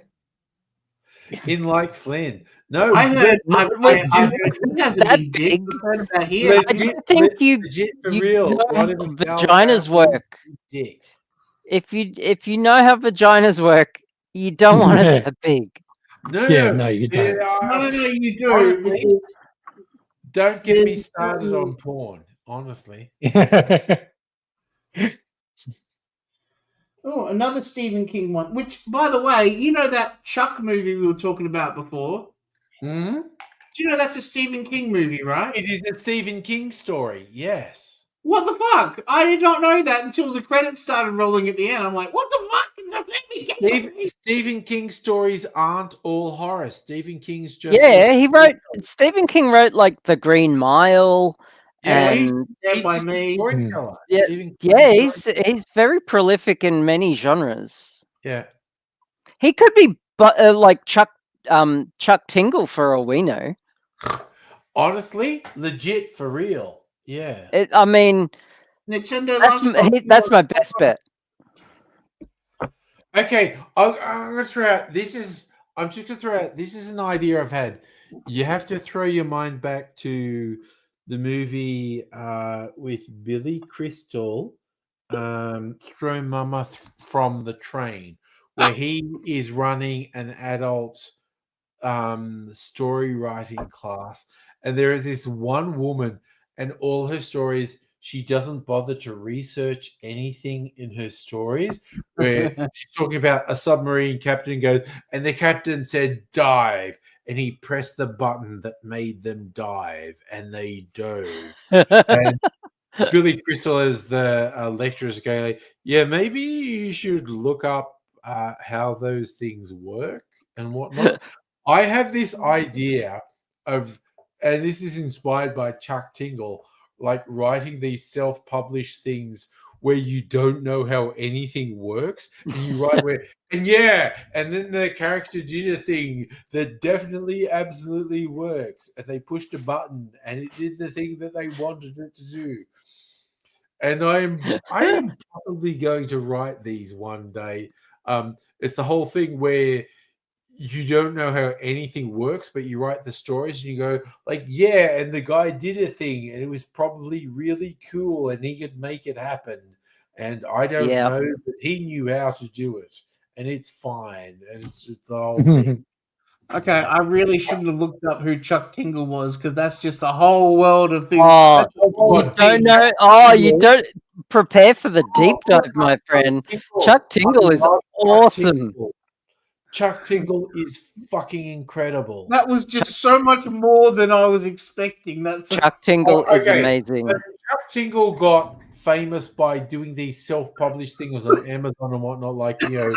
In like Flynn. No, I heard he has a big dick. I've heard about here. I don't think you know how vaginas work. Dick. If you know how vaginas work, you don't want it that big. No, you don't. No, you do. Honestly, don't get me started on porn, honestly. Oh, another Stephen King one. Which, by the way, you know that Chuck movie we were talking about before? Hmm? Do you know that's a Stephen King movie, right? It is a Stephen King story, yes. What the fuck? I did not know that until the credits started rolling at the end. I'm like, what the fuck? Stephen King stories aren't all horror. Stephen King's just Stephen King wrote like The Green Mile. He's very prolific in many genres. Yeah, he could be like Chuck Tingle for all we know. Honestly, legit for real. Yeah, I mean, Nintendo. That's my best bet. Okay, I'm gonna throw out. I'm just gonna throw out. This is an idea I've had. You have to throw your mind back to the movie with Billy Crystal, Throw Mama from the Train, where he is running an adult story writing class, and there is this one woman, and all her stories, she doesn't bother to research anything in her stories, where she's talking about a submarine captain goes, and the captain said dive, and he pressed the button that made them dive, and they dove. And Billy Crystal as the lecturer is going like, yeah, maybe you should look up how those things work and whatnot. I have this idea of, and this is inspired by Chuck Tingle, like writing these self-published things where you don't know how anything works, and you write and then the character did a thing that definitely absolutely works, and they pushed a button and it did the thing that they wanted it to do. And I am possibly going to write these one day. It's the whole thing where you don't know how anything works, but you write the stories and you go like, yeah, and the guy did a thing and it was probably really cool and he could make it happen. And I don't know, but he knew how to do it. and it's fine, and it's just the whole thing. Okay, I really shouldn't have looked up who Chuck Tingle was because that's just a whole world of things. Oh, That's a whole you don't know. Oh, you don't prepare for the deep dive, my friend. Chuck Tingle is awesome. Chuck Tingle is fucking incredible. That was just so much more than I was expecting. That's Chuck Tingle is amazing. So Chuck Tingle got famous by doing these self-published things on Amazon and whatnot, like, you know,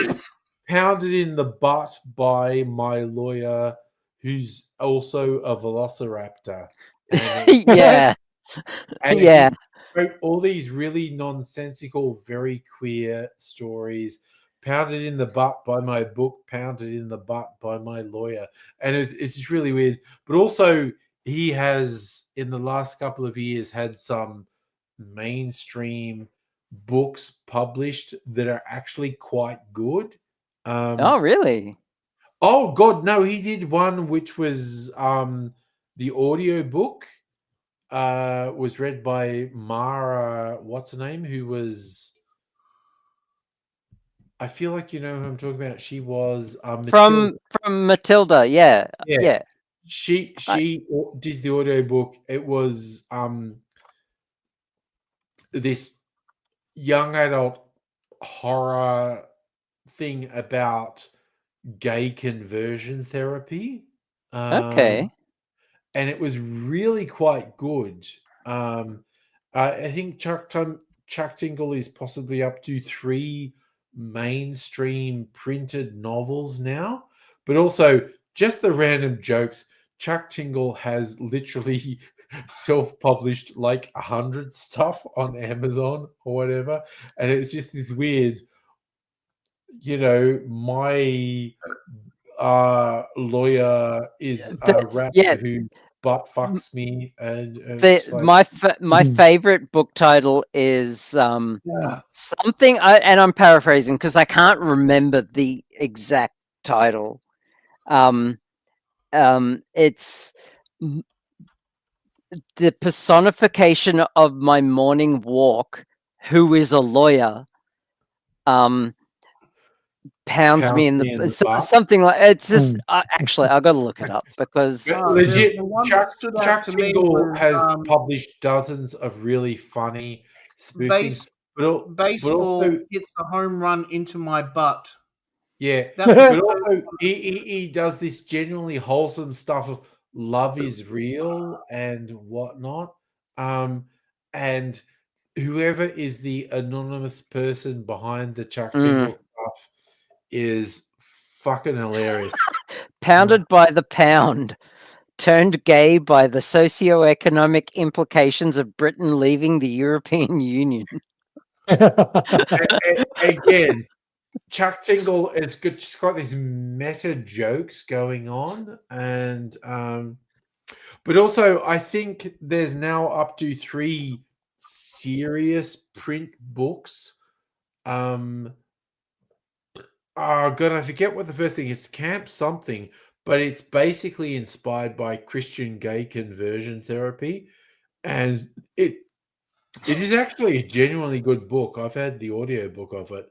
Pounded in the Butt by My Lawyer, who's also a velociraptor. And Yeah. and Yeah. he wrote all these really nonsensical, very queer stories. Pounded in the Butt by my book, Pounded in the Butt by My Lawyer. And it's just really weird. But also, he has, in the last couple of years, had some mainstream books published that are actually quite good. Oh, really? Oh God, no, he did one which was the audio book was read by Mara, what's her name, who was, I feel like you know who I'm talking about. She was From Matilda, yeah. Yeah. She did the audio book. It was this young adult horror thing about gay conversion therapy. Okay. And it was really quite good. I think Chuck Tingle is possibly up to 3 mainstream printed novels now, but also just the random jokes. Chuck Tingle has literally self-published like 100 stuff on Amazon or whatever, and it's just this weird, you know, my lawyer is a rapper who butt fucks me, and it's like, my favorite book title is something, and I'm paraphrasing because I can't remember the exact title. It's the personification of my morning walk, who is a lawyer. Pounds me in the something like it's just actually I got to look it up because legit Chuck Tingle has published dozens of really funny spoofing. Baseball hits a home run into my butt. Yeah, but also he does this genuinely wholesome stuff of love is real and whatnot. And whoever is the anonymous person behind the Chuck Tingle stuff is fucking hilarious. Pounded by the pound, turned gay by the socio-economic implications of Britain leaving the European Union. Again, Chuck Tingle has just got these meta jokes going on, and but also I think there's now up to 3 serious print books. Oh God, I forget what the first thing is. Camp something, but it's basically inspired by Christian gay conversion therapy, and it is actually a genuinely good book. I've had the audio book of it.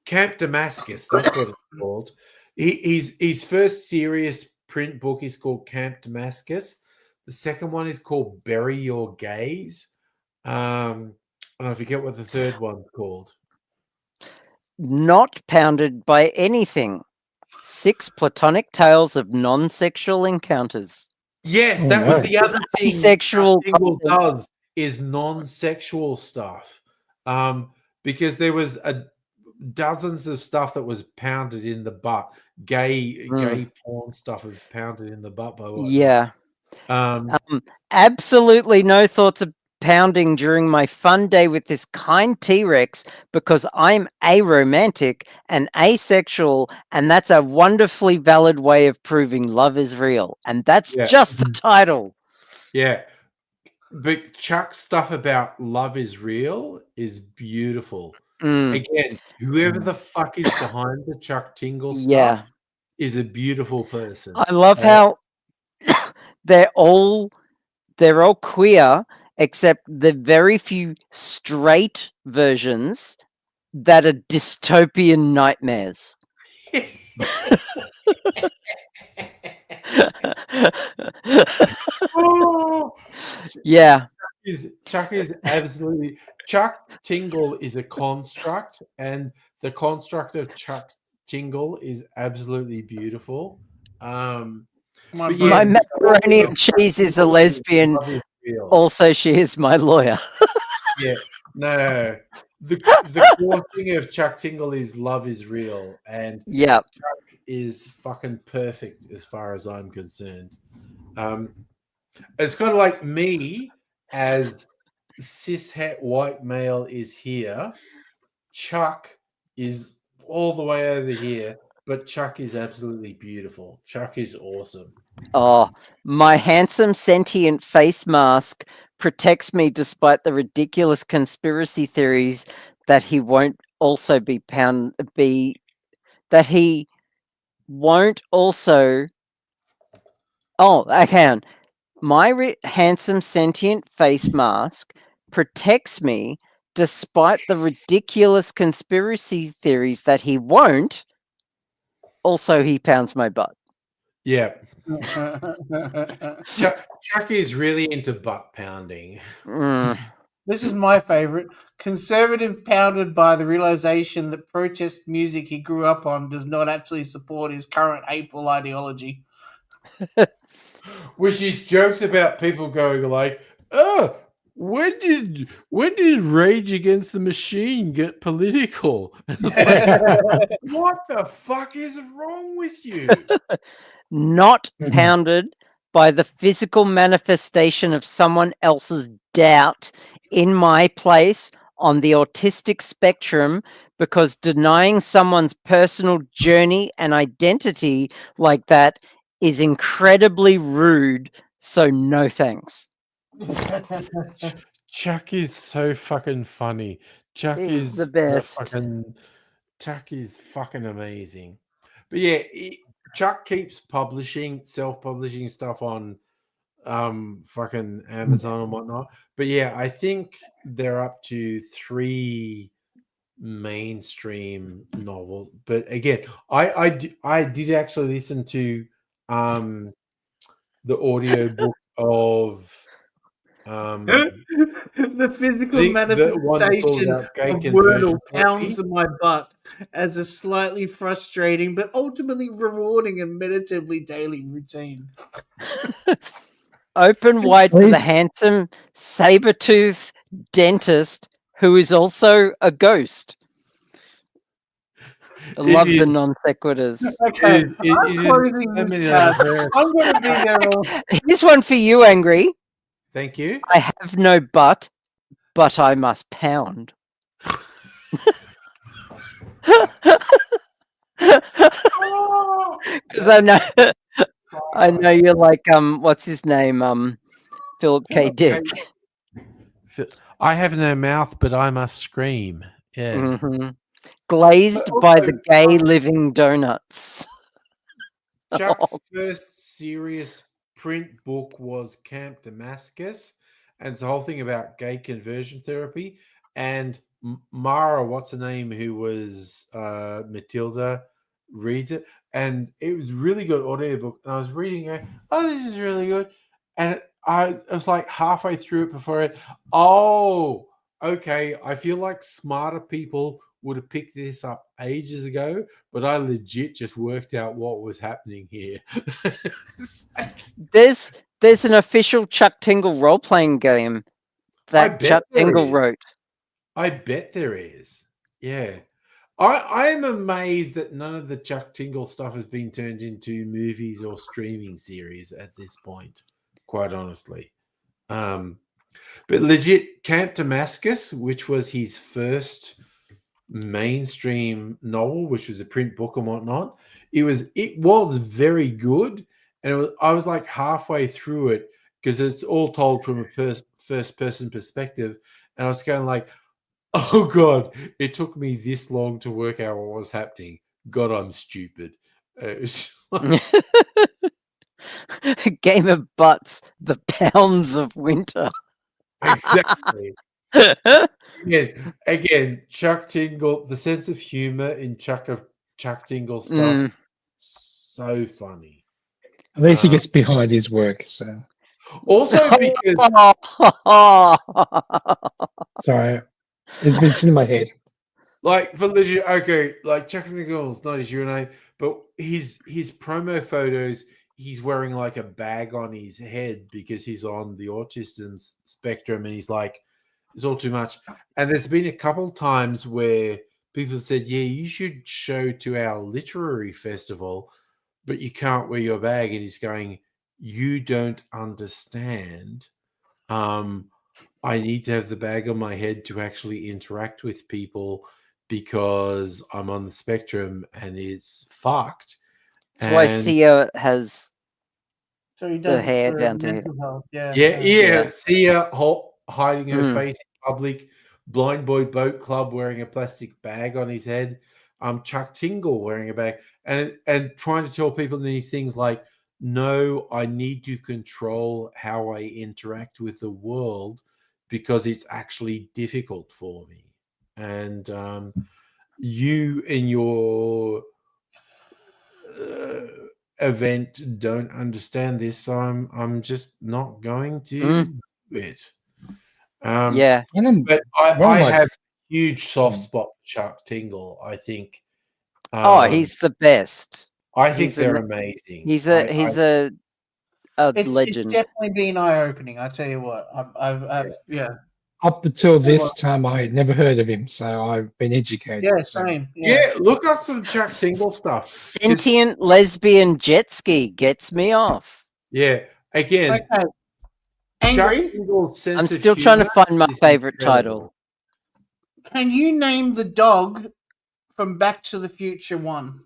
Camp Damascus, that's what it's called. His first serious print book is called Camp Damascus. The second one is called Bury Your Gaze. And I forget what the third one's called. Not pounded by anything. 6 platonic tales of non-sexual encounters. Yes, that was the other thing sexual does is non-sexual stuff. Because there was dozens of stuff that was pounded in the butt. Gay porn stuff was pounded in the butt by what? Yeah. Absolutely no thoughts of pounding during my fun day with this kind T-Rex because I'm aromantic and asexual, and that's a wonderfully valid way of proving love is real. And that's just the title. Yeah. But Chuck's stuff about love is real is beautiful. Again, whoever the fuck is behind the Chuck Tingle stuff is a beautiful person. I love how they're all queer, except the very few straight versions that are dystopian nightmares. Oh, Yeah. Chuck is absolutely Chuck Tingle is a construct, and the construct of Chuck's Tingle is absolutely beautiful. My But My yeah, brain. macaroni and cheese is a lesbian. love is real. Also, she is my lawyer. Yeah, no. The core thing of Chuck Tingle is love is real, and Yeah. Chuck is fucking perfect as far as I'm concerned. It's kind of like me as cishet white male is here. Chuck is all the way over here, but Chuck is absolutely beautiful. Chuck is awesome. Oh, my handsome sentient face mask protects me despite the ridiculous conspiracy theories that he won't also that he won't also. Oh, I can. My handsome sentient face mask protects me despite the ridiculous conspiracy theories that he won't. Also, he pounds my butt. Yeah. Chuck is really into butt pounding. Mm. This is my favorite. Conservative pounded by the realization that protest music he grew up on does not actually support his current hateful ideology. Which is jokes about people going like, "Oh, when did Rage Against the Machine get political?" And it's like, what the fuck is wrong with you? Not pounded by the physical manifestation of someone else's doubt in my place on the autistic spectrum, because denying someone's personal journey and identity like that is incredibly rude. So no thanks. Chuck is so fucking funny. Chuck He's is the best. Chuck is fucking amazing. But yeah, Chuck keeps self-publishing stuff on fucking Amazon and whatnot. But yeah, I think they're up to 3 mainstream novels. But again, I did actually listen to the audiobook of The physical the one that's all manifestation about gay of conversion Wordle therapy. pounds in my butt as a slightly frustrating but ultimately rewarding and meditatively daily routine. Open wide for the Please. handsome saber-tooth dentist who is also a ghost. I love the non sequiturs. Okay, It is I'm closing so this many tab. other- I'm going to be there all. Here's one for you, Angry. Thank you. I have no butt, but I must pound. Because I know you're like what's his name, Philip K. Dick. I have no mouth, but I must scream. Yeah. Hmm. Glazed But by also, the gay living donuts. Chuck's first serious print book was Camp Damascus, and it's the whole thing about gay conversion therapy. And Mara, what's her name, who was Matilda, reads it, and it was really good audiobook. And I was reading it, oh, this is really good, and I was like halfway through it before it. Oh, okay. I feel like smarter people would have picked this up ages ago, but I legit just worked out what was happening here. There's an official Chuck Tingle role playing game that Chuck Tingle wrote. I bet there is. Yeah. I am amazed that none of the Chuck Tingle stuff has been turned into movies or streaming series at this point, quite honestly. But legit, Camp Damascus, which was his first mainstream novel, which was a print book and whatnot, it was very good, and I was like halfway through it because it's all told from a first person perspective, and I was going like, oh god, it took me this long to work out what was happening. God, I'm stupid. It was just like, Game of Butts, the pounds of winter. exactly. Again, Chuck Tingle, the sense of humor in Chuck of Chuck Tingle stuff. Mm. So funny. At least he gets behind his work. So Also, because sorry, it's been sitting in my head. like for legit, okay, like Chuck Nichols, not his real name, but his promo photos, he's wearing like a bag on his head because he's on the autism spectrum, and he's like, it's all too much. And there's been a couple times where people have said, "Yeah, you should show to our literary festival, but you can't wear your bag." And he's going, "You don't understand. I need to have the bag on my head to actually interact with people because I'm on the spectrum and it's fucked." That's why And Sia has So he the does it hair for down to here. mental health. Yeah. yeah, see her hiding her Mm. face in public. Blind Boy Boat Club wearing a plastic bag on his head. Chuck Tingle wearing a bag and trying to tell people these things like, no, I need to control how I interact with the world because it's actually difficult for me. And you in your event don't understand this, so I'm just not going to do it. Yeah. But I have a huge soft spot for Chuck Tingle. I think. He's the best. I think they're amazing. He's a It's legend. definitely been eye opening. I tell you what, I've Up until this time, I had never heard of him, so I've been educated. Yeah, so. same. Yeah, look up some Chuck Tingle stuff. Sentient lesbian jet ski gets me off. Yeah, again, Okay. Angry. Chuck Tingle's sense I'm of still trying to humor find my is favorite incredible. title. Can you name the dog from Back to the Future 1?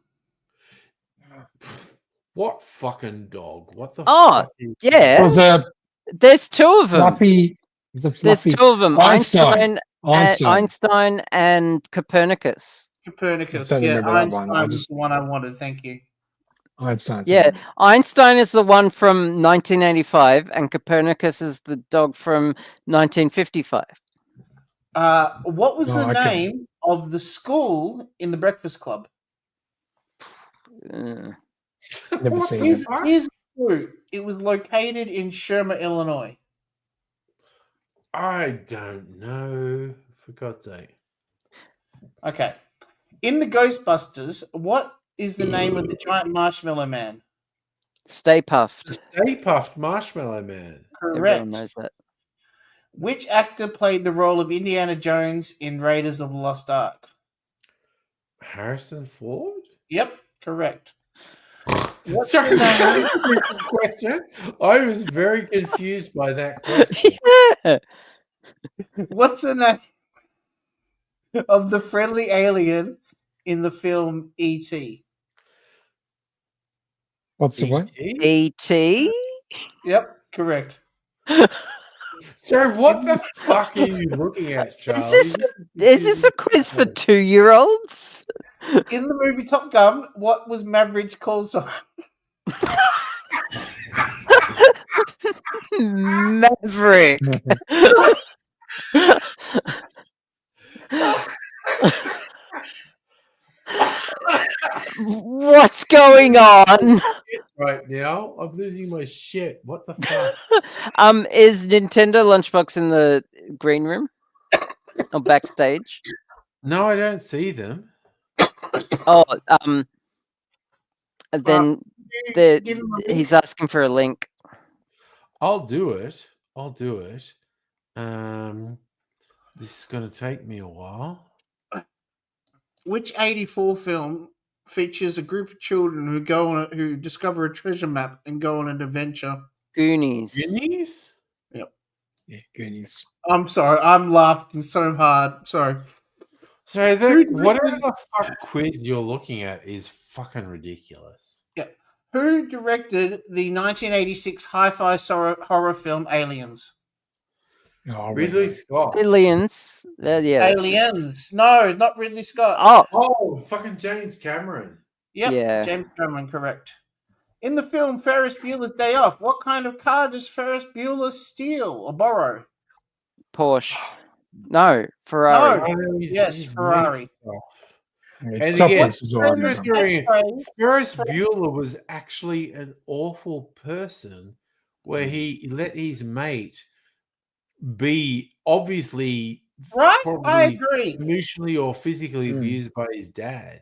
What fucking dog? What the Oh, fuck is yeah. There's two of them. Fluffy. He's a fluffy. There's two of them. Einstein. Einstein and Copernicus. Copernicus. Don't Yeah, remember that Einstein one. was the one I wanted. Thank you. Einstein. Yeah, Einstein is the one from 1985, and Copernicus is the dog from 1955. What was the name of the school in the Breakfast Club? Never seen Here's it. a clue. It was located in Sherma, Illinois. I don't know. For God's sake. Okay. In the Ghostbusters, what is the name of the giant marshmallow man? Stay Puffed. Stay Puffed Marshmallow Man. Correct. Everyone knows that. Which actor played the role of Indiana Jones in Raiders of the Lost Ark? Harrison Ford? Yep, correct. Sorry, question. I was very confused by that question. Yeah. What's the name of the friendly alien in the film E.T.? What's the one? E.T.? Yep, correct. So what the fuck are you looking at, Charlie? Is this a quiz for 2-year-olds? In the movie Top Gun, what was Maverick's call sign? Maverick. What's going on? Right now, I'm losing my shit. What the fuck? Is Nintendo Lunchbox in the green room or backstage? No, I don't see them. Oh, then Give him a he's asking for a link. I'll do it. This is going to take me a while. Which 84 film features a group of children who discover a treasure map and go on an adventure? Goonies. Goonies? Yep. Yeah, Goonies. I'm sorry, I'm laughing so hard. Sorry. So whatever the fuck quiz you're looking at is fucking ridiculous. Yeah. Who directed the 1986 hi-fi horror film Aliens? Oh, Ridley Scott. Aliens. Yeah. Aliens. No, not Ridley Scott. Oh, fucking James Cameron. Yep, Yeah. James Cameron, correct. In the film Ferris Bueller's Day Off, what kind of car does Ferris Bueller steal or borrow? Porsche. No, Ferrari. No. Yes, Ferrari. It's And tough. again, This is all I Ferris remember. Bueller- Ferris Bueller was actually an awful person where he let his mate be obviously Right? I probably agree. emotionally or physically Mm. abused by his dad.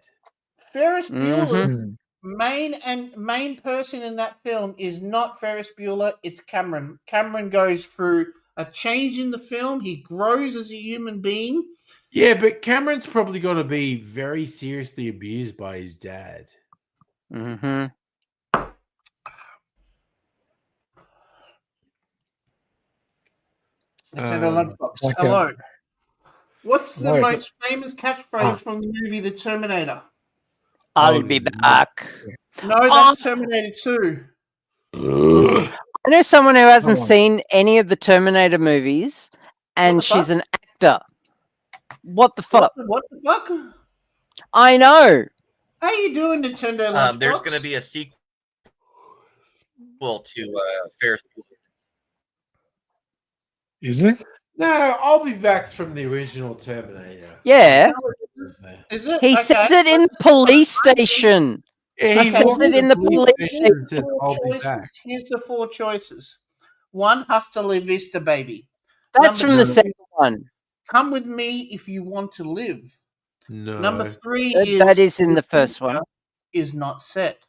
Ferris Bueller's Mm. main person in that film is not Ferris Bueller, it's Cameron. Cameron goes through a change in the film. He grows as a human being. Yeah, but Cameron's probably going to be very seriously abused by his dad. Mm-hmm. Nintendo Lunchbox. Like Hello. What's the Hello. most famous catchphrase from the movie The Terminator? I'll be back. No, that's Terminator 2. I know someone who hasn't Come on. seen any of the Terminator movies, and the she's fuck? an actor. What the fuck? What the fuck? I know. How you doing, Nintendo Lunchbox? There's going to be a sequel to Ferris Bueller. Is it? No, I'll be back's from the original Terminator. Yeah. Is it? He says it in the police station. Yeah, He says it in the police station. and says, I'll be back. Here's the 4 choices. 1, Hasta la Vista, baby. That's Number from the 2, second one. Come with me if you want to live. No. Number 3 That is in the first one. Is not set.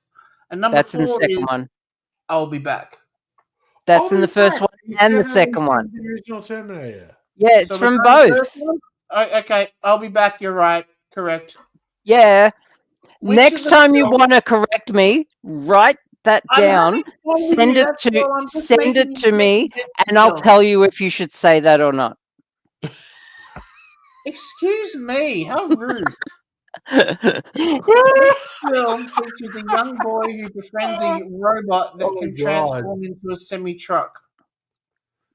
And number That's 4 in the second is one. I'll be back. That's I'll in be the first back. one He's and the definitely second from one. The original Terminator. Yeah, it's So from we've done the both. first one? Okay, I'll be back. You're right. Correct. Yeah. Which Next of the time you films- want to correct me, write that I'm down, happy to follow you, send it that's all, I'm just send making it to you me, guess and I'll film. tell you if you should say that or not. Excuse me, how rude. Film features a young boy who befriends a robot that Oh, can God. transform into a semi-truck.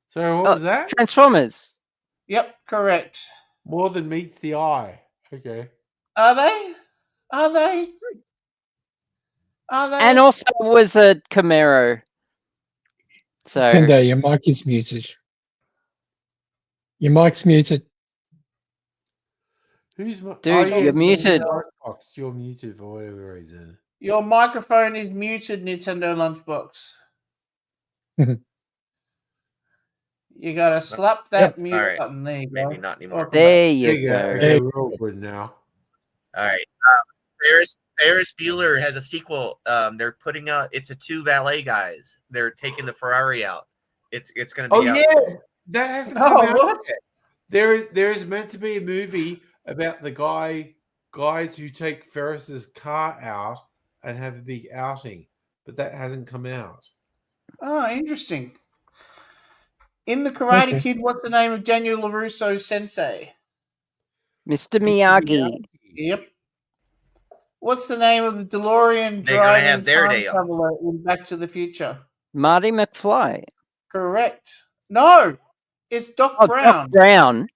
So what was that? Transformers. Yep, correct. More than meets the eye. Okay. Are they? Are they? Are they? And also it was a Camaro. So Kendo, your mic is muted. Your mic's muted. Who's Dude, you're muted. Box. You're muted for whatever reason. Your microphone is muted, Nintendo Lunchbox. You gotta slap that mute All right. button. There you go. Maybe not anymore. there you There you go. go. Okay, we're all good now. All right. Ferris Bueller has a sequel. They're putting out. It's a 2 valet guys. They're taking the Ferrari out. It's going to be out. Yeah, that hasn't come out. what? There is meant to be a movie about the guys who take Ferris's car out and have a big outing, but that hasn't come out. Oh, interesting. In the Karate Okay. Kid, what's the name of Daniel LaRusso's sensei? Mr. Miyagi. Yep. What's the name of the DeLorean They're gonna driving have their time day off. traveler in Back to the Future? Marty McFly. Correct. No, it's Doc Oh, Brown. Doc Brown.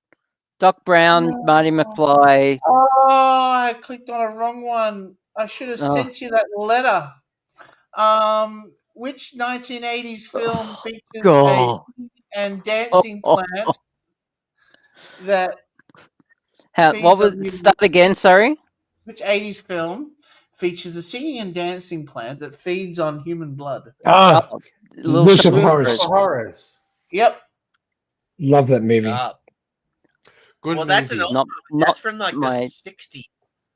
Doc Brown, Marty McFly. Oh, I clicked on a wrong one. I should have Oh. sent you that letter. Which 1980s film features God. a singing and dancing plant that What feeds was on you- start again, sorry? Which 80s film features a singing and dancing plant that feeds on human blood? Ah, Little List of Shop of Horrors. Horrors. Yep. Love that movie. Good Well, that's movie. an old Not That's from like my- the 60s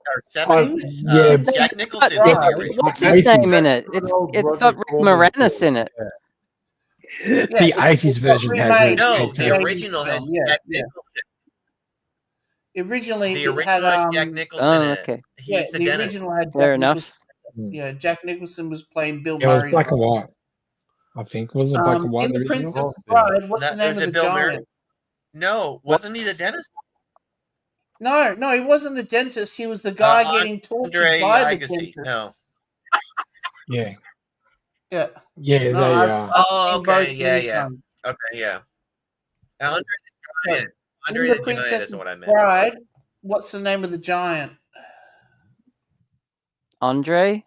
or 70s. yeah. Jack Nicholson did Right. the original. What's his name in it? That's It's an old it's Roger got Rick Corman Moranis film. in it. Yeah. The 80s version has remade. it. No, It's the fantastic. original has Yeah, Jack yeah. Nicholson. Originally, The it original had has Jack Nicholson Oh, in it. okay. He's the the dentist. original had Fair Jack enough. Nicholson. Yeah, Jack Nicholson was playing Bill Yeah, it was Murray's black and role. white. I think. Was it black and white? In The the original? Princess Oh, Bride, what's That- the name was of it the Bill Murray? giant? No, wasn't he the dentist? No, he wasn't the dentist. He was the guy getting tortured Andre by the Agassi. dentist. No. Yeah. Yeah. Yeah, No, they I've- are. Oh, seen both okay. Yeah, many yeah. times. Okay, yeah. Andre the Giant. In Andre The the Giant Princess is what I meant. Bride, what's the name of the giant? Andre?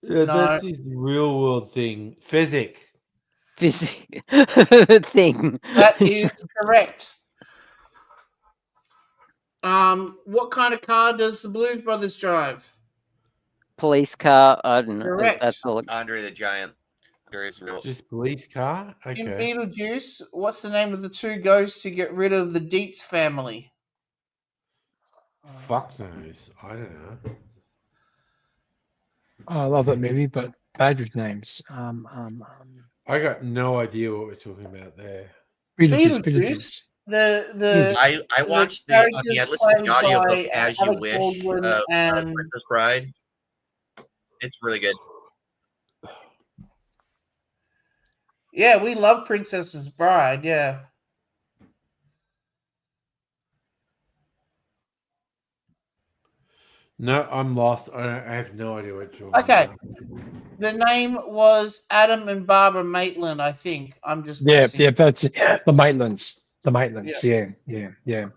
Yeah, No. that's his real world thing. Fezzik. Physic thing. That is correct. What kind of car does the Blues Brothers drive? Police car. I don't know. Correct. That's all. Andre the Giant. Curious real. Just police car? In Okay. Beetlejuice, what's the name of the two ghosts who get rid of the Dietz family? Fuck knows. I don't know. Oh, I love that movie, but bad with names. I got no idea what we're talking about there. Beetlejuice. The I watched I listened to the audiobook As You Wish of Princess Bride. It's really good. Yeah, we love Princess's Bride. Yeah. No, I'm lost. I have no idea what you're talking Okay. about. The name was Adam and Barbara Maitland, I think. I'm just Yeah, guessing. yeah, that's it. The Maitlands. The Maitlands. Yeah.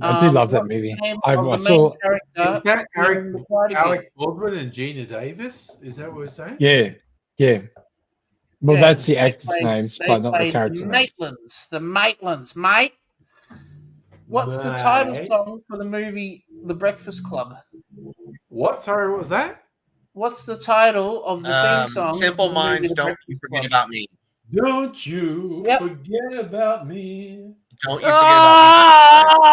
I do love that what's the movie. name I of the main saw. character Is that in The Karate Kid? Alec Baldwin and Gina Davis? Is that what we're saying? Yeah. Well, Yeah, that's the they actors' played- names, they but not the played character names. The Maitlands, mate. What's the title Mate. song for the movie The Breakfast Club? What? Sorry, what was that? What's the title of the theme song? Simple for the movie Minds, The don't Breakfast you forget Club? about me. Don't you Yep. forget about me. Don't you forget about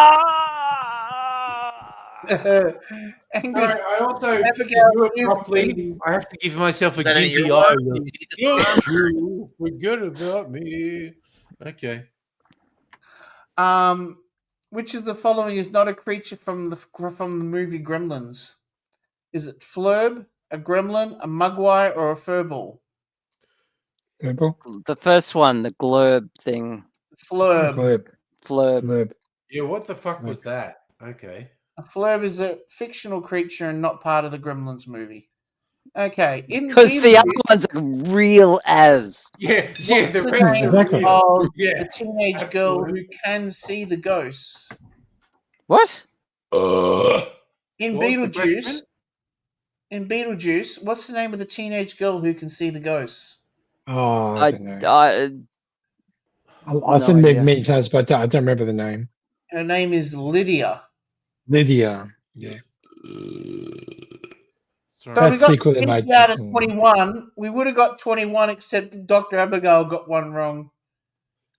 Angry Sorry, I also Abigail to do it is properly. bleeding. I have to give myself a Is that an gimpy earworm? eye. You look. need this one? Don't you forget about me. Okay. Which of the following is not a creature from the movie Gremlins? Is it Flurb, a gremlin, a mugwai, or a furball? Glurb. The first one, the glurb thing. Flurb. Flurb. Yeah, what the fuck was that? Okay. A flurb is a fictional creature and not part of the Gremlins movie. Okay. Because the other ones are real as. Yeah, What's the the rest name Exactly. of Yes, the teenage girl who absolutely. can see the ghosts? What? In What was the Beetlejuice. question? In Beetlejuice, what's the name of the teenage girl who can see the ghosts? Oh, I don't know. I I said no idea. many times, but I don't remember the name. Her name is Lydia. Lydia. Yeah. Sorry. So we That got sequel they 20 made. out of 21. We would have got 21, except Dr. Abigail got one wrong.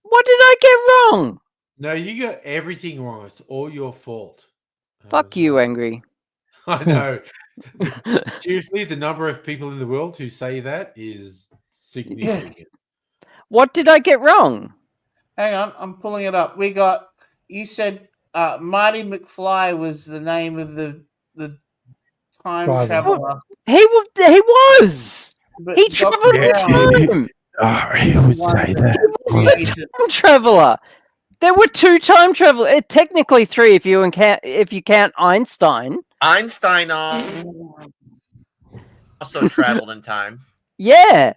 What did I get wrong? No, you got everything wrong. It's all your fault. Fuck you, Angry. I know. Seriously, the number of people in the world who say that is significant. What did I get wrong? Hang on, I'm pulling it up. You said Marty McFly was the name of the time Driver. traveler. He was. But He Dr. traveled in Brown time. He would say that. He was the time traveler. There were two time travelers. Technically three if you count Einstein. Einstein also traveled in time. Yeah.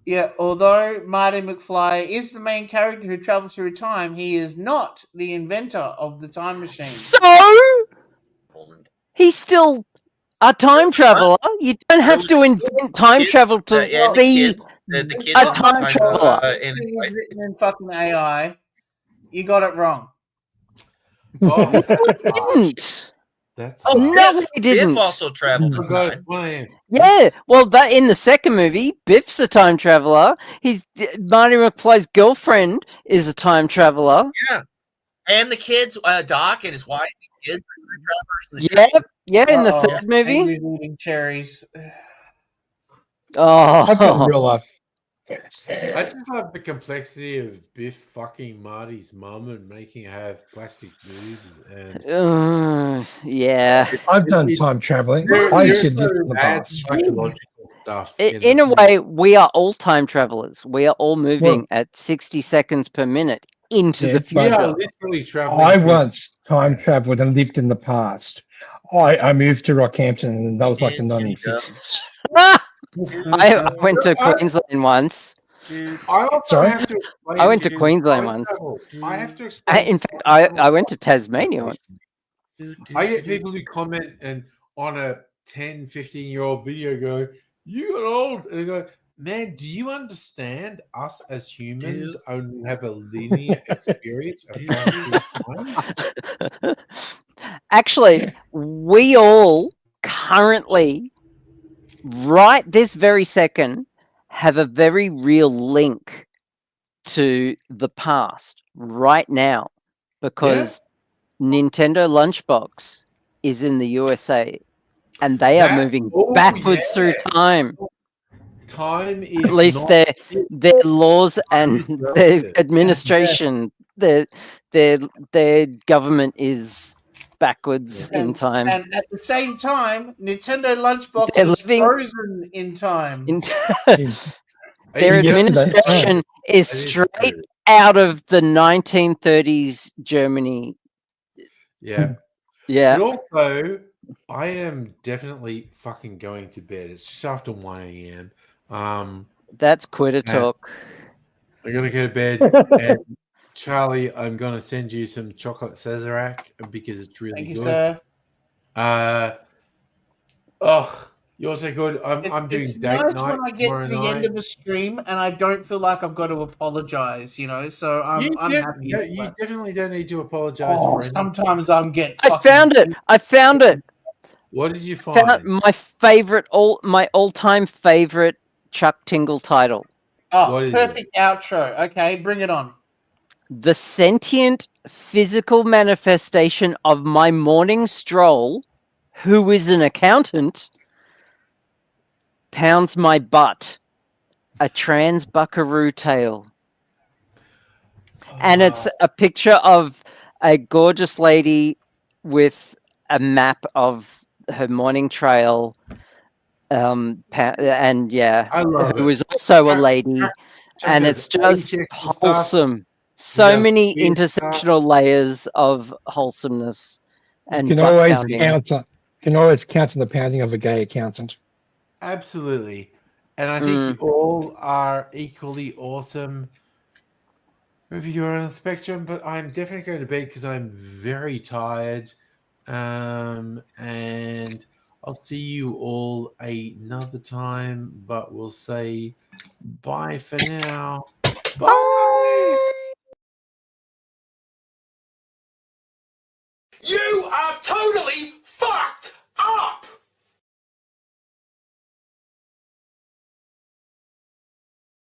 Yeah, although Marty McFly is the main character who travels through time, he is not the inventor of the time machine. So he's still a time traveler. You don't have to invent time travel to be the kids a time traveler. It was written in fucking AI. You got it wrong. Oh, Didn't. that's Oh, no, he didn't. Biff also traveled in time. Yeah, well, that in the second movie, Biff's a time traveler. Marty McFly's girlfriend is a time traveler. Yeah, and the kids, Doc and his wife, the kids are time travelers. In the third movie. Angry's eating cherries. I've got Oh, real life. I just love the complexity of Biff fucking Marty's mum and making her have plastic boobs and yeah. I've done time traveling. I used to live in the past. psychological stuff. In a way, we are all time travelers. We are all moving at 60 seconds per minute into the we are future. literally traveling. I once time traveled and lived in the past. I moved to Rockhampton, and that was like the 1950s. I went to Queensland once. I also Sorry? have to explain I went to you Queensland time once. travel. I have to explain. In fact, I went to Tasmania once. I get people who comment and on a 10, 15-year-old video go, "You got old," and they go, "Man, do you understand? Us as humans only have a linear experience of time." Actually, we all currently, right this very second, have a very real link to the past right now because Nintendo Lunchbox is in the USA and they are moving backwards through time. Time is At least not their laws and is their relative. administration, their government is backwards in time. And at the same time, Nintendo Lunchbox They're is living frozen in time. Their In yesterday's administration is That is straight true. out of the 1930s Germany. Yeah. Yeah, But also, I am definitely fucking going to bed. It's just after 1 a.m. that's quitter and talk. I'm going to go to bed. And Charlie, I'm going to send you some chocolate Sazerac because it's really Thank you, good. sir. Yours are good. I'm doing It's date nice night when I get tomorrow to the end night. of a stream and I don't feel like I've got to apologize, you know. So I'm happy. You definitely don't need to apologize for anything. Sometimes I'm get. I found it. I found it. What did you Found find? my all-time favorite Chuck Tingle title. Oh, What is perfect outro. Okay, bring it on. The sentient physical manifestation of my morning stroll, who is an accountant, pounds my butt. A trans buckaroo tale. And it's a picture of a gorgeous lady with a map of her morning trail. And yeah, I love who it. is also a lady. Chuck And does it's just asexual stuff. wholesome. So does many weird intersectional layers of wholesomeness and can butt always pounding. count on the pounding of a gay accountant. Absolutely. And I think you all are equally awesome if you're on the spectrum, but I'm definitely going to bed because I'm very tired. And I'll see you all another time, but we'll say bye for now. Bye! You are totally